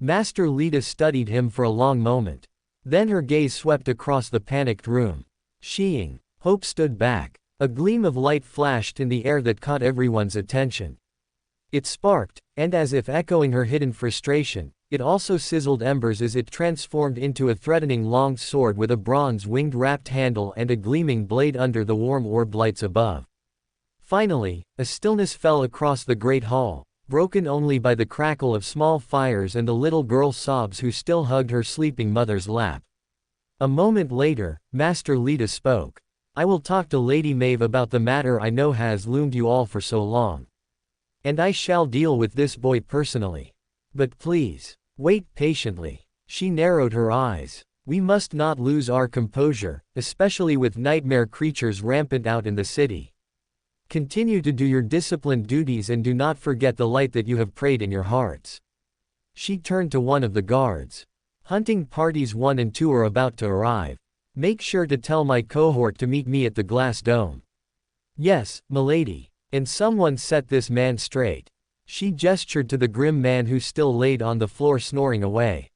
Master Lita studied him for a long moment. Then her gaze swept across the panicked room. Sheeing. Hope stood back. A gleam of light flashed in the air that caught everyone's attention. It sparked, and as if echoing her hidden frustration, it also sizzled embers as it transformed into a threatening long sword with a bronze winged wrapped handle and a gleaming blade under the warm orb lights above. Finally, a stillness fell across the great hall, broken only by the crackle of small fires and the little girl's sobs who still hugged her sleeping mother's lap. A moment later, Master Lita spoke. I will talk to Lady Maeve about the matter I know has loomed you all for so long. And I shall deal with this boy personally. But please, wait patiently. She narrowed her eyes. We must not lose our composure, especially with nightmare creatures rampant out in the city. Continue to do your disciplined duties and do not forget the light that you have prayed in your hearts. She turned to one of the guards. Hunting parties 1 and 2 are about to arrive. Make sure to tell my cohort to meet me at the glass dome. Yes, milady. And someone set this man straight. She gestured to the grim man who still laid on the floor snoring away.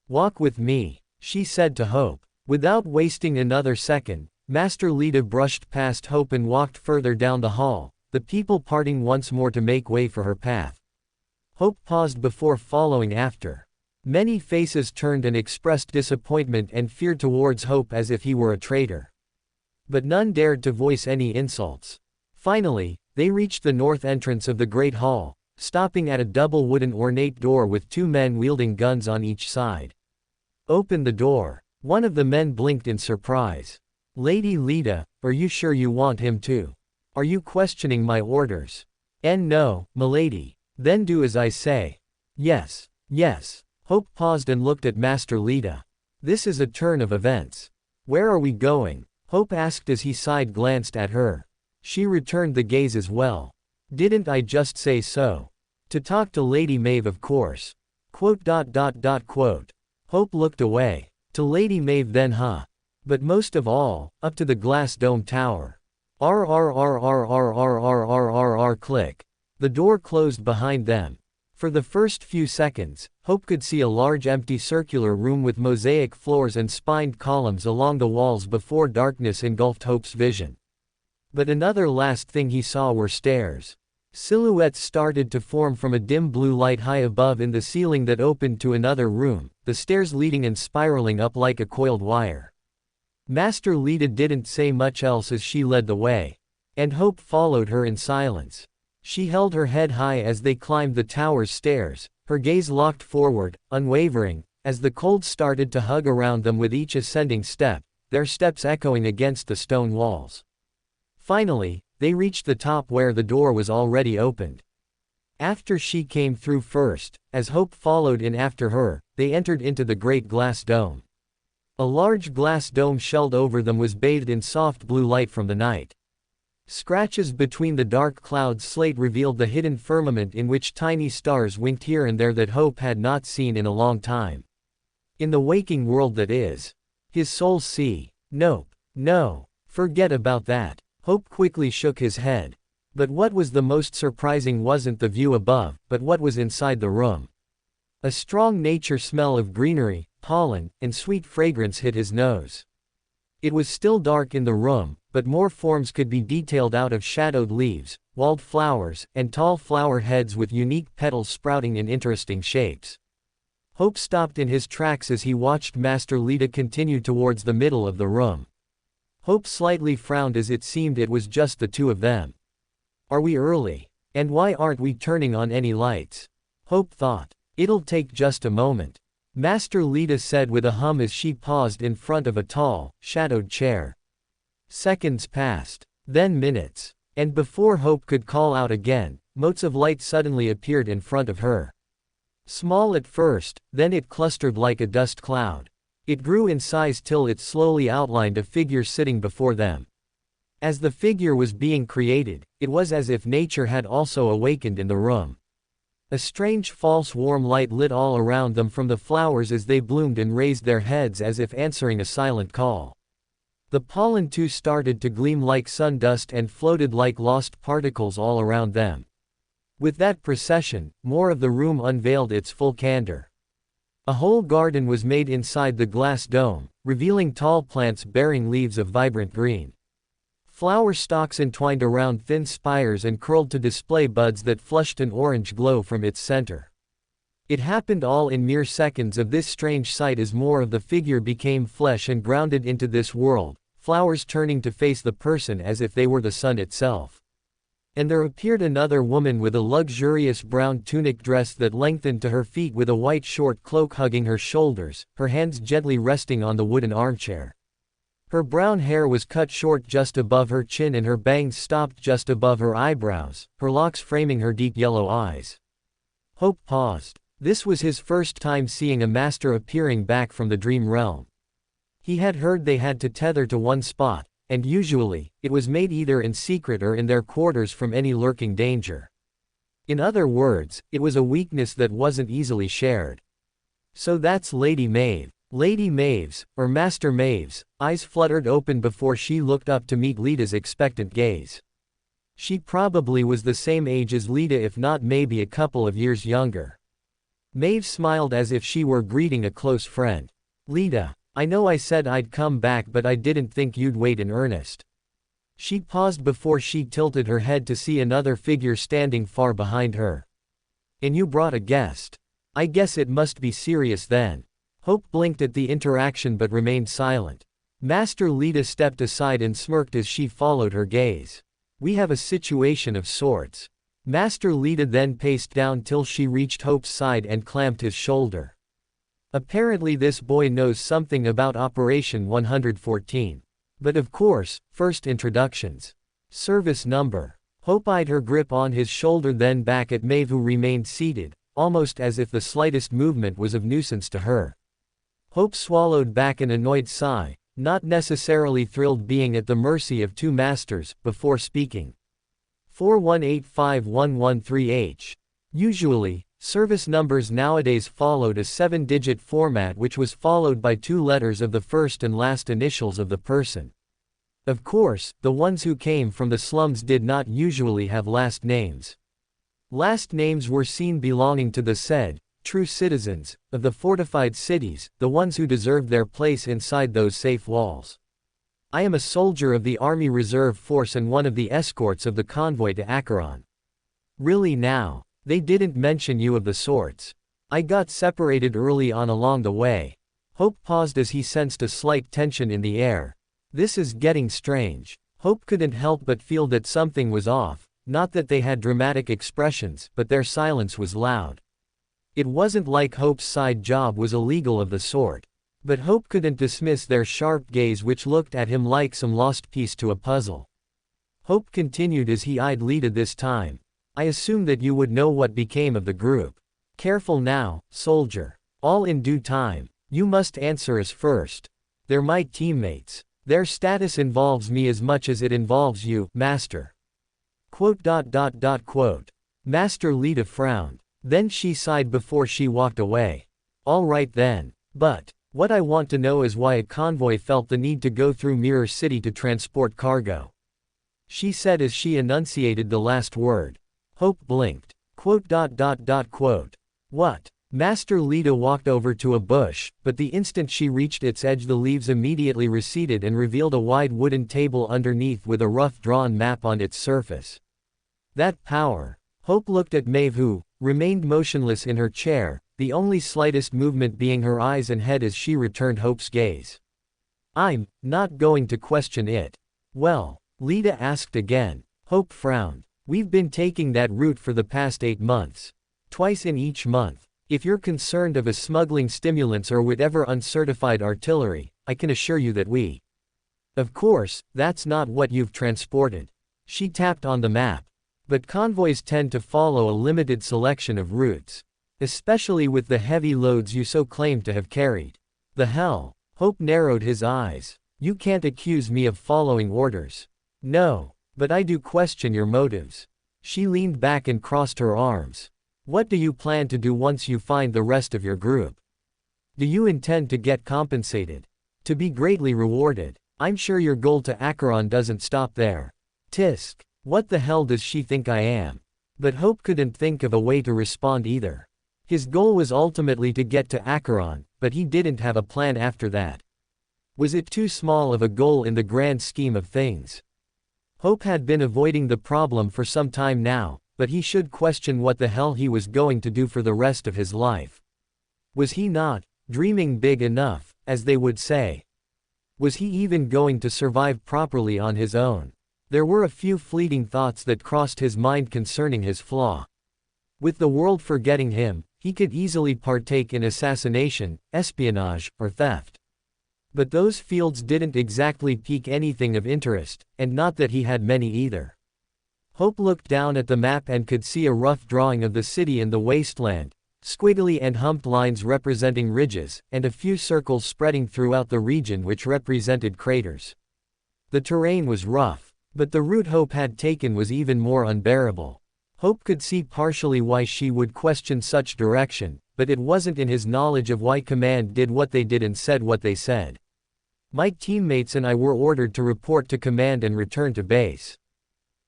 Walk with me, she said to Hope. Without wasting another second, Master Lita brushed past Hope and walked further down the hall, the people parting once more to make way for her path. Hope paused before following after. Many faces turned and expressed disappointment and fear towards Hope as if he were a traitor. But none dared to voice any insults. Finally, they reached the north entrance of the great hall, stopping at a double wooden ornate door with 2 men wielding guns on each side. Open the door. One of the men blinked in surprise. Lady Lita, are you sure you want him to? Are you questioning my orders? No, milady. Then do as I say. Yes, yes. Hope paused and looked at Master Lita. This is a turn of events. Where are we going? Hope asked as he side glanced at her. She returned the gaze as well. Didn't I just say so? To talk to Lady Maeve, of course. Quote. Hope looked away. To Lady Maeve then, huh? But most of all, up to the glass dome tower. Click. The door closed behind them. For the first few seconds, Hope could see a large empty circular room with mosaic floors and spined columns along the walls before darkness engulfed Hope's vision. But another last thing he saw were stairs. Silhouettes started to form from a dim blue light high above in the ceiling that opened to another room, the stairs leading and spiraling up like a coiled wire. Master Lita didn't say much else as she led the way. And Hope followed her in silence. She held her head high as they climbed the tower's stairs, her gaze locked forward, unwavering, as the cold started to hug around them with each ascending step, their steps echoing against the stone walls. Finally, they reached the top where the door was already opened. After she came through first, as Hope followed in after her, they entered into the great glass dome. A large glass dome shelled over them was bathed in soft blue light from the night. Scratches between the dark clouds slate revealed the hidden firmament in which tiny stars winked here and there that Hope had not seen in a long time. In the waking world that is his soul's sea. Nope. No. Forget about that. Hope quickly shook his head. But what was the most surprising wasn't the view above, but what was inside the room. A strong nature smell of greenery, pollen, and sweet fragrance hit his nose. It was still dark in the room, but more forms could be detailed out of shadowed leaves, walled flowers, and tall flower heads with unique petals sprouting in interesting shapes. Hope stopped in his tracks as he watched Master Lita continue towards the middle of the room. Hope slightly frowned as it seemed it was just the two of them. Are we early? And why aren't we turning on any lights? Hope thought. It'll take just a moment. Master Lita said with a hum as she paused in front of a tall, shadowed chair. Seconds passed. Then minutes. And before Hope could call out again, motes of light suddenly appeared in front of her. Small at first, then it clustered like a dust cloud. It grew in size till it slowly outlined a figure sitting before them. As the figure was being created, it was as if nature had also awakened in the room. A strange false warm light lit all around them from the flowers as they bloomed and raised their heads as if answering a silent call. The pollen too started to gleam like sun dust and floated like lost particles all around them. With that procession, more of the room unveiled its full candor. A whole garden was made inside the glass dome, revealing tall plants bearing leaves of vibrant green. Flower stalks entwined around thin spires and curled to display buds that flushed an orange glow from its center. It happened all in mere seconds of this strange sight as more of the figure became flesh and grounded into this world, flowers turning to face the person as if they were the sun itself. And there appeared another woman with a luxurious brown tunic dress that lengthened to her feet with a white short cloak hugging her shoulders, her hands gently resting on the wooden armchair. Her brown hair was cut short just above her chin and her bangs stopped just above her eyebrows, her locks framing her deep yellow eyes. Hope paused. This was his first time seeing a master appearing back from the dream realm. He had heard they had to tether to one spot, and usually, it was made either in secret or in their quarters from any lurking danger. In other words, it was a weakness that wasn't easily shared. So that's Lady Maeve. Lady Maeve's, or Master Maeve's, eyes fluttered open before she looked up to meet Lita's expectant gaze. She probably was the same age as Lita, if not maybe a couple of years younger. Maeve smiled as if she were greeting a close friend. Lita, I know I said I'd come back, but I didn't think you'd wait in earnest. She paused before she tilted her head to see another figure standing far behind her. And you brought a guest. I guess it must be serious then. Hope blinked at the interaction but remained silent. Master Lita stepped aside and smirked as she followed her gaze. We have a situation of sorts. Master Lita then paced down till she reached Hope's side and clamped his shoulder. Apparently this boy knows something about Operation 114. But of course, first introductions. Service number. Hope eyed her grip on his shoulder, then back at Maeve, who remained seated, almost as if the slightest movement was of nuisance to her. Hope swallowed back an annoyed sigh, not necessarily thrilled being at the mercy of two masters, before speaking. 41851113H. Usually, service numbers nowadays followed a 7-digit format which was followed by 2 letters of the first and last initials of the person. Of course, the ones who came from the slums did not usually have last names. Last names were seen belonging to the said, true citizens, of the fortified cities, the ones who deserved their place inside those safe walls. I am a soldier of the Army Reserve Force and one of the escorts of the convoy to Acheron. Really now? They didn't mention you of the sorts. I got separated early on along the way. Hope paused as he sensed a slight tension in the air. This is getting strange. Hope couldn't help but feel that something was off, not that they had dramatic expressions, but their silence was loud. It wasn't like Hope's side job was illegal of the sort. But Hope couldn't dismiss their sharp gaze, which looked at him like some lost piece to a puzzle. Hope continued as he eyed Lita this time. I assume that you would know what became of the group. Careful now, soldier. All in due time. You must answer us first. They're my teammates. Their status involves me as much as it involves you, Master. Master Lita frowned. Then she sighed before she walked away. All right then. But what I want to know is why a convoy felt the need to go through Mirror City to transport cargo. She said as she enunciated the last word. Hope blinked. What? Master Lita walked over to a bush, but the instant she reached its edge the leaves immediately receded and revealed a wide wooden table underneath with a rough drawn map on its surface. That power. Hope looked at Maeve, who remained motionless in her chair, the only slightest movement being her eyes and head as she returned Hope's gaze. I'm not going to question it. Well, Lita asked again. Hope frowned. We've been taking that route for the past 8 months. Twice in each month. If you're concerned of a smuggling stimulants or whatever uncertified artillery, I can assure you that we Of course, that's not what you've transported. She tapped on the map. But convoys tend to follow a limited selection of routes. Especially with the heavy loads you so claim to have carried. The hell? Hope narrowed his eyes. You can't accuse me of following orders. No. But I do question your motives. She leaned back and crossed her arms. What do you plan to do once you find the rest of your group? Do you intend to get compensated? To be greatly rewarded? I'm sure your goal to Acheron doesn't stop there. Tisk. What the hell does she think I am? But Hope couldn't think of a way to respond either. His goal was ultimately to get to Acheron, but he didn't have a plan after that. Was it too small of a goal in the grand scheme of things? Hope had been avoiding the problem for some time now, but he should question what the hell he was going to do for the rest of his life. Was he not dreaming big enough, as they would say? Was he even going to survive properly on his own? There were a few fleeting thoughts that crossed his mind concerning his flaw. With the world forgetting him, he could easily partake in assassination, espionage, or theft. But those fields didn't exactly pique anything of interest, and not that he had many either. Hope looked down at the map and could see a rough drawing of the city in the wasteland, squiggly and humped lines representing ridges, and a few circles spreading throughout the region which represented craters. The terrain was rough, but the route Hope had taken was even more unbearable. Hope could see partially why she would question such direction, but it wasn't in his knowledge of why Command did what they did and said what they said. My teammates and I were ordered to report to Command and return to base.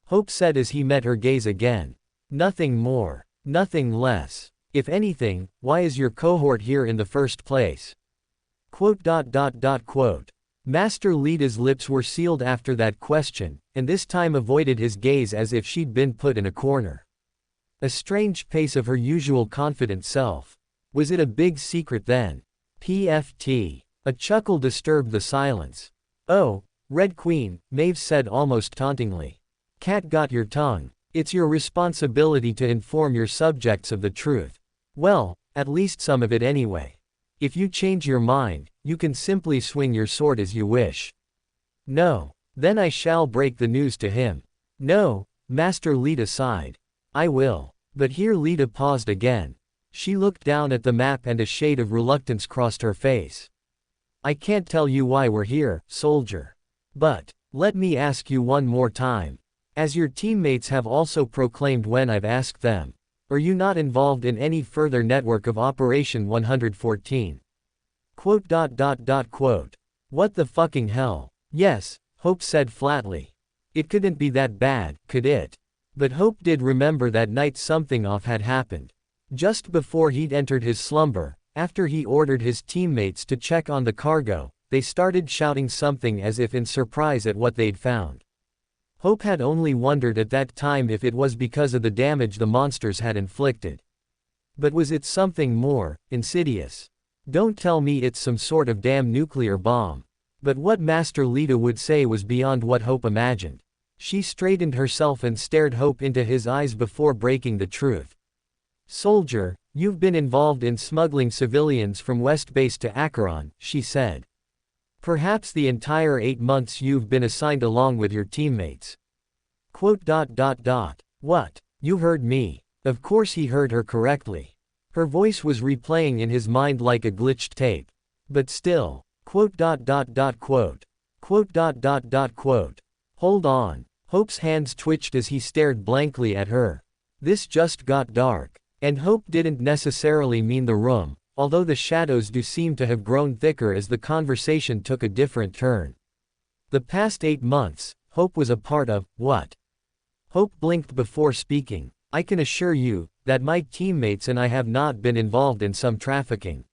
Hope said as he met her gaze again. Nothing more. Nothing less. If anything, why is your cohort here in the first place? Master Lita's lips were sealed after that question, and this time avoided his gaze as if she'd been put in a corner. A strange pace of her usual confident self. Was it a big secret then? PFT. A chuckle disturbed the silence. Oh, Red Queen, Maeve said almost tauntingly. Cat got your tongue. It's your responsibility to inform your subjects of the truth. Well, at least some of it anyway. If you change your mind, you can simply swing your sword as you wish. No. Then I shall break the news to him. No, Master Lita sighed. I will. But here Lita paused again. She looked down at the map and a shade of reluctance crossed her face. I can't tell you why we're here, soldier. But, let me ask you one more time. As your teammates have also proclaimed when I've asked them. Are you not involved in any further network of Operation 114? What the fucking hell? Yes, Hope said flatly. It couldn't be that bad, could it? But Hope did remember that night something off had happened. Just before he'd entered his slumber, after he ordered his teammates to check on the cargo, they started shouting something as if in surprise at what they'd found. Hope had only wondered at that time if it was because of the damage the monsters had inflicted. But was it something more insidious? Don't tell me it's some sort of damn nuclear bomb. But what Master Lita would say was beyond what Hope imagined. She straightened herself and stared Hope into his eyes before breaking the truth. Soldier, you've been involved in smuggling civilians from West Base to Acheron, she said. Perhaps the entire 8 months you've been assigned along with your teammates. What? You heard me. Of course he heard her correctly. Her voice was replaying in his mind like a glitched tape. But still. Hold on. Hope's hands twitched as he stared blankly at her. This just got dark. And Hope didn't necessarily mean the room, although the shadows do seem to have grown thicker as the conversation took a different turn. The past 8 months, Hope was a part of, what? Hope blinked before speaking. I can assure you, that my teammates and I have not been involved in some trafficking.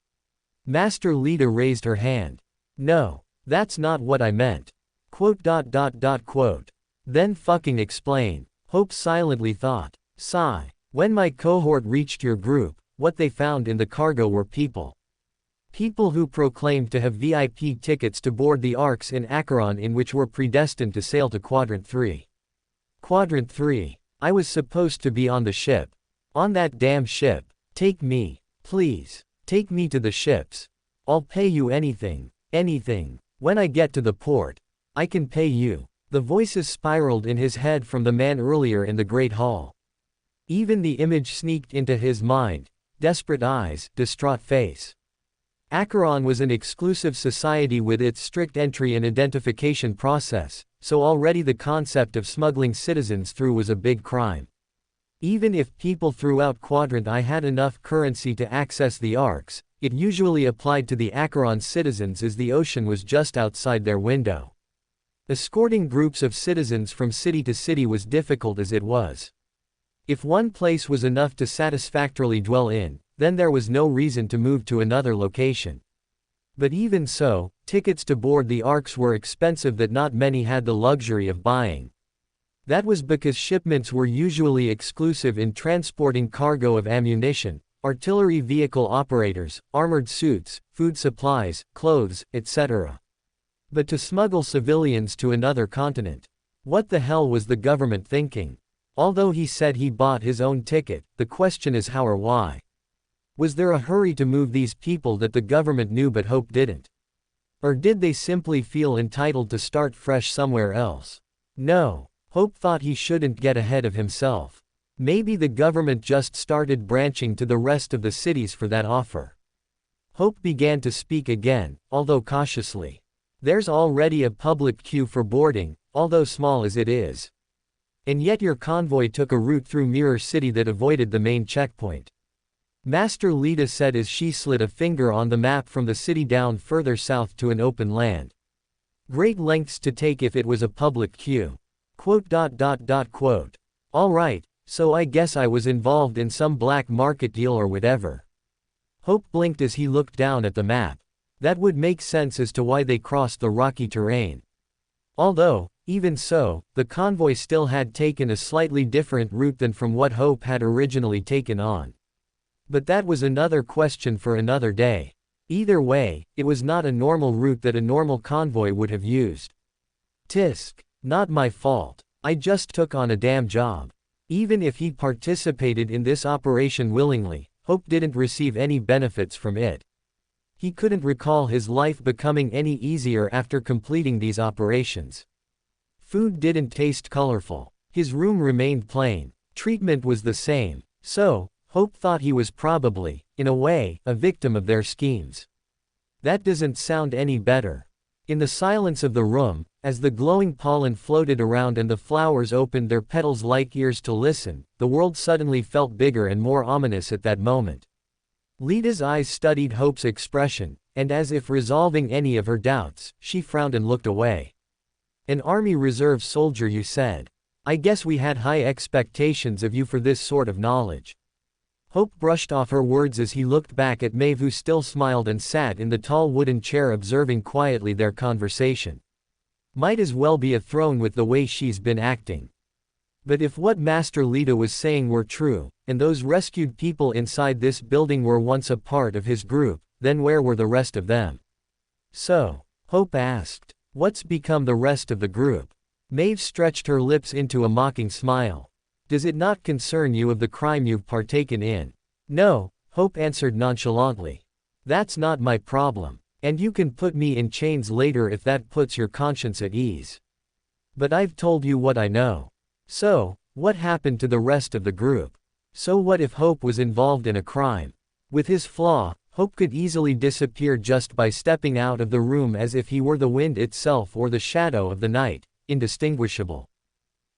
Master Lita raised her hand. No, that's not what I meant. Then fucking explain. Hope silently thought. Sigh. When my cohort reached your group, what they found in the cargo were people. People who proclaimed to have VIP tickets to board the arcs in Acheron in which were predestined to sail to Quadrant 3. Quadrant 3. I was supposed to be on the ship. On that damn ship. Take me. Please. Take me to the ships. I'll pay you anything. Anything. When I get to the port. I can pay you. The voices spiraled in his head from the man earlier in the great hall. Even the image sneaked into his mind. Desperate eyes, distraught face. Acheron was an exclusive society with its strict entry and identification process, so already the concept of smuggling citizens through was a big crime. Even if people throughout Quadrant I had enough currency to access the arcs, it usually applied to the Acheron citizens as the ocean was just outside their window. Escorting groups of citizens from city to city was difficult as it was. If one place was enough to satisfactorily dwell in, then there was no reason to move to another location. But even so, tickets to board the arcs were expensive that not many had the luxury of buying. That was because shipments were usually exclusive in transporting cargo of ammunition, artillery vehicle operators, armored suits, food supplies, clothes, etc. But to smuggle civilians to another continent? What the hell was the government thinking? Although he said he bought his own ticket, the question is how or why. Was there a hurry to move these people that the government knew but Hope didn't? Or did they simply feel entitled to start fresh somewhere else? No. Hope thought he shouldn't get ahead of himself. Maybe the government just started branching to the rest of the cities for that offer. Hope began to speak again, although cautiously. There's already a public queue for boarding, although small as it is. And yet your convoy took a route through Mirror City that avoided the main checkpoint. Master Lita said as she slid a finger on the map from the city down further south to an open land. Great lengths to take if it was a public queue. Quote. Alright, so I guess I was involved in some black market deal or whatever. Hope blinked as he looked down at the map. That would make sense as to why they crossed the rocky terrain. Although, even so, the convoy still had taken a slightly different route than from what Hope had originally taken on. But that was another question for another day. Either way, it was not a normal route that a normal convoy would have used. Tisk. Not my fault. I just took on a damn job. Even if he participated in this operation willingly, Hope didn't receive any benefits from it. He couldn't recall his life becoming any easier after completing these operations. Food didn't taste colorful. His room remained plain. Treatment was the same. So, Hope thought he was probably, in a way, a victim of their schemes. That doesn't sound any better. In the silence of the room, as the glowing pollen floated around and the flowers opened their petals like ears to listen, the world suddenly felt bigger and more ominous at that moment. Lita's eyes studied Hope's expression, and as if resolving any of her doubts, she frowned and looked away. An Army Reserve soldier, you said. I guess we had high expectations of you for this sort of knowledge. Hope brushed off her words as he looked back at Maeve, who still smiled and sat in the tall wooden chair observing quietly their conversation. Might as well be a throne with the way she's been acting. But if what Master Lita was saying were true, and those rescued people inside this building were once a part of his group, then where were the rest of them? So, Hope asked, what's become the rest of the group? Maeve stretched her lips into a mocking smile. Does it not concern you of the crime you've partaken in? No, Hope answered nonchalantly. That's not my problem. And you can put me in chains later if that puts your conscience at ease. But I've told you what I know. So, what happened to the rest of the group? So what if Hope was involved in a crime? With his flaw, Hope could easily disappear just by stepping out of the room as if he were the wind itself or the shadow of the night, indistinguishable.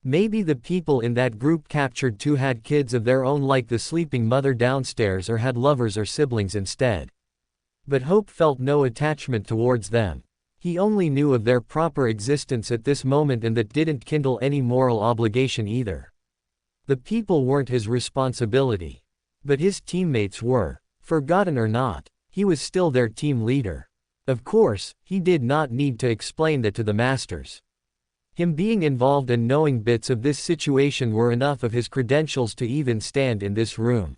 Maybe the people in that group captured too had kids of their own like the sleeping mother downstairs, or had lovers or siblings instead. But Hope felt no attachment towards them. He only knew of their proper existence at this moment, and that didn't kindle any moral obligation either. The people weren't his responsibility. But his teammates were. Forgotten or not, he was still their team leader. Of course, he did not need to explain that to the masters. Him being involved and knowing bits of this situation were enough of his credentials to even stand in this room.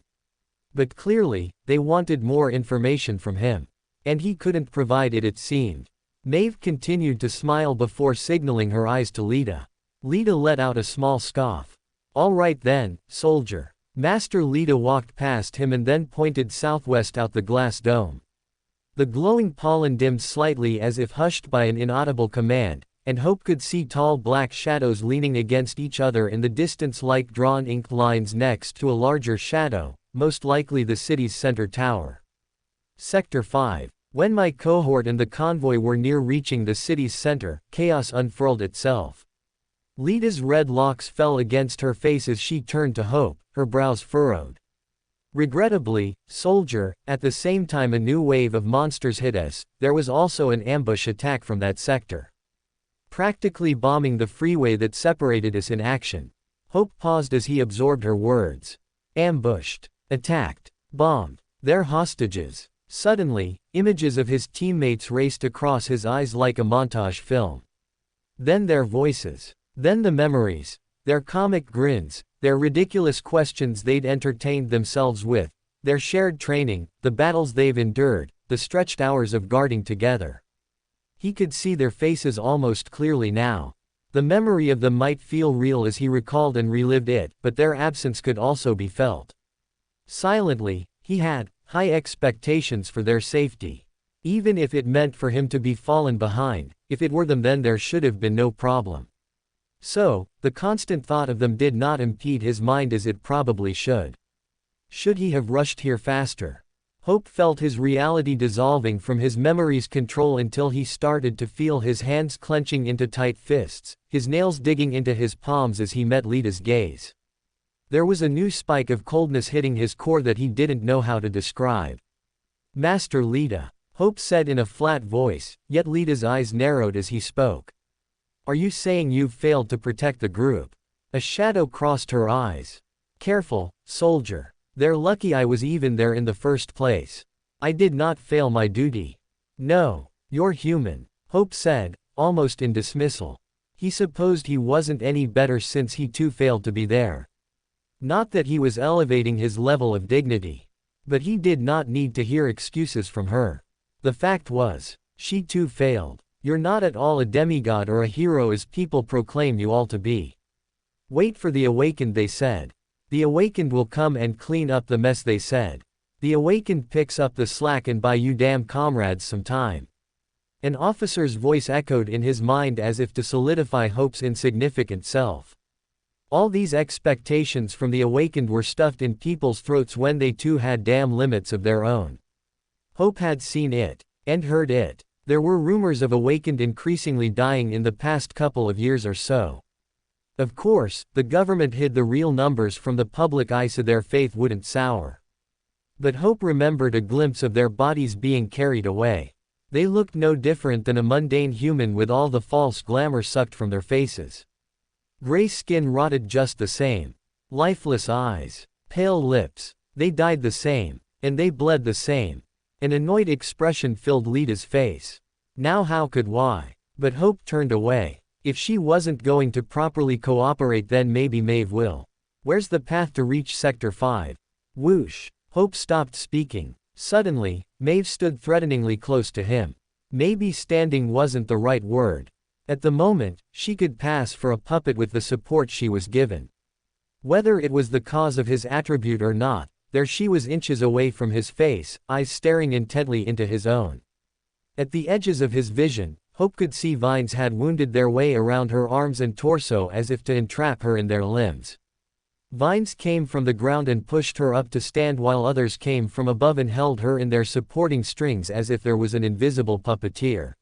But clearly, they wanted more information from him. And he couldn't provide it, it seemed. Maeve continued to smile before signaling her eyes to Lita. Lita let out a small scoff. All right then, soldier. Master Lita walked past him and then pointed southwest out the glass dome. The glowing pollen dimmed slightly as if hushed by an inaudible command, and Hope could see tall black shadows leaning against each other in the distance like drawn inked lines next to a larger shadow, most likely the city's center tower. Sector 5. When my cohort and the convoy were near reaching the city's center, chaos unfurled itself. Lita's red locks fell against her face as she turned to Hope, her brows furrowed. Regrettably, soldier, at the same time a new wave of monsters hit us, there was also an ambush attack from that sector, practically bombing the freeway that separated us in action. Hope paused as he absorbed her words. Ambushed. Attacked. Bombed. They're hostages. Suddenly, images of his teammates raced across his eyes like a montage film. Then their voices. Then the memories. Their comic grins. Their ridiculous questions they'd entertained themselves with. Their shared training, the battles they've endured, the stretched hours of guarding together. He could see their faces almost clearly now. The memory of them might feel real as he recalled and relived it, but their absence could also be felt. Silently, he had high expectations for their safety. Even if it meant for him to be fallen behind, if it were them then there should have been no problem. So, the constant thought of them did not impede his mind as it probably should. Should he have rushed here faster? Hope felt his reality dissolving from his memory's control until he started to feel his hands clenching into tight fists, his nails digging into his palms as he met Lita's gaze. There was a new spike of coldness hitting his core that he didn't know how to describe. Master Lita, Hope said in a flat voice, yet Lita's eyes narrowed as he spoke. Are you saying you've failed to protect the group? A shadow crossed her eyes. Careful, soldier. They're lucky I was even there in the first place. I did not fail my duty. No, you're human, Hope said, almost in dismissal. He supposed he wasn't any better since he too failed to be there. Not that he was elevating his level of dignity. But he did not need to hear excuses from her. The fact was, she too failed. You're not at all a demigod or a hero as people proclaim you all to be. Wait for the awakened, they said. The awakened will come and clean up the mess, they said. The awakened picks up the slack and buy you damn comrades some time. An officer's voice echoed in his mind as if to solidify Hope's insignificant self. All these expectations from the awakened were stuffed in people's throats when they too had damn limits of their own. Hope had seen it, and heard it. There were rumors of awakened increasingly dying in the past couple of years or so. Of course, the government hid the real numbers from the public eye so their faith wouldn't sour. But Hope remembered a glimpse of their bodies being carried away. They looked no different than a mundane human with all the false glamour sucked from their faces. Gray skin rotted just the same. Lifeless eyes. Pale lips. They died the same. And they bled the same. An annoyed expression filled Lita's face. Now how could why? But Hope turned away. If she wasn't going to properly cooperate then maybe Maeve will. Where's the path to reach Sector 5? Whoosh. Hope stopped speaking. Suddenly, Maeve stood threateningly close to him. Maybe standing wasn't the right word. At the moment, she could pass for a puppet with the support she was given. Whether it was the cause of his attribute or not, there she was inches away from his face, eyes staring intently into his own. At the edges of his vision, Hope could see vines had wounded their way around her arms and torso as if to entrap her in their limbs. Vines came from the ground and pushed her up to stand while others came from above and held her in their supporting strings as if there was an invisible puppeteer.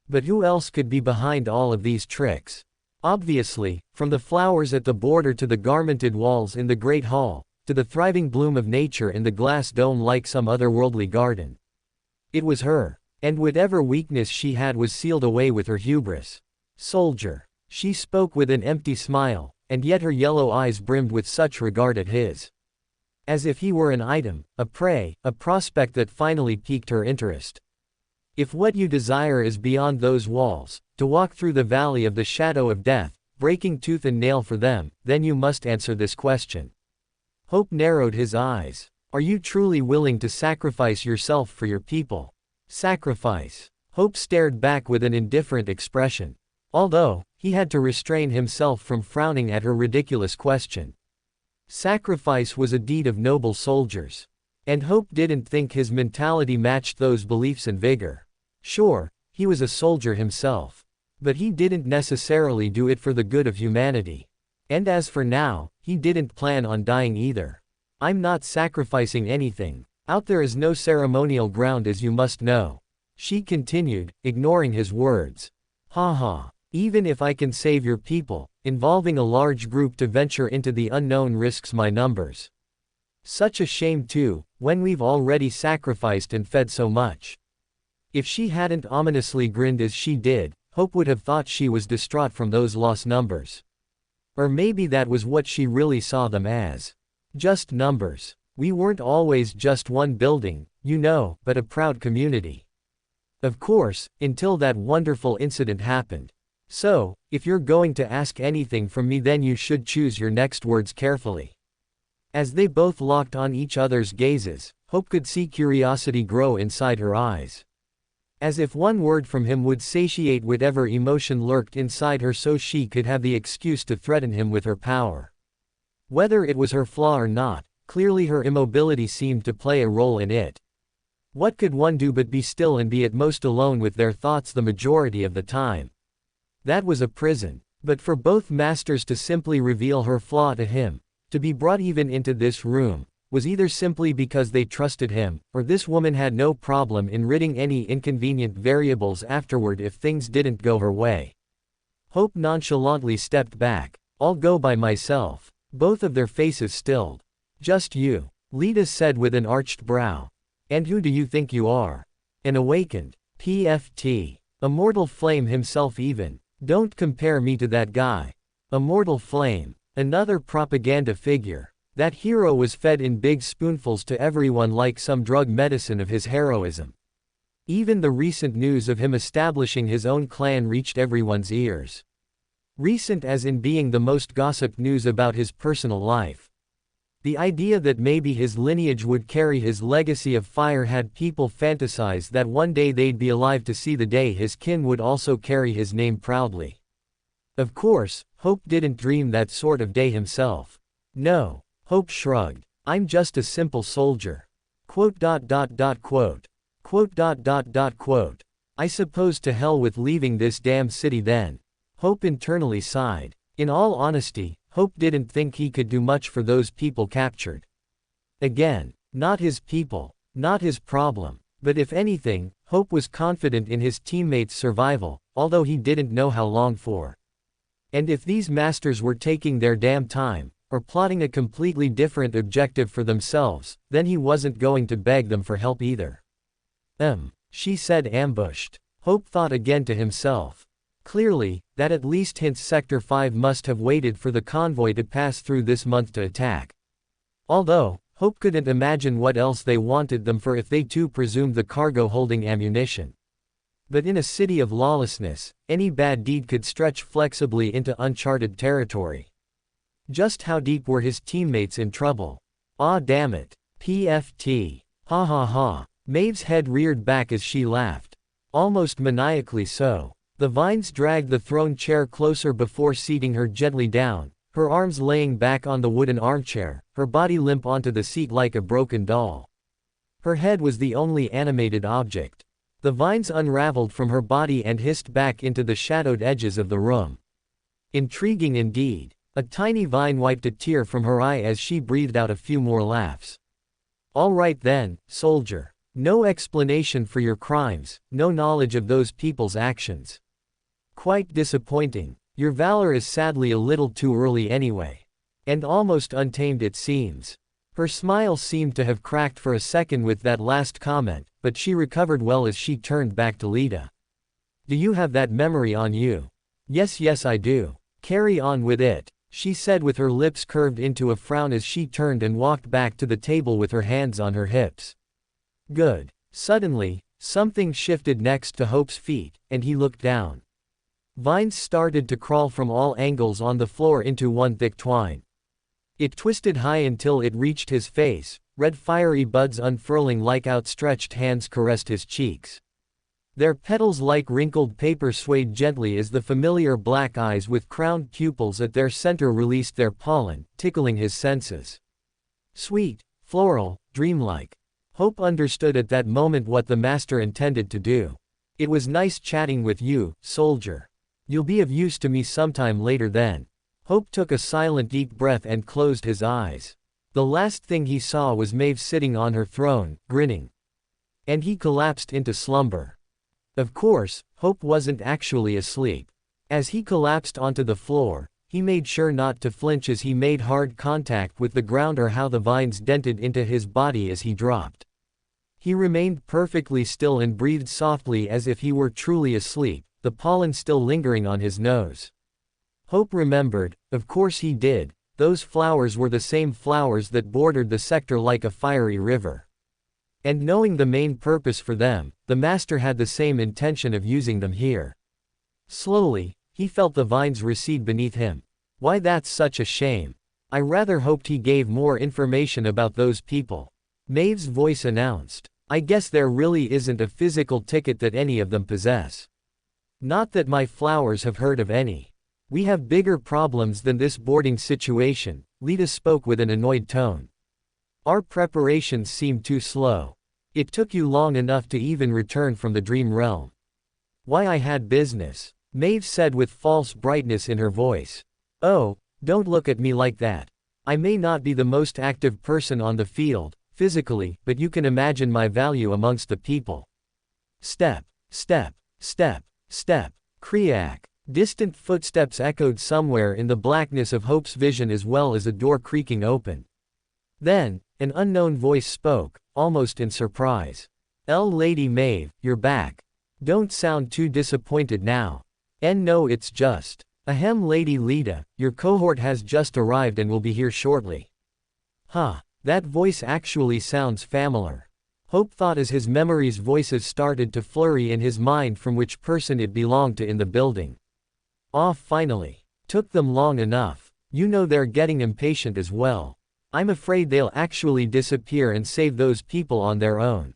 But who else could be behind all of these tricks? Obviously, from the flowers at the border to the garmented walls in the Great Hall, to the thriving bloom of nature in the glass dome like some otherworldly garden. It was her. And whatever weakness she had was sealed away with her hubris. Soldier. She spoke with an empty smile, and yet her yellow eyes brimmed with such regard at his. As if he were an item, a prey, a prospect that finally piqued her interest. If what you desire is beyond those walls, to walk through the valley of the shadow of death, breaking tooth and nail for them, then you must answer this question. Hope narrowed his eyes. Are you truly willing to sacrifice yourself for your people? Sacrifice. Hope stared back with an indifferent expression. Although, he had to restrain himself from frowning at her ridiculous question. Sacrifice was a deed of noble soldiers. And Hope didn't think his mentality matched those beliefs and vigor. Sure, he was a soldier himself. But he didn't necessarily do it for the good of humanity. And as for now, he didn't plan on dying either. I'm not sacrificing anything. Out there is no ceremonial ground, as you must know. She continued, ignoring his words. Ha ha. Even if I can save your people, involving a large group to venture into the unknown risks my numbers. Such a shame too, when we've already sacrificed and fed so much. If she hadn't ominously grinned as she did, Hope would have thought she was distraught from those lost numbers. Or maybe that was what she really saw them as. Just numbers. We weren't always just one building, you know, but a proud community. Of course, until that wonderful incident happened. So, if you're going to ask anything from me, then you should choose your next words carefully. As they both locked on each other's gazes, Hope could see curiosity grow inside her eyes. As if one word from him would satiate whatever emotion lurked inside her so she could have the excuse to threaten him with her power. Whether it was her flaw or not, clearly her immobility seemed to play a role in it. What could one do but be still and be at most alone with their thoughts the majority of the time? That was a prison. But for both masters to simply reveal her flaw to him, to be brought even into this room, was either simply because they trusted him, or this woman had no problem in ridding any inconvenient variables afterward if things didn't go her way. Hope nonchalantly stepped back. I'll go by myself. Both of their faces stilled. Just you, Lita said with an arched brow. And who do you think you are? An awakened PFT. A mortal flame himself even. Don't compare me to that guy. A mortal flame. Another propaganda figure. That hero was fed in big spoonfuls to everyone like some drug medicine of his heroism. Even the recent news of him establishing his own clan reached everyone's ears. Recent as in being the most gossiped news about his personal life. The idea that maybe his lineage would carry his legacy of fire had people fantasize that one day they'd be alive to see the day his kin would also carry his name proudly. Of course, Hope didn't dream that sort of day himself. No. Hope shrugged. I'm just a simple soldier. Quote. I suppose to hell with leaving this damn city then. Hope internally sighed. In all honesty, Hope didn't think he could do much for those people captured. Again, not his people, not his problem, but if anything, Hope was confident in his teammates' survival, although he didn't know how long for. And if these masters were taking their damn time, or plotting a completely different objective for themselves, then he wasn't going to beg them for help either. She said, ambushed. Hope thought again to himself. Clearly, that at least hints Sector 5 must have waited for the convoy to pass through this month to attack. Although, Hope couldn't imagine what else they wanted them for if they too presumed the cargo holding ammunition. But in a city of lawlessness, any bad deed could stretch flexibly into uncharted territory. Just how deep were his teammates in trouble? Ah damn it. PFT. Ha ha ha. Maeve's head reared back as she laughed. Almost maniacally so. The vines dragged the throne chair closer before seating her gently down, her arms laying back on the wooden armchair, her body limp onto the seat like a broken doll. Her head was the only animated object. The vines unraveled from her body and hissed back into the shadowed edges of the room. Intriguing indeed. A tiny vine wiped a tear from her eye as she breathed out a few more laughs. All right then, soldier. No explanation for your crimes, no knowledge of those people's actions. Quite disappointing. Your valor is sadly a little too early anyway. And almost untamed it seems. Her smile seemed to have cracked for a second with that last comment, but she recovered well as she turned back to Lita. Do you have that memory on you? Yes I do. Carry on with it. She said with her lips curved into a frown as she turned and walked back to the table with her hands on her hips. Good. Suddenly, something shifted next to Hope's feet, and he looked down. Vines started to crawl from all angles on the floor into one thick twine. It twisted high until it reached his face, red fiery buds unfurling like outstretched hands caressed his cheeks. Their petals like wrinkled paper swayed gently as the familiar black eyes with crowned pupils at their center released their pollen, tickling his senses. Sweet, floral, dreamlike. Hope understood at that moment what the master intended to do. It was nice chatting with you, soldier. You'll be of use to me sometime later then. Hope took a silent deep breath and closed his eyes. The last thing he saw was Maeve sitting on her throne, grinning. And he collapsed into slumber. Of course, Hope wasn't actually asleep. As he collapsed onto the floor, he made sure not to flinch as he made hard contact with the ground or how the vines dented into his body as he dropped. He remained perfectly still and breathed softly as if he were truly asleep, the pollen still lingering on his nose. Hope remembered, of course he did, those flowers were the same flowers that bordered the sector like a fiery river. And knowing the main purpose for them, the master had the same intention of using them here. Slowly, he felt the vines recede beneath him. Why, that's such a shame. I rather hoped he gave more information about those people. Maeve's voice announced. I guess there really isn't a physical ticket that any of them possess. Not that my flowers have heard of any. We have bigger problems than this boarding situation, Lita spoke with an annoyed tone. Our preparations seem too slow. It took you long enough to even return from the dream realm. Why, I had business, Maeve said with false brightness in her voice. Oh, don't look at me like that. I may not be the most active person on the field, physically, but you can imagine my value amongst the people. Step, step, step, step, creak. Distant footsteps echoed somewhere in the blackness of Hope's vision as well as a door creaking open. Then, an unknown voice spoke, almost in surprise. Lady Maeve, you're back. Don't sound too disappointed now. No, it's just. Ahem, Lady Lita, your cohort has just arrived and will be here shortly. Huh, that voice actually sounds familiar. Hope thought as his memory's voices started to flurry in his mind from which person it belonged to in the building. Finally. Took them long enough. You know they're getting impatient as well. I'm afraid they'll actually disappear and save those people on their own.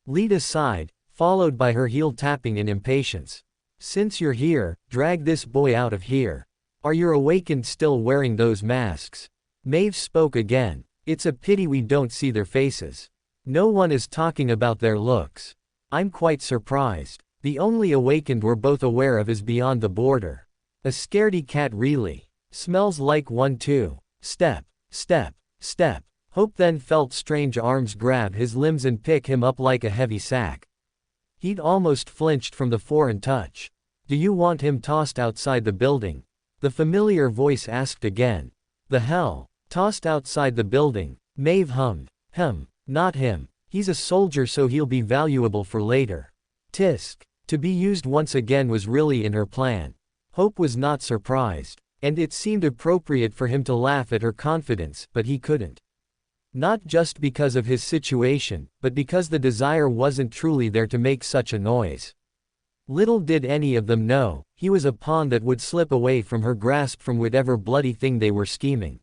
Lita sighed, followed by her heel tapping in impatience. Since you're here, drag this boy out of here. Are your awakened still wearing those masks? Maeve spoke again. It's a pity we don't see their faces. No one is talking about their looks. I'm quite surprised. The only awakened we're both aware of is beyond the border. A scaredy cat really. Smells like one too. Step, step, step. Hope then felt strange arms grab his limbs and pick him up like a heavy sack. He'd almost flinched from the foreign touch. Do you want him tossed outside the building? The familiar voice asked again. The hell? Tossed outside the building? Maeve hummed. Not him. He's a soldier, so he'll be valuable for later. Tisk. To be used once again was really in her plan. Hope was not surprised. And it seemed appropriate for him to laugh at her confidence, but he couldn't. Not just because of his situation, but because the desire wasn't truly there to make such a noise. Little did any of them know, he was a pawn that would slip away from her grasp from whatever bloody thing they were scheming.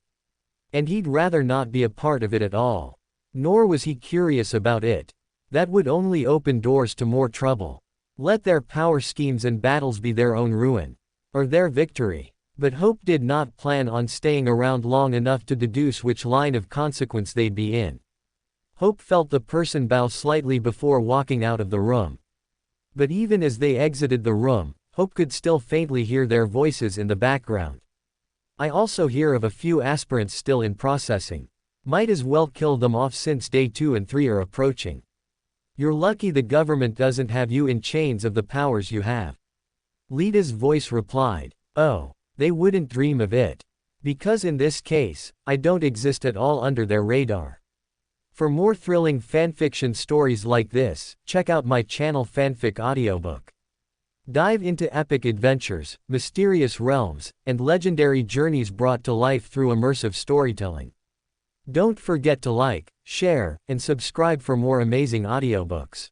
And he'd rather not be a part of it at all. Nor was he curious about it. That would only open doors to more trouble. Let their power schemes and battles be their own ruin. Or their victory. But Hope did not plan on staying around long enough to deduce which line of consequence they'd be in. Hope felt the person bow slightly before walking out of the room. But even as they exited the room, Hope could still faintly hear their voices in the background. I also hear of a few aspirants still in processing. Might as well kill them off since day 2 and 3 are approaching. You're lucky the government doesn't have you in chains of the powers you have. Lita's voice replied. Oh. They wouldn't dream of it. Because in this case, I don't exist at all under their radar. For more thrilling fanfiction stories like this, check out my channel Fanfic Audiobook. Dive into epic adventures, mysterious realms, and legendary journeys brought to life through immersive storytelling. Don't forget to like, share, and subscribe for more amazing audiobooks.